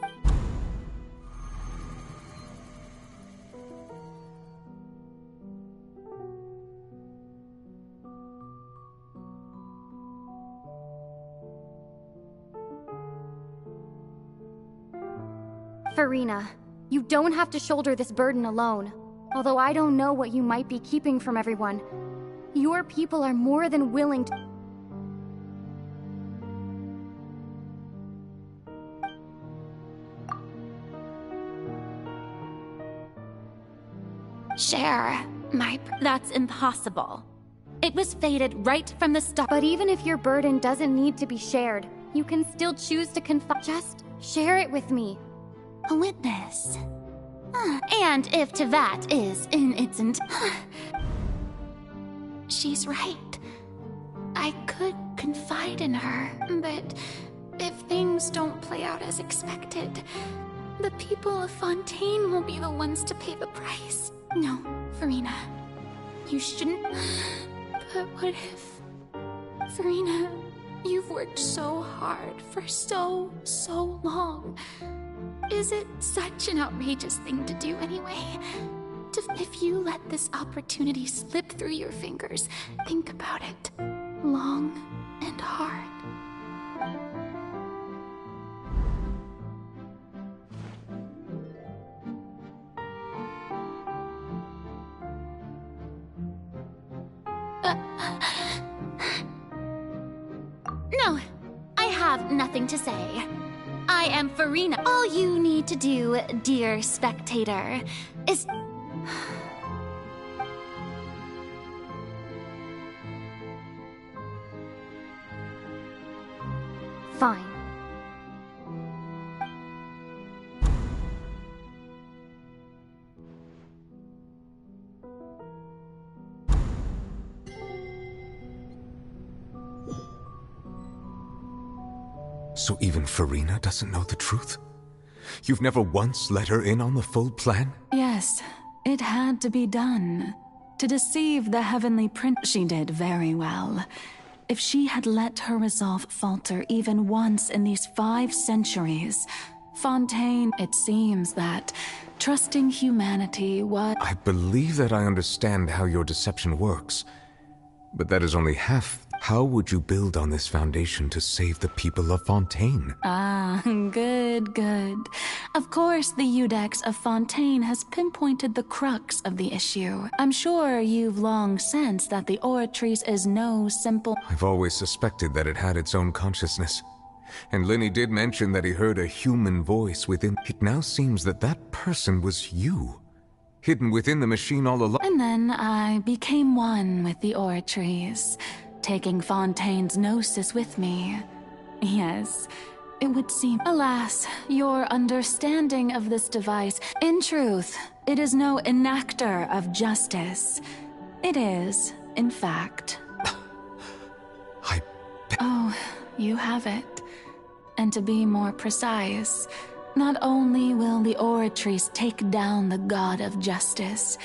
Farina, you don't have to shoulder this burden alone. Although I don't know what you might be keeping from everyone. Your people are more than willing to... Share my... That's impossible. It was fated right from the start. But even if your burden doesn't need to be shared, you can still choose to confide. Just share it with me. A witness. And if Tevat is in its She's right. I could confide in her, but if things don't play out as expected, The people of Fontaine will be the ones to pay the price. No, Farina. You shouldn't... But what if... Farina, you've worked so hard for so long. Is it such an outrageous thing to do anyway? If you let this opportunity slip through your fingers, think about it. Long and hard. No, I have nothing to say. I am Farina. All you need to do, dear spectator, is... Fine. So even Farina doesn't know the truth? You've never once let her in on the full plan? Yes, it had to be done. To deceive the Heavenly Prince, she did very well. If she had let her resolve falter even once in these 5 centuries, Fontaine, it seems that trusting humanity was... I believe that I understand how your deception works, but that is only half. How would you build on this foundation to save the people of Fontaine? Ah, good. Of course, the Iudex of Fontaine has pinpointed the crux of the issue. I'm sure you've long sensed that the Oratrice is no simple... I've always suspected that it had its own consciousness. And Lenny did mention that he heard a human voice within... It now seems that that person was you, hidden within the machine all along. And then I became one with the Oratrice, taking Fontaine's gnosis with me. Yes, it would seem... Alas, your understanding of this device... In truth, it is no enactor of justice. It is, in fact... Oh, you have it. And to be more precise, not only will the Oratrice take down the god of justice,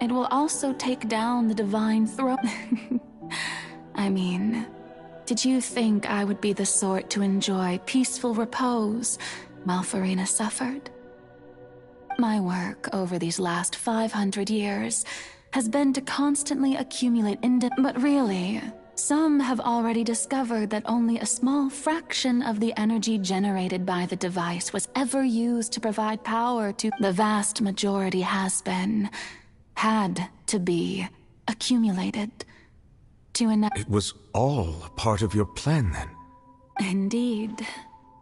it will also take down the divine throne. I mean, did you think I would be the sort to enjoy peaceful repose while Farina suffered? My work over these last 500 years has been to constantly accumulate but really, some have already discovered that only a small fraction of the energy generated by the device was ever used to provide power to... The vast majority had to be accumulated. It was all part of your plan, then? Indeed.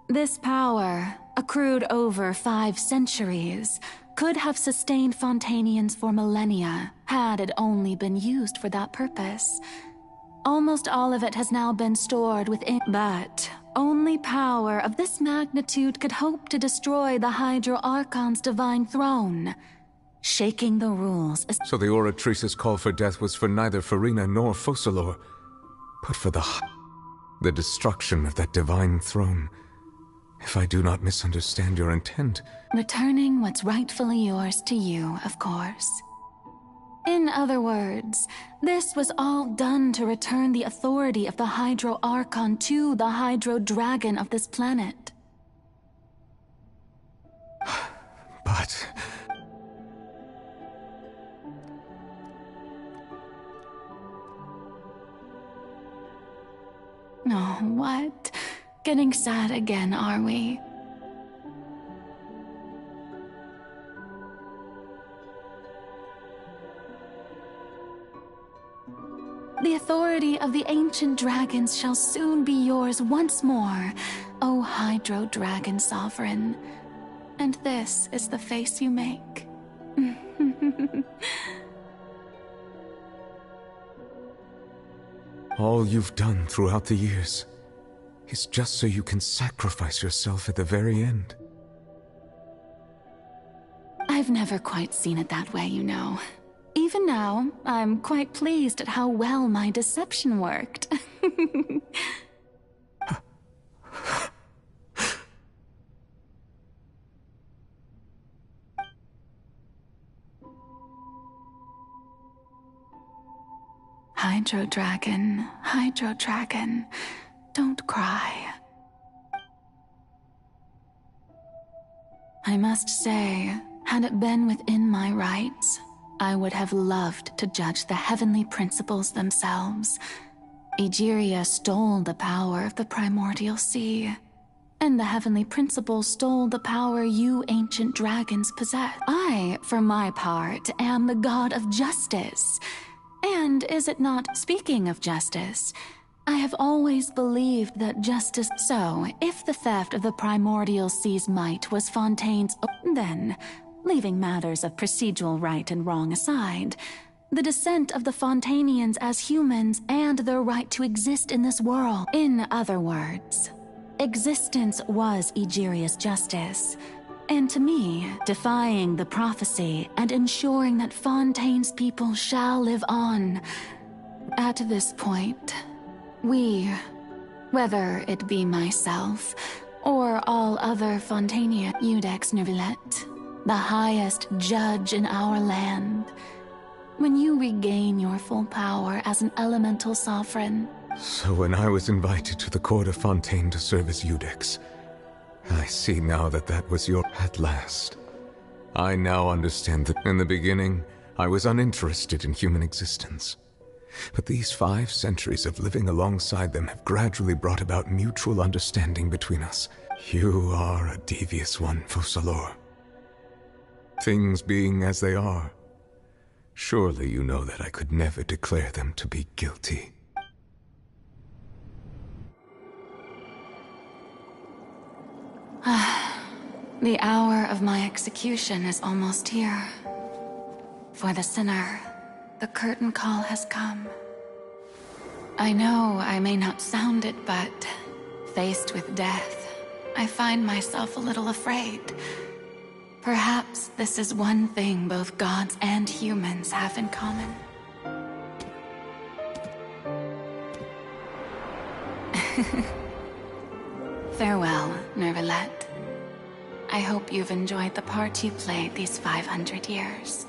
This power, accrued over 5 centuries, could have sustained Fontainians for millennia, had it only been used for that purpose. Almost all of it has now been stored within... But only power of this magnitude could hope to destroy the Hydro Archon's divine throne, shaking the rules. So the Oratrice's call for death was for neither Farina nor Focalor, but for the destruction of that divine throne. If I do not misunderstand your intent... Returning what's rightfully yours to you, of course. In other words, this was all done to return the authority of the Hydro Archon to the Hydro Dragon of this planet. But... Oh, what? Getting sad again, are we? The authority of the ancient dragons shall soon be yours once more, O Hydro Dragon Sovereign. And this is the face you make. All you've done throughout the years is just so you can sacrifice yourself at the very end. I've never quite seen it that way, you know. Even now, I'm quite pleased at how well my deception worked. Hydro Dragon, don't cry. I must say, had it been within my rights, I would have loved to judge the heavenly principles themselves. Egeria stole the power of the primordial sea, and the heavenly principles stole the power you ancient dragons possess. I, for my part, am the god of justice. And is it not, speaking of justice, I have always believed that justice. So, if the theft of the primordial sea's might was Fontaine's, then, leaving matters of procedural right and wrong aside, the descent of the Fontanians as humans and their right to exist in this world. In other words, existence was Egeria's justice. And to me, defying the prophecy and ensuring that Fontaine's people shall live on. At this point, we, whether it be myself or all other Fontania, Iudex Neuvillette, the highest judge in our land, when you regain your full power as an elemental sovereign. So when I was invited to the court of Fontaine to serve as Iudex, I see now that that was your... At last. I now understand that in the beginning, I was uninterested in human existence. But these 5 centuries of living alongside them have gradually brought about mutual understanding between us. You are a devious one, Focalors. Things being as they are, surely you know that I could never declare them to be guilty. The hour of my execution is almost here. For the sinner, the curtain call has come. I know I may not sound it, but faced with death, I find myself a little afraid. Perhaps this is one thing both gods and humans have in common. Farewell, Neuvillette. I hope you've enjoyed the part you played these 500 years.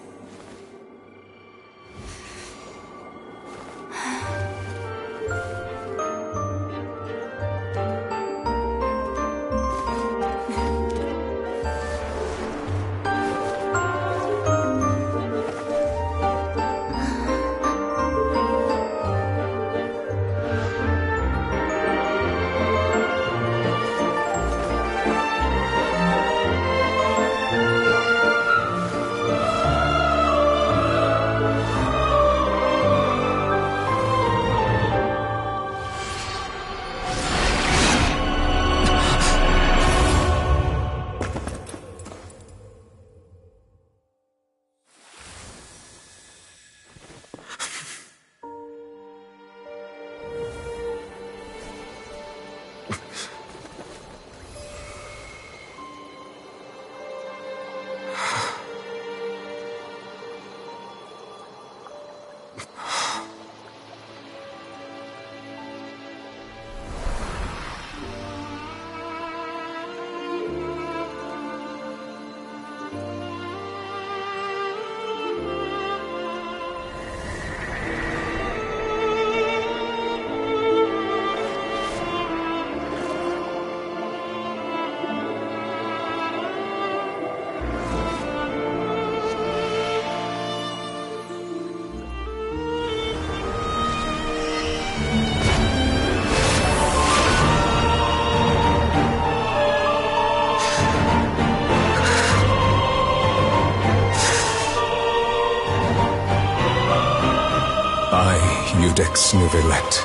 Iudex Neuvillette,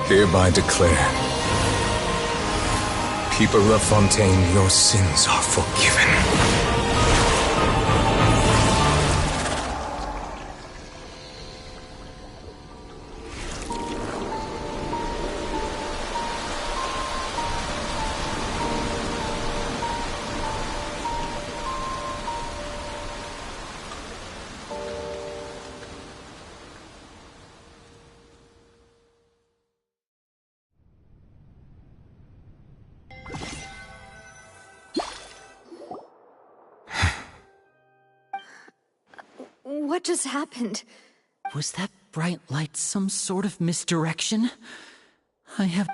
hereby declare, people of Fontaine, your sins are forgiven. What just happened? Was that bright light some sort of misdirection? I have...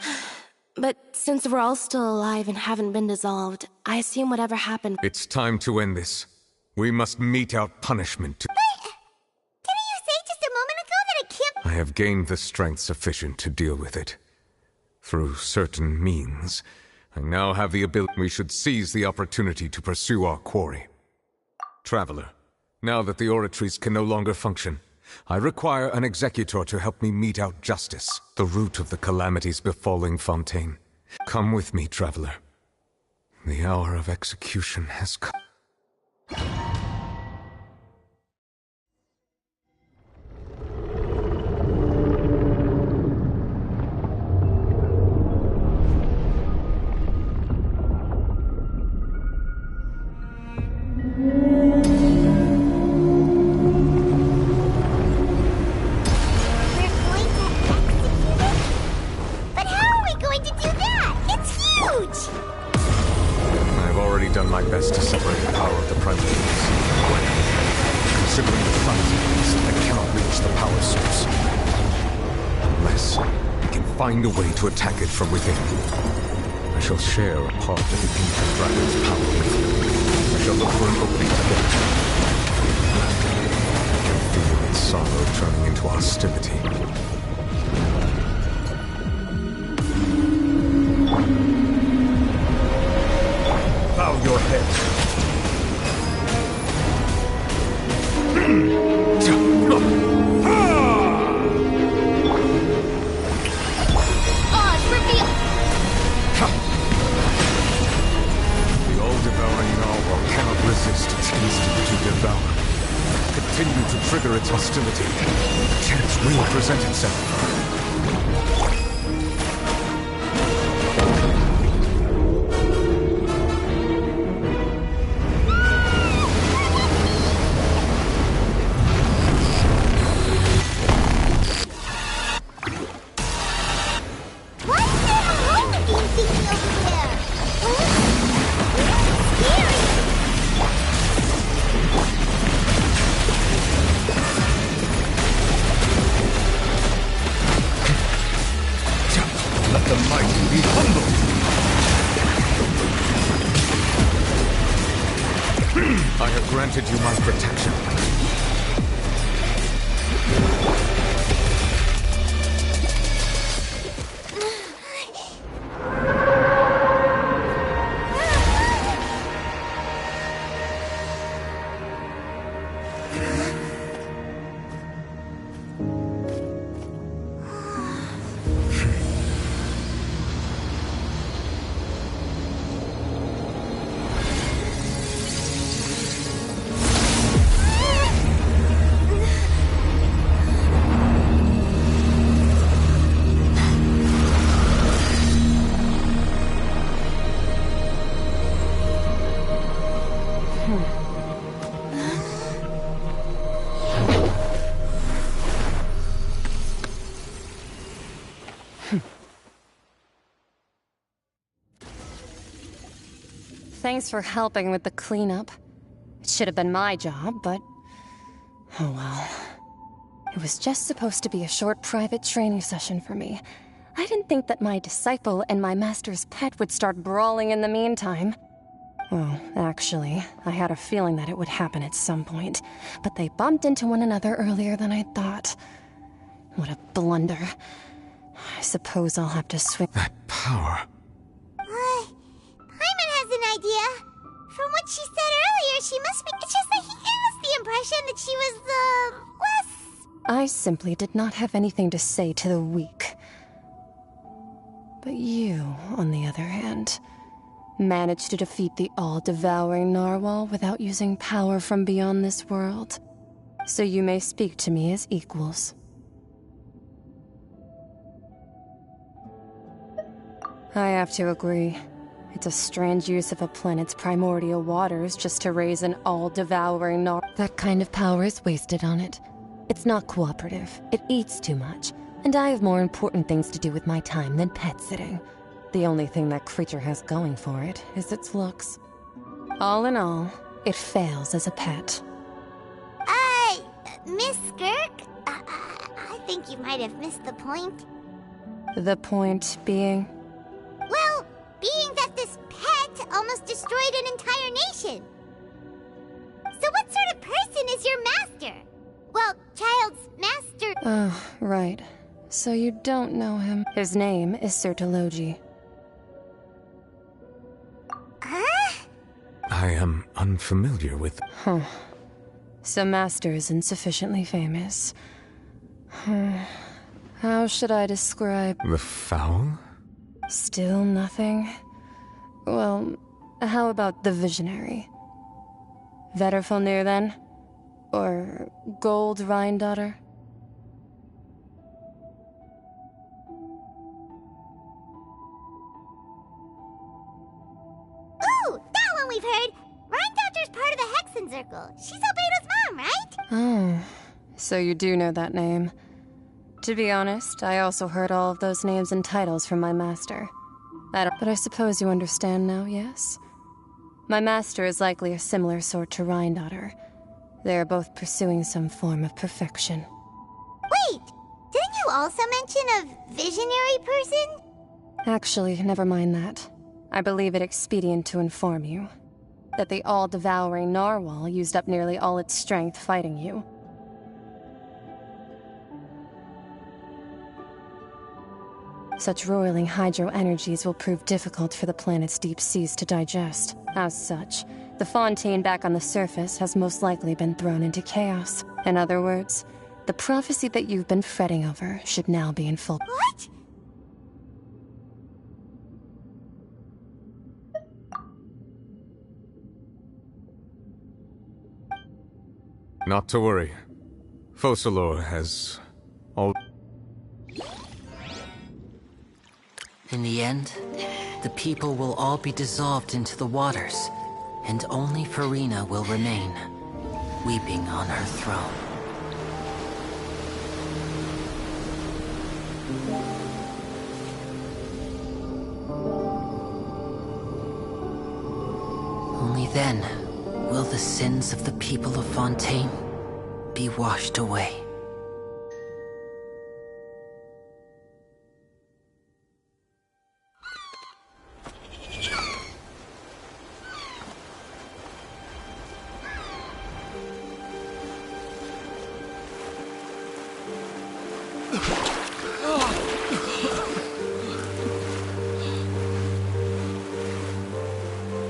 But since we're all still alive and haven't been dissolved, I assume whatever happened... It's time to end this. We must mete out punishment to... Didn't you say just a moment ago that it can't... I have gained the strength sufficient to deal with it. Through certain means, I now have the ability... We should seize the opportunity to pursue our quarry. Traveler, now that the oratories can no longer function, I require an executor to help me mete out justice, the root of the calamities befalling Fontaine. Come with me, Traveler. The hour of execution has come. Find a way to attack it from within. I shall share a part of the ancient dragon's power with you. I shall look for an opening to get it. I can feel its sorrow turning into hostility. Bow your head. Resist its instinct to devour. Continue to trigger its hostility. A chance will present itself. I have granted you my protection. Thanks for helping with the cleanup. It should have been my job, but... oh well. It was just supposed to be a short private training session for me. I didn't think that my disciple and my master's pet would start brawling in the meantime. Well, actually, I had a feeling that it would happen at some point, but they bumped into one another earlier than I thought. What a blunder. I suppose I'll have to swing... That power... Paimon has an idea. From what she said earlier, she must be... It's just that he gave us the impression that she was, less... I simply did not have anything to say to the weak. But you, on the other hand, managed to defeat the all-devouring narwhal without using power from beyond this world. So you may speak to me as equals. I have to agree. It's a strange use of a planet's primordial waters just to raise an all-devouring narwhal. That kind of power is wasted on it. It's not cooperative. It eats too much. And I have more important things to do with my time than pet sitting. The only thing that creature has going for it is its looks. All in all, it fails as a pet. Miss Skirk? I think you might have missed the point. The point being? Well, being that this pet almost destroyed an entire nation. So what sort of person is your master? Well, child's master. Oh, right. So you don't know him. His name is Sir Tologi. Huh? I am unfamiliar with... Huh. So Master isn't sufficiently famous. How should I describe... The foul? Still nothing? Well, how about the Visionary? Vetterfalnir, then? Or Gold Rhine-daughter? Ooh, that one we've heard! Rhine-daughter's part of the Hexen Circle. She's Albedo's mom, right? Oh, so you do know that name. To be honest, I also heard all of those names and titles from my master. But I suppose you understand now, yes? My master is likely a similar sort to Rhine-daughter. They are both pursuing some form of perfection. Wait! Didn't you also mention a visionary person? Actually, never mind that. I believe it expedient to inform you that the all-devouring narwhal used up nearly all its strength fighting you. Such roiling hydro energies will prove difficult for the planet's deep seas to digest. As such, the Fontaine back on the surface has most likely been thrown into chaos. In other words, the prophecy that you've been fretting over should now be in full... What? Not to worry. Focalor has... all... In the end, the people will all be dissolved into the waters, and only Farina will remain, weeping on her throne. Only then will the sins of the people of Fontaine be washed away.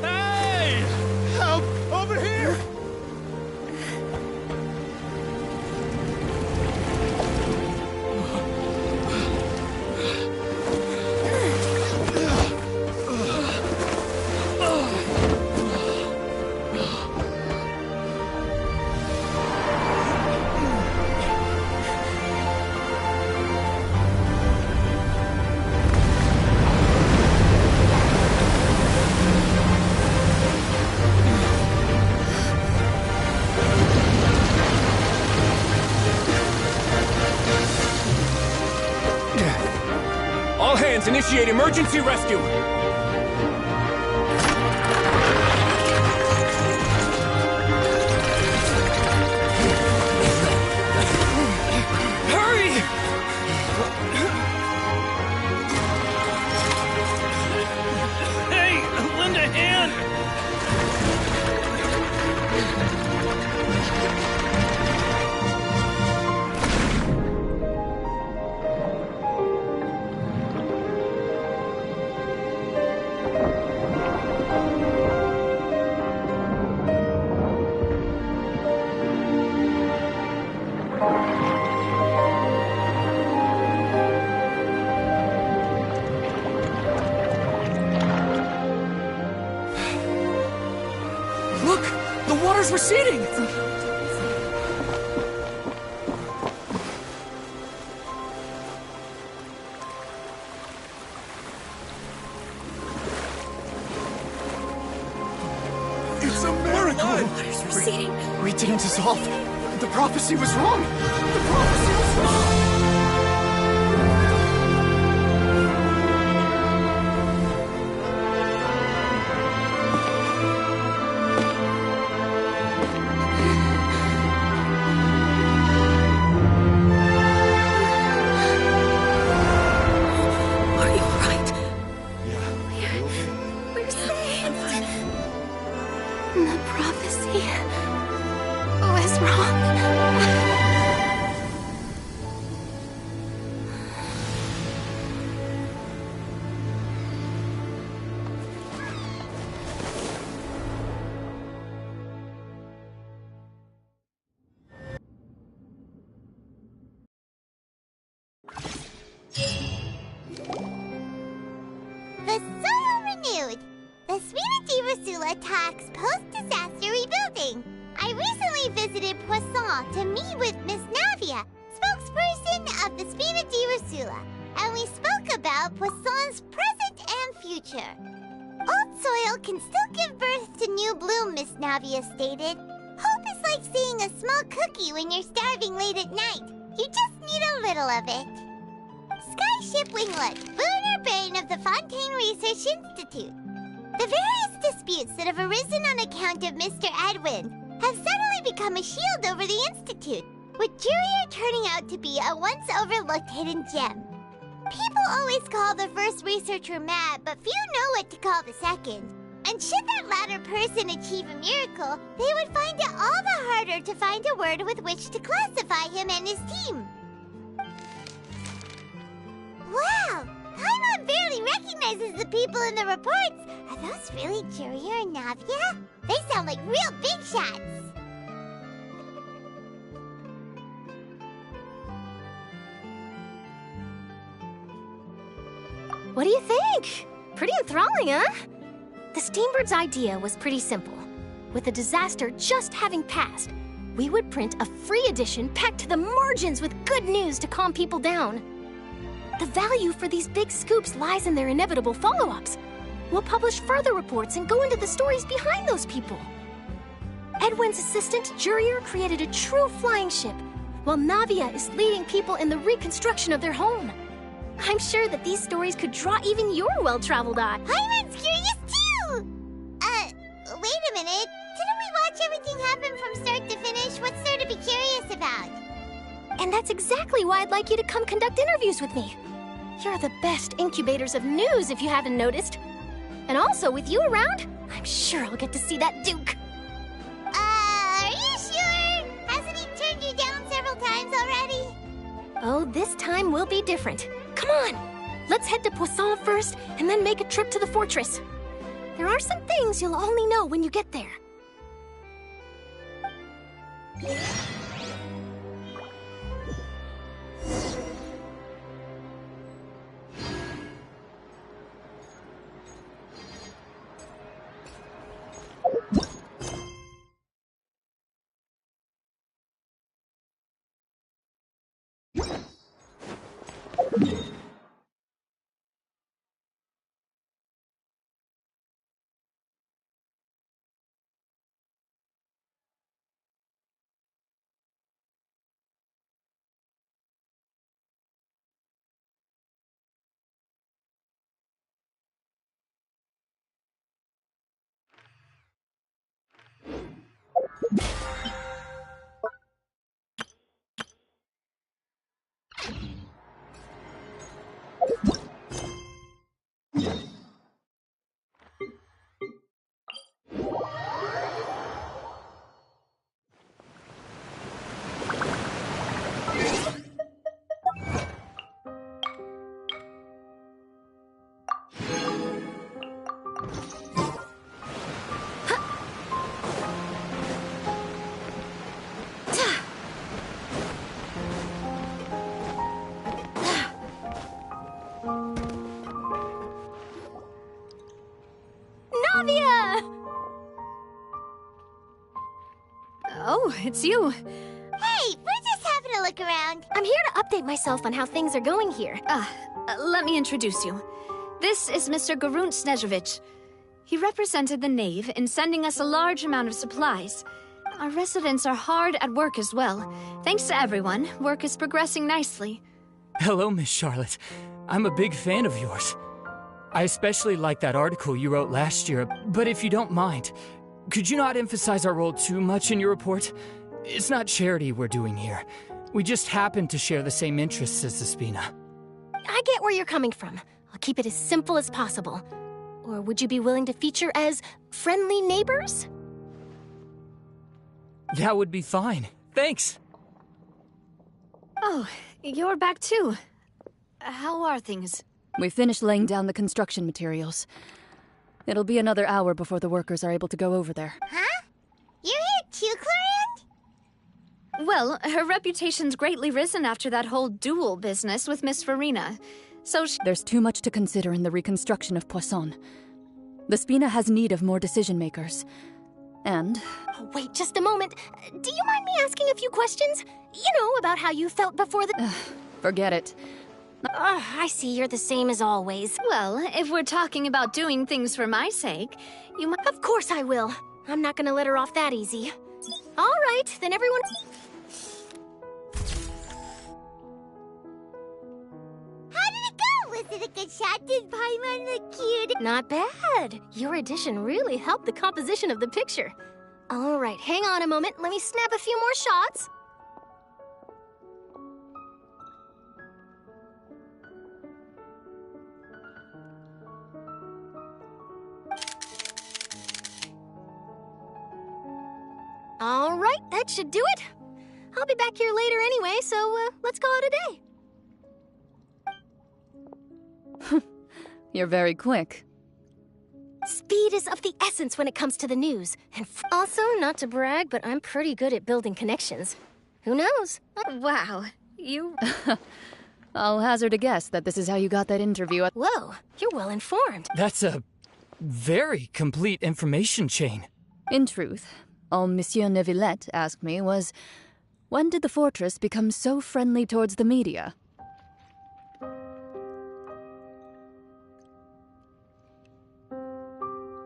Hey! Help! Over here! All hands, initiate emergency rescue! Hurry! Hey, lend a hand! Look! The water's receding! It's a miracle! Water's receding. We didn't dissolve. The prophecy was wrong. The prophecy was wrong. was so renewed. The Spina di Rosula talks post-disaster rebuilding. I recently visited Poisson to meet with Miss Navia, spokesperson of the Spina di Rosula, and we spoke about Poisson's present and future. Old soil can still give birth to new bloom, Miss Navia stated. Hope is like seeing a small cookie when you're starving late at night. You just need a little of it. Skyship Winglet, lunar brain of the Fontaine Research Institute. The various disputes that have arisen on account of Mr. Edwin have suddenly become a shield over the Institute, with Jurier turning out to be a once overlooked hidden gem. People always call the first researcher mad, but few know what to call the second. And should that latter person achieve a miracle, they would find it all the harder to find a word with which to classify him and his team. Wow! Paimon barely recognizes the people in the reports. Are those really Jurier and Navia? They sound like real big shots. What do you think? Pretty enthralling, huh? The Steambird's idea was pretty simple. With the disaster just having passed, we would print a free edition packed to the margins with good news to calm people down. The value for these big scoops lies in their inevitable follow-ups. We'll publish further reports and go into the stories behind those people. Edwin's assistant, Jurier, created a true flying ship, while Navia is leading people in the reconstruction of their home. I'm sure that these stories could draw even your well-traveled eye. Paimon's curious too! Wait a minute. Didn't we watch everything happen from start to finish? What's there to be curious about? And that's exactly why I'd like you to come conduct interviews with me. You're the best incubators of news, if you haven't noticed. And also, with you around, I'm sure I'll get to see that Duke. Are you sure? Hasn't he turned you down several times already? Oh, this time will be different. Come on! Let's head to Poisson first, and then make a trip to the fortress. There are some things you'll only know when you get there. Oh, it's you. Hey, we're just having a look around. I'm here to update myself on how things are going here. Let me introduce you. This is Mr. Garunt Snezhevich. He represented the Knave in sending us a large amount of supplies. Our residents are hard at work as well. Thanks to everyone, work is progressing nicely. Hello, Miss Charlotte. I'm a big fan of yours. I especially like that article you wrote last year, but if you don't mind, could you not emphasize our role too much in your report? It's not charity we're doing here. We just happen to share the same interests as the Spina. I get where you're coming from. I'll keep it as simple as possible. Or would you be willing to feature as friendly neighbors? That would be fine. Thanks. Oh, you're back too. How are things? We finished laying down the construction materials. It'll be another hour before the workers are able to go over there. Huh? You're here too, Clorand? Well, her reputation's greatly risen after that whole duel business with Miss Farina. So There's too much to consider in the reconstruction of Poisson. The Spina has need of more decision-makers. And... Oh, wait, just a moment. Do you mind me asking a few questions? You know, about how you felt before the... forget it. I see you're the same as always. Well, if we're talking about doing things for my sake, you might... Of course I will. I'm not gonna let her off that easy. All right, then everyone... How did it go? Was it a good shot? Did Paimon look cute? Not bad. Your addition really helped the composition of the picture. All right, hang on a moment. Let me snap a few more shots. All right, that should do it. I'll be back here later anyway, so let's call it a day. You're very quick. Speed is of the essence when it comes to the news. And also, not to brag, but I'm pretty good at building connections. Who knows? Wow, you... I'll hazard a guess that this is how you got that interview at... Whoa, you're well informed. That's a very complete information chain. In truth, all Monsieur Neuvillette asked me was, when did the fortress become so friendly towards the media?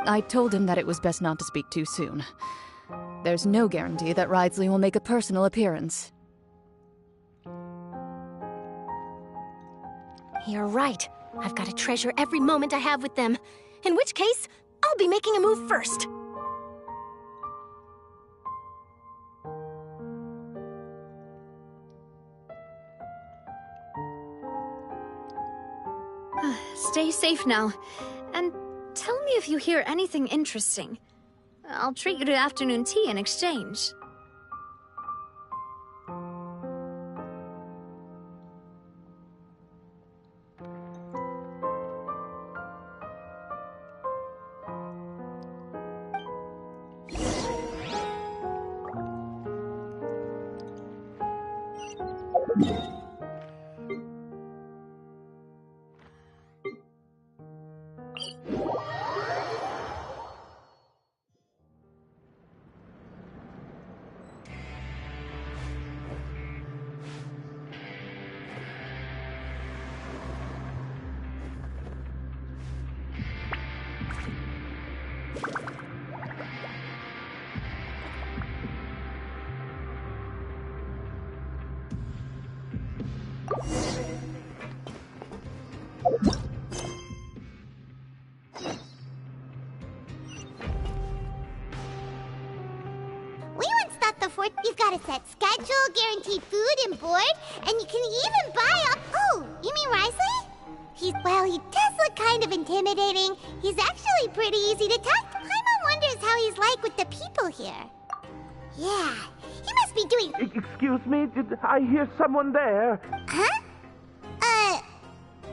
I told him that it was best not to speak too soon. There's no guarantee that Ridsley will make a personal appearance. You're right. I've got to treasure every moment I have with them. In which case, I'll be making a move first. Stay safe now. And tell me if you hear anything interesting. I'll treat you to afternoon tea in exchange. You've got a set schedule, guaranteed food and board, and you can even buy Oh, you mean Risley? Well, he does look kind of intimidating. He's actually pretty easy to talk to. Paimon wonders how he's like with the people here. Yeah, he must be doing... Excuse me, did I hear someone there? Huh?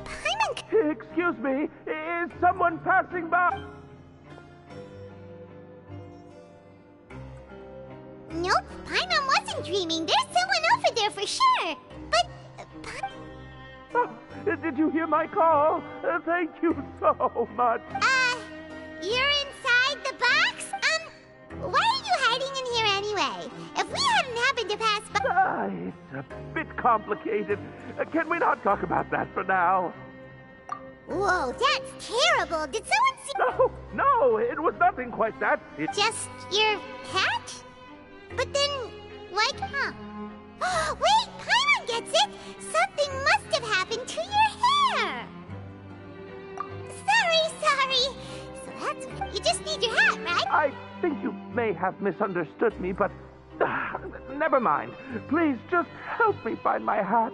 Paimon... Excuse me, is someone passing by? Nope, Paimon wasn't dreaming. There's someone over there for sure. But... did you hear my call? Thank you so much. You're inside the box? Why are you hiding in here anyway? If we hadn't happened to pass by... It's a bit complicated. Can we not talk about that for now? Whoa, that's terrible. Did someone see... No, it was nothing quite that. Just your hat? But then, like, wait, Paimon gets it! Something must have happened to your hair! Sorry. So that's what... You just need your hat, right? I think you may have misunderstood me, but... never mind. Please, just help me find my hat.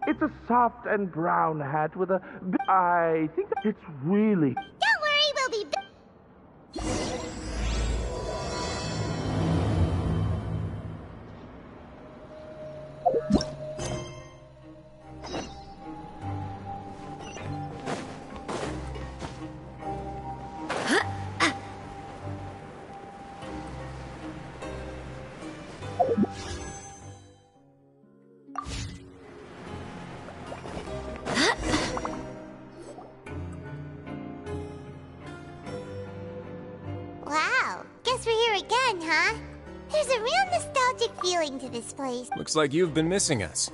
It's a soft and brown hat with a... I think it's really... Don't worry, we'll be... huh? There's a real nostalgic feeling to this place. Looks like you've been missing us.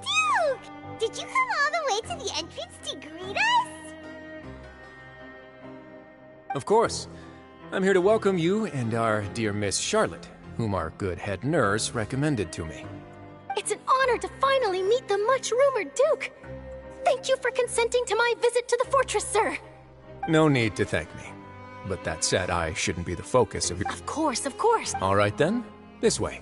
Duke! Did you come all the way to the entrance to greet us? Of course. I'm here to welcome you and our dear Miss Charlotte, whom our good head nurse recommended to me. It's an honor to finally meet the much-rumored Duke. Thank you for consenting to my visit to the fortress, sir. No need to thank me. But that said, I shouldn't be the focus of your... Of course, of course. All right then, this way.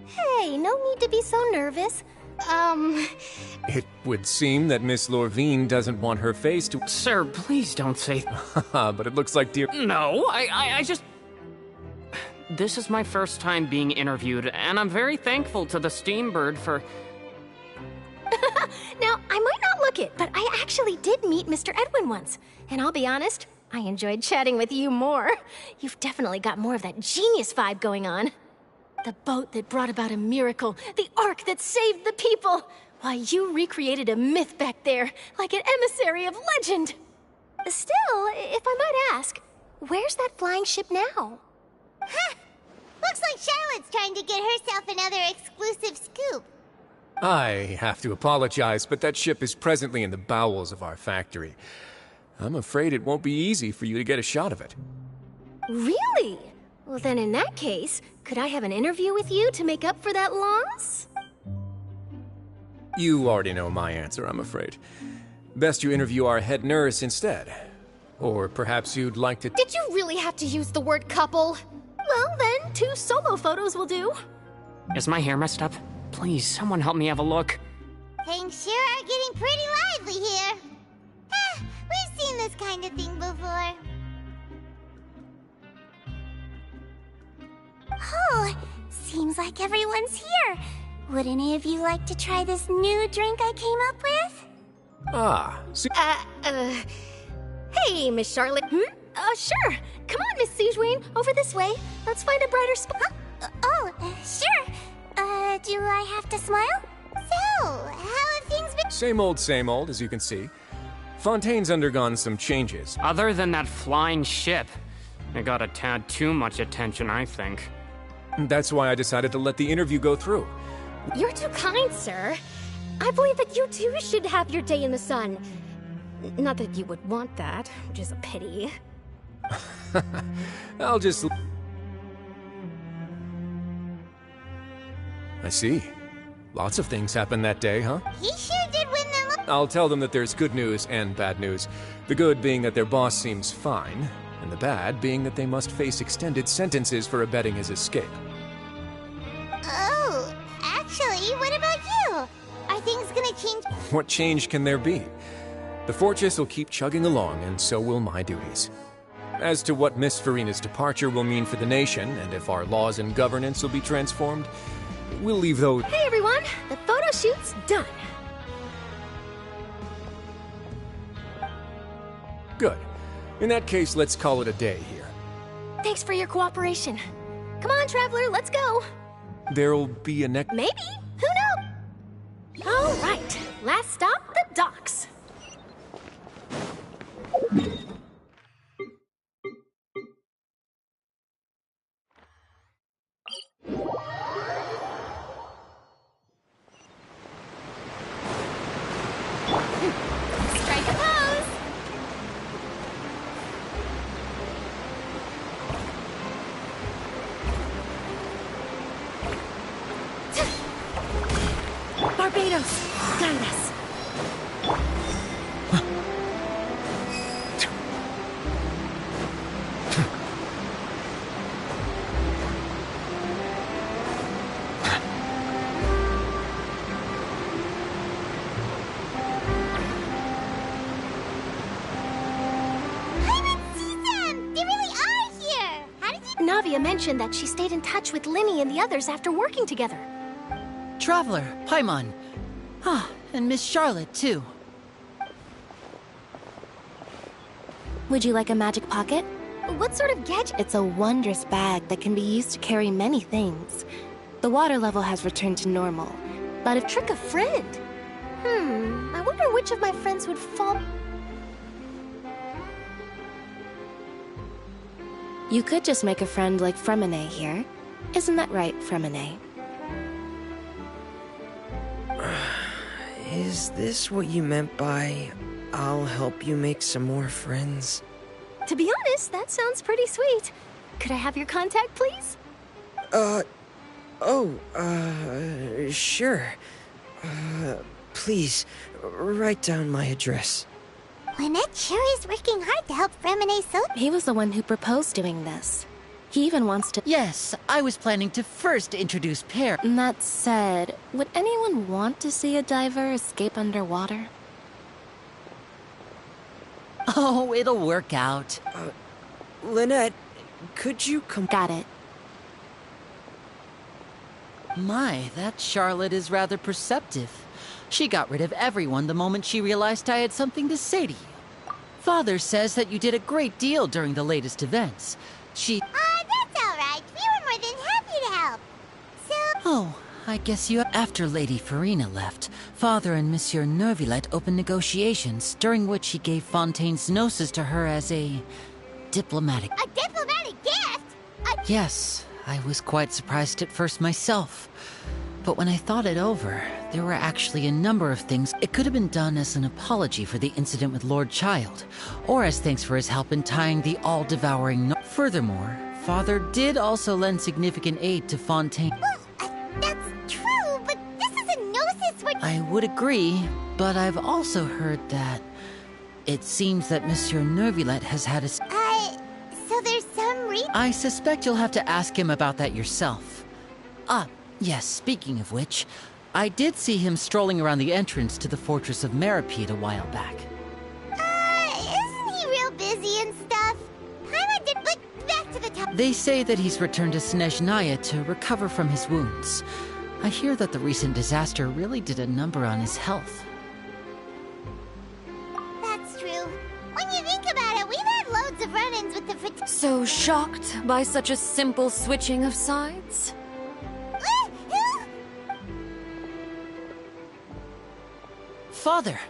Hey, no need to be so nervous. It would seem that Miss Lorvine doesn't want her face to... Sir, please don't say... But it looks like dear... No, I just... This is my first time being interviewed, and I'm very thankful to the Steambird for... Now, I might not look it, but I actually did meet Mr. Edwin once. And I'll be honest, I enjoyed chatting with you more. You've definitely got more of that genius vibe going on. The boat that brought about a miracle, the ark that saved the people. Why, you recreated a myth back there, like an emissary of legend. Still, if I might ask, where's that flying ship now? Huh! Looks like Charlotte's trying to get herself another exclusive scoop. I have to apologize, but that ship is presently in the bowels of our factory. I'm afraid it won't be easy for you to get a shot of it. Really? Well, then in that case, could I have an interview with you to make up for that loss? You already know my answer, I'm afraid. Best you interview our head nurse instead. Or perhaps you'd like to... Did you really have to use the word couple? Well, then, 2 solo photos will do. Is my hair messed up? Please, someone help me have a look. Things sure are getting pretty lively here. We've seen this kind of thing before. Oh, seems like everyone's here. Would any of you like to try this new drink I came up with? So... Hey, Miss Charlotte. Sure. Come on, Miss Sujween. Over this way. Let's find a brighter spot. Sure. Do I have to smile? So, how have things been? Same old, as you can see. Fontaine's undergone some changes. Other than that flying ship, it got a tad too much attention, I think. That's why I decided to let the interview go through. You're too kind, sir. I believe that you too should have your day in the sun. Not that you would want that, which is a pity. I'll just... I see. Lots of things happened that day, huh? He sure did win them. I'll tell them that there's good news and bad news. The good being that their boss seems fine, and the bad being that they must face extended sentences for abetting his escape. Oh, actually, what about you? Are things gonna change? What change can there be? The fortress will keep chugging along, and so will my duties. As to what Miss Farina's departure will mean for the nation, and if our laws and governance will be transformed, we'll leave those... Hey everyone, the photo shoot's done. Good. In that case, let's call it a day here. Thanks for your cooperation. Come on, Traveler, let's go. There'll be a next... Maybe. Who knows? All right, last stop, the docks. Strike a pose! Barbados, guide us. Navia mentioned that she stayed in touch with Linny and the others after working together. Traveler, Paimon. And Miss Charlotte, too. Would you like a magic pocket? What sort of gadget? It's a wondrous bag that can be used to carry many things. The water level has returned to normal, but if Trick a friend? I wonder which of my friends would fall. you could just make a friend like Fremine here. Isn't that right, Fremine? Is this what you meant by, I'll help you make some more friends? To be honest, that sounds pretty sweet. Could I have your contact, please? Sure. Please, write down my address. Lynette sure is working hard to help Fremine so. He was the one who proposed doing this. He even wants to— Yes, I was planning to first introduce Pear. That said, would anyone want to see a diver escape underwater? Oh, it'll work out. Lynette, could you come— Got it. My, that Charlotte is rather perceptive. She got rid of everyone the moment she realized I had something to say to you. Father says that you did a great deal during the latest events. That's all right. We were more than happy to help. So... Oh, I guess you... After Lady Farina left, Father and Monsieur Neuvillette opened negotiations, during which he gave Fontaine's gnosis to her as a diplomatic... A diplomatic gift? Yes, I was quite surprised at first myself. But when I thought it over, there were actually a number of things. It could have been done as an apology for the incident with Lord Child, or as thanks for his help in tying the all-devouring... Furthermore, Father did also lend significant aid to Fontaine. Well, that's true, but this is a gnosis where... I would agree, but I've also heard that it seems that Monsieur Neuvillette has had a... So there's some reason... I suspect you'll have to ask him about that yourself. Yes, speaking of which, I did see him strolling around the entrance to the Fortress of Meripede a while back. Isn't he real busy and stuff? Paimon did, back to the top... They say that he's returned to Snezhnaya to recover from his wounds. I hear that the recent disaster really did a number on his health. That's true. When you think about it, we've had loads of run-ins with the... So shocked by such a simple switching of sides? Father!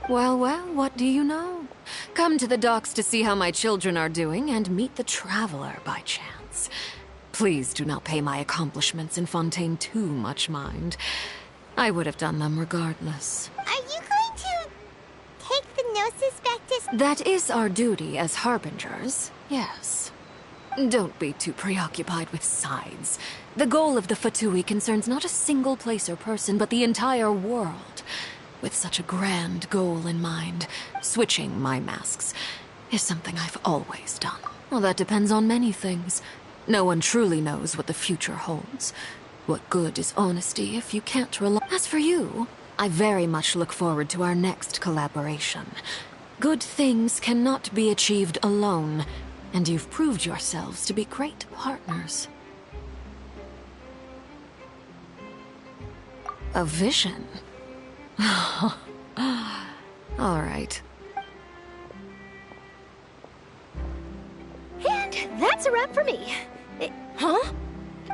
Well, what do you know? Come to the docks to see how my children are doing and meet the Traveler by chance. Please do not pay my accomplishments in Fontaine too much mind. I would have done them regardless. Are you going to take the gnosis back to... That is our duty as harbingers, yes. Don't be too preoccupied with sides. The goal of the Fatui concerns not a single place or person, but the entire world. With such a grand goal in mind, switching my masks is something I've always done. Well, that depends on many things. No one truly knows what the future holds. What good is honesty if you can't rely... As for you, I very much look forward to our next collaboration. Good things cannot be achieved alone, and you've proved yourselves to be great partners. A vision? All right. And that's a wrap for me. Huh?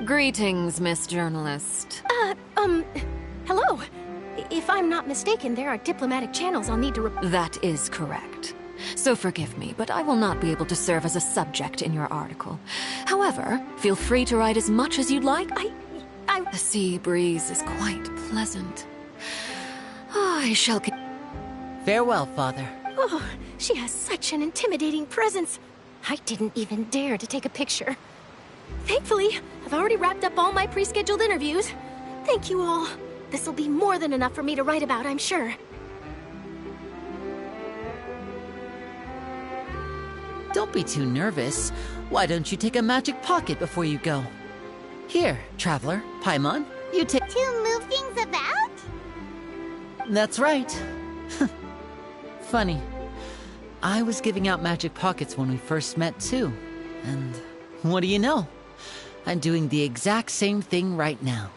Greetings, Miss Journalist. Hello. If I'm not mistaken, there are diplomatic channels I'll need to... That is correct. So forgive me, but I will not be able to serve as a subject in your article. However, feel free to write as much as you'd like. The sea breeze is quite pleasant. I shall... Farewell, Father. Oh, she has such an intimidating presence. I didn't even dare to take a picture. Thankfully, I've already wrapped up all my pre-scheduled interviews. Thank you all. This'll be more than enough for me to write about, I'm sure. Don't be too nervous. Why don't you take a magic pocket before you go? Here, Traveler, Paimon, you take... To move things about? That's right. Funny. I was giving out magic pockets when we first met, too. And what do you know? I'm doing the exact same thing right now.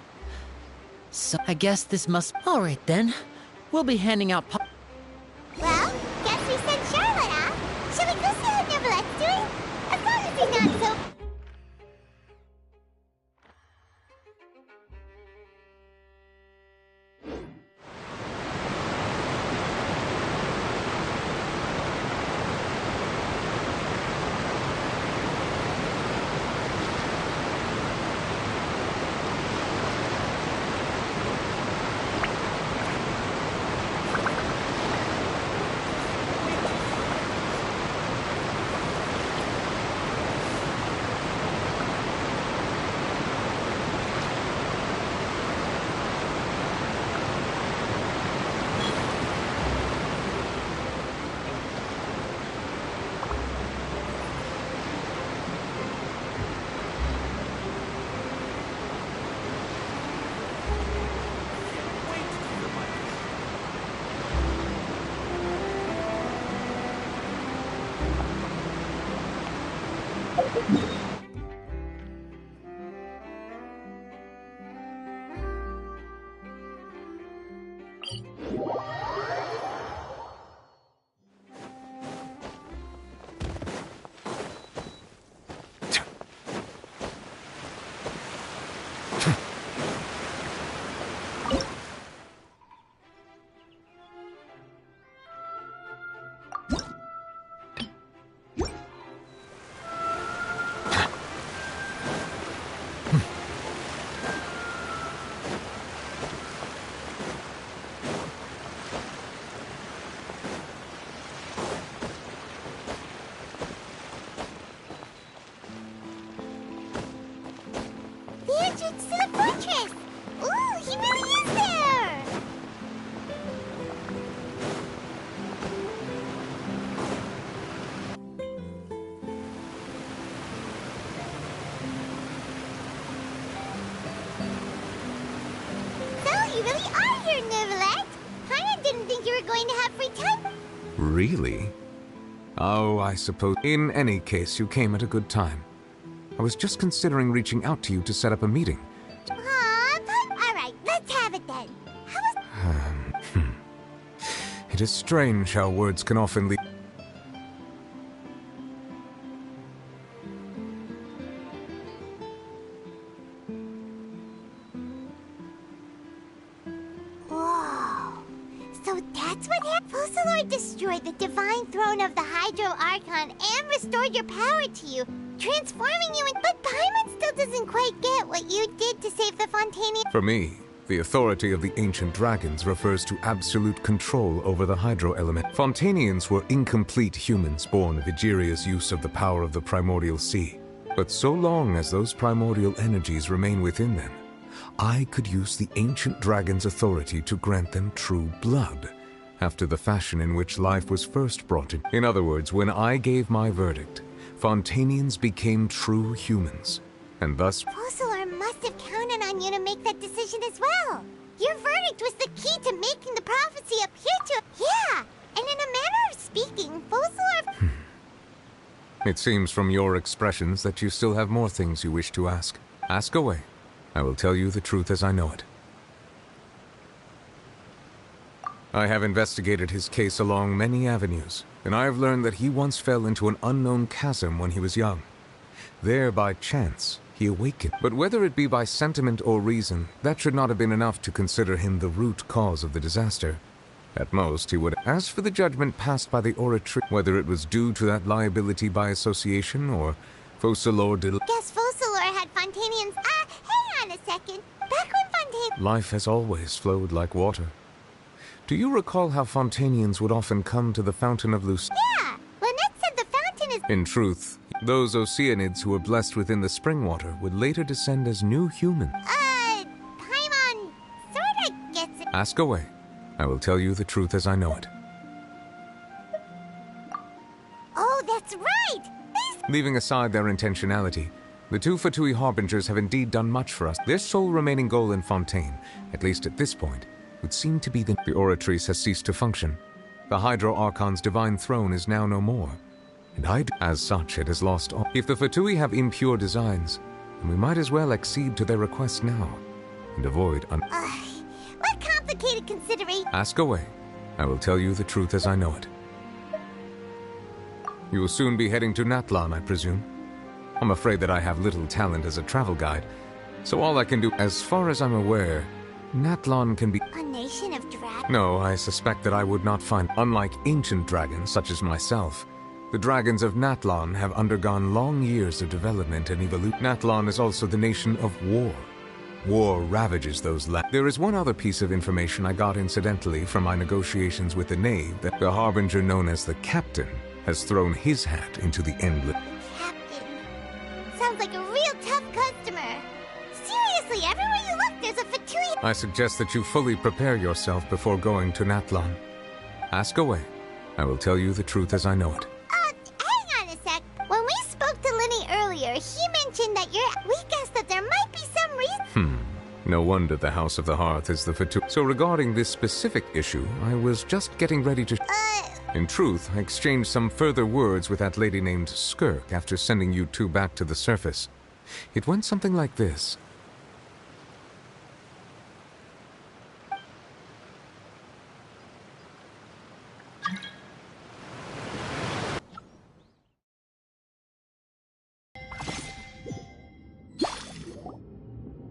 So I guess this must... All right, then. We'll be handing out Well, guess we sent Charlotte off. Shall we go see how Neville's doing? As long as he's not so... The entrance to the fortress! Ooh, he really is there! So, you really are here, Neuvillette! Paimon didn't think you were going to have free time. Really? Oh, I suppose. In any case, you came at a good time. I was just considering reaching out to you to set up a meeting. Alright, let's have it then. It is strange how words can often lead. Whoa. So that's what happened? Focalor destroyed the divine throne of the Hydro Archon and restored your power to you, transforming you in. But Paimon still doesn't quite get what you did to save the Fontanian. For me, the authority of the ancient dragons refers to absolute control over the hydro element. Fontanians were incomplete humans born of Egeria's use of the power of the primordial sea. But so long as those primordial energies remain within them, I could use the ancient dragon's authority to grant them true blood, after the fashion in which life was first brought in. In other words, when I gave my verdict, Fontanians became true humans, and thus Focalor must have counted on you to make that decision as well. Your verdict was the key to making the prophecy appear to. Yeah, and in a manner of speaking, Focalor. it seems from your expressions that you still have more things you wish to ask. Ask away. I will tell you the truth as I know it. I have investigated his case along many avenues, and I have learned that he once fell into an unknown chasm when he was young. There, by chance, he awakened. But whether it be by sentiment or reason, that should not have been enough to consider him the root cause of the disaster. At most, he would. As for the judgment passed by the Oratory, whether it was due to that liability by association or Focalor did. Guess Focalor had Fontanians. Hang on a second. Back when Fontaine. Life has always flowed like water. Do you recall how Fontanians would often come to the Fountain of Luce? Yeah, Lynette said the fountain is. In truth, those Oceanids who were blessed within the spring water would later descend as new humans. Paimon sorta gets it. Ask away. I will tell you the truth as I know it. Oh, that's right! Leaving aside their intentionality, the two Fatui Harbingers have indeed done much for us. Their sole remaining goal in Fontaine, at least at this point, would seem to be the Oratrice has ceased to function. The Hydro Archon's divine throne is now no more, and as such, it has lost all. If the Fatui have impure designs, then we might as well accede to their request now, and avoid What complicated consideration? Ask away. I will tell you the truth as I know it. You will soon be heading to Natlan, I presume. I'm afraid that I have little talent as a travel guide, so all I can do, as far as I'm aware, Natlan can be A nation of dragons? No, I suspect that I would not find. Unlike ancient dragons such as myself, the dragons of Natlan have undergone long years of development and evolution. Natlan is also the nation of war. War ravages those lands. There is one other piece of information I got incidentally from my negotiations with the Knave, that the Harbinger known as the Captain has thrown his hat into the endless. Captain. Sounds like a real tough customer. Seriously, everywhere you look, there's a Fatui. I suggest that you fully prepare yourself before going to Natlan. Ask away. I will tell you the truth as I know it. Hang on a sec. When we spoke to Linny earlier, he mentioned that we guessed that there might be some reason. No wonder the House of the Hearth is the Fatui. So regarding this specific issue, I was just getting ready to. In truth, I exchanged some further words with that lady named Skirk after sending you two back to the surface. It went something like this.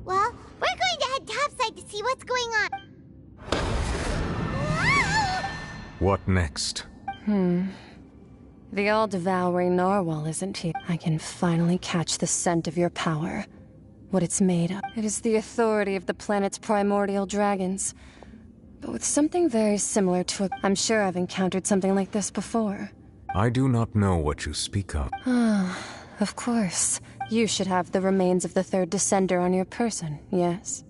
Well, we're going to head topside to see what's going on. What next? The all-devouring narwhal isn't here. I can finally catch the scent of your power. What it's made of. It is the authority of the planet's primordial dragons. But with something very similar to a... I'm sure I've encountered something like this before. I do not know what you speak of. Of course. You should have the remains of the third descender on your person, yes?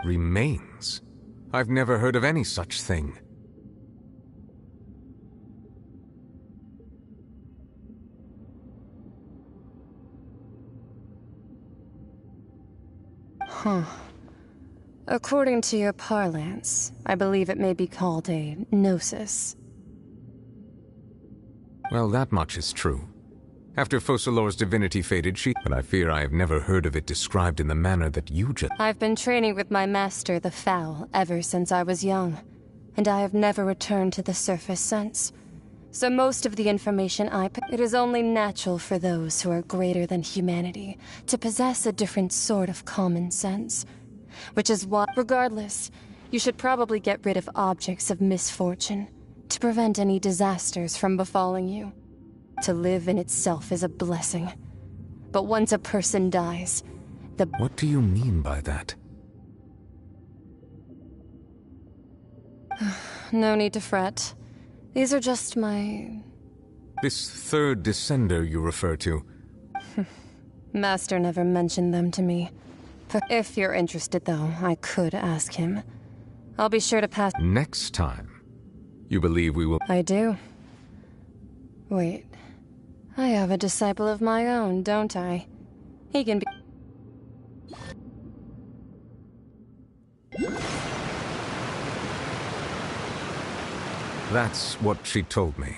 Remains? I've never heard of any such thing. According to your parlance, I believe it may be called a gnosis. Well, that much is true. After Focalor's divinity faded, but I fear I have never heard of it described in the manner that you just... I've been training with my master, the Fowl, ever since I was young, and I have never returned to the surface since. So most of the information it is only natural for those who are greater than humanity to possess a different sort of common sense. Which is why, regardless, you should probably get rid of objects of misfortune to prevent any disasters from befalling you. To live in itself is a blessing. But once a person dies, What do you mean by that? No need to fret. These are just my... This third descender you refer to. Master never mentioned them to me. If you're interested, though, I could ask him. I'll be sure to pass... Next time, you believe we will... I do. Wait. I have a disciple of my own, don't I? He can be... That's what she told me.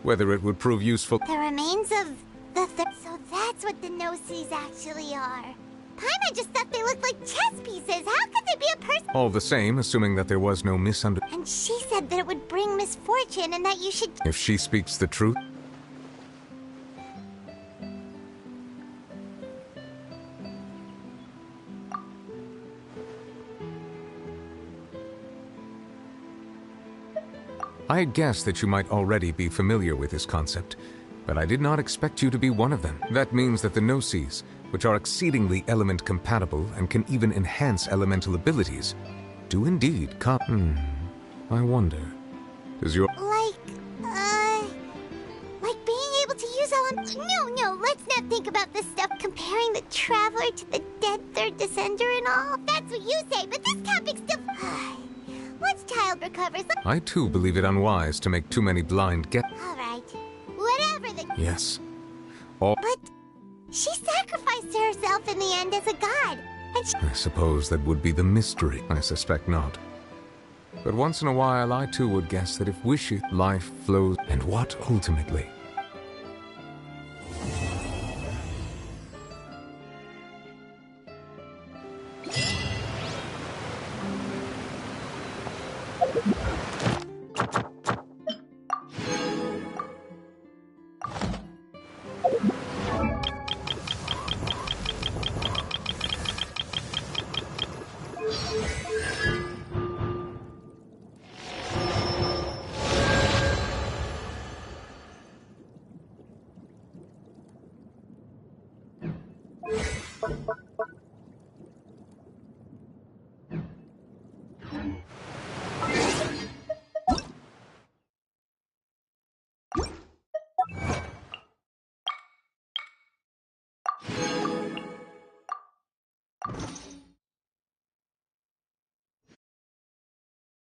Whether it would prove useful... The remains of the So that's what the Gnosis actually are. Paimon just thought they looked like chess pieces. How could they be a person? All the same, assuming that there was no misunderstanding. And she said that it would bring misfortune and that you should... If she speaks the truth... I had guessed that you might already be familiar with this concept, but I did not expect you to be one of them. That means that the Gnosis, which are exceedingly element-compatible and can even enhance elemental abilities, do indeed come... I wonder, does your... Like being able to use No, let's not think about this stuff. Comparing the Traveler to the dead Third Descender and all. That's what you say, but this topic's still... Once child recovers... I too believe it unwise to make too many blind guesses. Alright. Whatever the... Yes. All... But she sacrificed herself in the end as a god. And I suppose that would be the mystery. I suspect not. But once in a while, I too would guess that if wishes, life flows... And what ultimately?